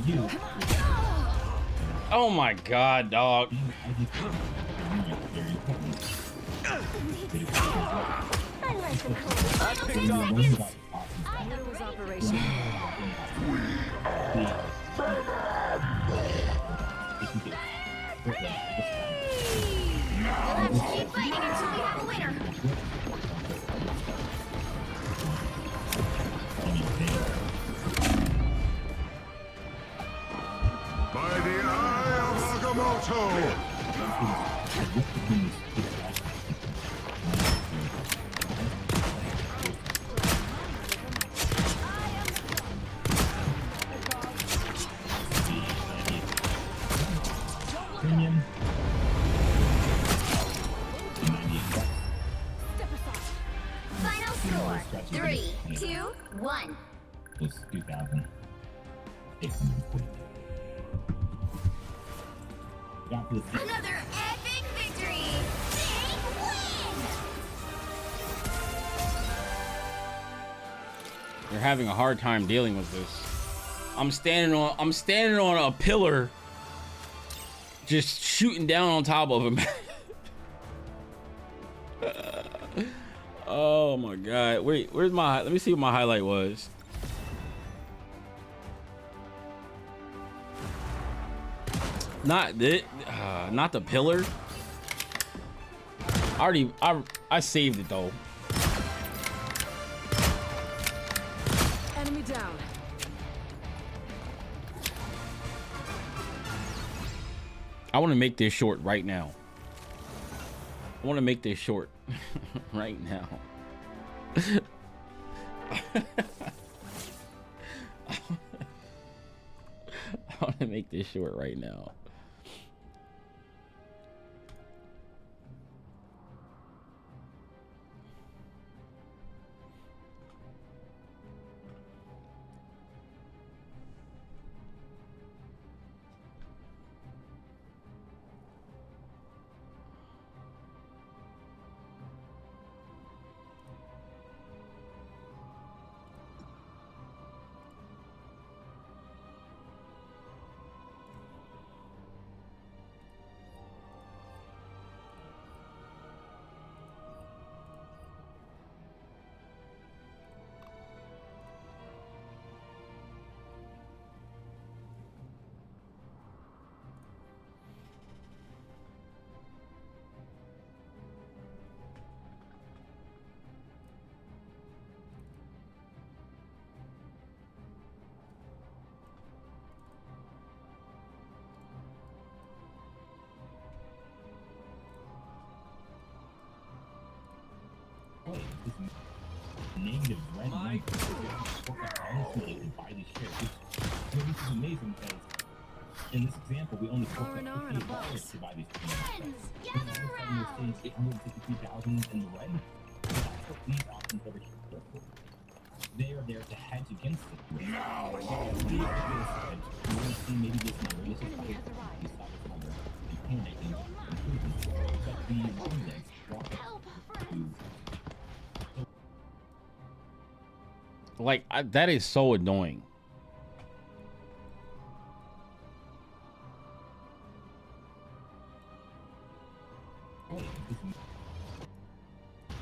you. Oh my god, dog. Was operation. We'll have to keep fighting until we have a winner. By the eye of Agamotto! Premium. Final score 3, 2, 1. Was 2,840. Got this. Another epic victory! Big win! You're having a hard time dealing with this. I'm standing on a pillar, just shooting down on top of him. Oh my god. Wait, where's my, let me see what my highlight was. Not the pillar. I saved it though. Enemy down. I want to make this short right now. I want to make this short right now. I want to make this short right now. Negative red light. Honestly, you can buy these shares. This is amazing because in this example, we only forked out $58 to buy these shares. You're seeing 853,000 in the red. That's what these options over here are for. They are there to hedge against it. Now, you want to see maybe this number. This is probably the stock number. You panic and but the long legs walk up to. Like that is so annoying.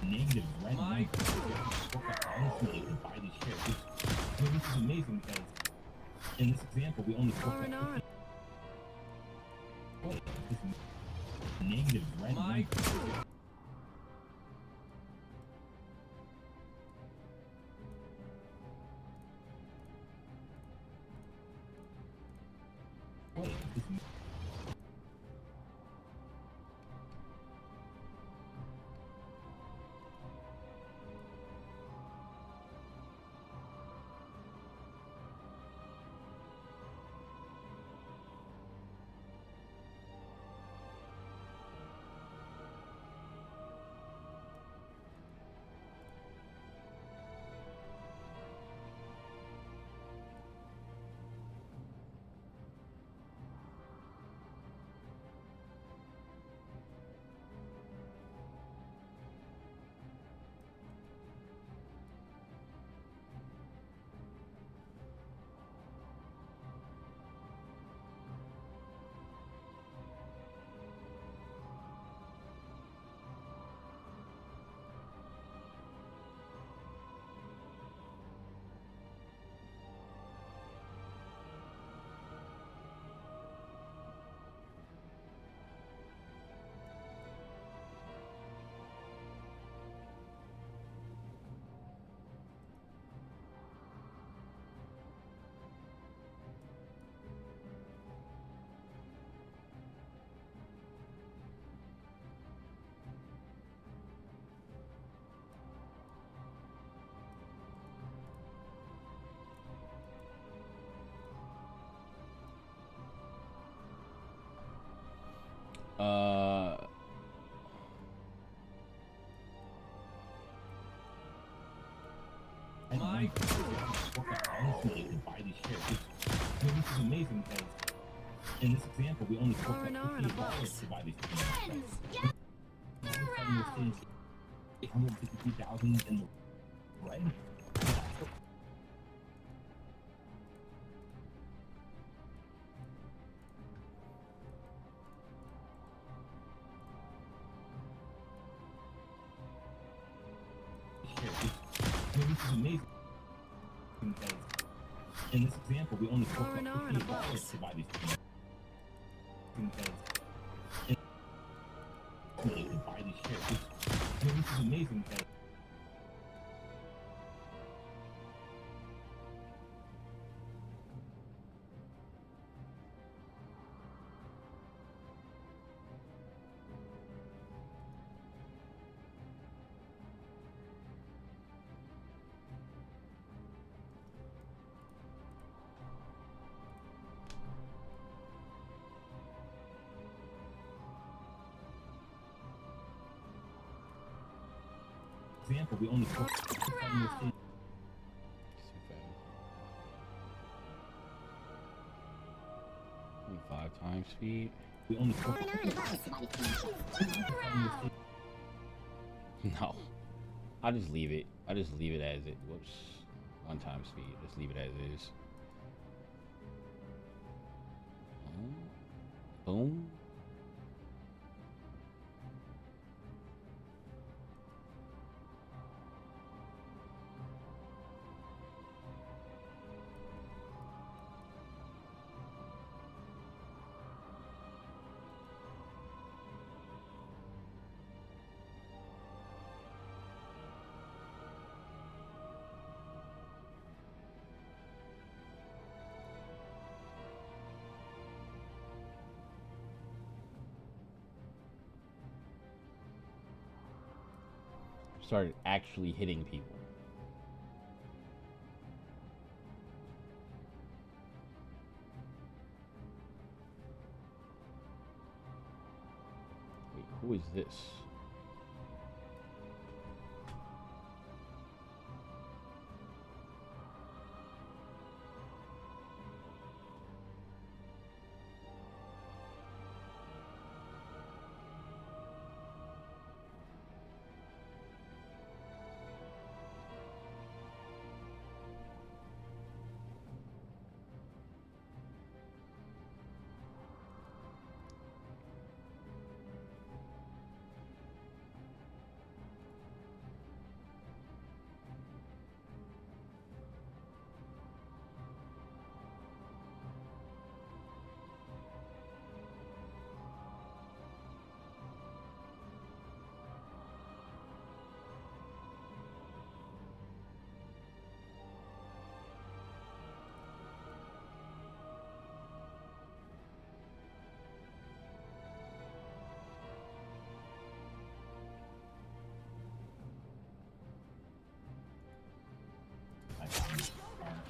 Negative red light. Honestly, you can buy these shares. This is amazing because in this example, we only forked out negative red light. Honestly, you can buy these shares. This is amazing because in this example, we only forked out $58 to buy these shares. You're seeing 853,000 in the red. This is amazing. In this example, we only forked out $58 to buy these shares. You can buy these shares. This is amazing. Example, we only forked out 5 times speed. We only forked No. I'll just leave it. I'll just leave it as it. Whoops. 1 time speed. Just leave it as is. Boom. started actually hitting people. Wait, who is this?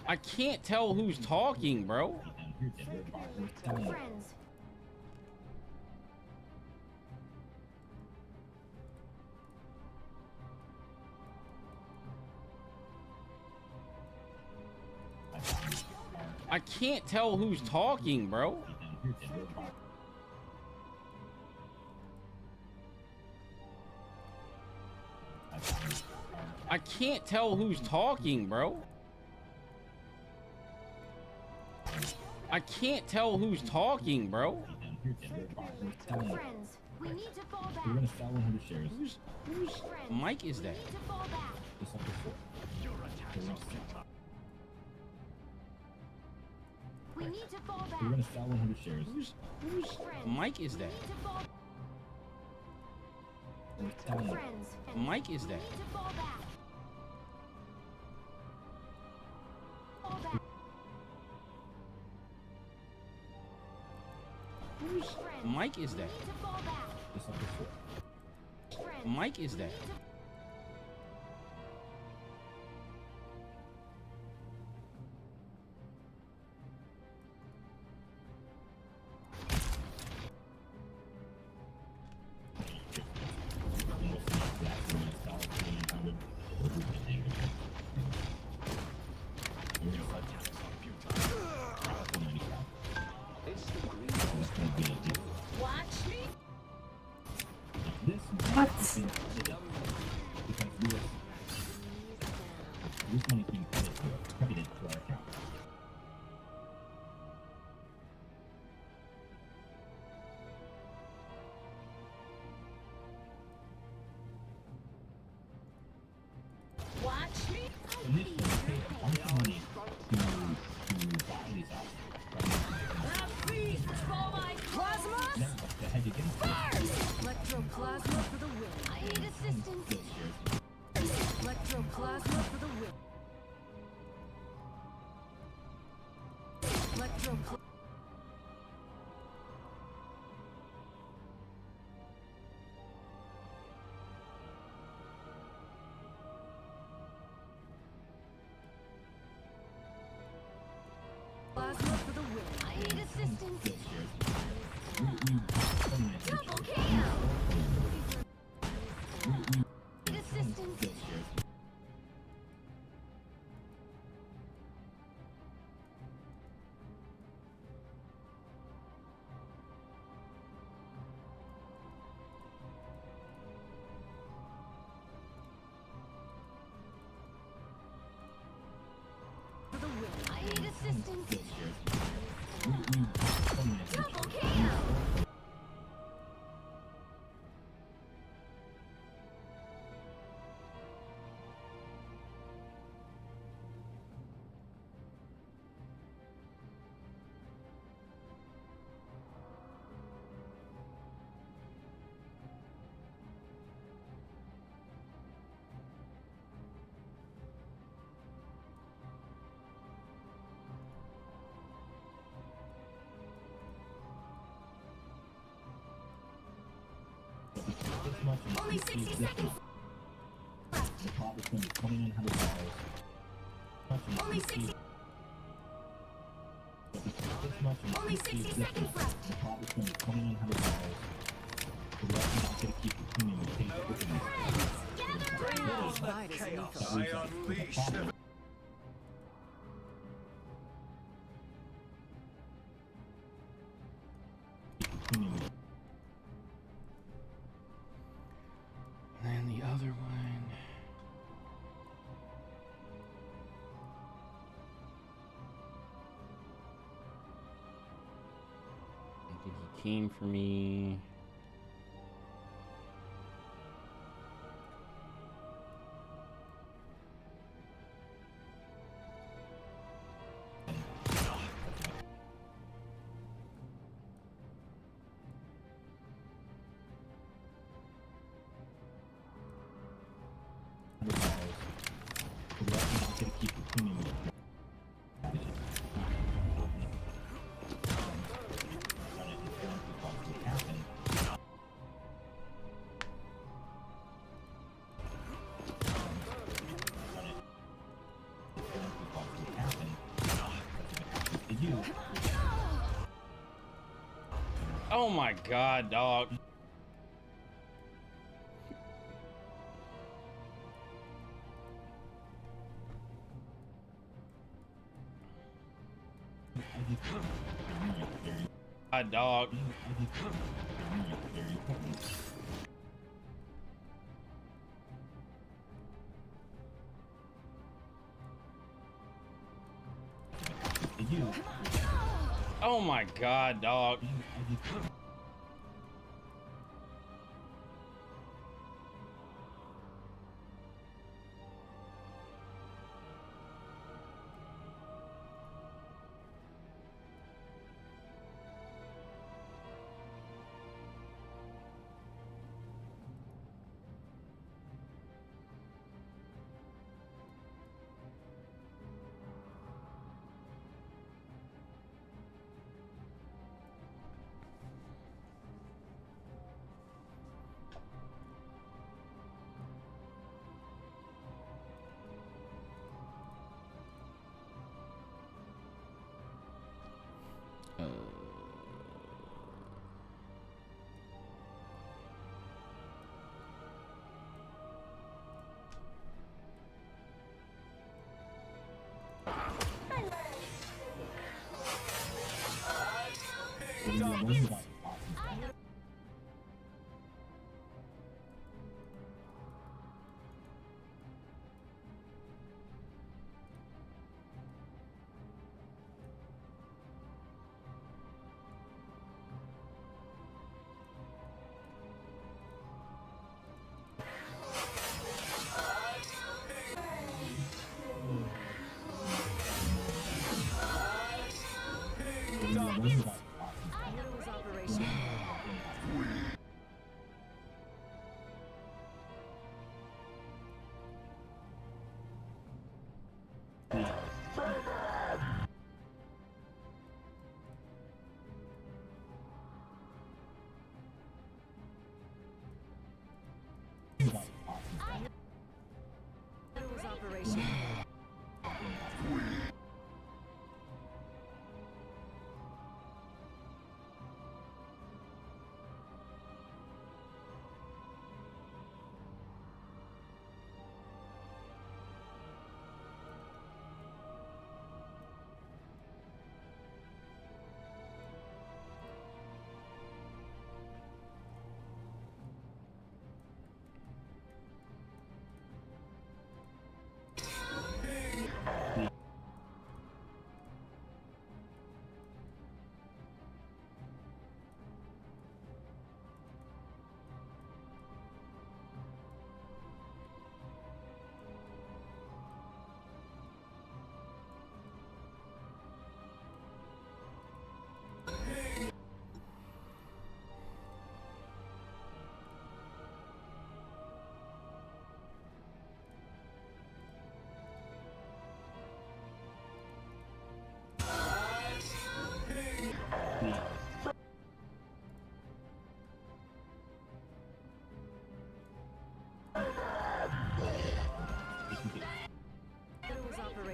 I can't tell who's talking, bro. Friends. I can't tell who's talking, bro. I can't tell who's talking, bro. I can't tell who's talking, bro. Friends. We need to fall back. We're gonna sell 100 shares. Whose mic is that? Just up to 4. We need to fall back. We're gonna sell 100 shares. Whose mic is that? Friends. Mic is that? Fall back. Fall back. Whose mic is that? Fall back. Just up to 4. Mic is that? Watch me. What? Because this money being credited to our account. Watch me. Initially, we paid a bunch of money to buy these assets. A feast for my plasma. Now, to hedge against it, Electroplasma for the win. I need assistance. those shares. Electroplasma for the win. Electroplasma. Plasma for the win. I need assistance. Those shares. Double kill. Need assistance. Those shares. For the win. I need assistance. Those shares. Double kill. Only 60 seconds. The top is going to be $2,900. Only 60. Only 60 seconds left. The top is going to be $2,900. The rest is not going to keep the premium and pay for cooking. Chaos. I unleash them. And the other one. I think he came for me. The rest is not going to keep the premium. Oh my god, dog. God, dog. Oh my god, dog.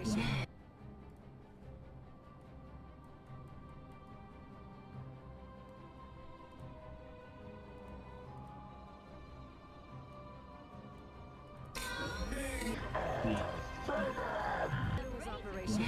operation. Operation.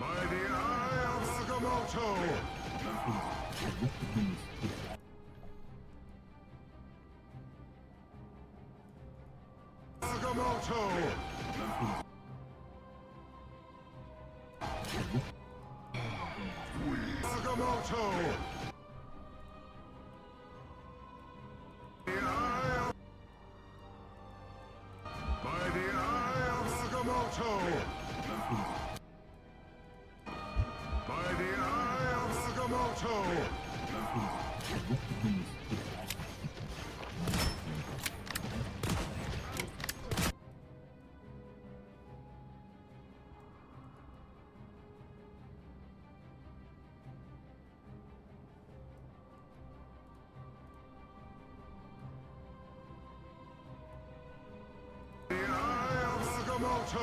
By the eye of Agamotto! Agamotto! Agamotto! The eye of... By the eye of Agamotto! By the eye of Agamotto! The eye of Agamotto!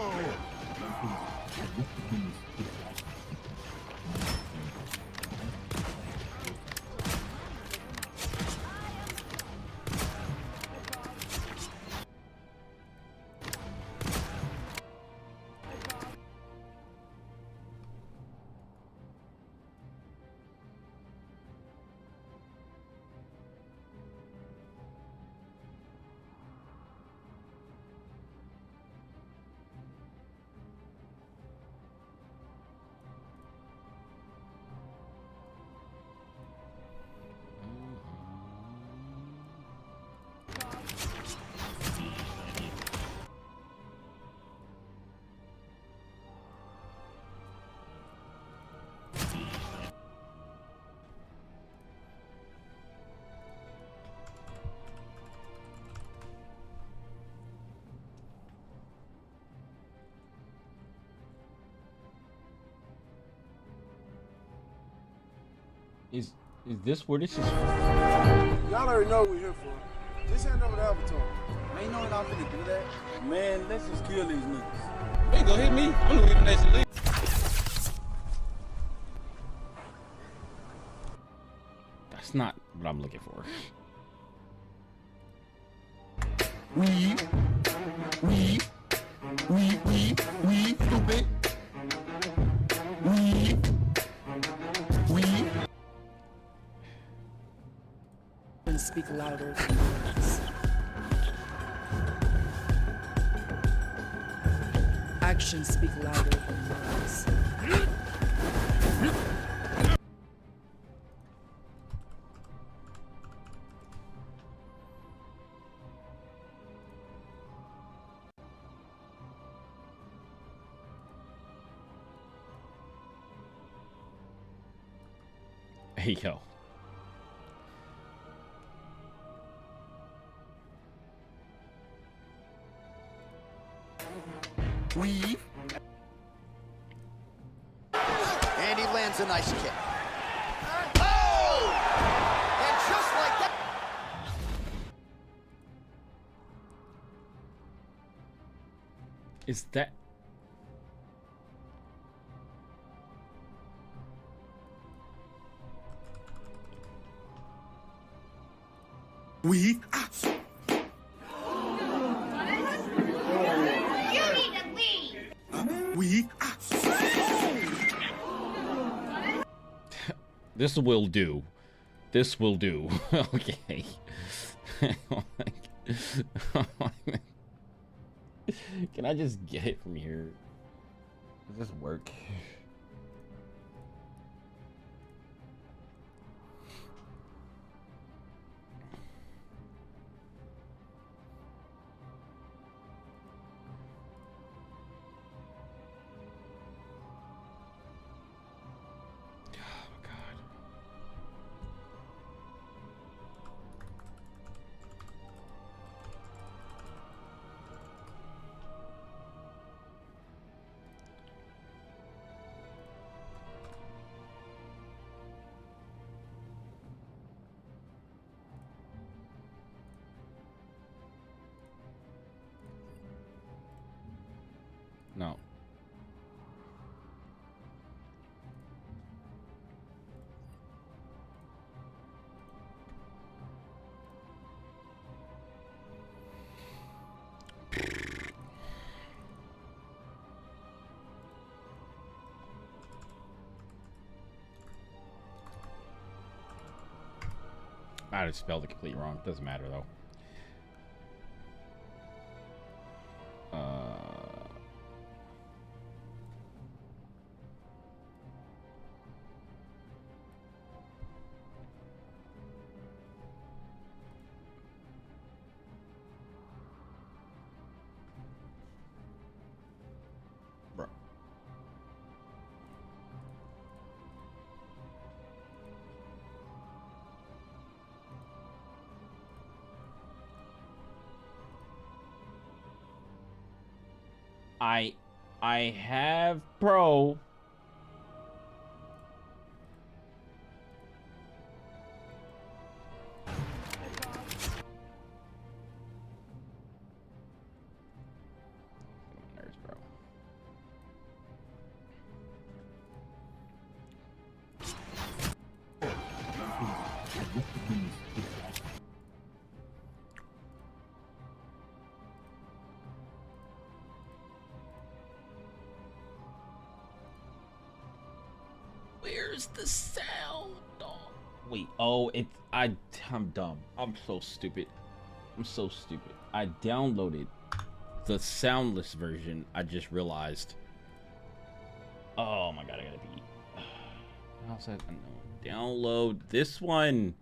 Is this where this is? Y'all already know what we're here for. Just hand over the Avatar. Ain't no one I'm finna do that. Man, let's just kill these niggas. They gonna hit me. I'm the reason they should leave. That's not what I'm looking for. We, stupid. We. And speak louder than words. Actions speak louder than words. Hey, yo. We. And he lands a nice kick. Oh! And just like that. Is that? We. We. This will do. This will do. Okay. Can I just get it from here? Does this work? I just spelled it completely wrong. Doesn't matter though. Bro. I have pro. Nerds, bro. Where's the sound? Oh, wait, oh, I'm dumb. I'm so stupid. I'm so stupid. I downloaded the soundless version. I just realized. Oh my god, I gotta be. How's that? No, download this one.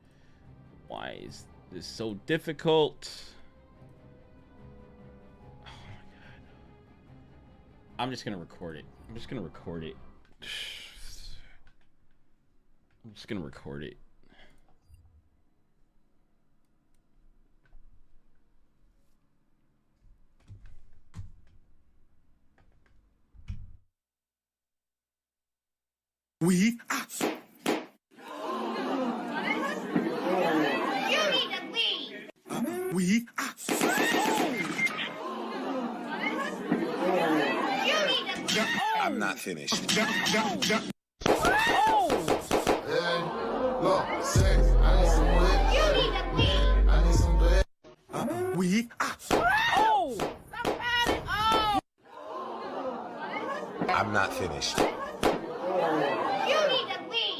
Why is this so difficult? Oh my god. I'm just gonna record it. I'm just gonna record it. I'm just gonna record it. We. You need to leave. We. You need to leave. I'm not finished. Look, sex. I need some wood. You need to leave. I need some blood. We. I'm not finished. You need to leave.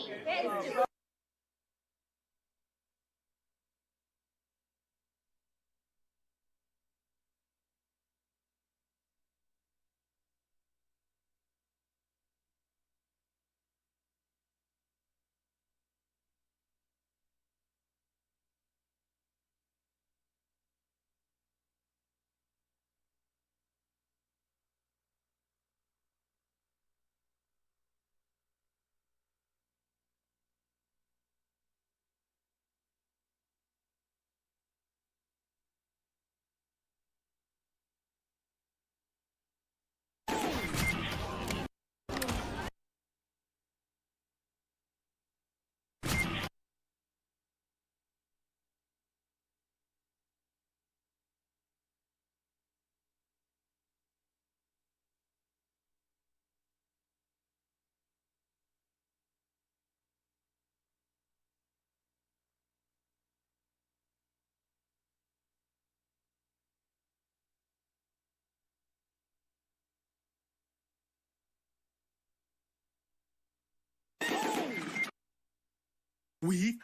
We.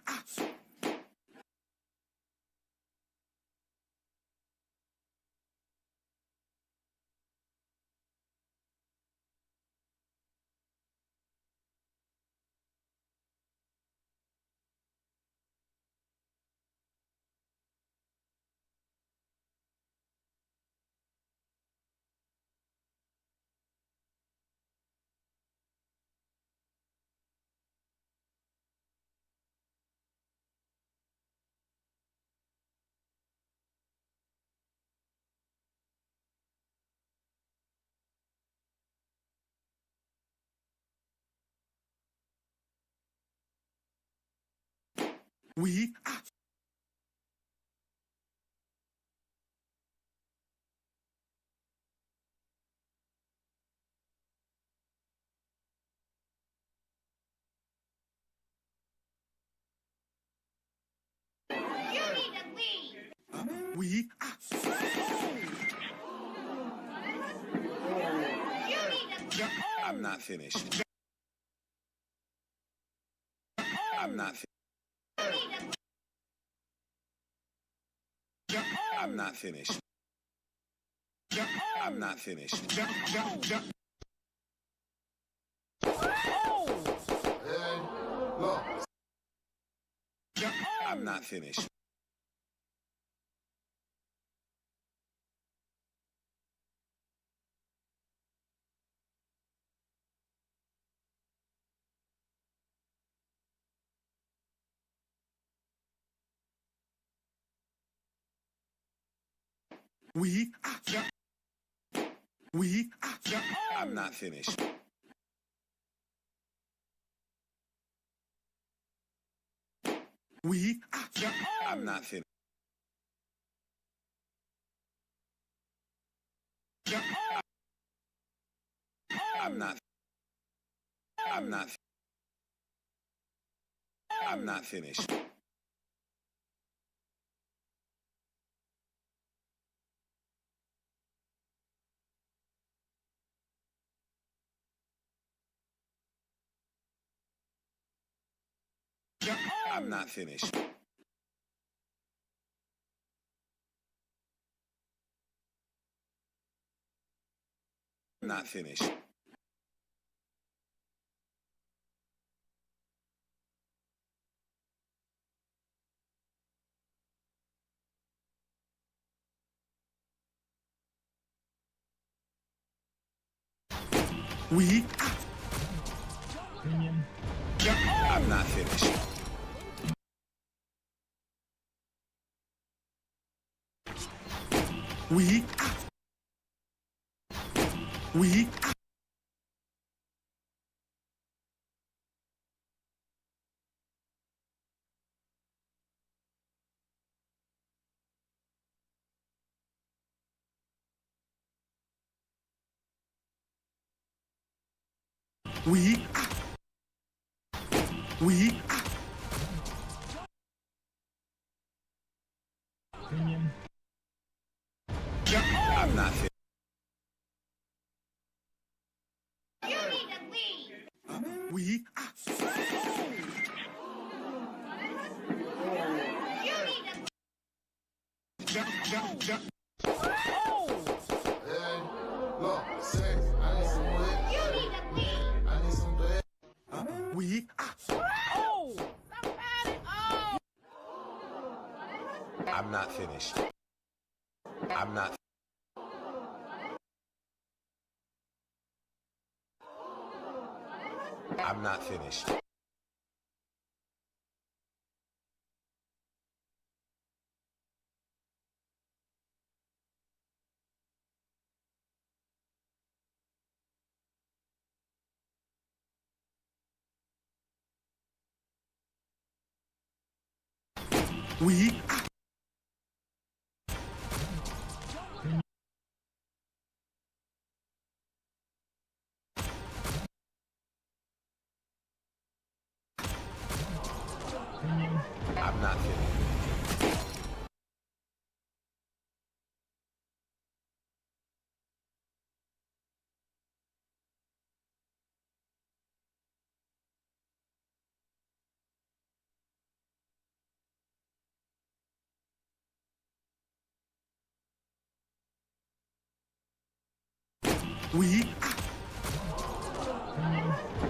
We. You need to leave. We. You need to leave. I'm not finished. I'm not finished. I'm not finished. I'm not finished. I'm not finished. I'm not finished. I'm not finished. I'm not. I'm not. I'm not finished. I'm not finished. Not finished. I'm not finished. I'm not finished. You need to leave. I'm not finished. I'm not. I'm not finished. I'm not finished.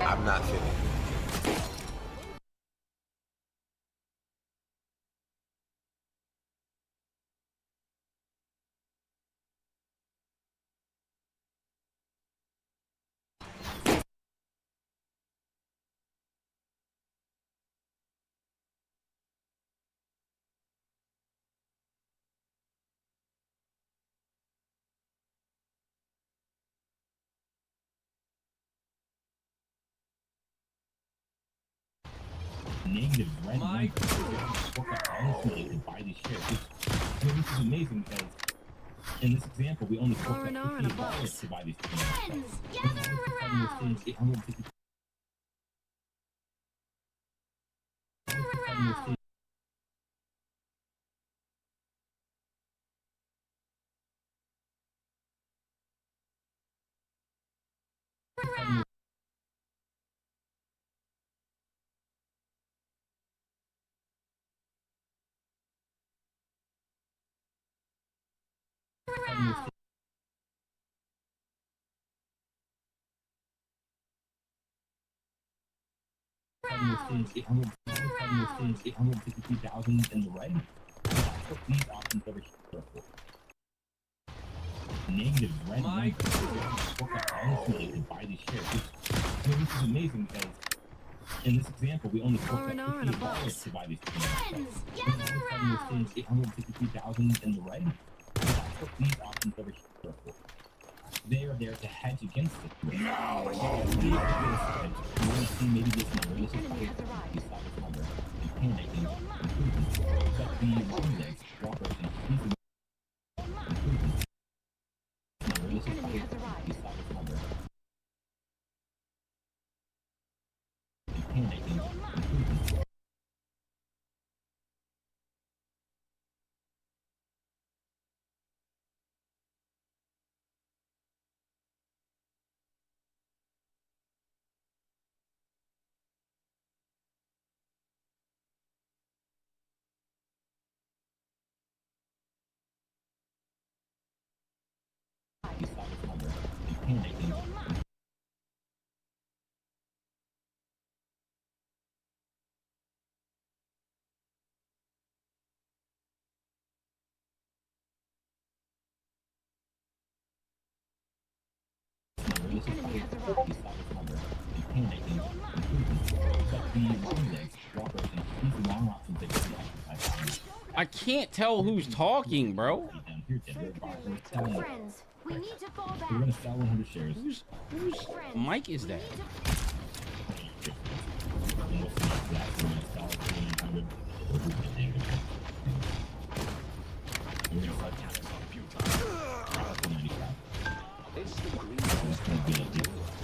I'm not finished. Negative red one. Honestly, to buy these shares. This is amazing because in this example, we only forked out $58 to buy these shares. Gather around. 850 round! Stage 863,000 in the red. That's what these options over here are for. Negative red numbers. Honestly, to buy these shares. Which, I mean, this is amazing because in this example, we only forked out $58 to buy these shares. Stage 863,000 in the red. That's what these options over here are for. They are there to hedge against it. Now, you want to see maybe this number. This is probably this number. And panicking. But the long legs, walkers, and these improvements. This is probably this number. And panicking. Improvements. I can't tell who's talking, bro. Friends, we need to fall back. We're gonna sell 100 shares. Whose mic is that?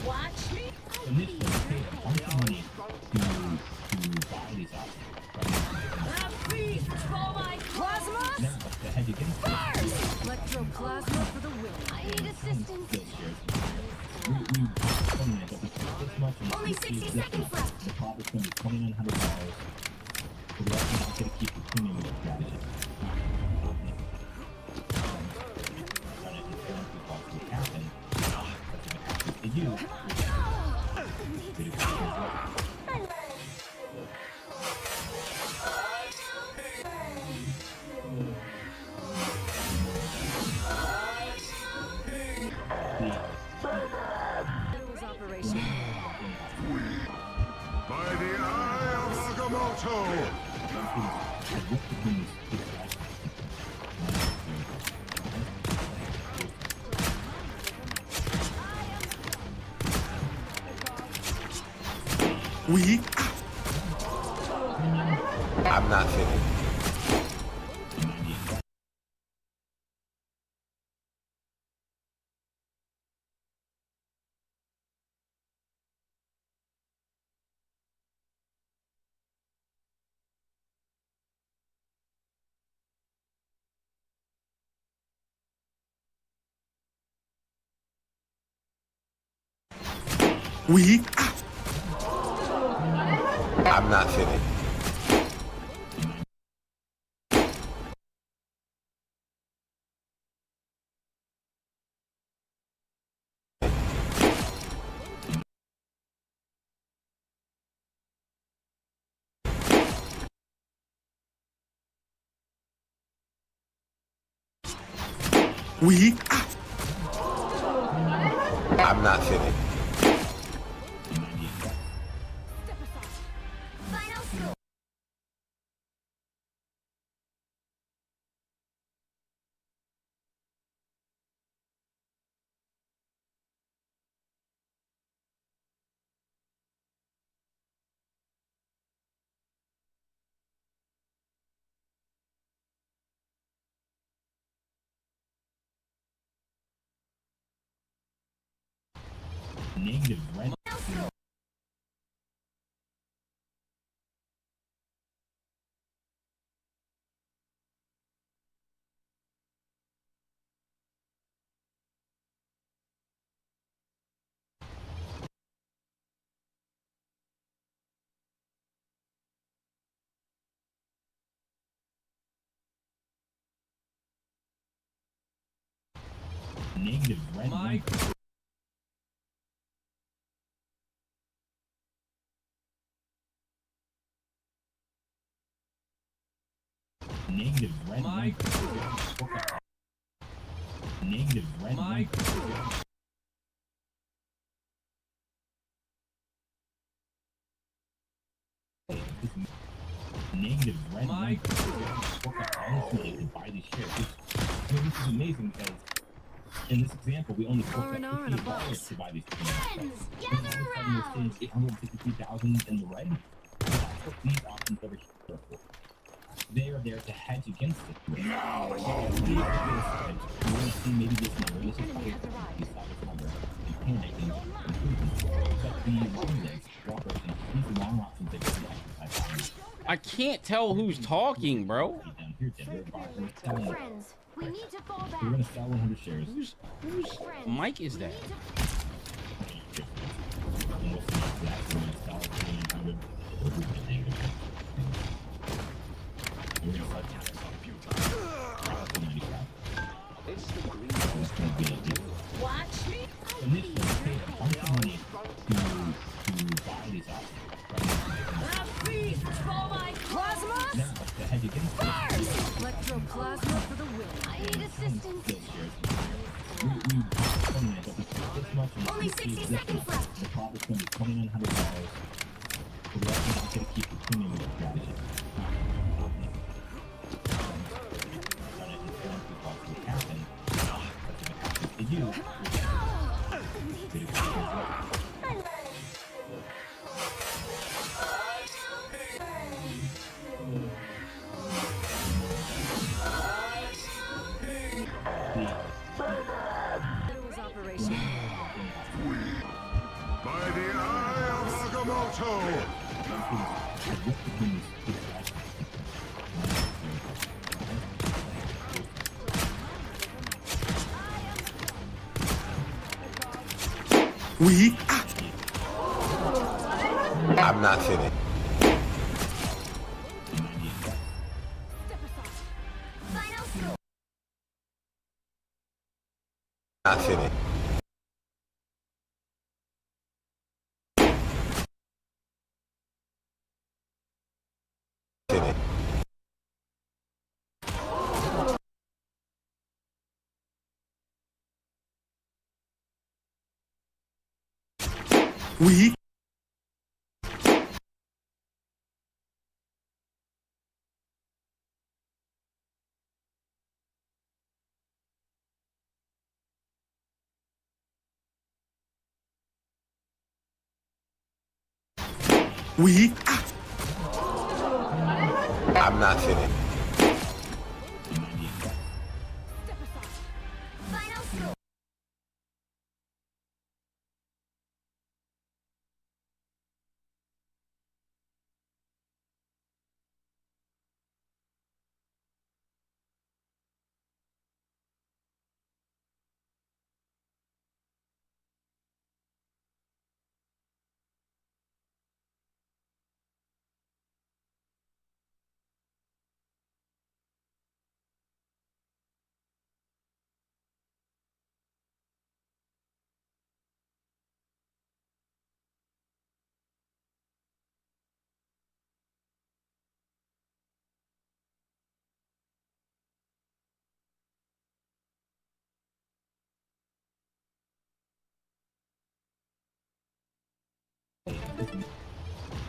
Watch me. Initially, we paid a bunch of money to buy these options. Now, to hedge against it, Electroplasma for the win. I need assistance. we this much. Only 60 seconds left. The profit's going to be $2,900. So we're actually not going to keep the premium with the strategy. To you. By the eye of Agamotto! We? I'm not finished. We? I'm not finished. We? I'm not finished. Final score. Negative red. Negative red. My Negative red. My Negative red. My Negative red. My Honestly, to buy these shares. This is amazing because in this example, we only forked R&R out in a $58 box. to buy these Friends, shares. And gather all of a sudden, we're around. seeing 853,000 in the red. That's what these options over here are for. They are there to hedge against it. Now, we want to see maybe this number. This is probably the size number. And panicking, but the long legs, walkers, these long options that you exercise. I can't tell who's talking, bro. Down here, Denver, we're selling. Friends, we need to fall We're back. gonna sell 100 shares. Whose mic is that? And we'll see after that, we're gonna sell 100. We're gonna negative. We're gonna sell 95. It's the green. That's gonna be a deal. Watch me. Initially, we paid a bunch of money to buy these options. Feast for my plasma. Now, to hedge against it, Electroplasma for the win. I need assistance. still shares. We funded it, but we took this much and Only we 60 paid this seconds much. left. The profit's gonna be $2,900. So we're actually not gonna keep the premium with the strategy. You. By the eye of Agamotto! We I'm not finished. Final score. Not finished. Finished. we we I'm not finished. Final score.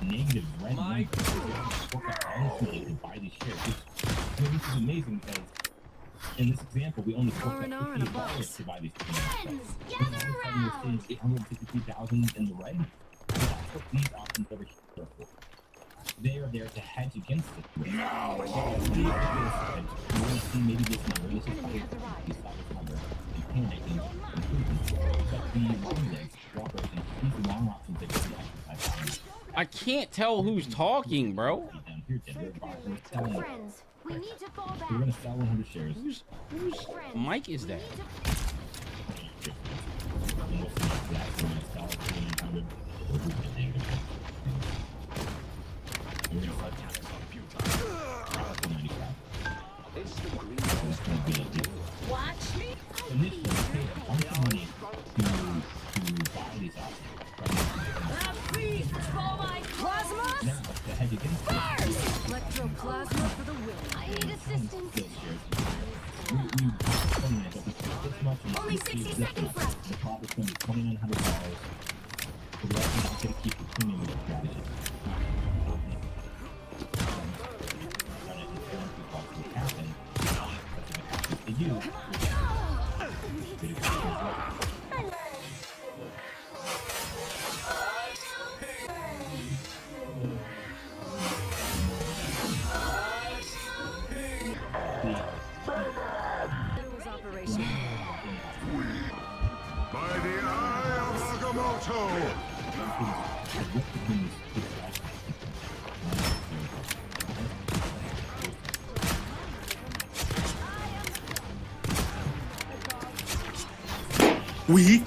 Negative red. My Honestly, to buy these shares. This is amazing because in this example, we only forked out R&R in a $58 box. to buy these Friends, shares. gather And all of a sudden, around. we're seeing 853,000 in the red. That's what these options over here are for. They are there to hedge against it. Now, we want to see maybe this number. This is probably the size number. And panicking, but the long legs, walkers, these long options that you exercise. I can't tell who's talking, bro. Down here, Denver, we're selling. Friends, we need to fall back. We're gonna sell 100 shares. Whose mic is that? And we'll see after that, we're gonna sell 100. We're gonna negative. We're gonna sell 95. It's the green. That's gonna be a deal. Watch me. Initially, we paid a Resistance. Only 60 seconds left. The top is going to be $2,900. So we're actually not going to keep the premium strategy. To you, By the eye of Agamotto! Weak.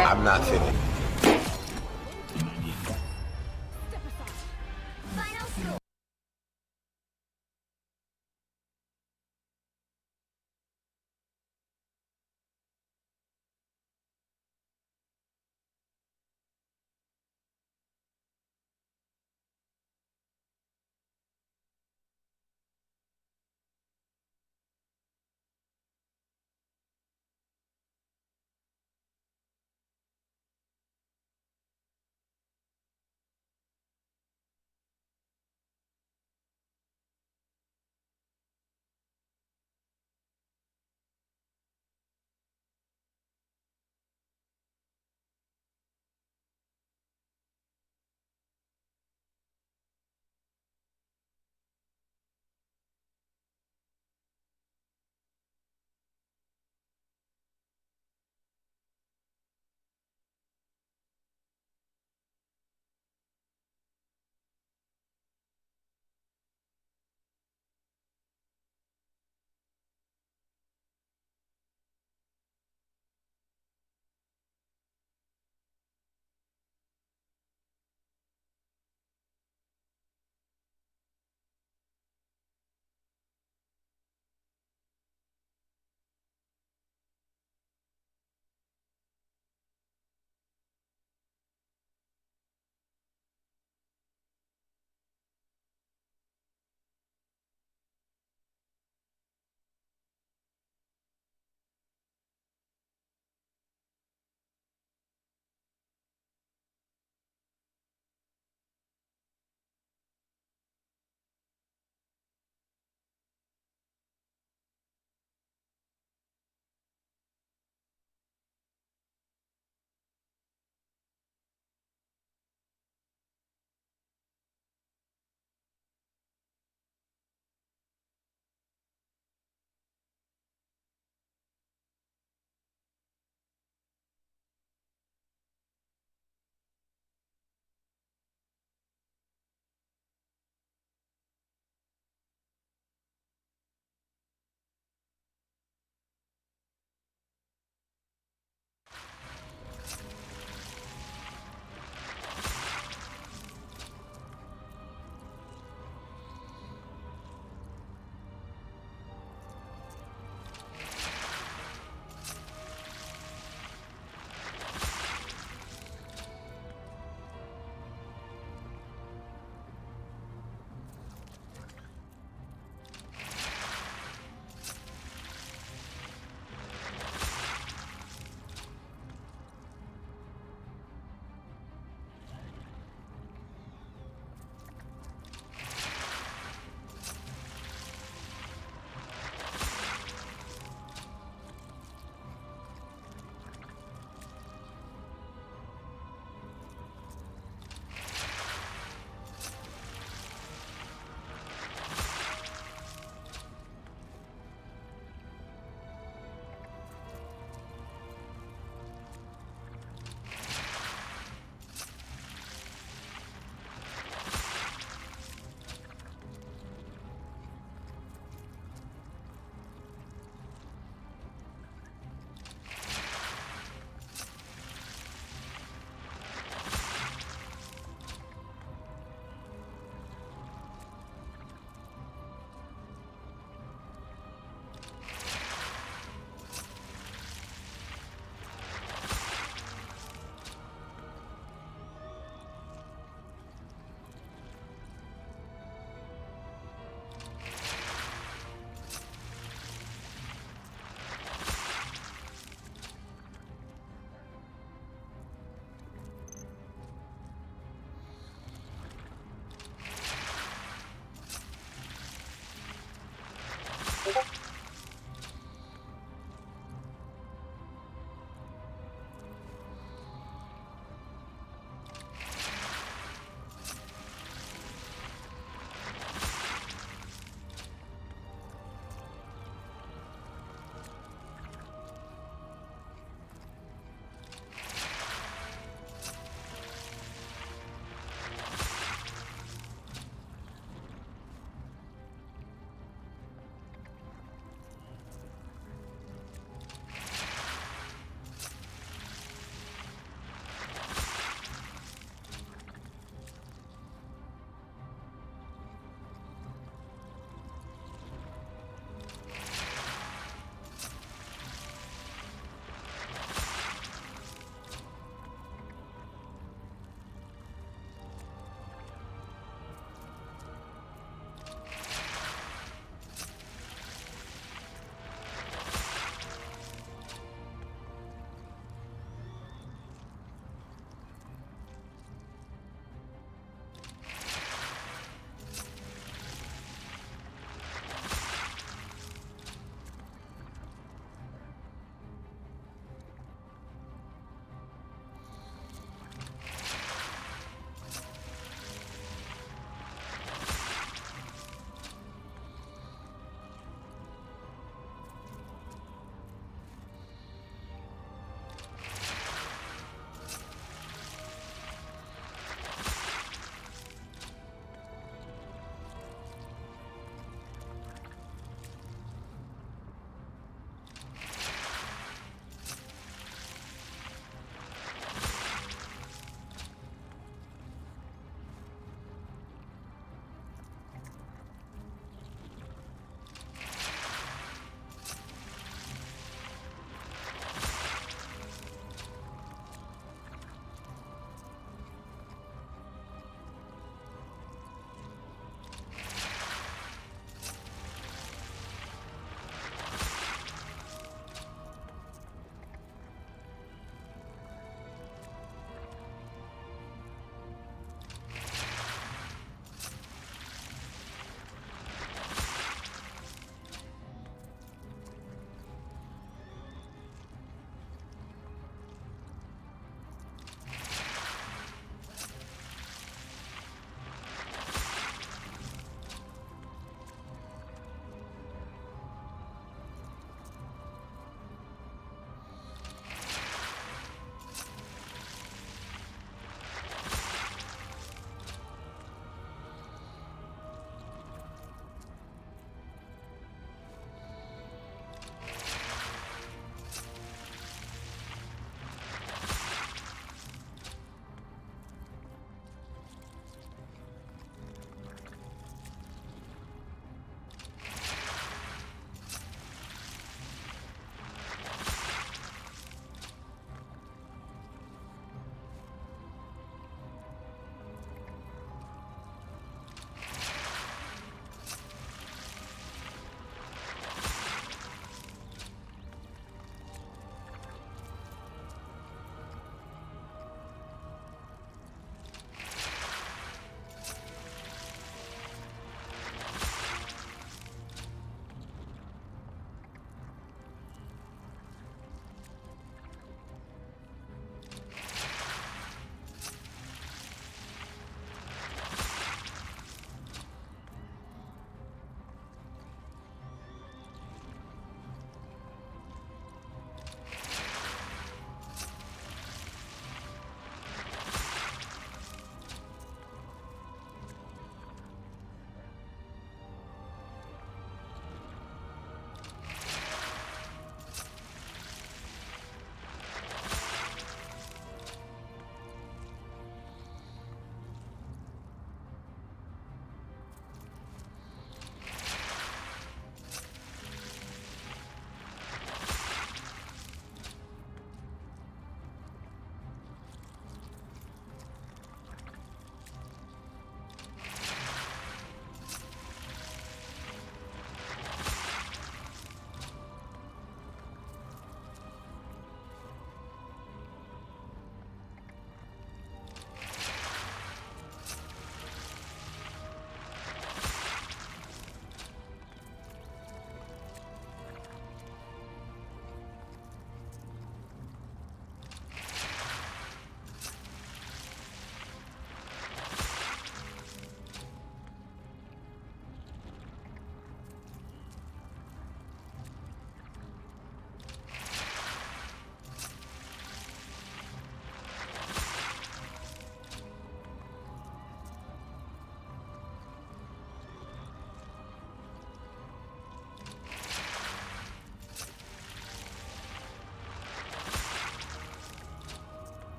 I'm not finished.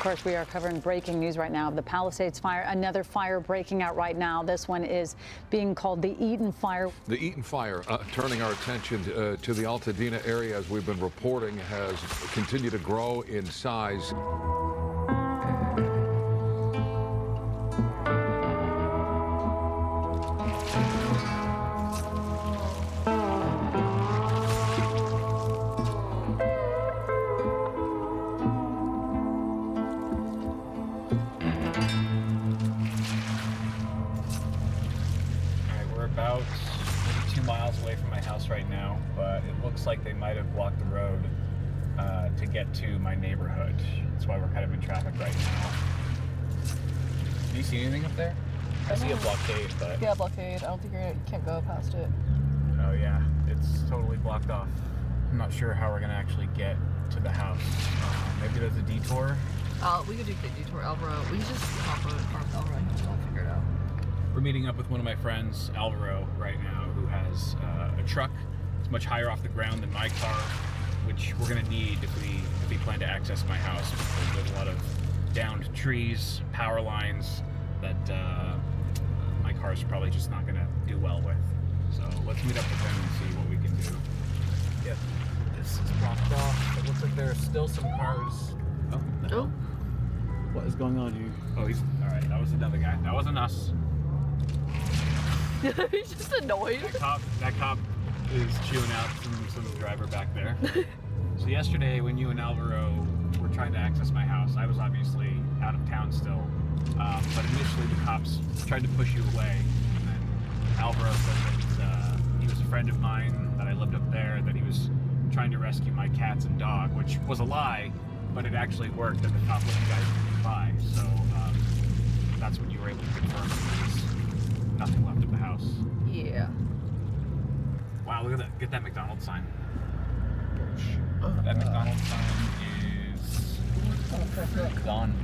course, we are covering breaking news right now of the Palisades fire. Another fire breaking out right now. This one is being called the Eaton Fire. The Eaton Fire, turning our attention to the Altadena area, as we've been reporting, has continued to grow in size. About maybe 2 miles away from my house right now, but it looks like they might have blocked the road to get to my neighborhood. That's why we're kind of in traffic right now. Do you see anything up there? I see a blockade, but... Yeah, blockade. I don't think you can't go past it. Oh yeah, it's totally blocked off. I'm not sure how we're gonna actually get to the house. Maybe there's a detour? We could do the detour, Alvaro. We just hop on Alvaro and we'll figure it out. We're meeting up with one of my friends, Alvaro, right now, who has a truck. It's much higher off the ground than my car, which we're gonna need if we plan to access my house, because there's a lot of downed trees, power lines that my car's probably just not gonna do well with. So let's meet up with him and see what we can do. Yep, this is blocked off. It looks like there are still some cars. Oh, no. What is going on here? Oh, all right, that was another guy. That wasn't us. He's just annoyed. That cop is chewing out some driver back there. So yesterday, when you and Alvaro were trying to access my house, I was obviously out of town still. But initially, the cops tried to push you away. And then Alvaro said that he was a friend of mine, that I lived up there, that he was trying to rescue my cats and dog, which was a lie, but it actually worked, and the cop let you guys by. So that's when you were able to confirm there was nothing left of the house. Yeah. Wow, look at that. Get that McDonald's sign. That McDonald's sign is gone.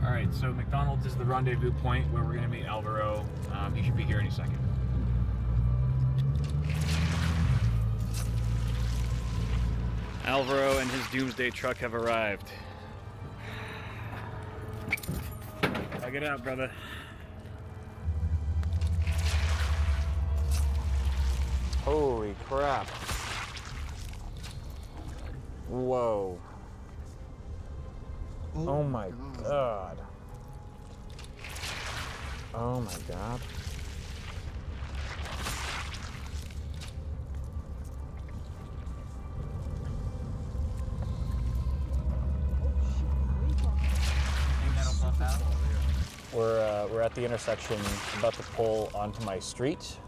Alright, so McDonald's is the rendezvous point where we're going to meet Alvaro. He should be here any second. Alvaro and his doomsday truck have arrived. Check it out, brother. Holy crap. Whoa. Oh my god. Oh my god. We're at the intersection, about to pull onto my street.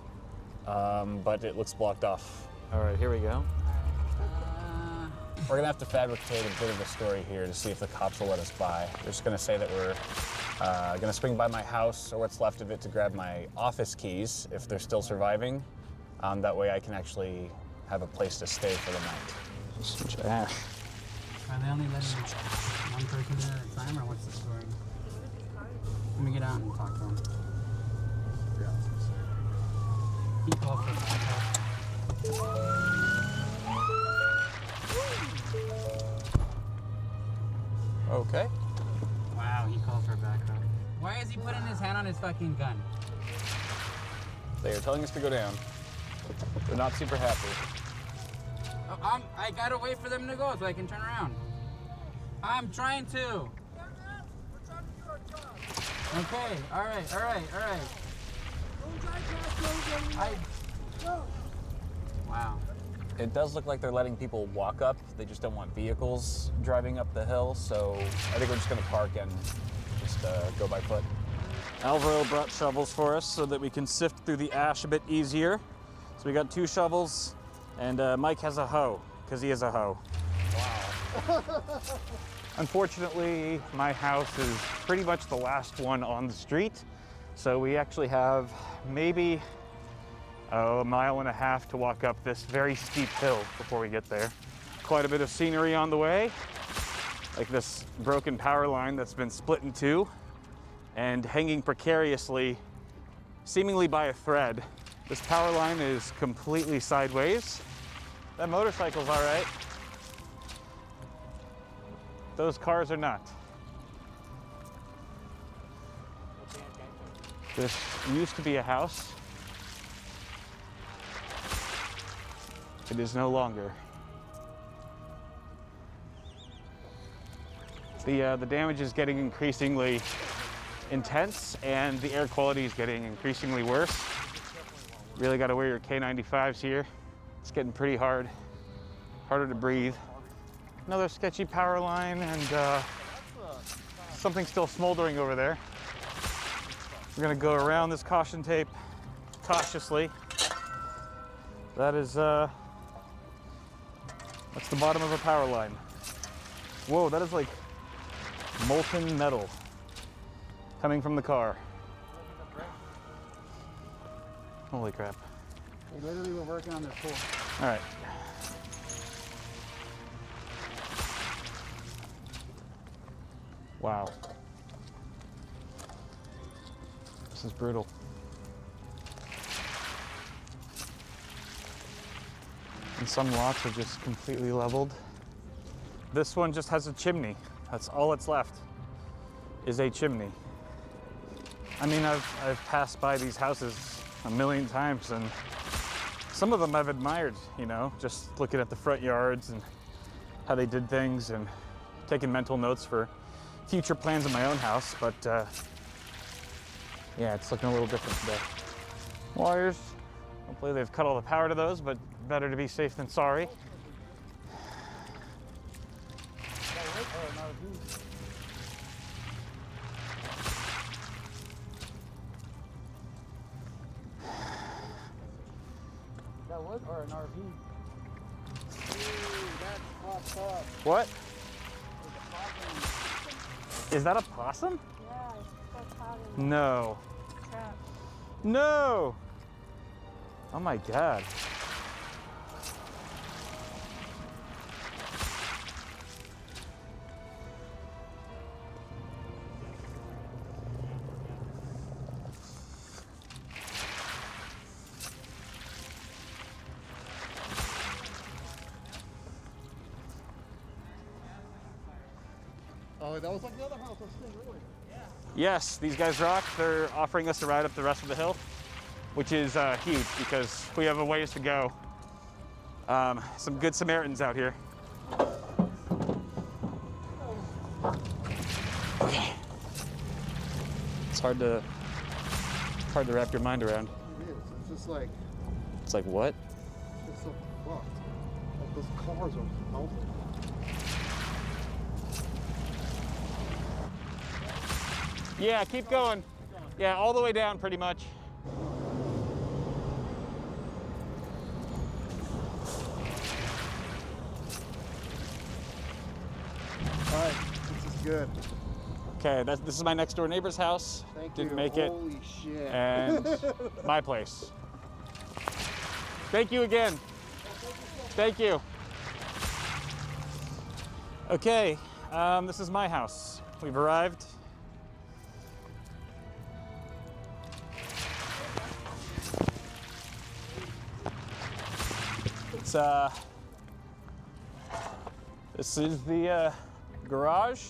But it looks blocked off. All right, here we go. We're gonna have to fabricate a bit of a story here to see if the cops will let us by. We're just gonna say that we're gonna swing by my house, or what's left of it, to grab my office keys, if they're still surviving. That way I can actually have a place to stay for the night. Switch Ash. Are they only letting one person at a time, or what's the story? Let me get out and talk to him. He called for backup. Okay. Wow, he called for backup. Why is he putting his hand on his fucking gun? They are telling us to go down. They're not super happy. I gotta wait for them to go so I can turn around. I'm trying to. Okay, all right. Wow. It does look like they're letting people walk up. They just don't want vehicles driving up the hill, so I think we're just gonna park and just go by foot. Alvaro brought shovels for us so that we can sift through the ash a bit easier. So we got 2 shovels, and Mike has a hoe, because he is a hoe. Wow. Unfortunately, my house is pretty much the last one on the street, so we actually have maybe a mile and a half to walk up this very steep hill before we get there. Quite a bit of scenery on the way, like this broken power line that's been split in 2 and hanging precariously, seemingly by a thread. This power line is completely sideways. That motorcycle's all right. those cars are not. This used to be a house. It is no longer. The damage is getting increasingly intense and the air quality is getting increasingly worse. Really got to wear your K95s here. It's getting pretty hard, harder to breathe. Another sketchy power line and something still smoldering over there. We're gonna go around this caution tape cautiously. That is, that's the bottom of a power line. Whoa, that is like molten metal coming from the car. Holy crap. They literally were working on their pool. All right. Wow. This is brutal. And some lots are just completely leveled. This one just has a chimney. That's all that's left, is a chimney. I mean, I've passed by these houses a million times and some of them I've admired, you know, just looking at the front yards and how they did things and taking mental notes for future plans in my own house, but yeah, it's looking a little different today. Wires, hopefully they've cut all the power to those, but better to be safe than sorry. That wood or an RV? Ooh, that's fucked up. What? Is that a possum? Yeah, it's so No. No! Oh my God. Oh, that was like the other house I was saying earlier. Yes, these guys rock. They're offering us a ride up the rest of the hill, which is huge because we have a ways to go. Some good Samaritans out here. Okay. It's hard to wrap your mind around. It is. It's just like. It's like what? It's so fucked. Like those cars are melting. Yeah, keep going. Yeah, all the way down pretty much. All right, this is good. Okay, this is my next door neighbor's house. Thank Didn't you. make it. Holy shit. And my place. Thank you again. Thank you. Okay, this is my house. We've arrived. It's this is the garage.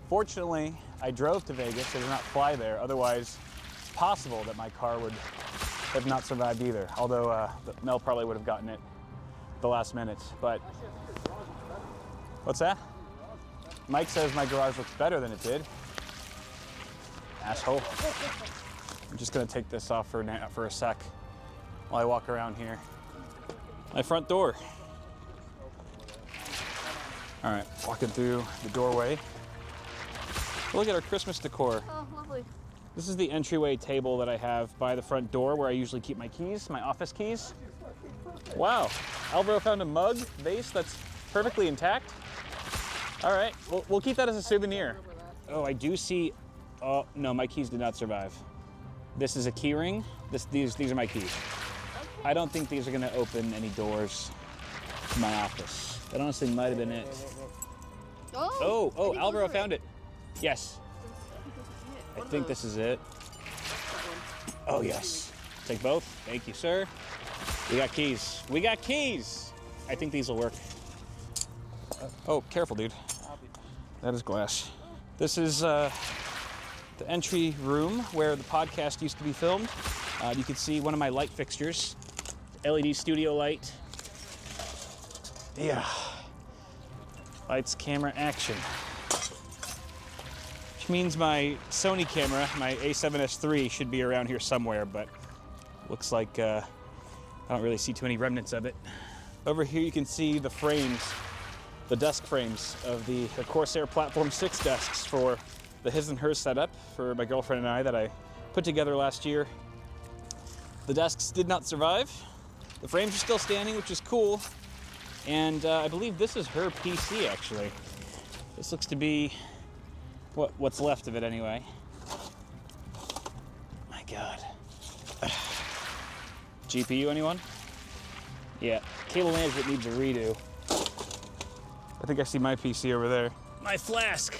Fortunately, I drove to Vegas. I did not fly there. Otherwise, it's possible that my car would have not survived either. Although Mel probably would have gotten it at the last minute. But what's that? Mike says my garage looks better than it did. Asshole. I'm just gonna take this off for a sec while I walk around here. My front door. All right, walking through the doorway. Look at our Christmas decor. Oh, lovely. This is the entryway table that I have by the front door where I usually keep my keys, my office keys. Wow, Alvaro found a mug vase that's perfectly intact. All right, we'll keep that as a souvenir. Oh, I do see, oh, no, my keys did not survive. This is a key ring. These are my keys. I don't think these are gonna open any doors to my office. That honestly might have been it. Oh, Alvaro found it. Yes. I think this is it. Oh, yes. Take both. Thank you, sir. We got keys. We got keys. I think these will work. Oh, careful, dude. That is glass. This is the entry room where the podcast used to be filmed. You can see one of my light fixtures, LED studio light. Yeah. Lights, camera, action. Which means my Sony camera, my A7S III, should be around here somewhere, but looks like I don't really see too many remnants of it. Over here you can see the frames, the desk frames of the Corsair Platform 6 desks for the his and hers setup for my girlfriend and I that I put together last year. The desks did not survive. The frames are still standing, which is cool. And I believe this is her PC, actually. This looks to be what's left of it anyway. My God. GPU, anyone? Yeah, cable management needs a redo. I think I see my PC over there. My flask.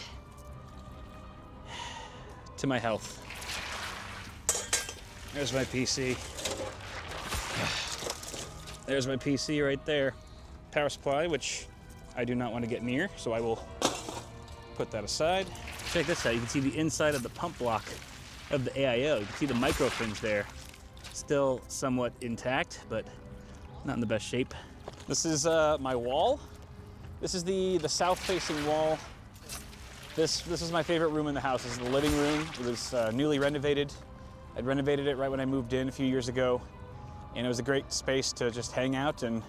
To my health. There's my PC. There's my PC right there. Power supply, which I do not want to get near, so I will put that aside. Check this out. You can see the inside of the pump block of the AIO. You can see the micro fins there. Still somewhat intact, but not in the best shape. This is my wall. This is the south-facing wall. This is my favorite room in the house. This is the living room. It was newly renovated. I'd renovated it right when I moved in a few years ago, and it was a great space to just hang out, and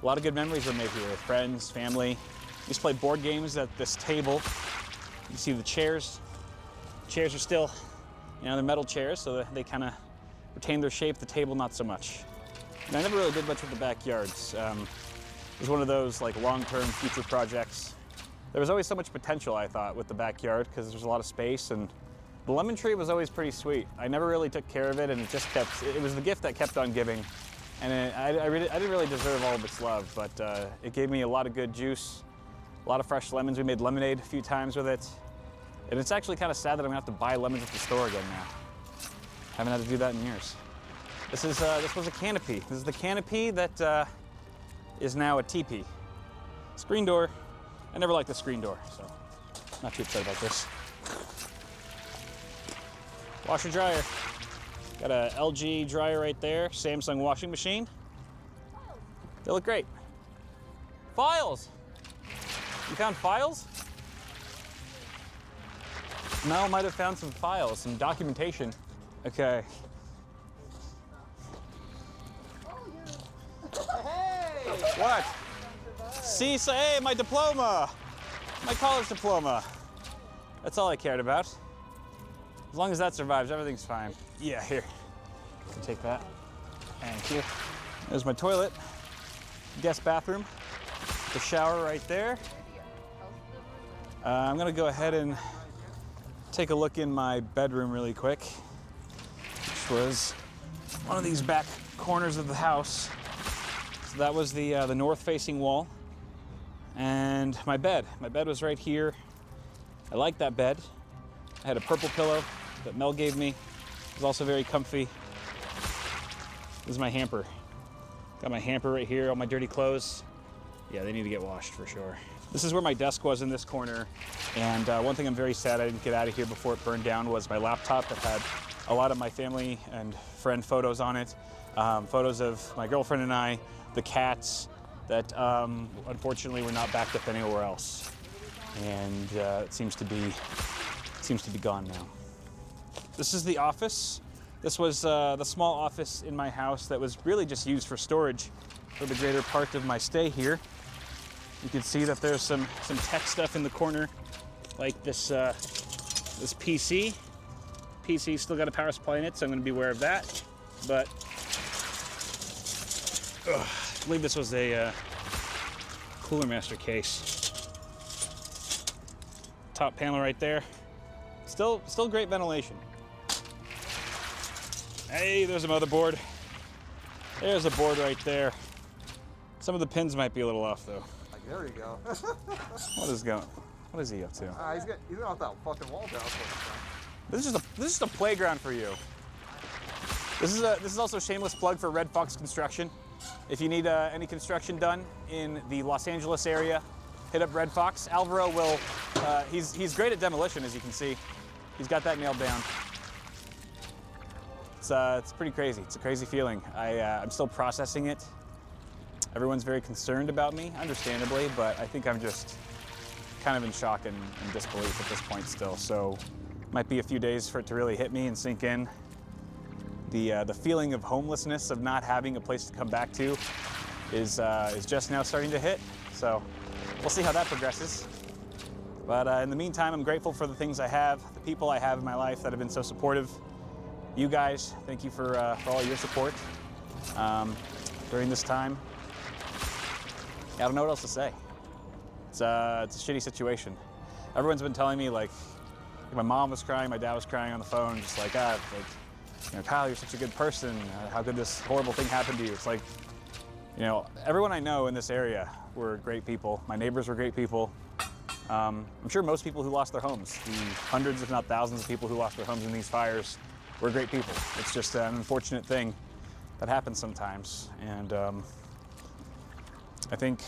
a lot of good memories were made here with friends, family. We used to play board games at this table. You see the chairs. The chairs are still, they're metal chairs, so they kind of retain their shape. The table, not so much. And I never really did much with the backyards. It was one of those like long-term future projects. There was always so much potential, I thought, with the backyard because there's a lot of space, and the lemon tree was always pretty sweet. I never really took care of it, and it was the gift that kept on giving. And I didn't really deserve all of its love, but it gave me a lot of good juice, a lot of fresh lemons. We made lemonade a few times with it. And it's actually kind of sad that I'm gonna have to buy lemons at the store again now. Haven't had to do that in years. This was a canopy. This is the canopy that is now a teepee. Screen door. I never liked the screen door, so not too upset about this. Washer dryer. Got a LG dryer right there, Samsung washing machine. They look great. Files. You found files? Mel might have found some files, some documentation. Okay. Hey! What? See, hey, my diploma. My college diploma. That's all I cared about. As long as that survives, everything's fine. Yeah, here. Take that. Thank you. There's my toilet. Guest bathroom. The shower right there. I'm gonna go ahead and take a look in my bedroom really quick, which was one of these back corners of the house. So that was the north-facing wall. And my bed. My bed was right here. I like that bed. I had a purple pillow that Mel gave me. It was also very comfy. This is my hamper. Got my hamper right here, all my dirty clothes. Yeah, they need to get washed for sure. This is where my desk was in this corner. And one thing I'm very sad I didn't get out of here before it burned down was my laptop that had a lot of my family and friend photos on it. Photos of my girlfriend and I, the cats that unfortunately were not backed up anywhere else. And it seems to be gone now. This is the office. This was the small office in my house that was really just used for storage for the greater part of my stay here. You can see that there's some tech stuff in the corner, like this this PC. PC still got a power supply in it, so I'm going to be aware of that. But I believe this was a Cooler Master case. Top panel right there. Still great ventilation. Hey, there's a motherboard. There's a board right there. Some of the pins might be a little off though. There you go. What is he up to? He's off that fucking wall down. This is just a playground for you. This is also a shameless plug for Red Fox Construction. If you need any construction done in the Los Angeles area, hit up Red Fox. Alvaro will, he's great at demolition, as you can see. He's got that nailed down. It's pretty crazy. It's a crazy feeling. I'm still processing it. Everyone's very concerned about me, understandably, but I think I'm just kind of in shock and disbelief at this point still. So might be a few days for it to really hit me and sink in. The feeling of homelessness, of not having a place to come back to, is just now starting to hit. So we'll see how that progresses. But in the meantime, I'm grateful for the things I have, the people I have in my life that have been so supportive. You guys, thank you for all your support during this time. I don't know what else to say. It's a shitty situation. Everyone's been telling me, like, my mom was crying, my dad was crying on the phone, just like, you know, Kyle, you're such a good person. How could this horrible thing happen to you? It's like, you know, everyone I know in this area were great people. My neighbors were great people. I'm sure most people who lost their homes, the hundreds if not thousands of people who lost their homes in these fires, were great people. It's just an unfortunate thing that happens sometimes. And I think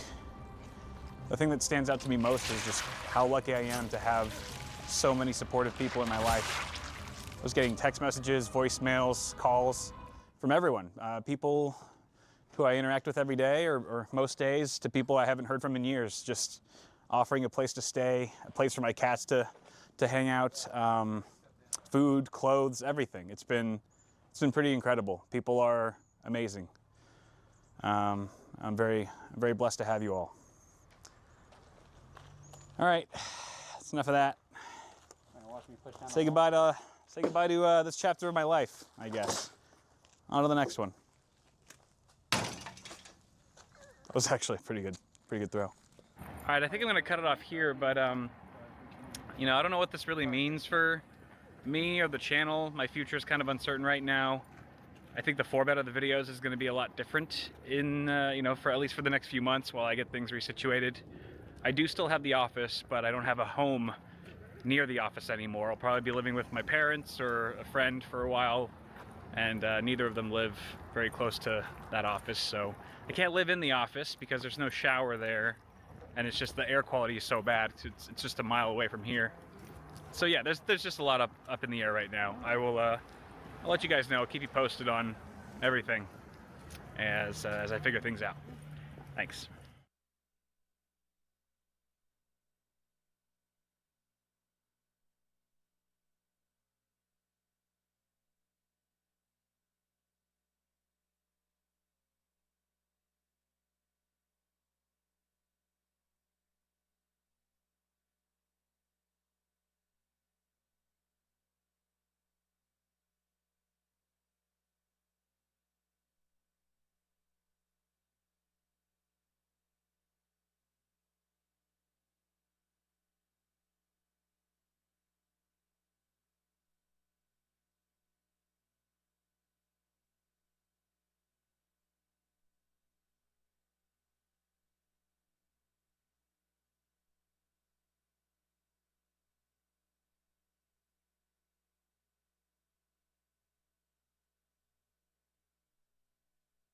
the thing that stands out to me most is just how lucky I am to have so many supportive people in my life. I was getting text messages, voicemails, calls from everyone. People who I interact with every day or most days, to people I haven't heard from in years, just offering a place to stay, a place for my cats to hang out, food, clothes, everything. It's been pretty incredible. People are amazing. I'm very blessed to have you all. All right, that's enough of that. Say goodbye to this chapter of my life, I guess. On to the next one. That was actually a pretty good throw. All right, I think I'm gonna cut it off here, but you know, I don't know what this really means for me or the channel. My future is kind of uncertain right now. I think the format of the videos is gonna be a lot different in, you know, for at least for the next few months while I get things resituated. I do still have the office, but I don't have a home near the office anymore. I'll probably be living with my parents or a friend for a while, and neither of them live very close to that office, so I can't live in the office because there's no shower there, and it's just the air quality is so bad. It's just a mile away from here. So yeah, there's just a lot up in the air right now. I'll let you guys know. I'll keep you posted on everything as I figure things out. Thanks.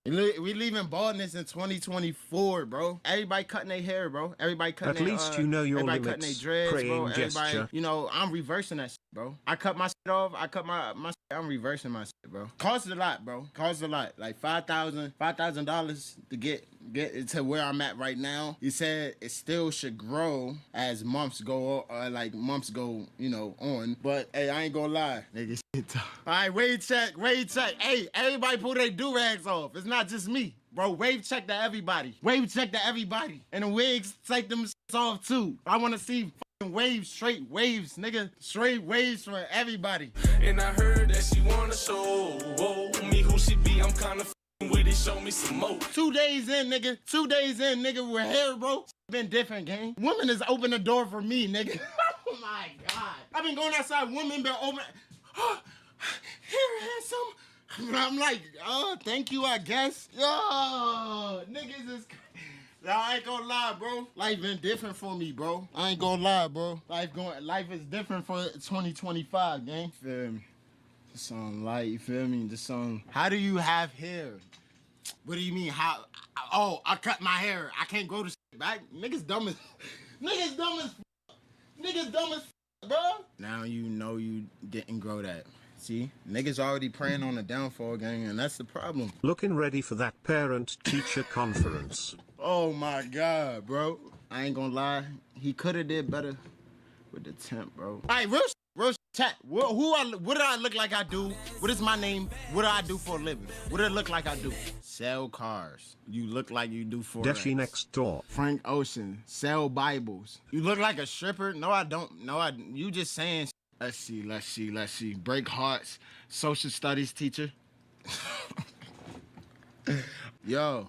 We leaving baldness in 2024, bro. Everybody cutting their hair, bro. Everybody cutting At least you know your everybody limits. cutting their dreads, Praying bro. Everybody, gesture. you know, I'm reversing that shit, bro. I cut my shit off. I cut my shit. I'm reversing my shit, bro. Costs a lot, bro. Costs a lot. Like $5,000 to get it to where I'm at right now. He said it still should grow as months go, you know, on. But hey, I ain't gonna lie, nigga. All right, wave check. Hey, everybody pull their do-rags off. It's not just me, bro. Wave check to everybody. And the wigs take them off too. I want to see fucking waves, straight waves, nigga. Straight waves for everybody. And I heard that she wanna show me who she be. I'm kind of with it. Show me some more. 2 days in, nigga. 2 days in, nigga. With hair, bro. Been different, gang. Women has opened the door for me, nigga. Oh my God. I've been going outside. Women been open. Here, handsome. I'm like, oh, thank you, I guess. Yo, niggas is. Nah, I ain't gonna lie, bro. Life been different for me, bro. I ain't gonna lie, bro. Life is different for 2025, gang. Feel me? This song light, you feel me? This song. How do you have hair What do you mean? How? Oh, I cut my hair. I can't grow the shit back. Niggas dumb as bro. Now you know you didn't grow that. See, niggas already praying on the downfall, gang, and that's the problem. Looking ready for that parent-teacher conference. Oh my God, bro. I ain't gonna lie. He could have did better with the temp, bro. All right, real chat. What do I look like I do? What is my name? What do I do for a living? What do it look like I do? Sell cars. You look like you do for Deshi next door. Frank Ocean. Sell Bibles. You look like a stripper? No, I don't. No, you just saying. Let's see. Break hearts. Social studies teacher. Yo.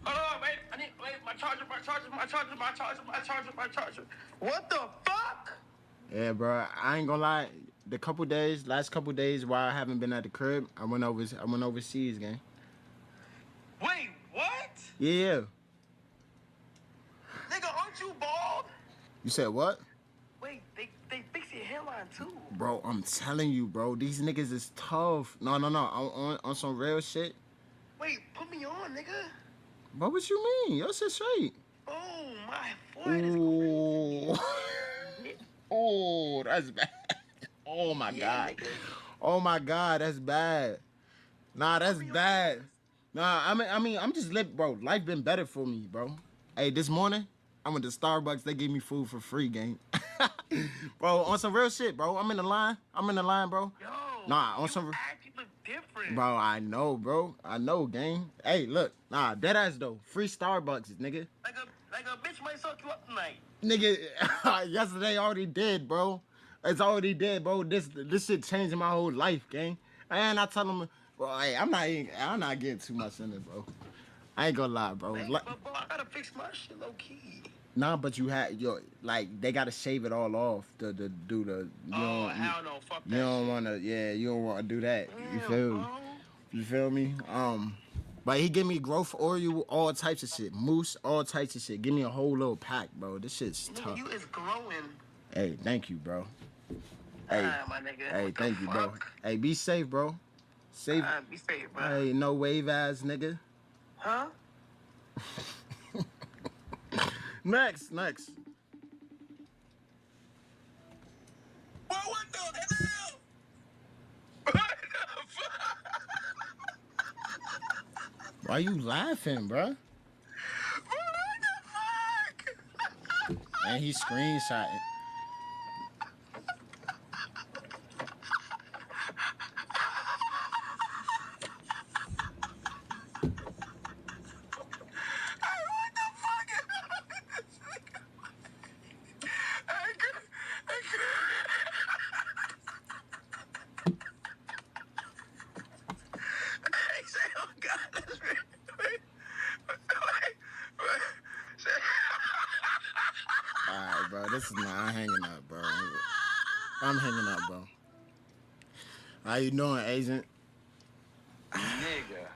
Hold on, wait. I need my charger. What the fuck? Yeah, bro. I ain't gonna lie. Last couple days while I haven't been at the crib, I went overseas, gang. Wait, what? Yeah. Nigga, aren't you bald? You said what? Wait, they fix your hairline too. Bro, I'm telling you, bro. These niggas is tough. No. On some real shit. Wait, put me on, nigga. But what you mean? Your shit straight. Oh, my forehead is Oh, that's bad. Oh my God. Nigga. Oh my God, that's bad. Nah, that's bad. Nah, I mean, I'm just bro. Life been better for me, bro. Hey, this morning I went to Starbucks. They gave me food for free, gang. Bro, on some real shit, bro. I'm in the line, bro. Yo, nah, on some. Actually look different. Bro, I know, bro. I know, gang. Hey, look, nah, dead ass though. Free Starbucks, nigga. Like a bitch might suck you up tonight. Nigga, yesterday already did, bro. It's already dead, bro. This shit changing my whole life, gang. And I tell them, bro, hey, I'm not getting too much in it, bro. I ain't gonna lie, bro. Hey, but bro, I gotta fix my shit low key. Nah, but you they gotta shave it all off to do the. Hell no, fuck that. You don't wanna do that. You feel me? You feel me? But he give me growth oil, all types of shit, mousse, all types of shit. Give me a whole little pack, bro. This shit's tough. You is growing. Hey, thank you, bro. Hey, my nigga. Hey, thank you, bro. Hey, be safe, bro. Safe. Be safe, bro. Hey, no wave ass nigga. Huh? Next. Bro, what the hell? Why you laughing, bro? What the fuck? And he screenshotting. I'm hanging up, bro. I'm hanging up, bro. How you doing, agent? Nigga,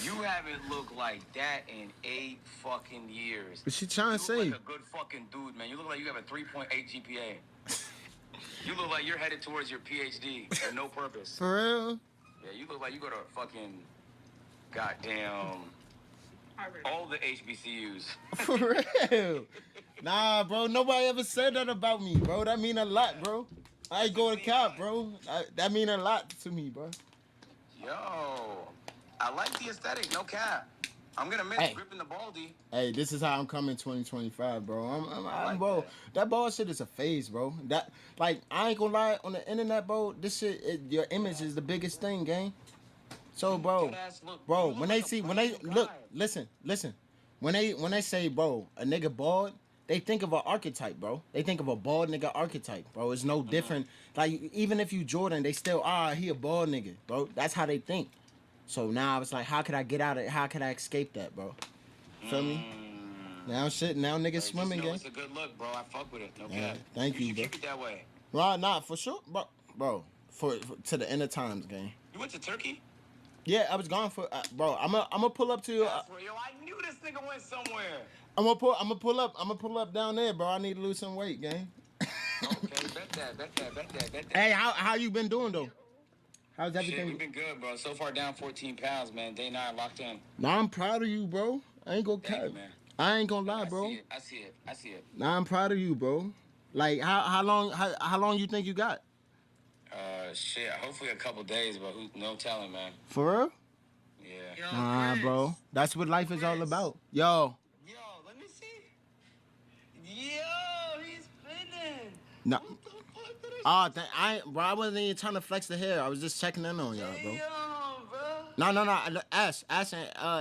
you haven't looked like that in 8 fucking years. What she trying to say? You look like a good fucking dude, man. You look like you have a 3.8 GPA. You look like you're headed towards your PhD for no purpose. For real? Yeah, you look like you go to fucking goddamn all the HBCUs. For real? Nah, bro. Nobody ever said that about me, bro. That mean a lot, bro. I ain't go to cap, bro. That mean a lot to me, bro. Yo, I like the aesthetic, no cap. I'm gonna miss gripping the baldy. Hey, this is how I'm coming 2025, bro. I'm bro. That ball shit is a phase, bro. That, like, I ain't gonna lie, on the internet, bro, this shit, your image is the biggest thing, gang. So, bro, when they listen. When they say, bro, a nigga bald, they think of an archetype, bro. They think of a bald nigga archetype, bro. It's no different. Like, even if you Jordan, they still, he a bald nigga, bro. That's how they think. So now I was like, how could I get out of it? How could I escape that, bro? Feel me? Now niggas swimming again. It's a good look, bro. I fuck with it. No cap. Thank you, bro. Keep it that way. Nah, for sure, bro. For to the end of times, gang. You went to Turkey? Yeah, I was gone for, bro. I'm gonna pull up to you. Yo, I knew this nigga went somewhere. I'm gonna pull up down there, bro. I need to lose some weight, gang. Okay, bet that. Hey, how you been doing though? How's everything? Shit, we've been good, bro. So far down 14 pounds, man. Day 9 locked in. Nah, I'm proud of you, bro. I ain't gonna cap. I ain't gonna lie, bro. I see it. Nah, I'm proud of you, bro. Like, how long you think you got? Shit, hopefully a couple days, but no telling, man. For real? Yeah. Nah, bro. That's what life is all about. Yo. Yo, let me see. Yo, he's spinning. No. Bro, I wasn't even trying to flex the hair. I was just checking in on y'all, bro. No. Ask,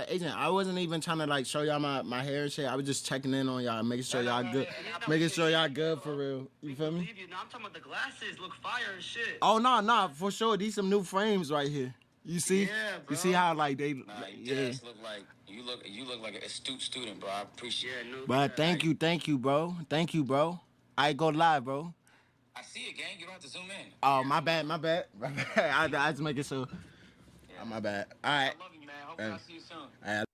agent. I wasn't even trying to like show y'all my hair and shit. I was just checking in on y'all, making sure y'all good, making sure y'all good for real. You feel me? No, I'm talking about the glasses. Look fire and shit. Oh no, for sure. These some new frames right here. You see? Yeah, bro. You see how like they? You look like you look like an astute student, bro. I appreciate it. But thank you, bro. I go live, bro. I see it, gang. You don't have to zoom in. Oh, my bad. I just make it so. Oh, my bad. All right. I love you, man. Hopefully I'll see you soon. All right.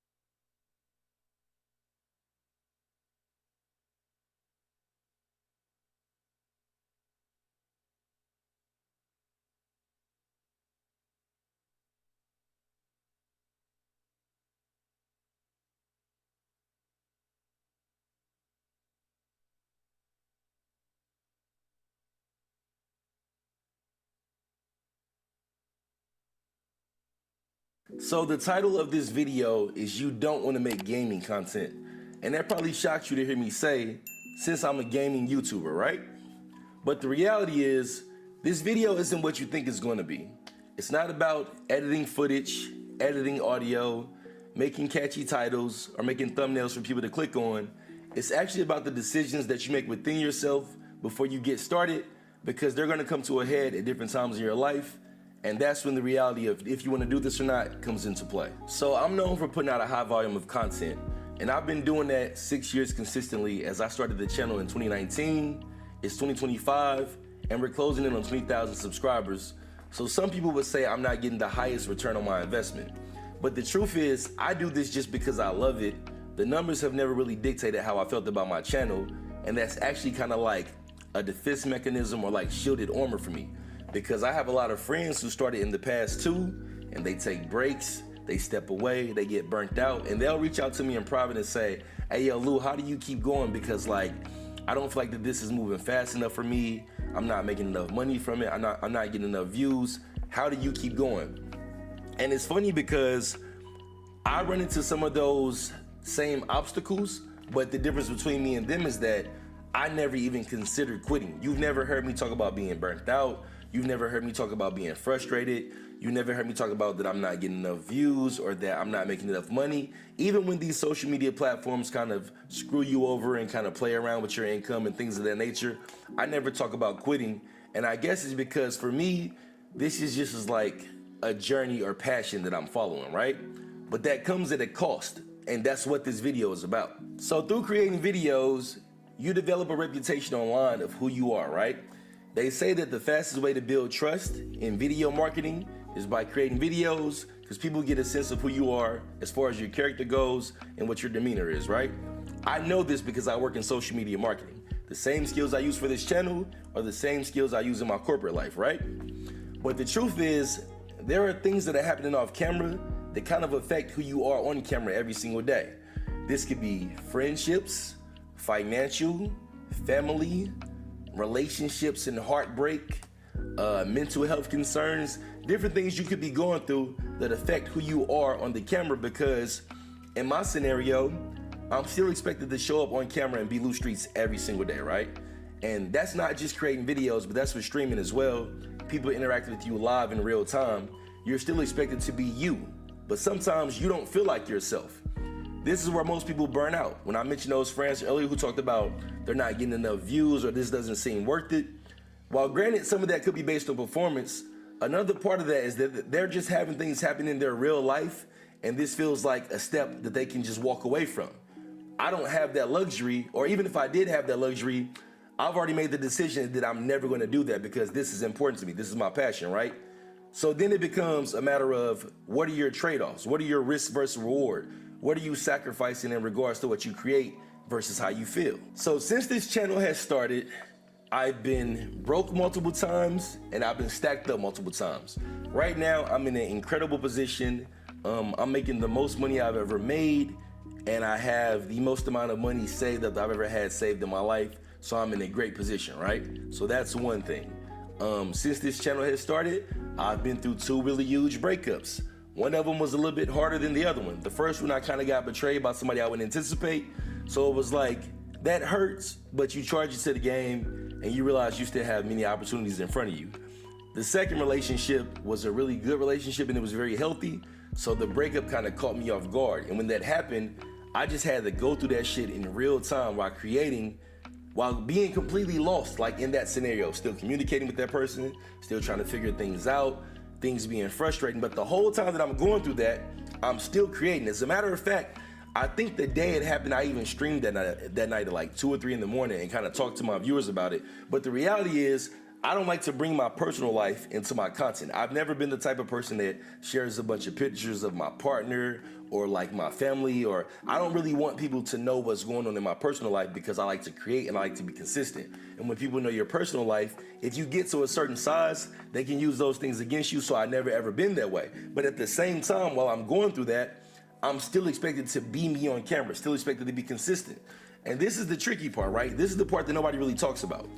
So the title of this video is You Don't Want to Make Gaming Content. And that probably shocked you to hear me say, since I'm a gaming YouTuber, right? But the reality is, this video isn't what you think it's going to be. It's not about editing footage, editing audio, making catchy titles, or making thumbnails for people to click on. It's actually about the decisions that you make within yourself before you get started, because they're going to come to a head at different times in your life. And that's when the reality of if you want to do this or not comes into play. So I'm known for putting out a high volume of content. And I've been doing that 6 years consistently as I started the channel in 2019. It's 2025, and we're closing in on 20,000 subscribers. So some people would say I'm not getting the highest return on my investment. But the truth is, I do this just because I love it. The numbers have never really dictated how I felt about my channel. And that's actually kind of like a defense mechanism or like shielded armor for me. Because I have a lot of friends who started in the past too, and they take breaks, they step away, they get burnt out, and they'll reach out to me in private and say, hey, yo, Lou, how do you keep going? Because like, I don't feel like that this is moving fast enough for me. I'm not making enough money from it. I'm not getting enough views. How do you keep going? And it's funny because I run into some of those same obstacles, but the difference between me and them is that I never even considered quitting. You've never heard me talk about being burnt out. You've never heard me talk about being frustrated. You never heard me talk about that I'm not getting enough views or that I'm not making enough money. Even when these social media platforms kind of screw you over and kind of play around with your income and things of that nature, I never talk about quitting. And I guess it's because for me, this is just as like a journey or passion that I'm following, right? But that comes at a cost. And that's what this video is about. So through creating videos, you develop a reputation online of who you are, right? They say that the fastest way to build trust in video marketing is by creating videos, because people get a sense of who you are as far as your character goes and what your demeanor is, right? I know this because I work in social media marketing. The same skills I use for this channel are the same skills I use in my corporate life, right? But the truth is, there are things that are happening off camera that kind of affect who you are on camera every single day. This could be friendships, financial, family, relationships and heartbreak, mental health concerns, different things you could be going through that affect who you are on the camera, because in my scenario, I'm still expected to show up on camera and be Lou Streets every single day, right? And that's not just creating videos, but that's for streaming as well. People interact with you live in real time. You're still expected to be you, but sometimes you don't feel like yourself. This is where most people burn out. When I mentioned those friends earlier who talked about they're not getting enough views or this doesn't seem worth it, while granted some of that could be based on performance, another part of that is that they're just having things happen in their real life, and this feels like a step that they can just walk away from. I don't have that luxury, or even if I did have that luxury, I've already made the decision that I'm never going to do that because this is important to me. This is my passion, right? So then it becomes a matter of what are your trade-offs? What are your risks versus reward? What are you sacrificing in regards to what you create versus how you feel? So since this channel has started, I've been broke multiple times, and I've been stacked up multiple times. Right now, I'm in an incredible position. I'm making the most money I've ever made, and I have the most amount of money saved that I've ever had saved in my life. So I'm in a great position, right? So that's one thing. Since this channel has started, I've been through 2 really huge breakups. One of them was a little bit harder than the other one. The first one, I kind of got betrayed by somebody I wouldn't anticipate. So it was like, that hurts, but you charge it to the game and you realize you still have many opportunities in front of you. The second relationship was a really good relationship and it was very healthy. So the breakup kind of caught me off guard. And when that happened, I just had to go through that shit in real time while being completely lost, like in that scenario, still communicating with that person, still trying to figure things out, things being frustrating. But the whole time that I'm going through that, I'm still creating. As a matter of fact, I think the day it happened, I even streamed that night at like 2 or 3 in the morning and kind of talked to my viewers about it. But the reality is, I don't like to bring my personal life into my content. I've never been the type of person that shares a bunch of pictures of my partner or like my family, or I don't really want people to know what's going on in my personal life because I like to create and I like to be consistent. And when people know your personal life, if you get to a certain size, they can use those things against you. So I never ever been that way. But at the same time, while I'm going through that, I'm still expected to be me on camera, still expected to be consistent. And this is the tricky part, right? This is the part that nobody really talks about.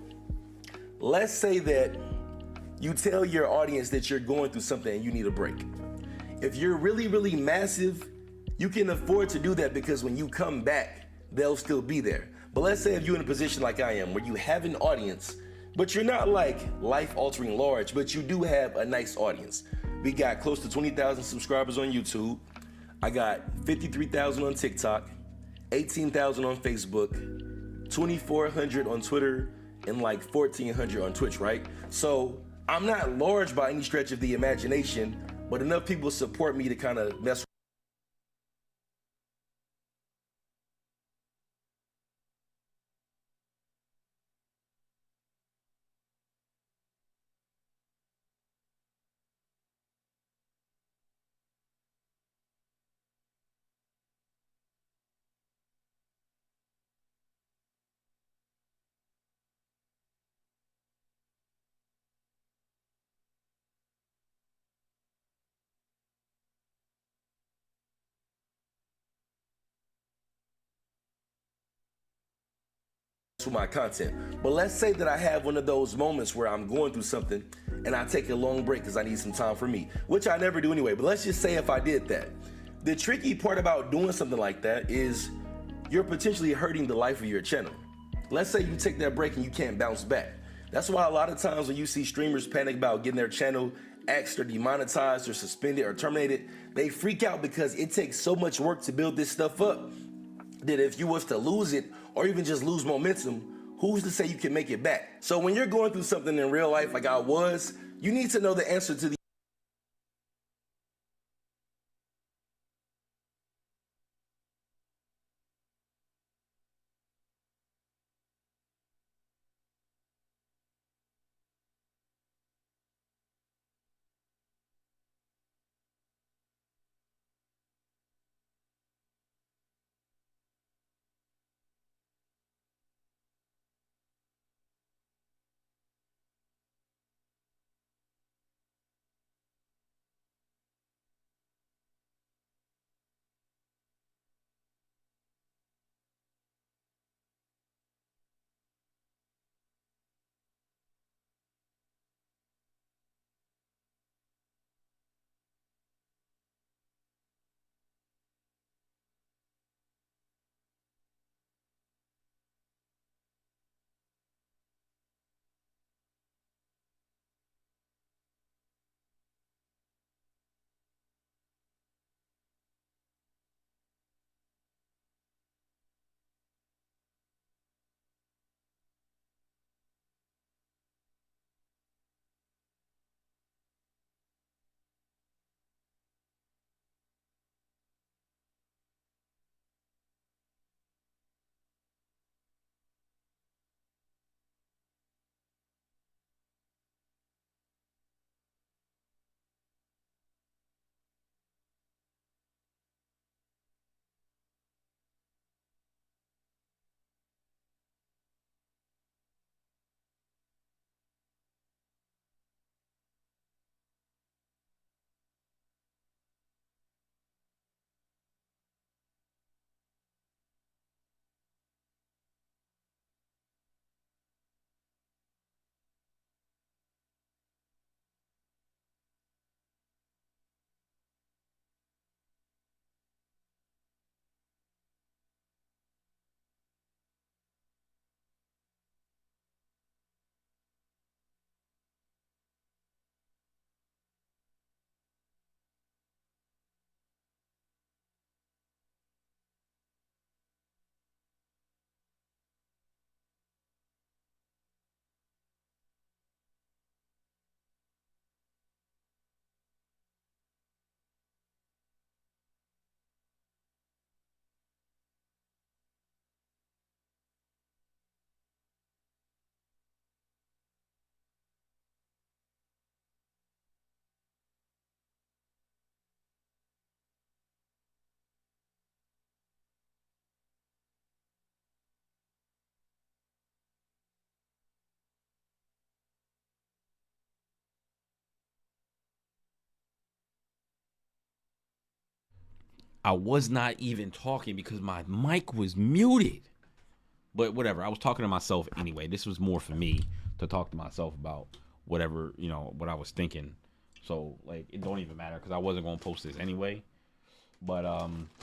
Let's say that you tell your audience that you're going through something and you need a break. If you're really, really massive, you can afford to do that because when you come back, they'll still be there. But let's say if you're in a position like I am, where you have an audience, but you're not like life-altering large, but you do have a nice audience. We got close to 20,000 subscribers on YouTube. I got 53,000 on TikTok, 18,000 on Facebook, 2,400 on Twitter, and like 1,400 on Twitch, right? So I'm not large by any stretch of the imagination, but enough people support me to kind of mess with my content. But let's say that I have one of those moments where I'm going through something and I take a long break because I need some time for me, which I never do anyway. But let's just say if I did that. The tricky part about doing something like that is you're potentially hurting the life of your channel. Let's say you take that break and you can't bounce back. That's why a lot of times when you see streamers panic about getting their channel axed or demonetized or suspended or terminated, they freak out because it takes so much work to build this stuff up that if you was to lose it or even just lose momentum, who's to say you can make it back? So when you're going through something in real life like I was, you need to know the answer to the I was not even talking because my mic was muted. But whatever, I was talking to myself anyway. This was more for me to talk to myself about whatever, you know, what I was thinking. So, like, it don't even matter because I wasn't going to post this anyway. But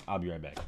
I'll be right back.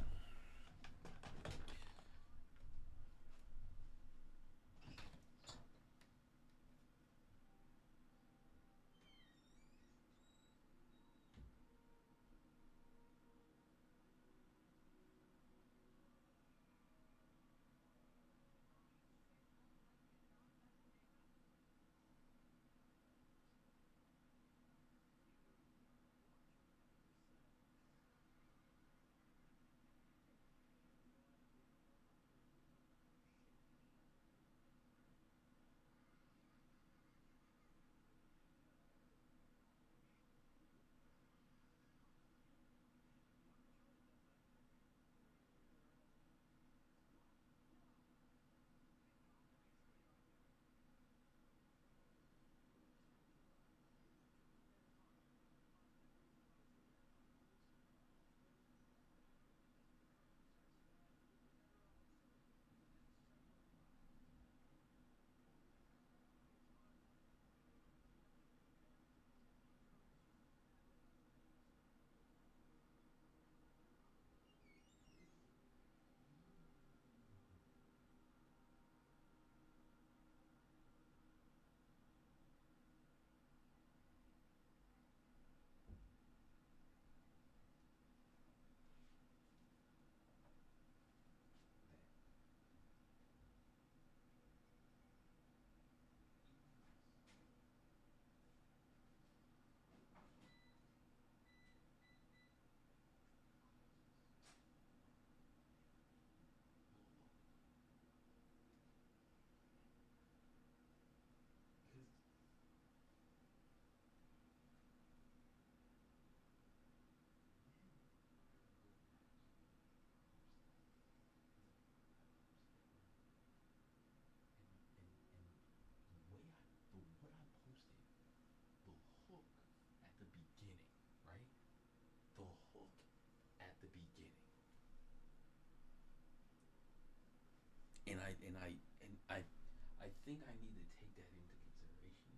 I think I need to take that into consideration.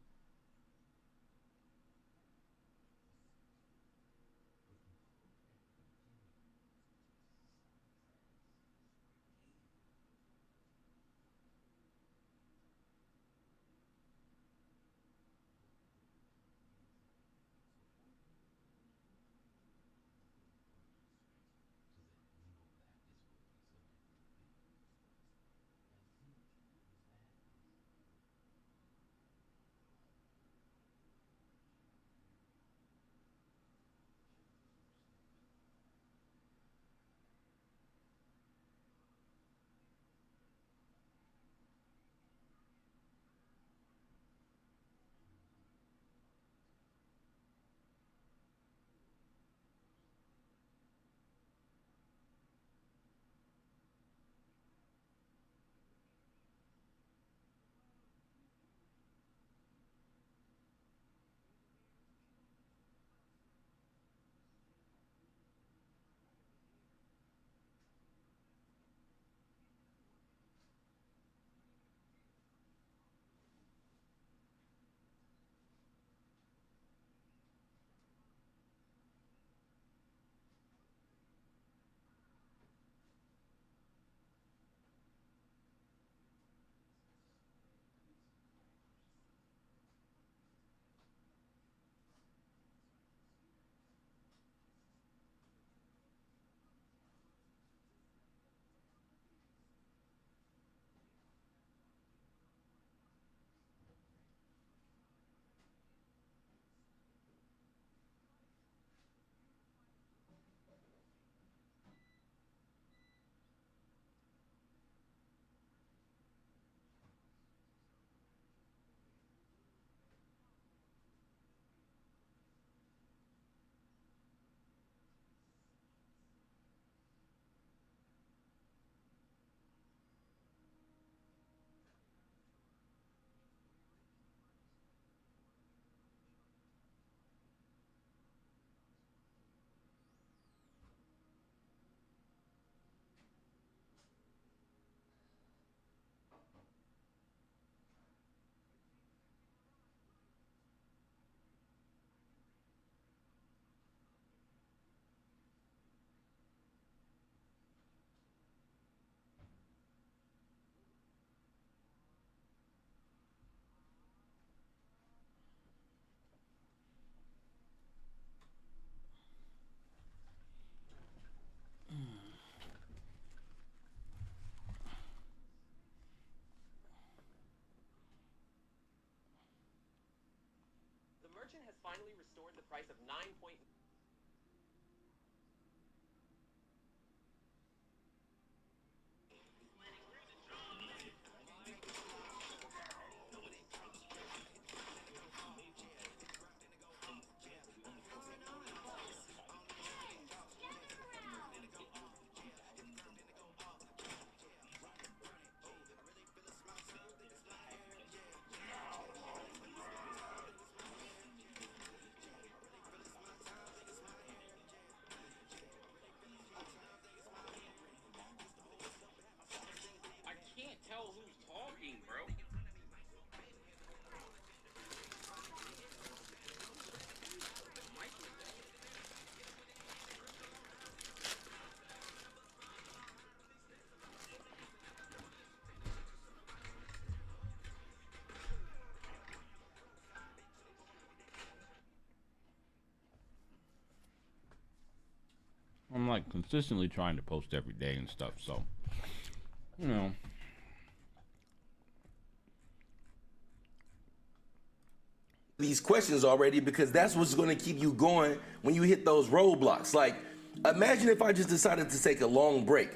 finally restored the price of 9. I can't tell who's talking, bro. I'm like consistently trying to post every day and stuff, so you know. These questions already, because that's what's going to keep you going when you hit those roadblocks. Like, imagine if I just decided to take a long break.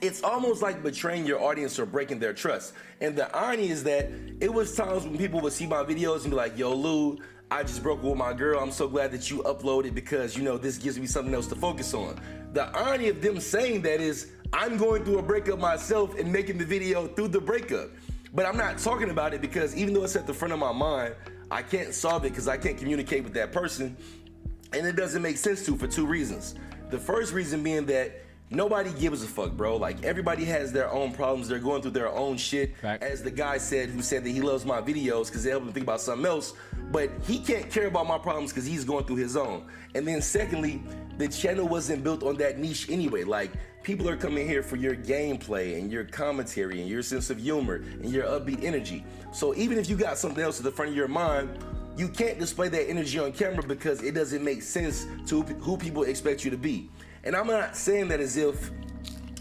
It's almost like betraying your audience or breaking their trust. And the irony is that it was times when people would see my videos and be like, yo, Lou, I just broke up with my girl. I'm so glad that you uploaded because, you know, this gives me something else to focus on. The irony of them saying that is I'm going through a breakup myself and making the video through the breakup. But I'm not talking about it because even though it's at the front of my mind, I can't solve it because I can't communicate with that person. And it doesn't make sense to for two reasons. The first reason being that nobody gives a fuck, bro. Like, everybody has their own problems. They're going through their own shit. As the guy said, who said that he loves my videos because they help him think about something else. But he can't care about my problems because he's going through his own. And then secondly, the channel wasn't built on that niche anyway. Like, people are coming here for your gameplay and your commentary and your sense of humor and your upbeat energy. So even if you got something else at the front of your mind, you can't display that energy on camera because it doesn't make sense to who people expect you to be. And I'm not saying that as if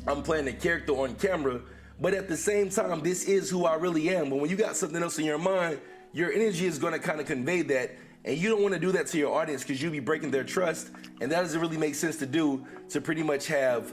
I'm playing a character on camera, but at the same time, this is who I really am. But when you got something else in your mind, your energy is gonna kind of convey that, and you don't wanna do that to your audience because you'll be breaking their trust, and that doesn't really make sense to do, to pretty much have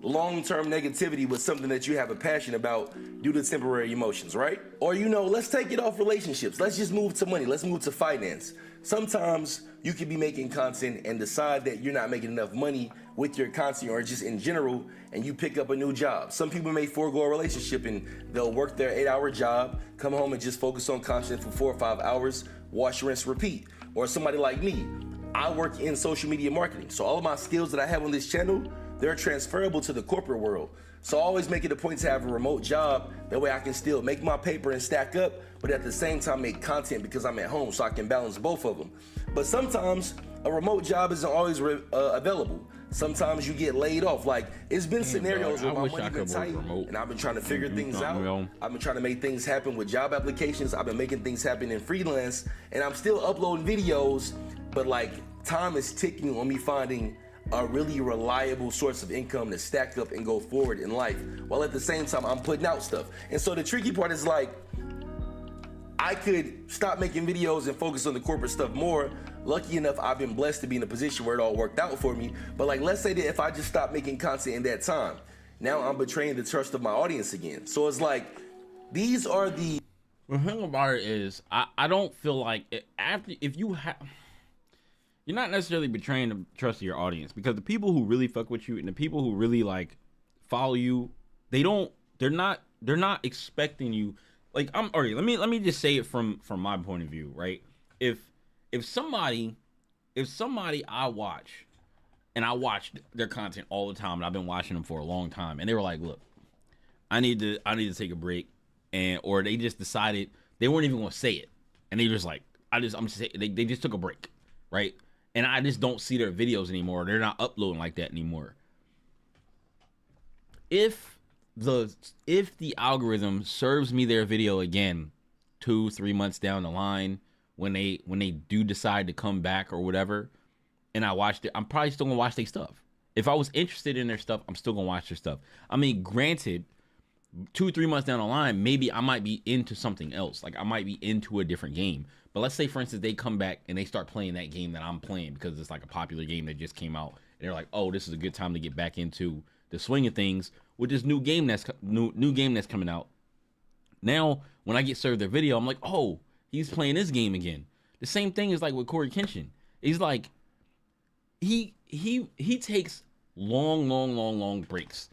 long-term negativity with something that you have a passion about due to temporary emotions, right? Or, you know, let's take it off relationships. Let's just move to money. Let's move to finance. Sometimes you could be making content and decide that you're not making enough money with your content or just in general, and you pick up a new job. Some people may forego a relationship and they'll work their 8-hour job, come home and just focus on content for 4 or 5 hours, wash, rinse, repeat. Or somebody like me, I work in social media marketing. So all of my skills that I have on this channel, they're transferable to the corporate world. So I always make it a point to have a remote job. That way I can still make my paper and stack up, but at the same time make content because I'm at home, so I can balance both of them. But sometimes a remote job isn't always available. Sometimes you get laid off. Like, it's been scenarios where my money been tight and I've been trying to figure things out. I've been trying to make things happen with job applications. I've been making things happen in freelance, and I'm still uploading videos, but like, time is ticking on me finding a really reliable source of income to stack up and go forward in life, while at the same time I'm putting out stuff. And so the tricky part is, like, I could stop making videos and focus on the corporate stuff more. Lucky enough, I've been blessed to be in a position where it all worked out for me. But like, let's say that if I just stopped making content in that time, now I'm betraying the trust of my audience again. So it's like, these are the thing about it is, I don't feel like if you have, you're not necessarily betraying the trust of your audience, because the people who really fuck with you and the people who really like follow you, they're not expecting you. Like, let me just say it from my point of view, right? If somebody I watch, and I watch their content all the time, and I've been watching them for a long time, and they were like, look, I need to take a break, or they just decided they weren't even gonna say it, and they just like, I'm just saying, they just took a break, right? And I just don't see their videos anymore. They're not uploading like that anymore. If the algorithm serves me their video again 2-3 months down the line, when they do decide to come back or whatever, and I watched it, I'm probably still gonna watch their stuff. If I was interested in their stuff, I'm still gonna watch their stuff. I mean, granted, 2-3 months down the line, maybe I might be into something else. Like, I might be into a different game. But let's say, for instance, they come back and they start playing that game that I'm playing because it's like a popular game that just came out. And they're like, oh, this is a good time to get back into the swing of things with this new game that's coming out. Now, when I get served their video, I'm like, oh, he's playing this game again. The same thing is like with Corey Kenshin. He's like, he takes long breaks.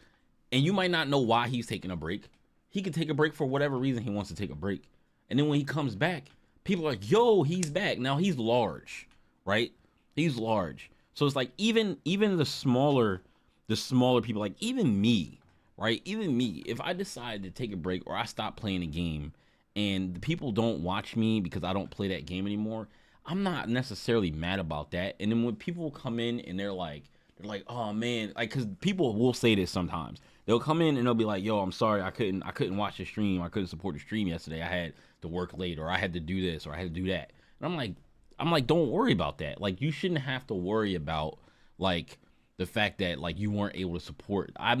And you might not know why he's taking a break. He could take a break for whatever reason he wants to take a break. And then when he comes back, people are like, yo, he's back. Now he's large, right? He's large. So it's like even the smaller people, like even me, right? Even me, if I decide to take a break or I stop playing a game and the people don't watch me because I don't play that game anymore, I'm not necessarily mad about that. And then when people come in and they're like, oh man, like, cause people will say this sometimes. They'll come in and they'll be like, yo, I'm sorry, I couldn't watch the stream. I couldn't support the stream yesterday. I had to work late, or I had to do this, or I had to do that. And I'm like, don't worry about that. Like, you shouldn't have to worry about like the fact that like you weren't able to support. I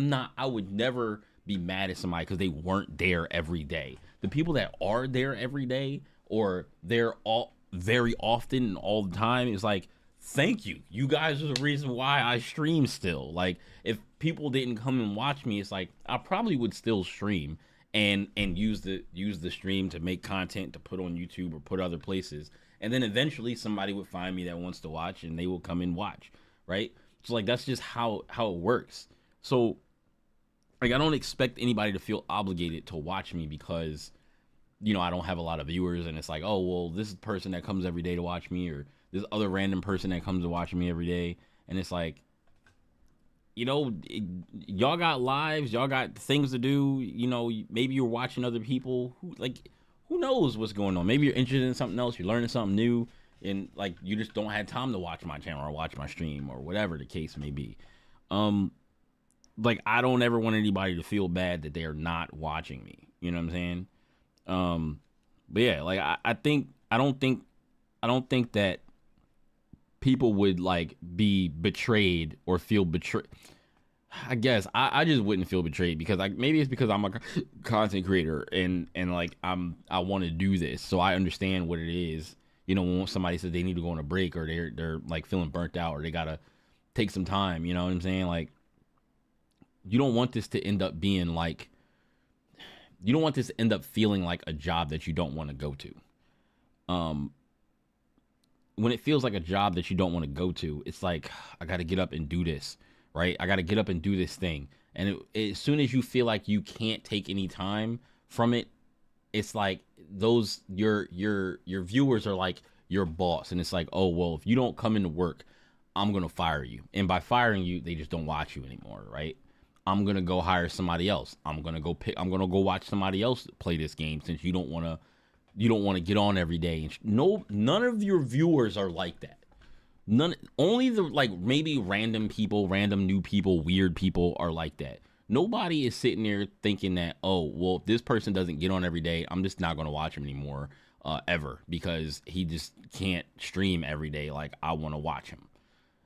would never be mad at somebody because they weren't there every day. The people that are there every day, or they're all very often and all the time, is like, thank you. You guys are the reason why I stream still. Like, if people didn't come and watch me, it's like I probably would still stream and use the stream to make content to put on YouTube or put other places. And then eventually somebody would find me that wants to watch and they will come and watch, right? So like that's just how it works. So like I don't expect anybody to feel obligated to watch me because, you know, I don't have a lot of viewers and it's like, oh, well, this is the person that comes every day to watch me, or this other random person that comes to watch me every day. And it's like, you know, y'all got lives, y'all got things to do. You know, maybe you're watching other people who knows what's going on. Maybe you're interested in something else, you're learning something new, and like you just don't have time to watch my channel or watch my stream or whatever the case may be. Like I don't ever want anybody to feel bad that they are not watching me. You know what I'm saying? But yeah, like I don't think that people would like be betrayed or feel betrayed. I guess I just wouldn't feel betrayed because maybe it's because I'm a content creator and like I want to do this, so I understand what it is. You know, when somebody says they need to go on a break or they're like feeling burnt out or they gotta take some time, you know what I'm saying? Like, you don't want this to end up being like, you don't want this to end up feeling like a job that you don't want to go to. When it feels like a job that you don't want to go to, it's like, I got to get up and do this, right? I got to get up and do this thing. And as soon as you feel like you can't take any time from it, it's like your viewers are like your boss. And it's like, oh, well, if you don't come into work, I'm going to fire you. And by firing you, they just don't watch you anymore, right? I'm going to go hire somebody else. I'm going to go watch somebody else play this game since you don't want to get on every day. None of your viewers are like that. Only the like maybe random people, random new people, weird people are like that. Nobody is sitting there thinking that, oh, well, if this person doesn't get on every day, I'm just not going to watch him anymore ever because he just can't stream every day like I want to watch him.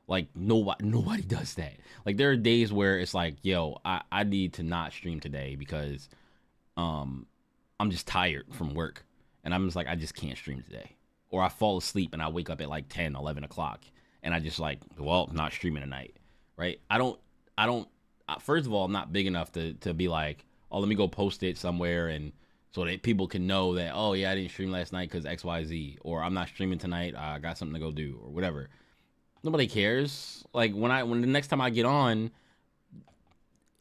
Like nobody does that. Like there are days where it's like, yo, I need to not stream today because I'm just tired from work. And I'm just like, I just can't stream today. Or I fall asleep and I wake up at like 10, 11 o'clock. And I just like, well, not streaming tonight. Right? I don't, first of all, I'm not big enough to be like, oh, let me go post it somewhere. And so that people can know that, oh yeah, I didn't stream last night because X, Y, Z. Or I'm not streaming tonight. I got something to go do or whatever. Nobody cares. Like when the next time I get on,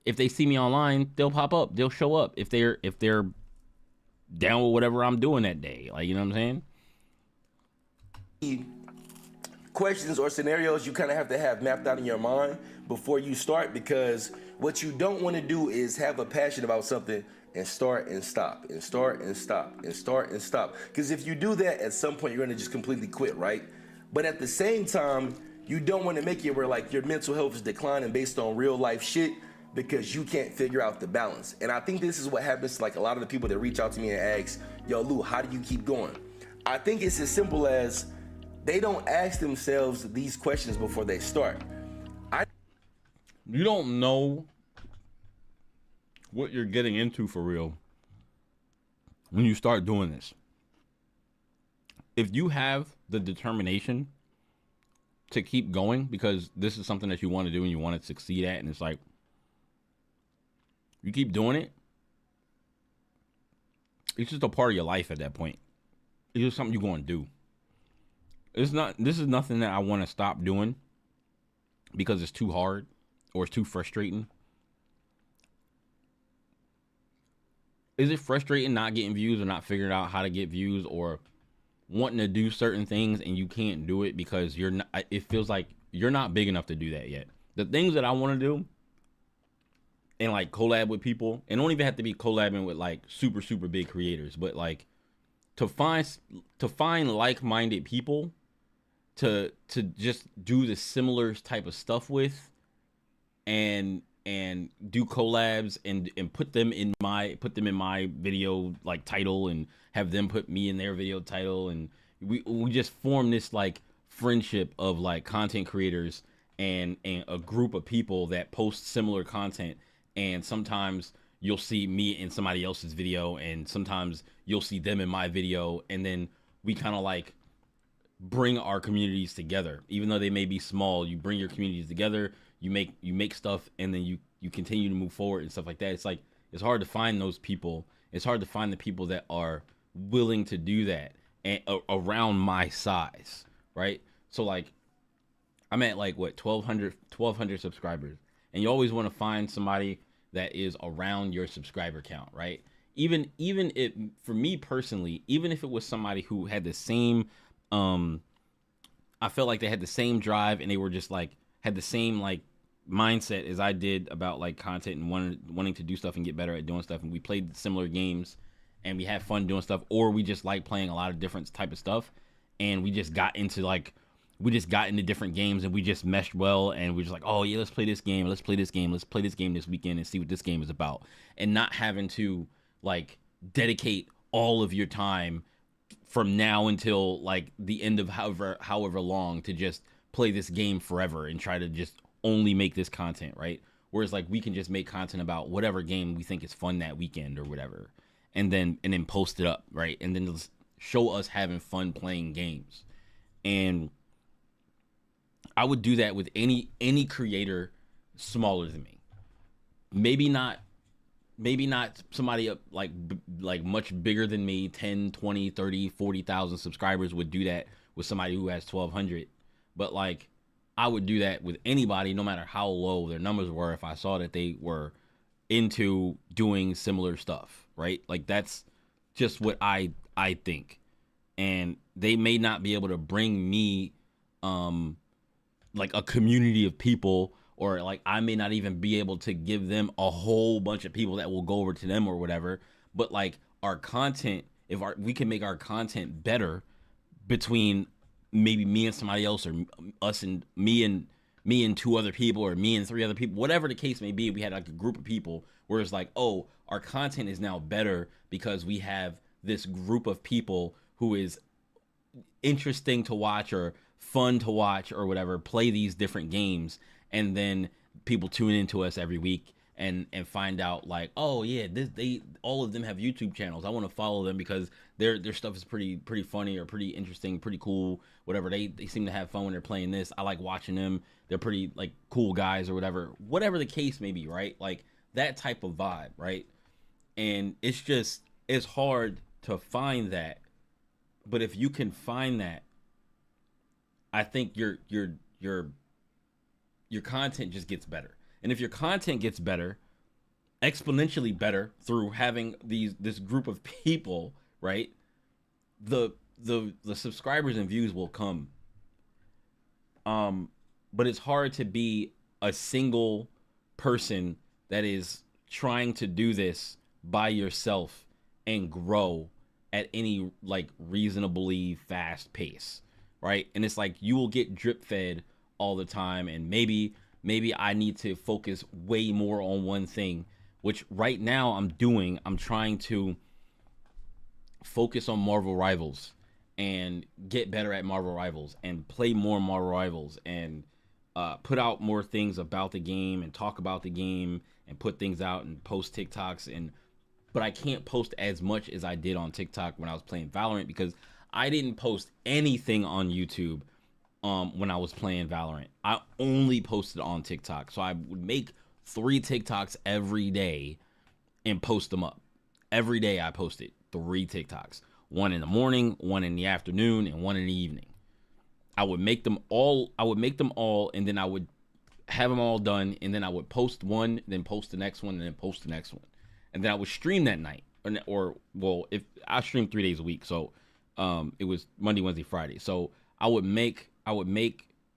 if they see me online, they'll pop up. They'll show up if they're down with whatever I'm doing that day. Like, you know what I'm saying? Questions or scenarios you kind of have to have mapped out in your mind before you start, because what you don't want to do is have a passion about something and start and stop and start and stop and start and stop. Because if you do that, at some point you're going to just completely quit, right? But at the same time, you don't want to make it where like your mental health is declining based on real life shit because you can't figure out the balance. And I think this is what happens to like a lot of the people that reach out to me and ask, yo, Lou, how do you keep going? I think it's as simple as they don't ask themselves these questions before they start. You don't know what you're getting into for real when you start doing this. if you have the determination to keep going because this is something that you want to do and you want to succeed at, and it's like you keep doing it, it's just a part of your life at that point. It's just something you're going to do. This is nothing that I want to stop doing because it's too hard or it's too frustrating. Is it frustrating not getting views or not figuring out how to get views or wanting to do certain things and you can't do it because you're not, it feels like you're not big enough to do that yet? The things that I want to do and like collab with people, and don't even have to be collabing with like super, super big creators, but like to find like-minded people to just do the similar type of stuff with and do collabs and put them in my video like title and have them put me in their video title, and we just form this like friendship of like content creators and a group of people that post similar content, and sometimes you'll see me in somebody else's video and sometimes you'll see them in my video, and then we kind of like bring our communities together. Even though they may be small, you bring your communities together, you make stuff, and then you continue to move forward and stuff like that. It's like it's hard to find those people. It's hard to find the people that are willing to do that and around my size, right? So like I'm at like what 1200 subscribers, and you always want to find somebody that is around your subscriber count, right? Even if, for me personally, even if it was somebody who had the same I felt like they had the same drive and they were just like had the same like mindset as I did about like content and wanting to do stuff and get better at doing stuff, and we played similar games and we had fun doing stuff, or we just like playing a lot of different type of stuff, and we just got into different games and we just meshed well, and we just like, oh yeah, let's play this game this weekend and see what this game is about, and not having to like dedicate all of your time from now until like the end of however long to just play this game forever and try to just only make this content, right? Whereas like we can just make content about whatever game we think is fun that weekend or whatever, and then post it up, right? And then just show us having fun playing games. And I would do that with any creator smaller than me. Maybe not somebody like much bigger than me, 10, 20, 30, 40,000 subscribers would do that with somebody who has 1,200. But like I would do that with anybody, no matter how low their numbers were, if I saw that they were into doing similar stuff, right? Like that's just what I think. And they may not be able to bring me like a community of people, or like I may not even be able to give them a whole bunch of people that will go over to them or whatever. But like our content, we can make our content better between maybe me and somebody else, or us and me and two other people, or me and three other people, whatever the case may be. We had like a group of people where it's like, oh, our content is now better because we have this group of people who is interesting to watch or fun to watch or whatever, play these different games. And then people tune into us every week and find out like, oh yeah, all of them have YouTube channels. I want to follow them because their stuff is pretty funny or pretty interesting, pretty cool, whatever. They seem to have fun when they're playing this. I like watching them. They're pretty like cool guys or whatever the case may be, right? Like that type of vibe, right? And it's hard to find that. But if you can find that, I think your content just gets better. And if your content gets better, exponentially better through having this group of people, right? The subscribers and views will come. But it's hard to be a single person that is trying to do this by yourself and grow at any like reasonably fast pace, right? And it's like you will get drip fed all the time, and maybe I need to focus way more on one thing, which right now I'm trying to focus on Marvel Rivals and get better at Marvel Rivals and play more Marvel Rivals and put out more things about the game and talk about the game and put things out and post TikToks. But I can't post as much as I did on TikTok when I was playing Valorant because I didn't post anything on YouTube when I was playing Valorant. I only posted on TikTok. So I would make 3 TikToks every day and post them up. Every day I posted 3 TikToks. 1 in the morning, 1 in the afternoon, and 1 in the evening. I would make them all, and then I would have them all done, and then I would post one, then post the next one, and then post the next one. And then I would stream that night. Or if I stream 3 days a week, so it was Monday, Wednesday, Friday. So I would make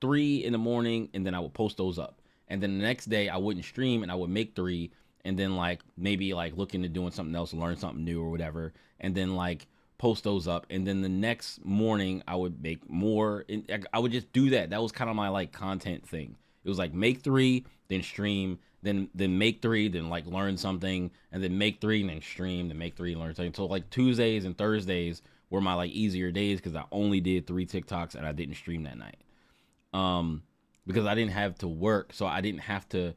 3 in the morning, and then I would post those up. And then the next day I wouldn't stream, and I would make 3, and then like maybe like look into doing something else, learn something new or whatever, and then like post those up. And then the next morning I would make more, and I would just do that. That was kind of my like content thing. It was like make 3, then stream, then make 3, then like learn something, and then make 3 and then stream, then make 3 and learn something. So like Tuesdays and Thursdays were my like easier days because I only did 3 TikToks and I didn't stream that night. Because I didn't have to work, so I didn't have to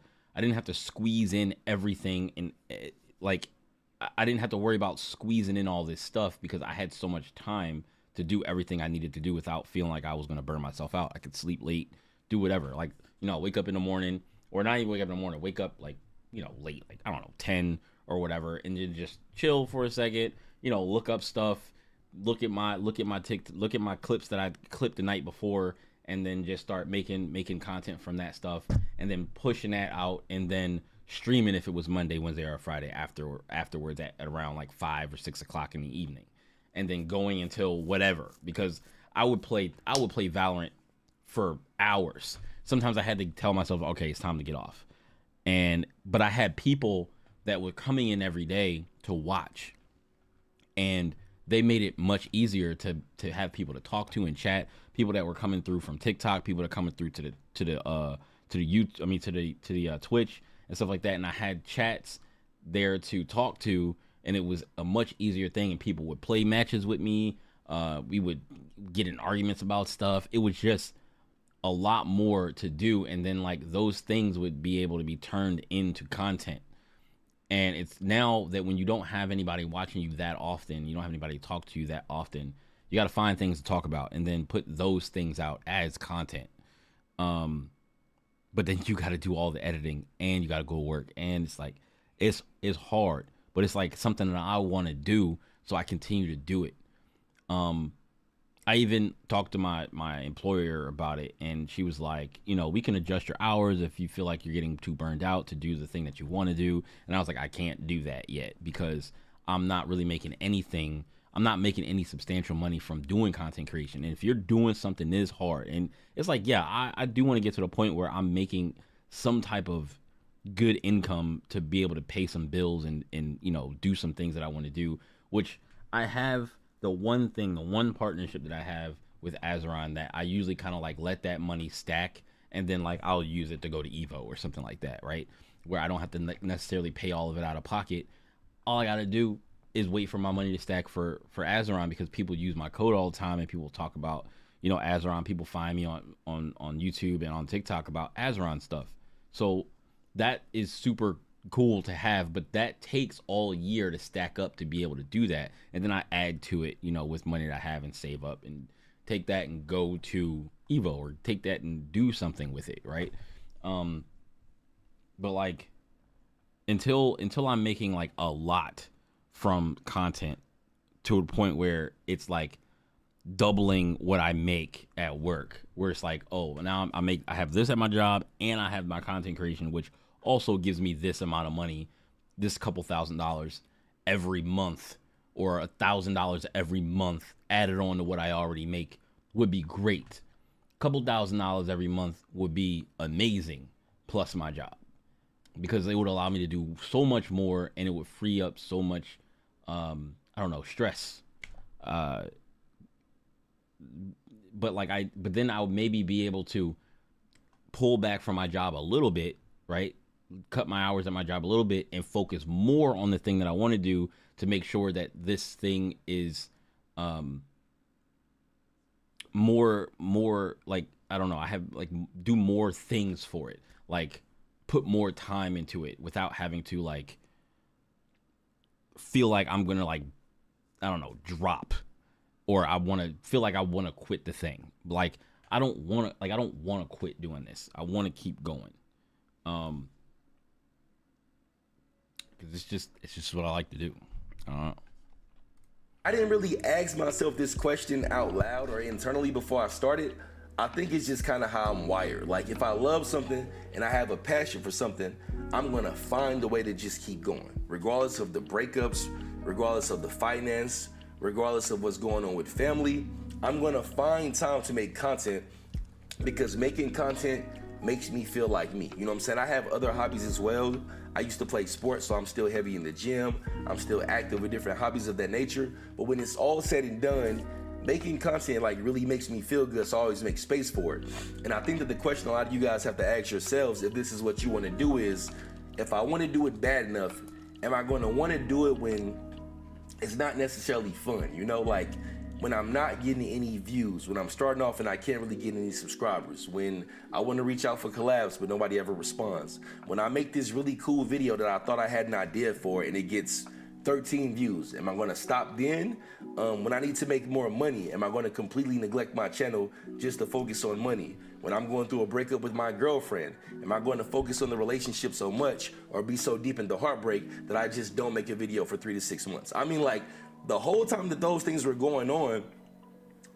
squeeze in everything, and like I didn't have to worry about squeezing in all this stuff because I had so much time to do everything I needed to do without feeling like I was going to burn myself out. I could sleep late, do whatever. Like, you know, wake up in the morning, or not even wake up in the morning, wake up like, you know, late, like, I don't know, 10 or whatever, and then just chill for a second, you know, look up stuff, look at my clips that I clipped the night before, and then just start making content from that stuff, and then pushing that out, and then streaming if it was Monday, Wednesday, or Friday afterwards at around like 5 or 6 o'clock in the evening, and then going until whatever, because I would play Valorant for hours. Sometimes I had to tell myself, okay, it's time to get off. But I had people that were coming in every day to watch, and they made it much easier to have people to talk to and chat. People that were coming through from TikTok, people that are coming through to the Twitch and stuff like that. And I had chats there to talk to, and it was a much easier thing. And people would play matches with me. We would get in arguments about stuff. It was just a lot more to do, and then like those things would be able to be turned into content. And it's now that when you don't have anybody watching you that often, you don't have anybody to talk to you that often, you got to find things to talk about and then put those things out as content. But then you got to do all the editing, and you got to go work, and it's like it's hard, but it's like something that I want to do, so I continue to do it. I even talked to my employer about it, and she was like, you know, we can adjust your hours if you feel like you're getting too burned out to do the thing that you want to do. And I was like, I can't do that yet because I'm not really making anything. I'm not making any substantial money from doing content creation. And if you're doing something this hard, and it's like, yeah, I do want to get to the point where I'm making some type of good income to be able to pay some bills and you know, do some things that I want to do, which I have. The one partnership that I have with Azeron that I usually kind of like let that money stack, and then like I'll use it to go to Evo or something like that, right? Where I don't have to necessarily pay all of it out of pocket. All I got to do is wait for my money to stack for Azeron, because people use my code all the time, and people talk about, you know, Azeron. People find me on YouTube and on TikTok about Azeron stuff. So that is super cool to have, but that takes all year to stack up to be able to do that. And then I add to it, you know, with money that I have and save up and take that and go to Evo or take that and do something with it, right? But like until I'm making like a lot from content to a point where it's like doubling what I make at work, where it's like, oh, now I have this at my job and I have my content creation, which also gives me this amount of money, this couple $1,000 every month, or $1,000 every month added on to what I already make would be great. Couple $1,000 every month would be amazing, plus my job, because it would allow me to do so much more, and it would free up so much, I don't know, stress. But then I would maybe be able to pull back from my job a little bit, right? Cut my hours at my job a little bit and focus more on the thing that I want to do to make sure that this thing is more like, I don't know, I have like do more things for it, like put more time into it without having to like feel like I'm gonna like, I don't know, drop or I want to feel like I want to quit the thing. Like I don't want to quit doing this. I want to keep going. Cause it's just what I like to do. I didn't really ask myself this question out loud or internally before I started. I think it's just kind of how I'm wired. Like if I love something and I have a passion for something, I'm gonna find a way to just keep going, regardless of the breakups, regardless of the finance, regardless of what's going on with family. I'm gonna find time to make content because making content makes me feel like me. You know what I'm saying? I have other hobbies as well. I used to play sports, so I'm still heavy in the gym. I'm still active with different hobbies of that nature. But when it's all said and done, making content like really makes me feel good, so I always make space for it. And I think that the question a lot of you guys have to ask yourselves, if this is what you want to do, is if I want to do it bad enough, am I going to want to do it when it's not necessarily fun? You know, like when I'm not getting any views, when I'm starting off and I can't really get any subscribers, when I want to reach out for collabs but nobody ever responds, when I make this really cool video that I thought I had an idea for and it gets 13 views, am I going to stop then? When I need to make more money, am I going to completely neglect my channel just to focus on money? When I'm going through a breakup with my girlfriend, am I going to focus on the relationship so much or be so deep into heartbreak that I just don't make a video for 3 to 6 months? I mean, like, the whole time that those things were going on,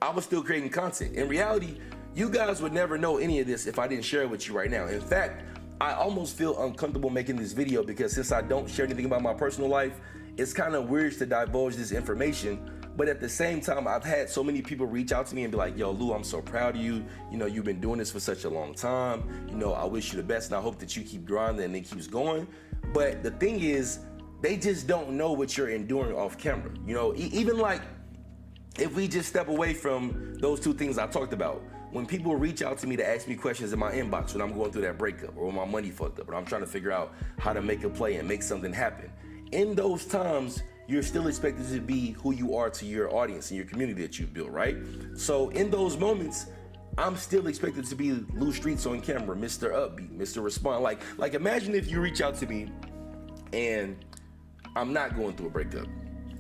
I was still creating content. In reality, you guys would never know any of this if I didn't share it with you right now. In fact, I almost feel uncomfortable making this video because since I don't share anything about my personal life, it's kind of weird to divulge this information. But at the same time, I've had so many people reach out to me and be like, yo, Lou, I'm so proud of you. You know, you've been doing this for such a long time. You know, I wish you the best and I hope that you keep grinding and it keeps going. But the thing is, they just don't know what you're enduring off camera. You know, even like if we just step away from those two things I talked about, when people reach out to me to ask me questions in my inbox when I'm going through that breakup or when my money fucked up or I'm trying to figure out how to make a play and make something happen, in those times, you're still expected to be who you are to your audience and your community that you built, right? So in those moments, I'm still expected to be Lou Streets on camera, Mr. Upbeat, Mr. Respond. Like imagine if you reach out to me and I'm not going through a breakup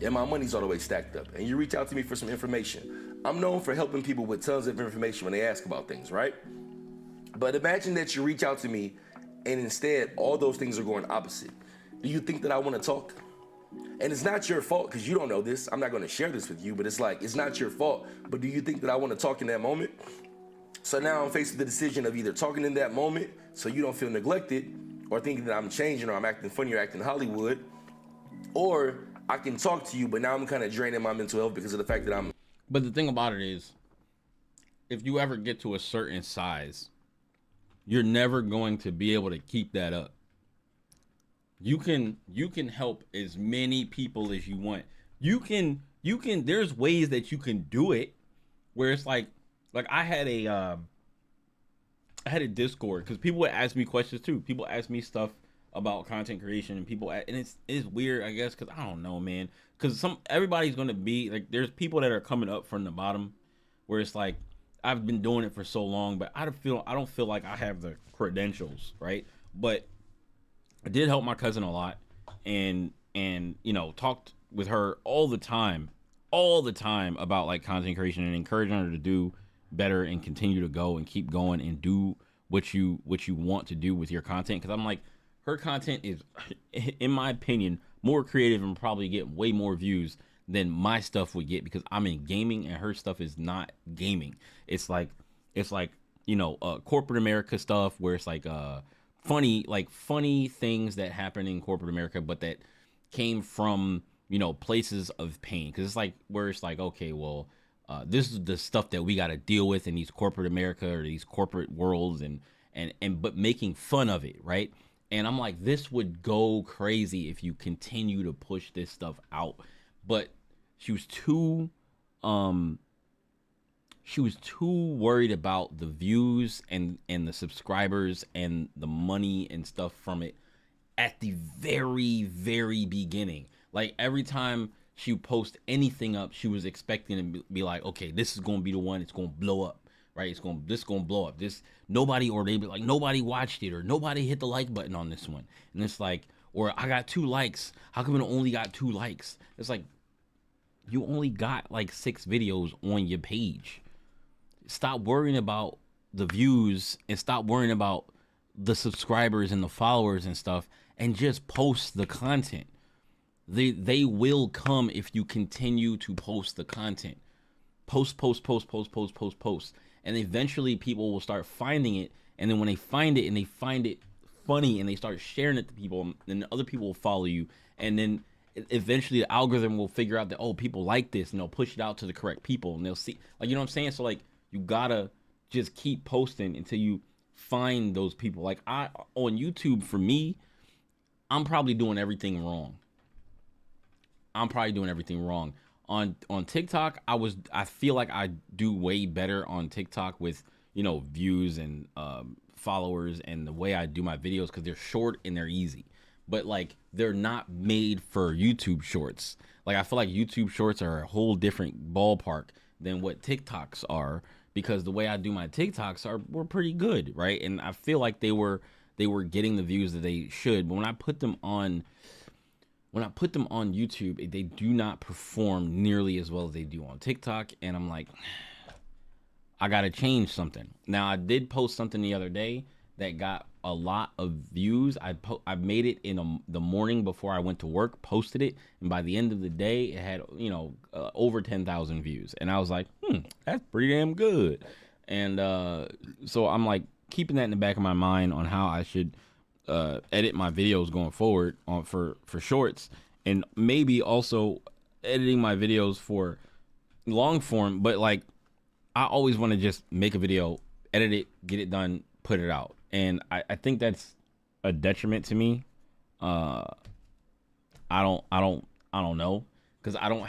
and my money's all the way stacked up and you reach out to me for some information. I'm known for helping people with tons of information when they ask about things, right? But imagine that you reach out to me and instead all those things are going opposite. Do you think that I want to talk? And it's not your fault because you don't know this. I'm not going to share this with you, but it's like, it's not your fault. But do you think that I want to talk in that moment? So now I'm faced with the decision of either talking in that moment so you don't feel neglected, or thinking that I'm changing or I'm acting funny or acting Hollywood, or I can talk to you, but now I'm kind of draining my mental health because of the fact that I'm... But the thing about it is, if you ever get to a certain size, you're never going to be able to keep that up. You can help as many people as you want. You can there's ways that you can do it where it's like I had a Discord because people would ask me questions too. People ask me stuff about content creation and it's weird, I guess, because I don't know, man, because everybody's going to be like, there's people that are coming up from the bottom where it's like, I've been doing it for so long, but I don't feel like I have the credentials, right? But I did help my cousin a lot and you know, talked with her all the time about like content creation and encouraging her to do better and continue to go and keep going and do what you want to do with your content. Because I'm like, her content is, in my opinion, more creative and probably get way more views than my stuff would get because I'm in gaming and her stuff is not gaming. It's like, you know, corporate America stuff where it's like funny things that happen in corporate America, but that came from, you know, places of pain. Cause it's like, where it's like, okay, well, this is the stuff that we got to deal with in these corporate America or these corporate worlds but making fun of it. Right. And I'm like, this would go crazy if you continue to push this stuff out. But she was too worried about the views and the subscribers and the money and stuff from it at the very, very beginning. Like every time she would post anything up, she was expecting to be like, okay, this is going to be the one. It's going to blow up, right? This going to blow up. They'd be like, nobody watched it or nobody hit the like button on this one. And it's like, or I got 2 likes. How come it only got 2 likes? It's like, you only got like 6 videos on your page. Stop worrying about the views and stop worrying about the subscribers and the followers and stuff, and just post the content. They will come if you continue to post the content. Post. And eventually people will start finding it. And then when they find it and they find it funny and they start sharing it to people, then other people will follow you. And then eventually the algorithm will figure out that, oh, people like this, and they'll push it out to the correct people, and they'll see, like, you know what I'm saying? So like, you gotta just keep posting until you find those people. Like, on YouTube, for me, I'm probably doing everything wrong. On TikTok, I feel like I do way better on TikTok with, you know, views and followers and the way I do my videos, because they're short and they're easy. But like, they're not made for YouTube shorts. Like, I feel like YouTube shorts are a whole different ballpark than what TikToks are, because the way I do my TikToks were pretty good, right? And I feel like they were getting the views that they should. But when I put them on YouTube, they do not perform nearly as well as they do on TikTok. And I'm like, I gotta change something. Now, I did post something the other day that got a lot of views. I made it in the morning before I went to work, posted it, and by the end of the day, it had, you know, over 10,000 views. And I was like, that's pretty damn good. And so I'm like keeping that in the back of my mind on how I should edit my videos going forward for shorts, and maybe also editing my videos for long form. But like, I always want to just make a video, edit it, get it done, put it out. And I think that's a detriment to me. I don't know, because I don't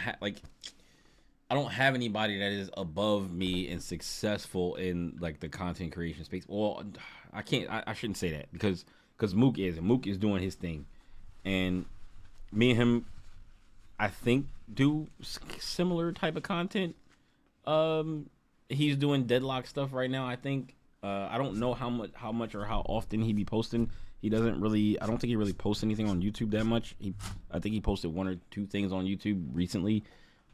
have anybody that is above me and successful in like the content creation space. Well, I shouldn't say that, because Mook is doing his thing, and me and him, I think, do similar type of content. He's doing Deadlock stuff right now, I think. I don't know how much or how often he be posting. He doesn't really, I don't think he really posts anything on YouTube that much. I think he posted 1 or 2 things on YouTube recently.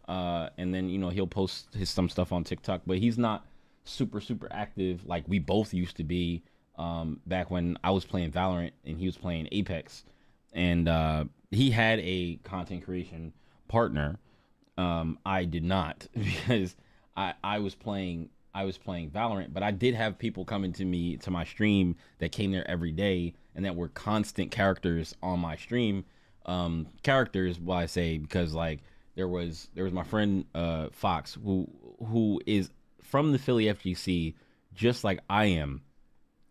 And then, you know, he'll post some stuff on TikTok, but he's not super active like we both used to be back when I was playing Valorant and he was playing Apex. And he had a content creation partner. I did not, because I was playing Valorant, but I did have people coming to my stream that came there every day and that were constant characters on my stream. Characters, well, I say, because like there was my friend Fox, who is from the Philly FGC, just like I am,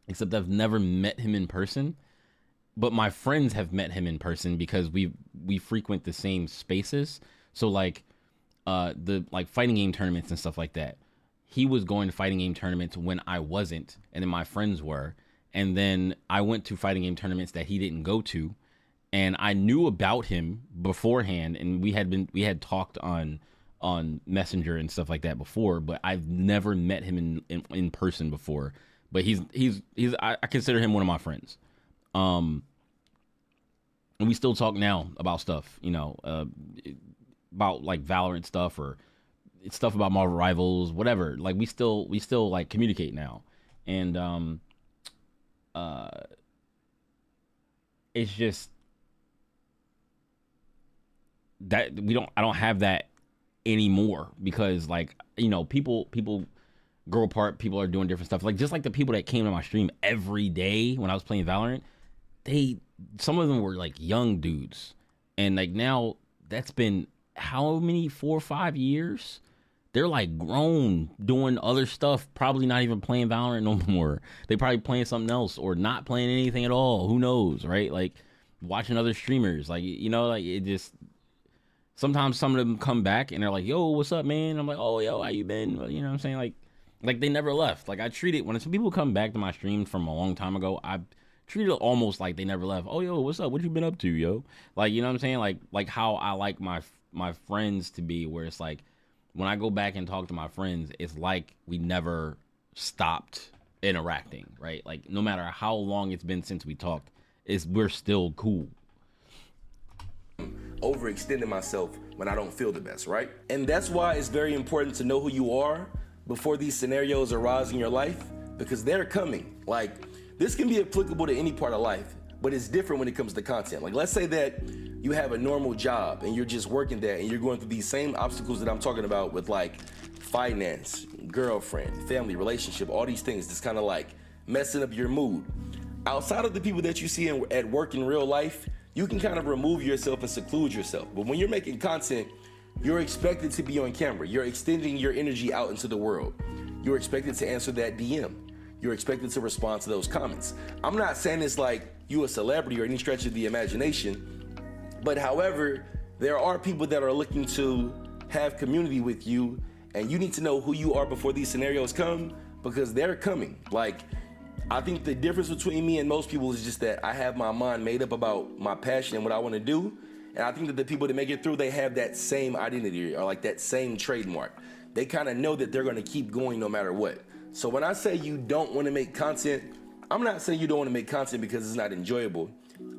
except I've never met him in person. But my friends have met him in person because we frequent the same spaces. So like the like fighting game tournaments and stuff like that. He was going to fighting game tournaments when I wasn't, and then my friends were. And then I went to fighting game tournaments that he didn't go to, and I knew about him beforehand, and we had talked on Messenger and stuff like that before, but I've never met him in person before. But I consider him one of my friends. And we still talk now about stuff, you know, about like Valorant stuff or stuff about Marvel Rivals, whatever. Like we still like communicate now. And it's just that I don't have that anymore, because like, you know, people grow apart, people are doing different stuff. Like just like the people that came to my stream every day when I was playing Valorant, some of them were like young dudes, and like now that's been how many, 4 or 5 years? They're like grown, doing other stuff, probably not even playing Valorant no more. They probably playing something else or not playing anything at all. Who knows, right? Like watching other streamers, like, you know, like it just, sometimes some of them come back and they're like, yo, what's up, man? I'm like, oh, yo, how you been? You know what I'm saying? Like they never left. Like I treat it, when some people come back to my stream from a long time ago, I treat it almost like they never left. Oh, yo, what's up? What you been up to, yo? Like, you know what I'm saying? Like how I like my friends to be, where it's like, when I go back and talk to my friends, it's like we never stopped interacting, right? Like no matter how long it's been since we talked, we're still cool. overextending myself when I don't feel the best, right? And that's why it's very important to know who you are before these scenarios arise in your life, because they're coming. Like, this can be applicable to any part of life, but it's different when it comes to content. Like, let's say that you have a normal job and you're just working there and you're going through these same obstacles that I'm talking about with like finance, girlfriend, family, relationship, all these things that's kind of like messing up your mood. Outside of the people that you see at work in real life, you can kind of remove yourself and seclude yourself. But when you're making content, you're expected to be on camera. You're extending your energy out into the world. You're expected to answer that DM. You're expected to respond to those comments. I'm not saying it's like you a celebrity or any stretch of the imagination, but however, there are people that are looking to have community with you, and you need to know who you are before these scenarios come, because they're coming. Like, I think the difference between me and most people is just that I have my mind made up about my passion and what I want to do. And I think that the people that make it through, they have that same identity or like that same trademark. They kind of know that they're going to keep going no matter what. So when I say you don't want to make content, I'm not saying you don't want to make content because it's not enjoyable.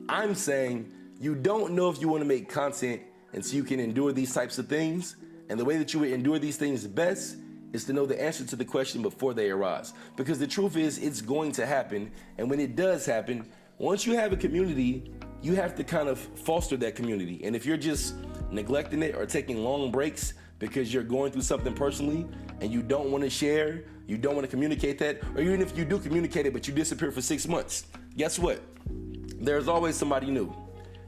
I'm saying you don't know if you want to make content until you can endure these types of things. And the way that you would endure these things best is to know the answer to the question before they arise. Because the truth is, it's going to happen. And when it does happen, once you have a community, you have to kind of foster that community. And if you're just neglecting it or taking long breaks because you're going through something personally and you don't want to share, you don't want to communicate that, or even if you do communicate it but you disappear for 6 months, guess what? There's always somebody new.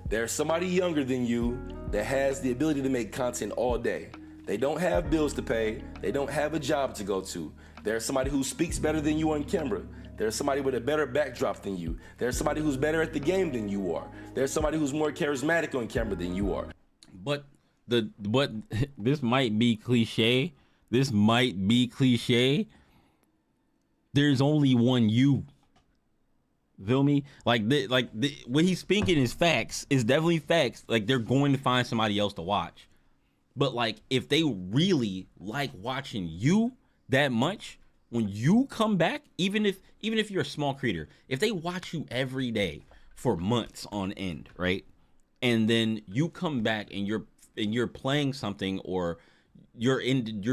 There's somebody younger than you that has the ability to make content all day. They don't have bills to pay. They don't have a job to go to. There's somebody who speaks better than you on camera. There's somebody with a better backdrop than you. There's somebody who's better at the game than you are. There's somebody who's more charismatic on camera than you are. But this might be cliche. This might be cliche. There's only one you. Feel me? Like what he's speaking is facts. Is definitely facts. Like, they're going to find somebody else to watch. But like, if they really like watching you that much, when you come back, even if you're a small creator, if they watch you every day for months on end, right? And then you come back and you're playing something, or you're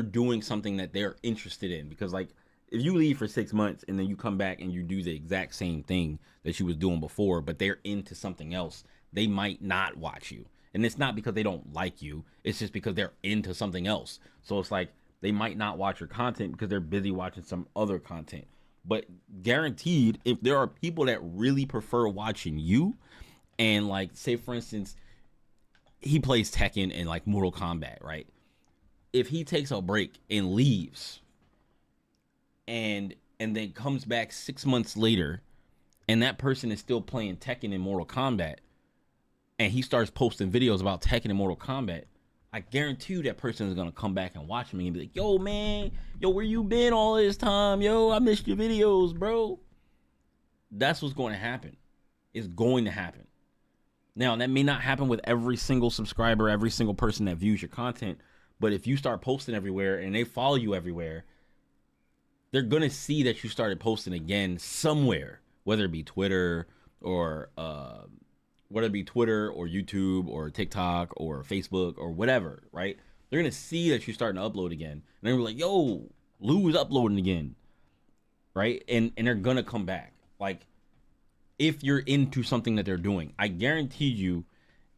doing something that they're interested in, because like, if you leave for 6 months and then you come back and you do the exact same thing that you was doing before, but they're into something else, they might not watch you. And it's not because they don't like you. It's just because they're into something else. So it's like, they might not watch your content because they're busy watching some other content. But guaranteed, if there are people that really prefer watching you, and like, say for instance, he plays Tekken and like Mortal Kombat, right? If he takes a break and leaves, and then comes back 6 months later, and that person is still playing Tekken and Mortal Kombat, and he starts posting videos about Tekken and Mortal Kombat, I guarantee you that person is gonna come back and watch me and be like, yo man, yo, where you been all this time? Yo, I missed your videos, bro. That's what's going to happen. It's going to happen. Now, that may not happen with every single subscriber, every single person that views your content, but if you start posting everywhere and they follow you everywhere, they're gonna see that you started posting again somewhere, whether it be Twitter or YouTube or TikTok or Facebook or whatever, right? They're gonna see that you're starting to upload again, and they're gonna be like, "Yo, Lou's uploading again," right? And they're gonna come back. Like, if you're into something that they're doing, I guarantee you,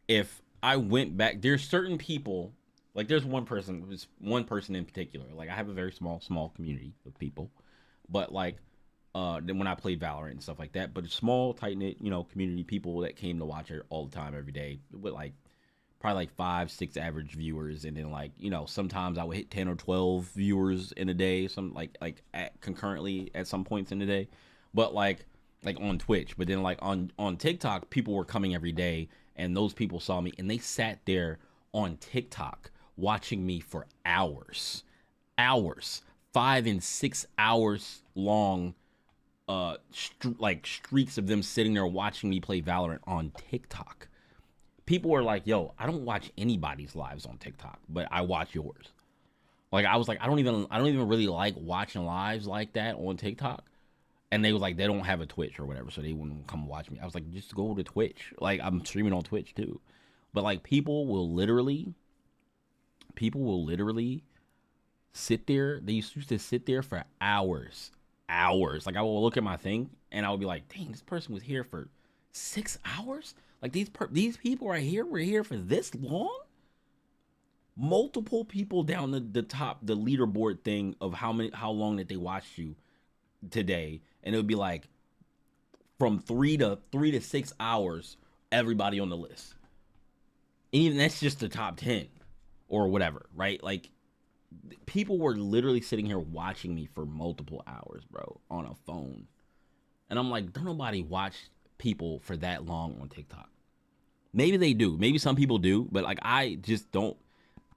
if I went back, there's certain people. Like, there's one person in particular. Like, I have a very small community of people, but like, then when I played Valorant and stuff like that, but a small, tight-knit, community, people that came to watch it all the time, every day, with like probably like 5-6 average viewers, and then like, sometimes I would hit 10 or 12 viewers in a day, concurrently at some points in the day, but like on Twitch. But then like on TikTok, people were coming every day, and those people saw me, and they sat there on TikTok watching me for hours, 5 and 6 hours long, streaks of them sitting there watching me play Valorant on TikTok. People were like, yo, I don't watch anybody's lives on TikTok, but I watch yours. Like, I was like, I don't even really like watching lives like that on TikTok. And they was like, they don't have a Twitch or whatever, so they wouldn't come watch me. I was like, just go to Twitch. Like, I'm streaming on Twitch too. But like people will literally sit there. They used to sit there for hours. Like I will look at my thing and I would be like, dang, this person was here for 6 hours. Like these people right here were here for this long. Multiple people down the top, the leaderboard thing of how long that they watched you today, and it would be like from 3 to 6 hours, everybody on the list. And even that's just the top 10 or whatever, right? Like people were literally sitting here watching me for multiple hours, bro, on a phone. And I'm like, don't nobody watch people for that long on TikTok. Maybe they do. Maybe some people do, but like I just don't.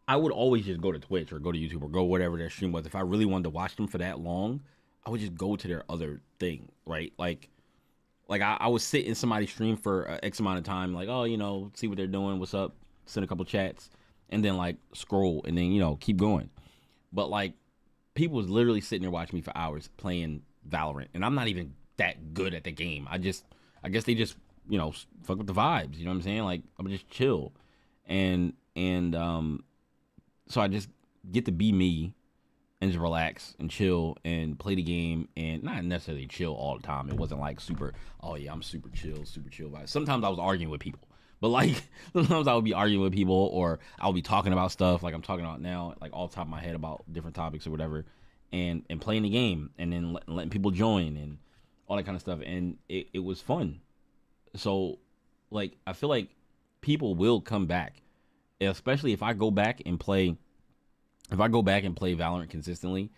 I would always just go to Twitch or go to YouTube or go whatever their stream was. If I really wanted to watch them for that long, I would just go to their other thing, right? Like I would sit in somebody's stream for X amount of time, like, oh, you know, see what they're doing, what's up, send a couple chats, and then like scroll and then, you know, keep going. But like people was literally sitting there watching me for hours playing Valorant, and I'm not even that good at the game. I guess they just, you know, fuck with the vibes, you know what I'm saying? Like I'm just chill. And so I just get to be me and just relax and chill and play the game, and not necessarily chill all the time. It wasn't like super, oh yeah, I'm super chill vibes. Sometimes I was arguing with people, but like sometimes I would be arguing with people, or I would be talking about stuff like I'm talking about now, like all top of my head about different topics or whatever, and playing the game, and then letting people join and all that kind of stuff. And it was fun. So like I feel like people will come back, especially if I go back and play Valorant consistently.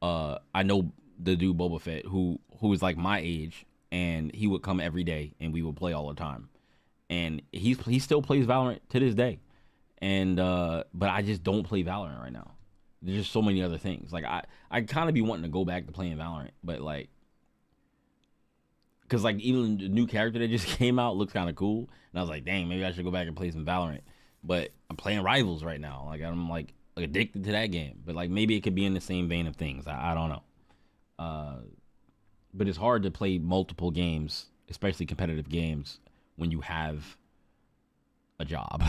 I know the dude Boba Fett who is like my age, and he would come every day and we would play all the time, and he still plays Valorant to this day. And but I just don't play Valorant right now. There's just so many other things. Like I kind of be wanting to go back to playing Valorant, but like, because like even the new character that just came out looks kind of cool, and I was like, dang, maybe I should go back and play some Valorant. But I'm playing Rivals right now. Like I'm like addicted to that game. But like maybe it could be in the same vein of things. I don't know. But it's hard to play multiple games, especially competitive games, when you have a job.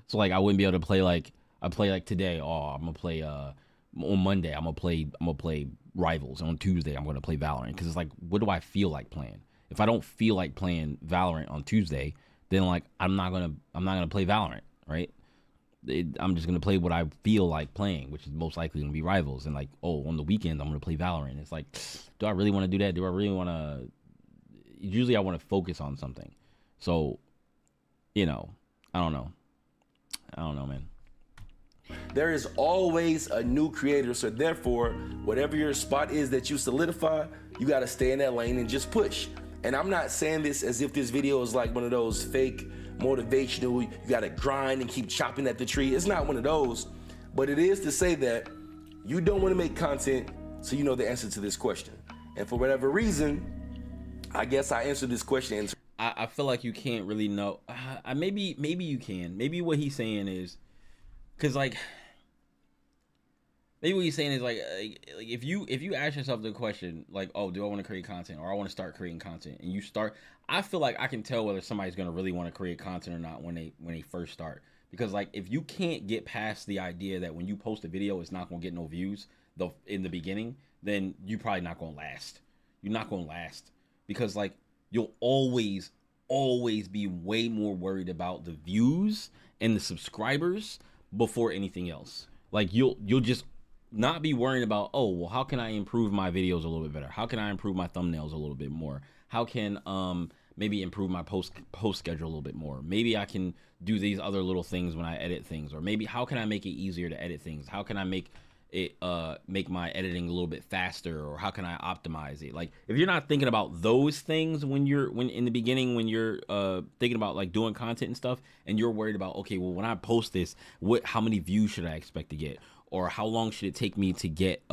So like I wouldn't be able to play like I play like today. Oh, I'm gonna play on Monday. I'm gonna play Rivals. On Tuesday, I'm gonna play Valorant, because it's like, what do I feel like playing? If I don't feel like playing Valorant on Tuesday, then like I'm not gonna play Valorant, right? I'm just gonna play what I feel like playing, which is most likely gonna be Rivals. And like, oh, on the weekends I'm gonna play Valorant. It's like, do I really want to do that? Do I really want to? Usually I want to focus on something. So, you know, I don't know, man. There is always a new creator, so therefore, whatever your spot is that you solidify, you gotta stay in that lane and just push. And I'm not saying this as if this video is like one of those fake motivational, you gotta grind and keep chopping at the tree. It's not one of those, but it is to say that you don't wanna make content so you know the answer to this question. And for whatever reason, I guess I answered this question. I feel like you can't really know. Maybe you can. Maybe what he's saying is, because like, maybe what he's saying is like if you ask yourself the question like, oh, do I want to create content, or I want to start creating content, and you start, I feel like I can tell whether somebody's gonna really want to create content or not when they first start. Because like, if you can't get past the idea that when you post a video it's not gonna get no views in the beginning, then you probably not gonna last. You're not gonna last, because like you'll always be way more worried about the views and the subscribers before anything else. Like you'll just not be worrying about, oh, well, how can I improve my videos a little bit better? How can I improve my thumbnails a little bit more? How can maybe improve my post schedule a little bit more? Maybe I can do these other little things when I edit things, or maybe how can I make it easier to edit things? How can I make it make my editing a little bit faster, or how can I optimize it? Like, if you're not thinking about those things when in the beginning, when you're thinking about like doing content and stuff, and you're worried about, okay, well, when I post this, how many views should I expect to get, or how long should it take me to get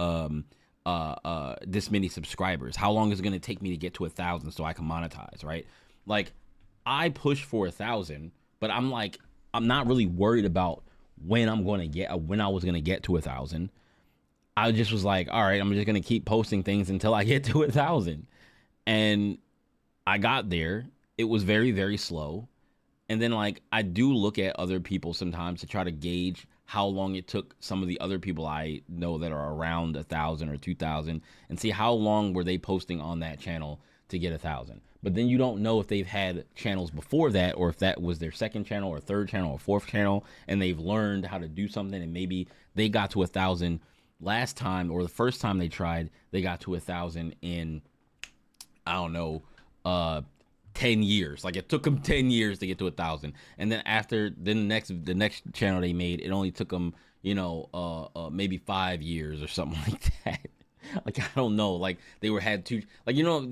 this many subscribers? How long is it going to take me to get to 1,000 so I can monetize, right? Like, I push for 1,000, but I'm not really worried about when I was going to get to 1,000. I just was like, all right, I'm just going to keep posting things until I get to 1,000. And I got there. It was very, very slow. And then like I do look at other people sometimes to try to gauge how long it took some of the other people I know that are around 1,000 or 2,000 and see how long were they posting on that channel to get 1,000. But then you don't know if they've had channels before that, or if that was their second channel or third channel or fourth channel, and they've learned how to do something, and maybe they got to 1,000 last time, or the first time they tried, they got to 1,000 in, I don't know, 10 years. Like it took them 10 years to get to 1,000, and then after the next channel they made, it only took them, you know, maybe 5 years or something like that. Like I don't know, like they had two, like, you know,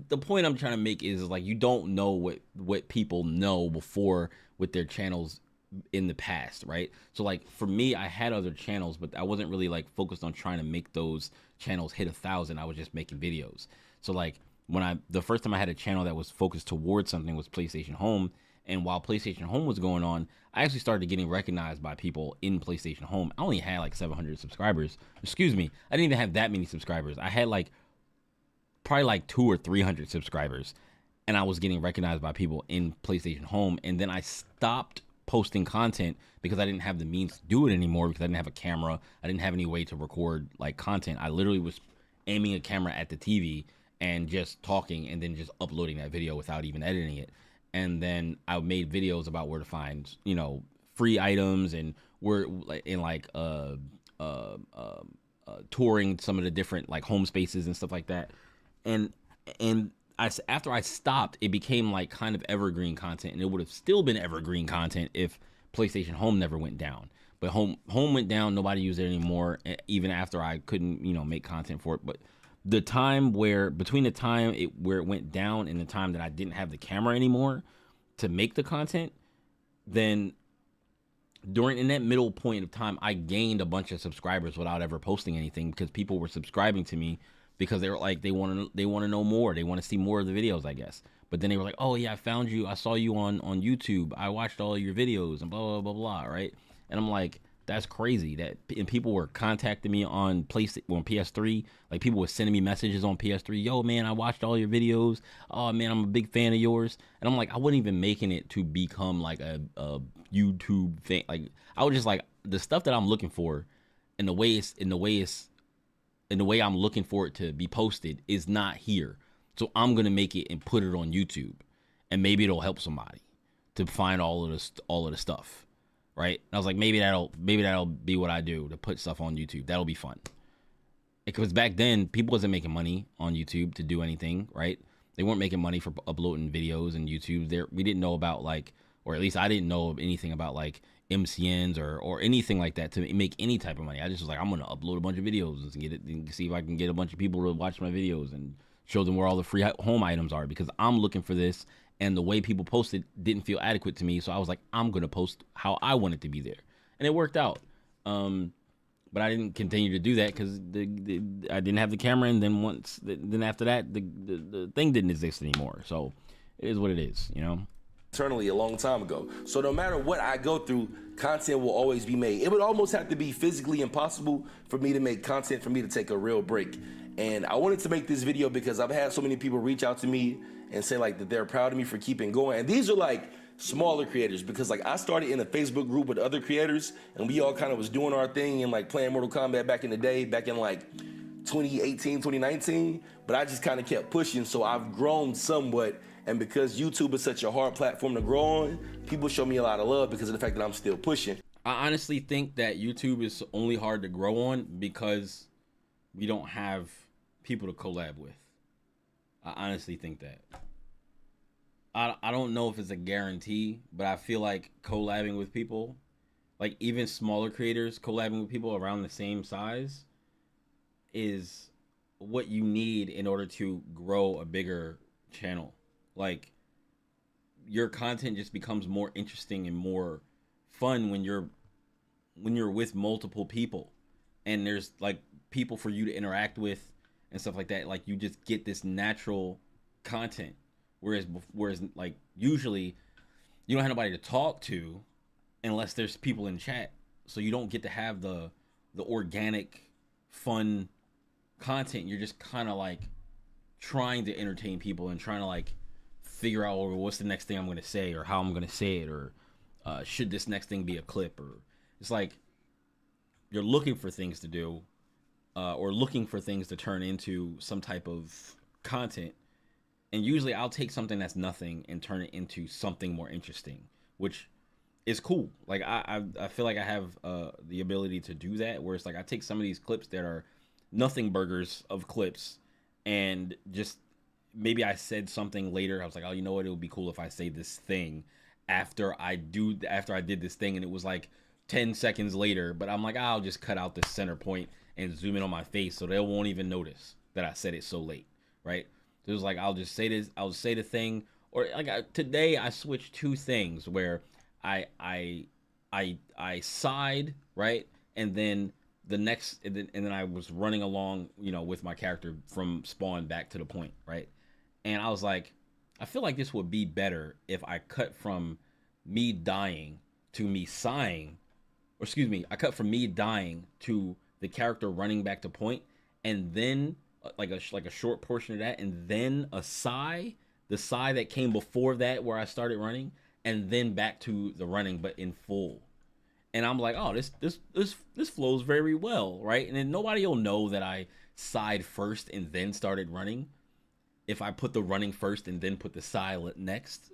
the point I'm trying to make is like you don't know what people know before with their channels in the past, right? So like for me, I had other channels, but I wasn't really like focused on trying to make those channels hit 1,000. I was just making videos. So like the first time I had a channel that was focused towards something was PlayStation Home, and while PlayStation Home was going on, I actually started getting recognized by people in PlayStation Home. I only had like 700 subscribers. Excuse me, I didn't even have that many subscribers. I had like probably like 200 or 300 subscribers, and I was getting recognized by people in PlayStation Home. And then I stopped posting content because I didn't have the means to do it anymore, because I didn't have a camera. I didn't have any way to record like content. I literally was aiming a camera at the TV and just talking, and then just uploading that video without even editing it. And then I made videos about where to find, you know, free items, and where in like touring some of the different like home spaces and stuff like that. And after I stopped, it became like kind of evergreen content, and it would have still been evergreen content if PlayStation Home never went down. But home went down, nobody used it anymore, even after I couldn't, you know, make content for it. But the time between the time where it went down and the time that I didn't have the camera anymore to make the content, then in that middle point of time, I gained a bunch of subscribers without ever posting anything, because people were subscribing to me because they were like, they want to know more, they want to see more of the videos, I guess. But then they were like, oh yeah, I found you, I saw you on YouTube, I watched all your videos, and blah blah blah blah, right? And I'm like, that's crazy. And people were contacting me on PS3. Like people were sending me messages on PS3. Yo, man, I watched all your videos. Oh man, I'm a big fan of yours. And I'm like, I wasn't even making it to become like a YouTube thing. Like I was just like, the stuff that I'm looking for, and the way I'm looking for it to be posted is not here. So I'm gonna make it and put it on YouTube, and maybe it'll help somebody to find all of the stuff. Right? And I was like, maybe that'll be what I do, to put stuff on YouTube. That'll be fun. Because back then, people wasn't making money on YouTube to do anything, right? They weren't making money for uploading videos and YouTube. We didn't know about like, or at least I didn't know anything about like MCNs or anything like that to make any type of money. I just was like, I'm gonna upload a bunch of videos and get it, and see if I can get a bunch of people to watch my videos and show them where all the free home items are, because I'm looking for this. And the way people posted didn't feel adequate to me. So I was like, I'm going to post how I want it to be there. And it worked out. But I didn't continue to do that because I didn't have the camera. And then after that, the thing didn't exist anymore. So it is what it is, you know? Internally a long time ago. So no matter what I go through, content will always be made. It would almost have to be physically impossible for me to make content, for me to take a real break. And I wanted to make this video because I've had so many people reach out to me and say like that they're proud of me for keeping going. And these are like smaller creators, because like I started in a Facebook group with other creators, and we all kind of was doing our thing and like playing Mortal Kombat back in the day, back in like 2018, 2019. But I just kind of kept pushing, so I've grown somewhat. And because YouTube is such a hard platform to grow on, people show me a lot of love because of the fact that I'm still pushing. I honestly think that YouTube is only hard to grow on because we don't have people to collab with. I honestly think that. I don't know if it's a guarantee, but I feel like collabing with people, like even smaller creators collabing with people around the same size, is what you need in order to grow a bigger channel. Like your content just becomes more interesting and more fun when you're with multiple people, and there's like people for you to interact with and stuff like that. Like you just get this natural content, whereas like usually you don't have nobody to talk to unless there's people in chat, so you don't get to have the organic fun content. You're just kind of like trying to entertain people and trying to like figure out what's the next thing I'm gonna say or how I'm gonna say it, or should this next thing be a clip, or it's like you're looking for things to do, or looking for things to turn into some type of content. And usually I'll take something that's nothing and turn it into something more interesting, which is cool. Like I feel like I have the ability to do that, where it's like I take some of these clips that are nothing burgers of clips, and just maybe I said something later. I was like, oh, you know what? It would be cool if I say this thing after I did this thing, and it was like 10 seconds later. But I'm like, I'll just cut out the center point and zoom in on my face so they won't even notice that I said it so late, right? So it was like, I'll just say this, I'll say the thing, or like today I switched two things where I sighed, right, and then the next, and then I was running along, you know, with my character from spawn back to the point, right, and I was like, I feel like this would be better if I cut from me dying to me sighing, or excuse me, I cut from me dying to the character running back to point, and then like a short portion of that, and then a sigh, the sigh that came before that where I started running, and then back to the running but in full. And I'm like, oh, this flows very well, right? And then nobody will know that I sighed first and then started running if I put the running first and then put the sigh next.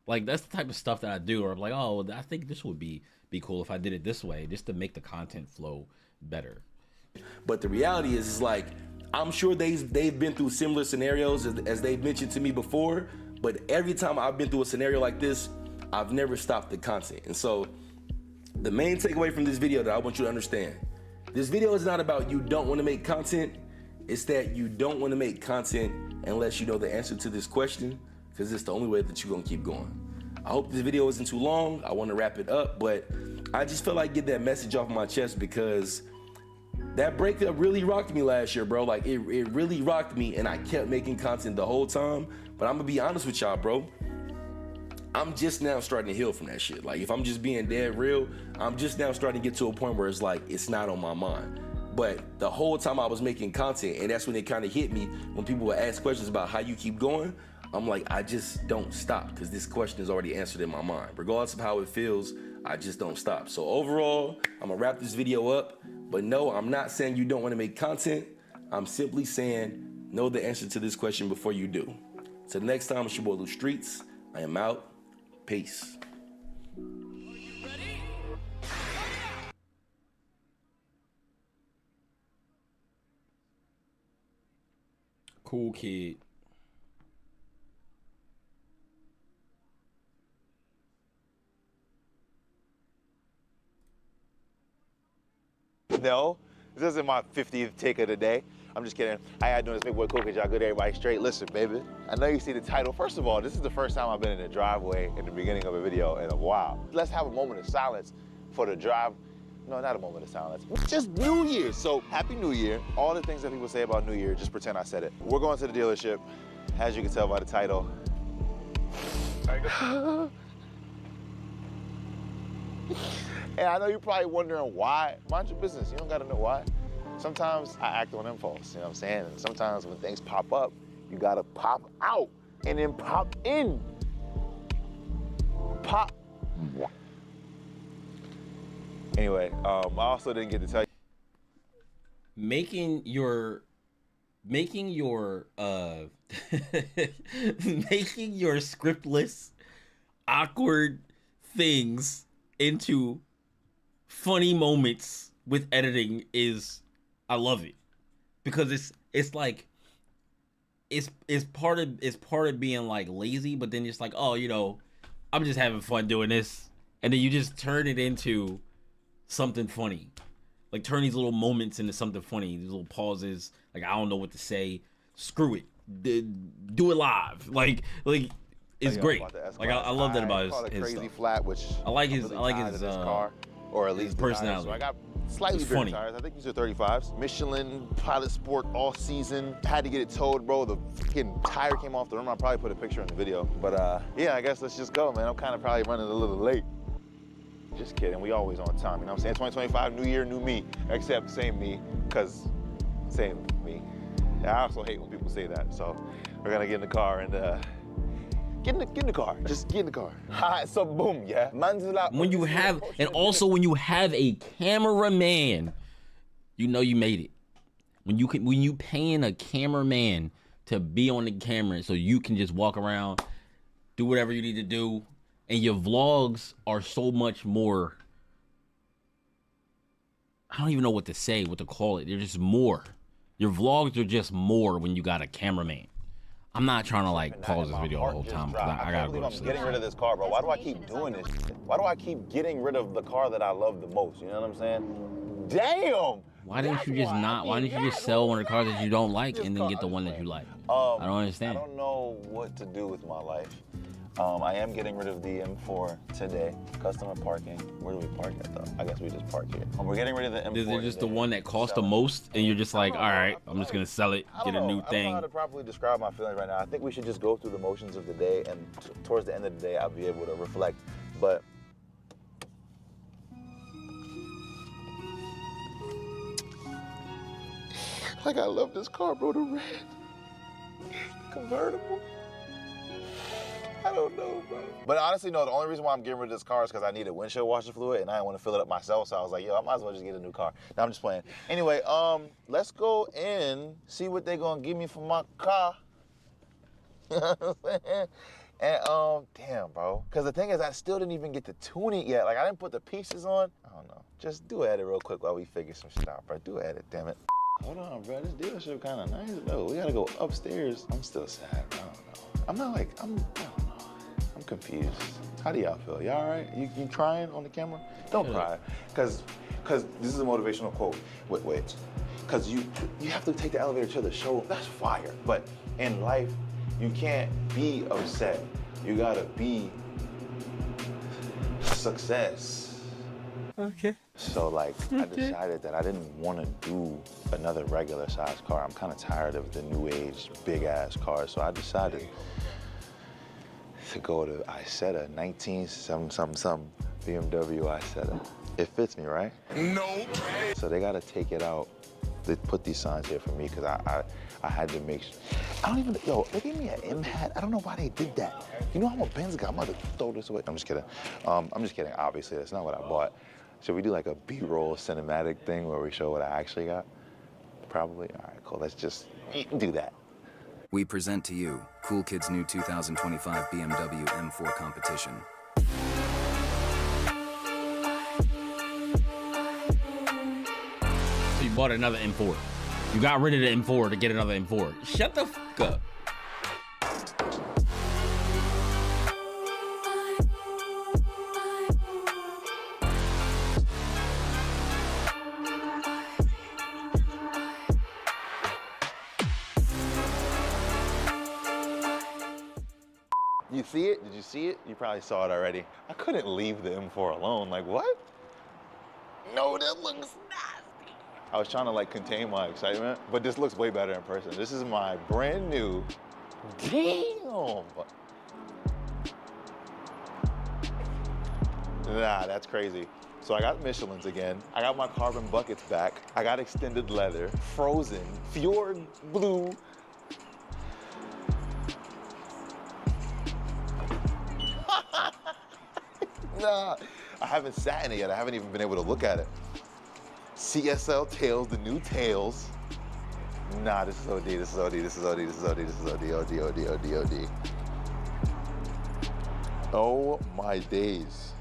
Like, that's the type of stuff that I do, or I'm like, oh, I think this would be cool if I did it this way, just to make the content flow better. But the reality is like, I'm sure they've been through similar scenarios as they've mentioned to me before, but every time I've been through a scenario like this, I've never stopped the content. And so the main takeaway from this video that I want you to understand, this video is not about you don't want to make content, it's that you don't want to make content unless you know the answer to this question, because it's the only way that you're gonna keep going. I hope this video isn't too long. I want to wrap it up, but I just feel like get that message off my chest, because that breakup really rocked me last year, bro. Like, it really rocked me, and I kept making content the whole time. But I'm gonna be honest with y'all, bro. I'm just now starting to heal from that shit. Like, if I'm just being dead real, I'm just now starting to get to a point where it's like, it's not on my mind. But the whole time I was making content, and that's when it kind of hit me, when people would ask questions about how you keep going, I'm like, I just don't stop, because this question is already answered in my mind. Regardless of how it feels, I just don't stop. So overall, I'm gonna wrap this video up. But no, I'm not saying you don't want to make content. I'm simply saying know the answer to this question before you do. So the next time, it's your boy Lou Streets. I am out. Peace. Cool kid. No, this isn't my 50th take of the day. I'm just kidding. How y'all doing? It's Big Boy Cookage. Y'all good? Everybody straight? Listen, baby. I know you see the title. First of all, this is the first time I've been in the driveway in the beginning of a video in a while. Let's have a moment of silence for the drive. No, not a moment of silence. Just New Year. So Happy New Year. All the things that people say about New Year, just pretend I said it. We're going to the dealership. As you can tell by the title. And I know you're probably wondering why. Mind your business, you don't gotta know why. Sometimes I act on impulse, you know what I'm saying? And sometimes when things pop up, you gotta pop out and then pop in. Pop. Anyway, I also didn't get to tell you. Making your scriptless, awkward things into funny moments with editing is, I love it, because it's like it's part of being like lazy, but then it's like, oh, you know, I'm just having fun doing this, and then you just turn it into something funny, like turn these little moments into something funny, these little pauses, like I don't know what to say, screw it, do it live, like it's great. Like I love that about his crazy stuff. Flat, which I like his car, or at least personality. So I got slightly bigger tires. I think these are 35s. Michelin Pilot Sport all season. Had to get it towed, bro. The fucking tire came off the rim. I'll probably put a picture in the video. But yeah, I guess let's just go, man. I'm kind of probably running a little late. Just kidding. We always on time. You know what I'm saying? 2025, new year, new me. Except same me, because same me. I also hate when people say that. So we're gonna get in the car and Get in the car. Just get in the car. Alright, so boom, yeah. When you have, and also when you have a cameraman, you know you made it. When you paying a cameraman to be on the camera so you can just walk around, do whatever you need to do, and your vlogs are so much more. I don't even know what to say, what to call it. They're just more. Your vlogs are just more when you got a cameraman. I'm not trying to like pause this video the whole time because I gotta go to sleep. I'm getting rid of this car, bro. Why do I keep doing this shit? Why do I keep getting rid of the car that I love the most? You know what I'm saying? Damn! Why didn't you just not? Why didn't you just sell one of the cars that you don't like and then get the one that you like? I don't understand. I don't know what to do with my life. I am getting rid of the M4 today. Customer parking. Where do we park at though? I guess we just park here. We're getting rid of the M4. Is it just the one that costs the most and you're just like, all right, I'm just gonna sell it, get a new thing? I don't know how to properly describe my feelings right now. I think we should just go through the motions of the day, and towards the end of the day, I'll be able to reflect. But like, I love this car, bro. The red convertible. I don't know, bro. But honestly, no, the only reason why I'm getting rid of this car is because I needed windshield washer fluid and I didn't want to fill it up myself. So I was like, yo, I might as well just get a new car. Now I'm just playing. Anyway, let's go in, see what they're gonna give me for my car. And damn, bro. Because the thing is, I still didn't even get to tune it yet. Like, I didn't put the pieces on. I don't know. Just do an edit real quick while we figure some shit out, bro. Do an edit, damn it. Hold on, bro. This dealership kind of nice, though. We gotta go upstairs. I'm still sad. I don't know. I'm not like, I don't know. I'm confused. How do y'all feel? Y'all all right? You crying on the camera? Don't cry. Because this is a motivational quote. Wait. Because you have to take the elevator to the show. That's fire. But in life, you can't be upset. You gotta be success. Okay. So like, I decided that I didn't want to do another regular size car. I'm kind of tired of the new age big ass cars. So I decided to go to Isetta, 19-something BMW Isetta. It fits me, right? No. So they gotta take it out. They put these signs here for me because I had to make sure. I don't even, yo, they gave me an M hat. I don't know why they did that. You know, I'm a Benz guy. I'm about to throw this away. I'm just kidding. I'm just kidding, obviously. That's not what I bought. Should we do like a B-roll cinematic thing where we show what I actually got? Probably. All right, cool. Let's just do that. We present to you Cool Kids' new 2025 BMW M4 competition. So you bought another M4. You got rid of the M4 to get another M4. Shut the fuck up. You see it? Did you see it? You probably saw it already. I couldn't leave the M4 alone. Like, what? No, that looks nasty. I was trying to like contain my excitement, but this looks way better in person. This is my brand new, damn. Nah, that's crazy. So I got Michelin's again. I got my carbon buckets back. I got extended leather, frozen, fjord blue. Nah, I haven't sat in it yet. I haven't even been able to look at it. CSL tails, the new tails. Nah, this is OD, this is OD, this is OD, this is OD, this is OD, OD. Oh my days.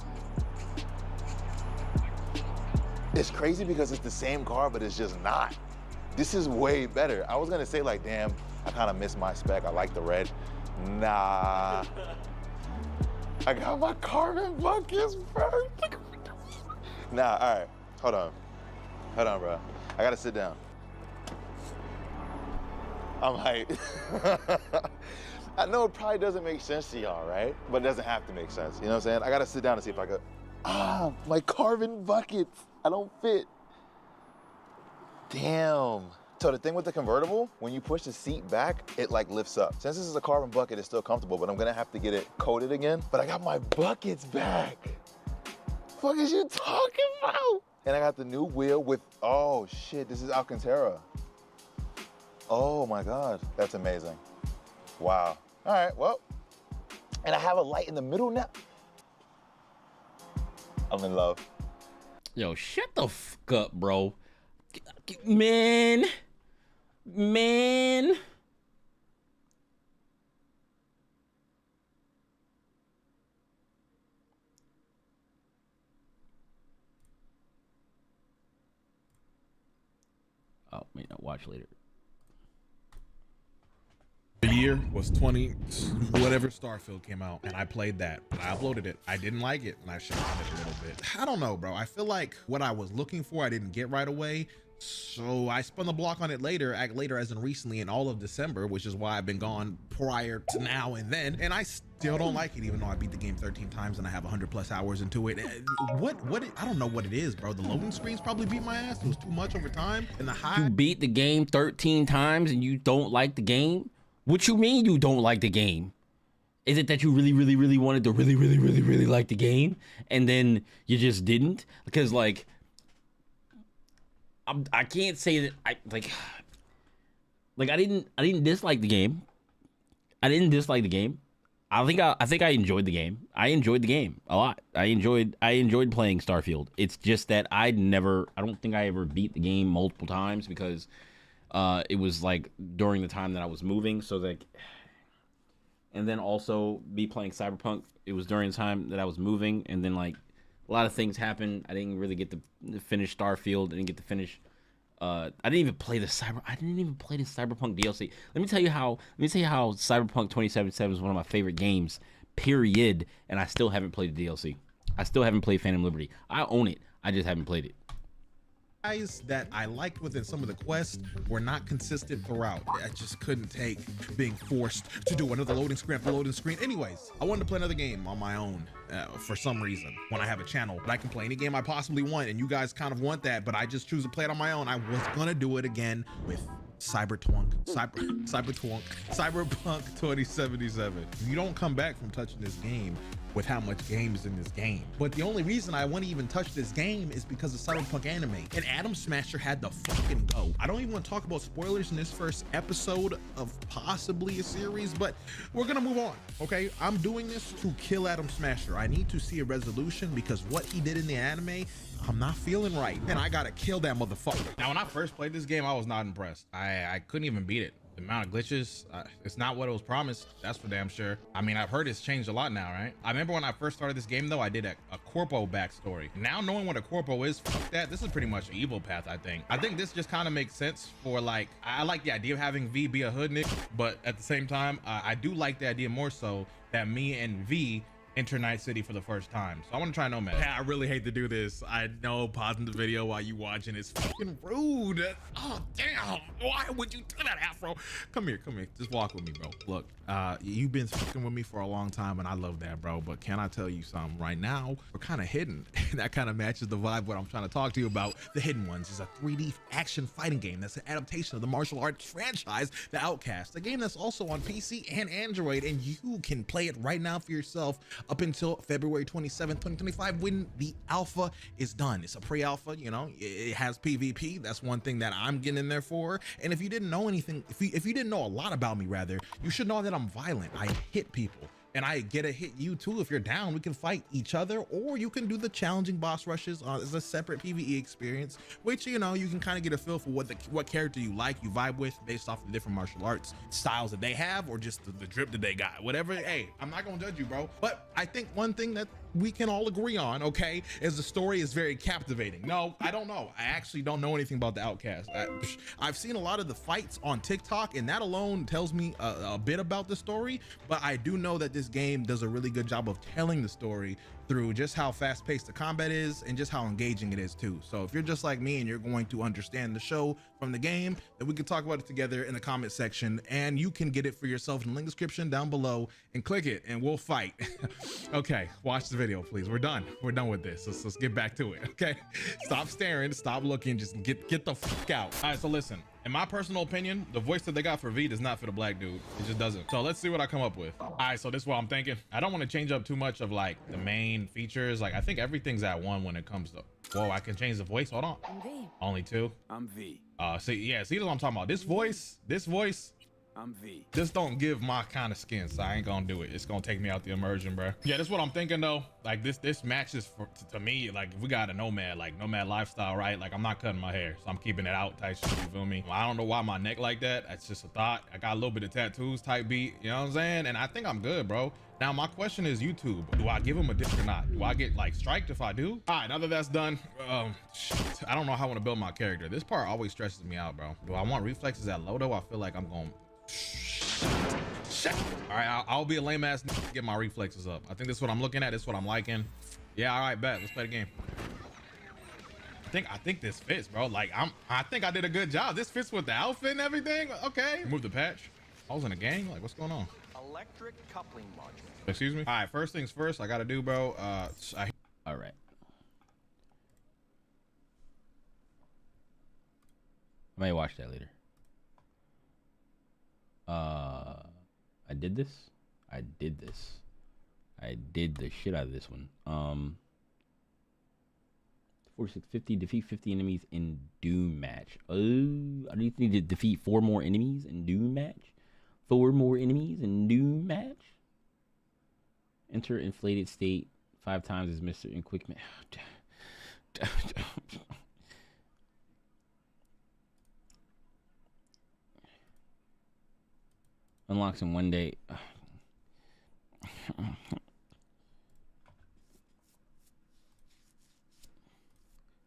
It's crazy because it's the same car, but it's just not. This is way better. I was gonna say like, damn, I kind of miss my spec. I like the red. Nah. I got my carbon buckets, bro. Nah, all right, hold on. Hold on, bro. I gotta sit down. I'm hyped. I know it probably doesn't make sense to y'all, right? But it doesn't have to make sense, you know what I'm saying? I gotta sit down and see if I could. Ah, my carbon buckets. I don't fit. Damn. So the thing with the convertible, when you push the seat back, it like lifts up. Since this is a carbon bucket, it's still comfortable, but I'm gonna have to get it coated again. But I got my buckets back. What is you talking about? And I got the new wheel with, oh shit, this is Alcantara. Oh my God, that's amazing. Wow. All right, well, and I have a light in the middle now. I'm in love. Yo, shut the fuck up, bro. Man. Oh, wait, no, watch later. The year was 20, whatever Starfield came out, and I played that. And I uploaded it. I didn't like it, and I shot it a little bit. I don't know, bro. I feel like what I was looking for, I didn't get right away. So I spun the block on it later as in recently in all of December, which is why I've been gone prior to now and then. And I still don't like it, even though I beat the game 13 times and I have 100+ hours into it. I don't know what it is, bro. The loading screens probably beat my ass. It was too much over time. And the high. You beat the game 13 times and you don't like the game? What you mean you don't like the game? Is it that you really wanted to really like the game and then you just didn't? Because like, I can't say that I didn't dislike the game. I didn't dislike the game. I think I enjoyed the game. I enjoyed the game a lot. I enjoyed playing Starfield. It's just that I don't think I ever beat the game multiple times because it was like during the time that I was moving. So like, and then also be playing Cyberpunk. It was during the time that I was moving, and then like a lot of things happened. I didn't really get to finish Starfield. I didn't get to finish. I didn't even play the Cyberpunk DLC. Let me tell you how Cyberpunk 2077 is one of my favorite games. Period. And I still haven't played the DLC. I still haven't played Phantom Liberty. I own it. I just haven't played it. Guys that I liked within some of the quests were not consistent throughout. I just couldn't take being forced to do another loading screen after loading screen. Anyways, I wanted to play another game on my own for some reason when I have a channel. But I can play any game I possibly want, and you guys kind of want that, but I just choose to play it on my own. I was gonna do it again with Cyberpunk 2077. You don't come back from touching this game with how much game is in this game. But the only reason I wouldn't even touch this game is because of Cyberpunk anime. And Adam Smasher had the fucking go. I don't even want to talk about spoilers in this first episode of possibly a series, but we're gonna move on, okay? I'm doing this to kill Adam Smasher. I need to see a resolution because what he did in the anime, I'm not feeling right. And I gotta kill that motherfucker. Now, when I first played this game, I was not impressed. I couldn't even beat it. The amount of glitches, it's not what it was promised. That's for damn sure. I mean, I've heard it's changed a lot now, right? I remember when I first started this game, though, I did a Corpo backstory. Now, knowing what a Corpo is, fuck that. This is pretty much an evil path, I think. I think this just kind of makes sense for, like, I like the idea of having V be a hood nigga, but at the same time, I do like the idea more so that me and V enter Night City for the first time. So I want to try Nomad. Yeah, I really hate to do this. I know pausing the video while you watching is fucking rude. Oh, damn. Why would you do that, Afro? Come here. Just walk with me, bro. Look, you've been fucking with me for a long time, and I love that, bro. But can I tell you something? Right now, we're kind of hidden. And that kind of matches the vibe what I'm trying to talk to you about. The Hidden Ones is a 3D action fighting game that's an adaptation of the martial arts franchise, The Outcast. A game that's also on PC and Android, and you can play it right now for yourself up until February 27th, 2025, when the alpha is done. It's a pre-alpha, you know, it has PvP. That's one thing that I'm getting in there for. And if you didn't know anything, if you didn't know a lot about me, rather, you should know that I'm violent. I hit people. And I get to hit you too. If you're down, we can fight each other, or you can do the challenging boss rushes as a separate PvE experience, which, you know, you can kind of get a feel for what character you like, you vibe with based off the different martial arts styles that they have, or just the drip that they got, whatever. Hey, I'm not gonna judge you, bro. But I think one thing that we can all agree on, okay, is the story is very captivating. No, I don't know. I actually don't know anything about The Outcast. I've seen a lot of the fights on TikTok, and that alone tells me a bit about the story, but I do know that this game does a really good job of telling the story through just how fast-paced the combat is and just how engaging it is too. So if you're just like me and you're going to understand the show from the game, then we can talk about it together in the comment section, and you can get it for yourself in the link description down below and click it and we'll fight. Okay, watch the video, please. We're done with this. Let's get back to it. Okay, stop staring, stop looking, just get the fuck out. All right, so listen, in my personal opinion, the voice that they got for V does not fit a black dude. It just doesn't. So let's see what I come up with. All right, so this is what I'm thinking. I don't want to change up too much of like the main features. Like I think everything's at 1 when it comes to, whoa, I can change the voice. Hold on. I'm V. Only 2. I'm V. See, yeah, see what I'm talking about. This voice I'm V. Just don't give my kind of skin, so I ain't gonna do it. It's gonna take me out the immersion, bro. Yeah, that's what I'm thinking though. Like this match is for, to me, like if we got a nomad, like nomad lifestyle, right? Like I'm not cutting my hair, so I'm keeping it out type shit, you feel me? I don't know why my neck like that. That's just a thought. I got a little bit of tattoos type beat, you know what I'm saying? And I think I'm good, bro. Now my question is YouTube, do I give him a disc or not? Do I get like striked if I do? All right, now that that's done, shit, I don't know how I want to build my character. This part always stresses me out, bro. Do I want reflexes at low though? I feel like I'm going shit. All right, I'll be a lame ass to get my reflexes up. I think this is what I'm looking at. This is what I'm liking. Yeah, all right, bet. Let's play the game. I think this fits, bro. Like I think I did a good job. This fits with the outfit and everything. Okay. Remove the patch. I was in a gang. Like, what's going on? Electric coupling module. Excuse me. All right, first things first. I gotta do, bro. All right. I may watch that later. I did this. I did the shit out of this one. 4650, defeat 50 enemies in Doom match. Oh, I need to defeat 4 more enemies in Doom match. 4 more enemies in Doom match. Enter inflated state 5 times as Mr. in quick match. Unlocks in 1 day.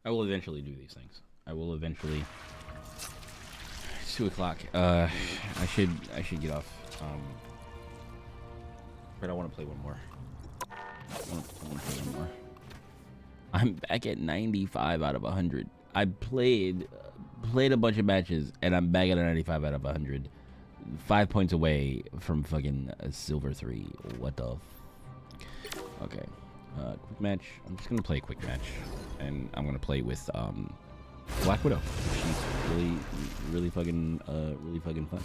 I will eventually do these things. I will eventually. It's 2 o'clock. I should get off. But I want to play one more. I want to play one more. I'm back at 95 out of 100. I played a bunch of matches, and I'm back at a 95 out of 100. 5 points away from fucking silver 3. What the? Okay. Quick match. I'm just gonna play a quick match, and I'm gonna play with Black Widow. She's really fucking fun.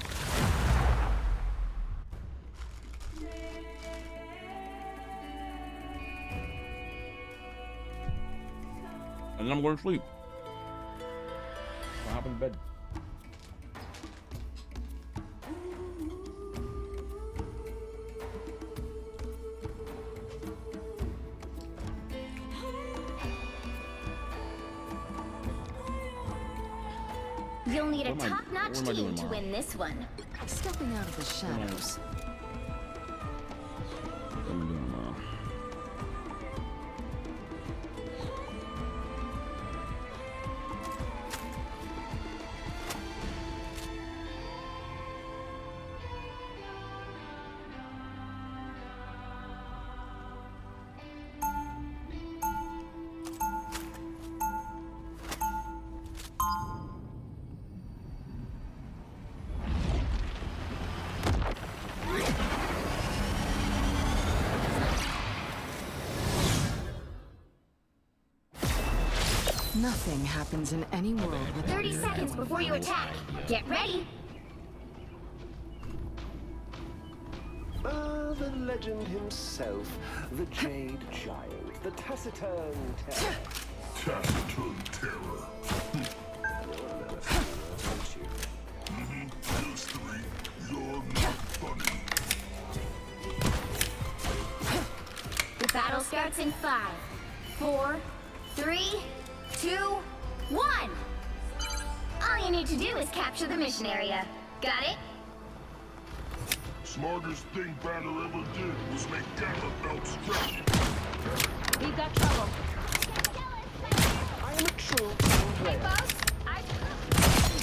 And then I'm going to sleep. I'll hop in bed. You'll need a top-notch team to win this one. Stepping out of the shadows. What am I doing tomorrow? Nothing happens in any world without 30 seconds before you attack. Get ready. The legend himself, the Jade Giant, the Taciturn Terror. Taciturn Terror. History, you're not funny. The battle starts in 5, 4, 3, 2, 1. All you need to do is capture the mission area. Got it? Smartest thing Banner ever did was make Gamma Belt stretch. We've got trouble. I am a true team player.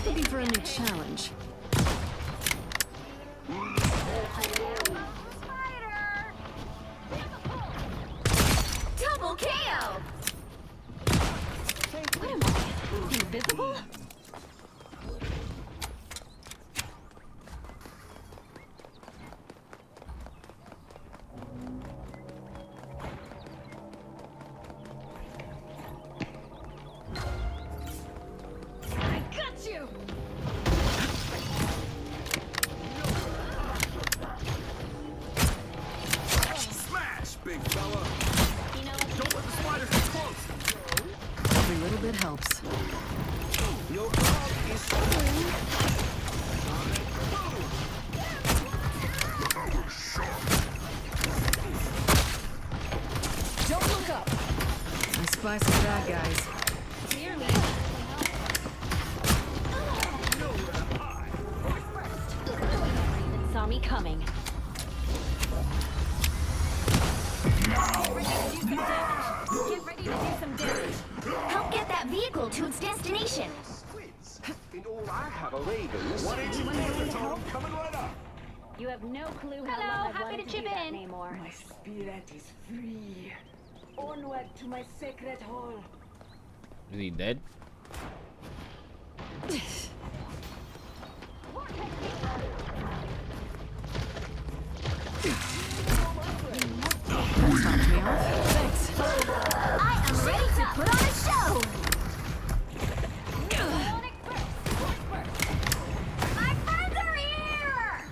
Maybe for a new challenge. Double KO! What am I? Invisible? I got you! Smash, big fella! Don't let the spiders get close! Every little bit helps. by some bad guys. Clearly. Saw me coming. Get ready to do some damage. Help get that vehicle to its destination. In all, I have a Ravens. Coming right up. You have no clue how long I've wanted to chip in anymore. My spirit is free. Onward to my sacred hall. Is he dead? I am ready to put on a show. My friends are here.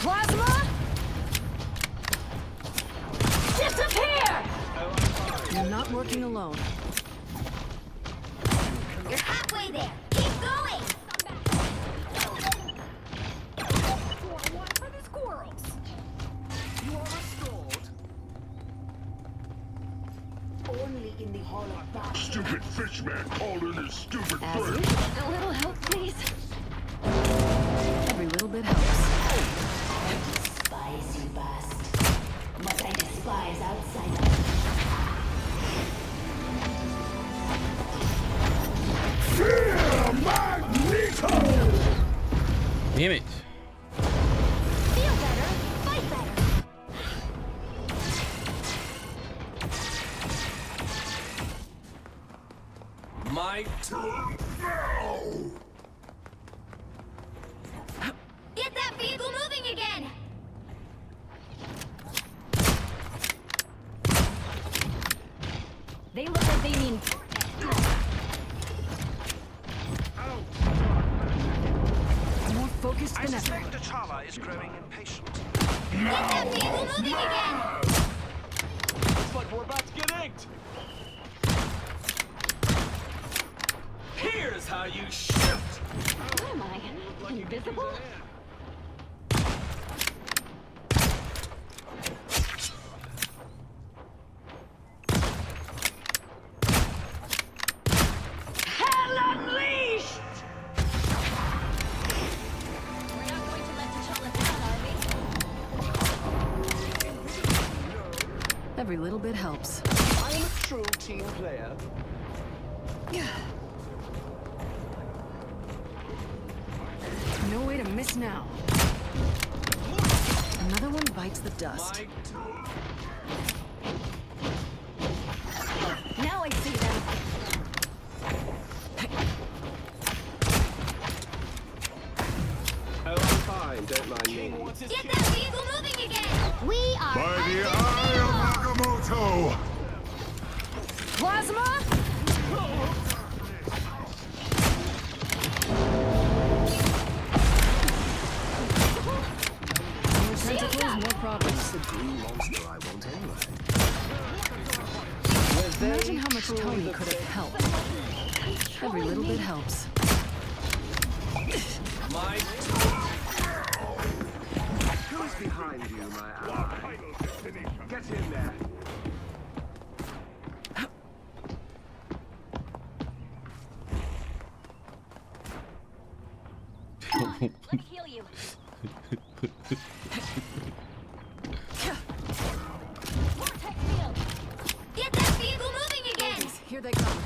Plasma! Disappear! You're not working alone. You're halfway there. Keep going. One for the squirrels. You are restored. Only in the hall of battle. Stupid fish man called in his stupid As bird. usual. A little help, please. Every little bit helps. I despise you, Bast. But I despise outsiders. Fear Magneto! Damn it. Feel better. Fight better. My turn now. Get that vehicle moving again. They look like they mean. More focused I than ever. suspect T'Challa is growing impatient. Get that vehicle moving again. Looks like we're about to get inked. Here's how you shoot. Where am I? Invisible? Hell unleashed! We're not going to let T'Challa down, are we? Every little bit helps. I'm a true team player. No way to miss now. Another one bites the dust. Now I see them. Oh, I'm fine. Don't mind me. Get that vehicle moving again. We are By the eye of Agamotto! Plasma! More tentacles, more problems. The green monster I want anyway. Imagine how much Tony could have helped. Every little bit helps. My Who's behind you, my ally? Get in there. Let me heal you. Vortex field. Get that vehicle moving again. Here they come.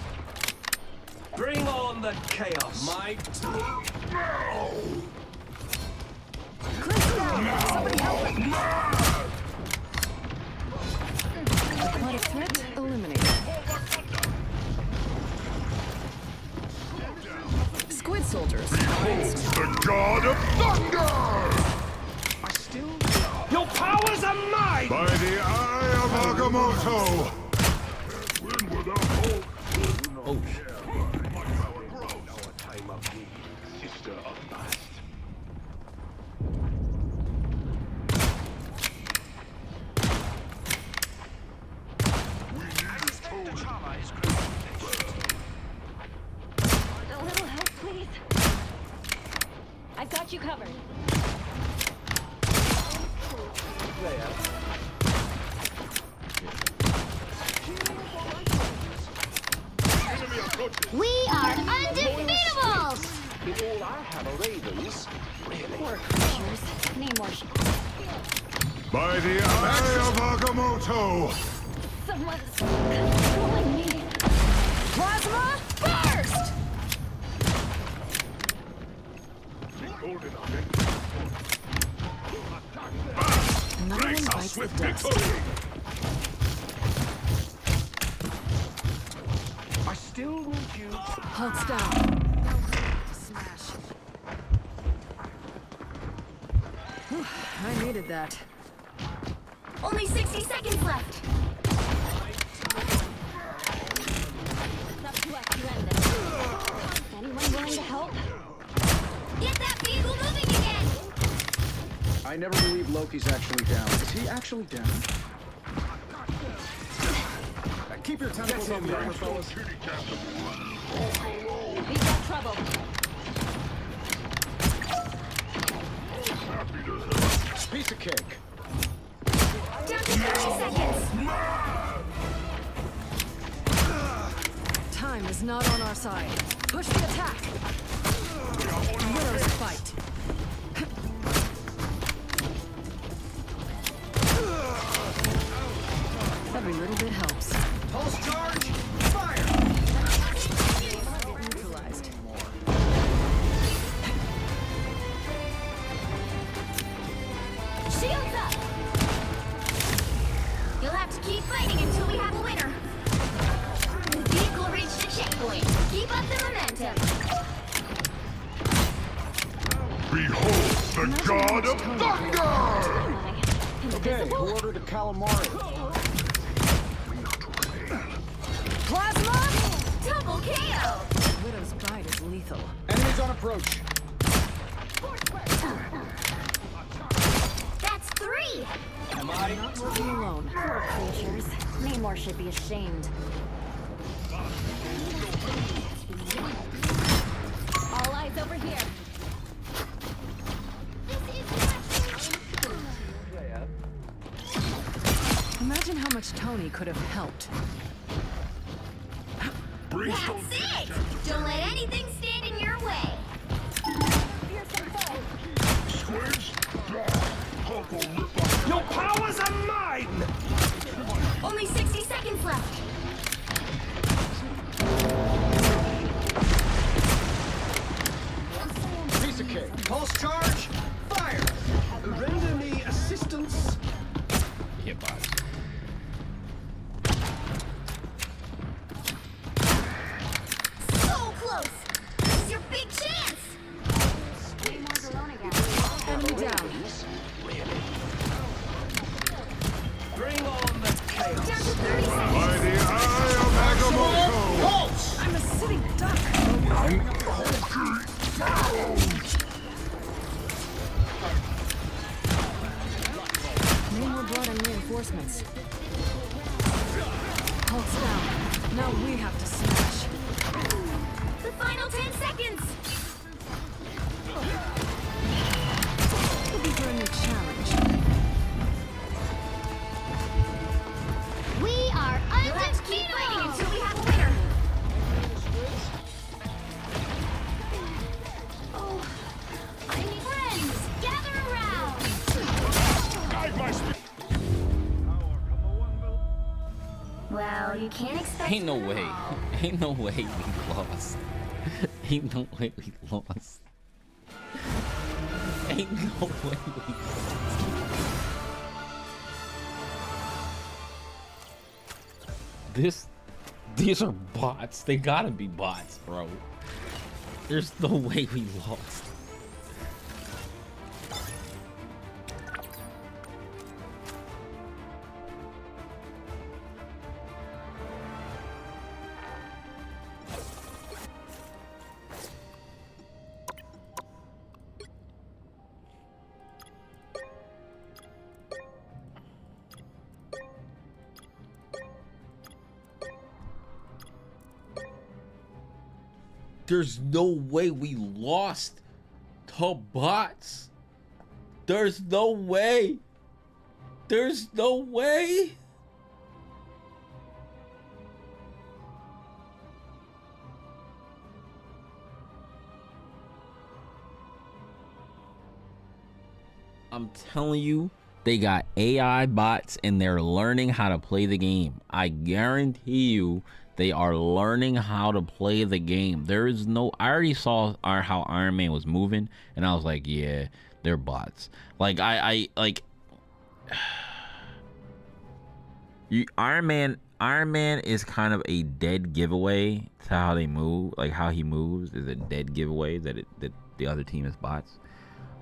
bring on the chaos. My turn now. Somebody help him! Aquatic threat eliminated. Squid soldiers. The god of thunder! Your powers are mine! By the eye of Agamotto! Oh, A little help, please. I've got you covered. We are undefeatables! All I have are ravens. Poor creatures. Name more shit. By the eye of Agamotto! Someone's controlling me. Plasma burst! No one bites the dust. I still want you. Hulk's down. Smash. Whew, I needed that. Only 60 seconds left. Anyone willing to help? Get that vehicle moving again! I never believed Loki's actually down. Is he actually down? Keep your tentacles on the armor, fellas. We've got trouble. Piece of cake. Down to 30 seconds. Time is not on our side. Push the attack. Widow's fight. Every little bit helps. Pulse charge. Fire. Neutralized. Shields up! You'll have to keep fighting until we have a winner. The vehicle reached the checkpoint. Keep up the momentum. Behold the god of thunder! Okay, who ordered the calamari? Plasma! Double KO! Widow's bite is lethal. Enemies on approach. That's 3! I'm not working alone. Poor creatures. Namor should be ashamed. All eyes over here. Imagine how much Tony could have helped. That's it! Don't let anything stand in your way. Your powers are mine! Only 60 seconds left. Piece of cake. Pulse charge. Fire. Render me assistance. Get by. So close! This is your big chance! Namor's alone again. Enemy down. Bring on the chaos. Down to 30 seconds. By the eye of Agamotto! I'm a sitting duck. Namor brought in reinforcements. Hulk's down. Now we have to smash. The final 10 seconds! Could be for a new challenge. We are undefeated until we have a winner! Oh, I need friends! Gather around! Well, you can't expect. Ain't no way. Ain't no way we lost. Ain't no way we lost. Ain't no way we lost. These are bots. They gotta be bots, bro. There's no way we lost. There's no way we lost to bots. There's no way. There's no way. I'm telling you, they got AI bots and they're learning how to play the game. I guarantee you they are learning how to play the game. There is no, I already saw how Iron Man was moving and I was like, yeah, they're bots. Like I Iron Man is kind of a dead giveaway to how they move. Like how he moves is a dead giveaway that the other team is bots.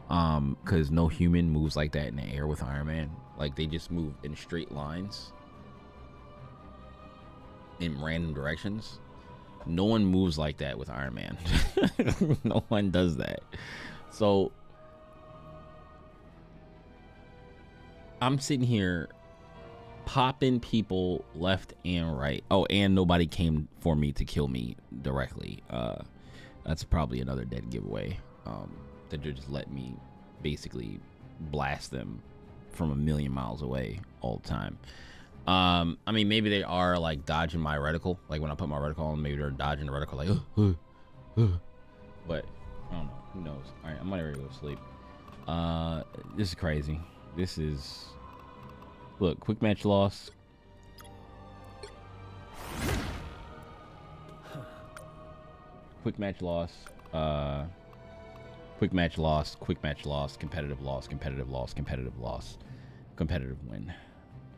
Because no human moves like that in the air with Iron Man. Like they just move in straight lines in random directions. No one moves like that with Iron Man. No one does that. So I'm sitting here popping people left and right. Oh, and nobody came for me to kill me directly. That's probably another dead giveaway. That they're just letting me basically blast them from a million miles away all the time. I mean, maybe they are like dodging my reticle. Like when I put my reticle on, maybe they're dodging the reticle like, but I don't know. Who knows? All right, I'm ready to go to sleep. This is crazy. This is, look, quick match loss. Quick match loss. Quick match loss, quick match loss, competitive loss, competitive loss, competitive loss, competitive win.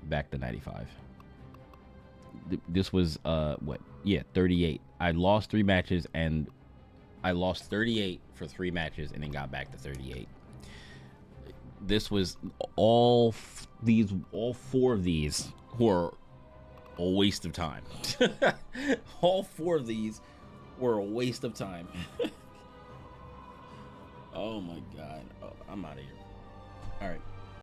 Back to 95. This was what? Yeah, 38. I lost 3 matches and I lost 38 for 3 matches and then got back to 38. This was all 4 of these were a waste of time. All 4 of these were a waste of time. Oh my god. Oh, I'm out of here. All right.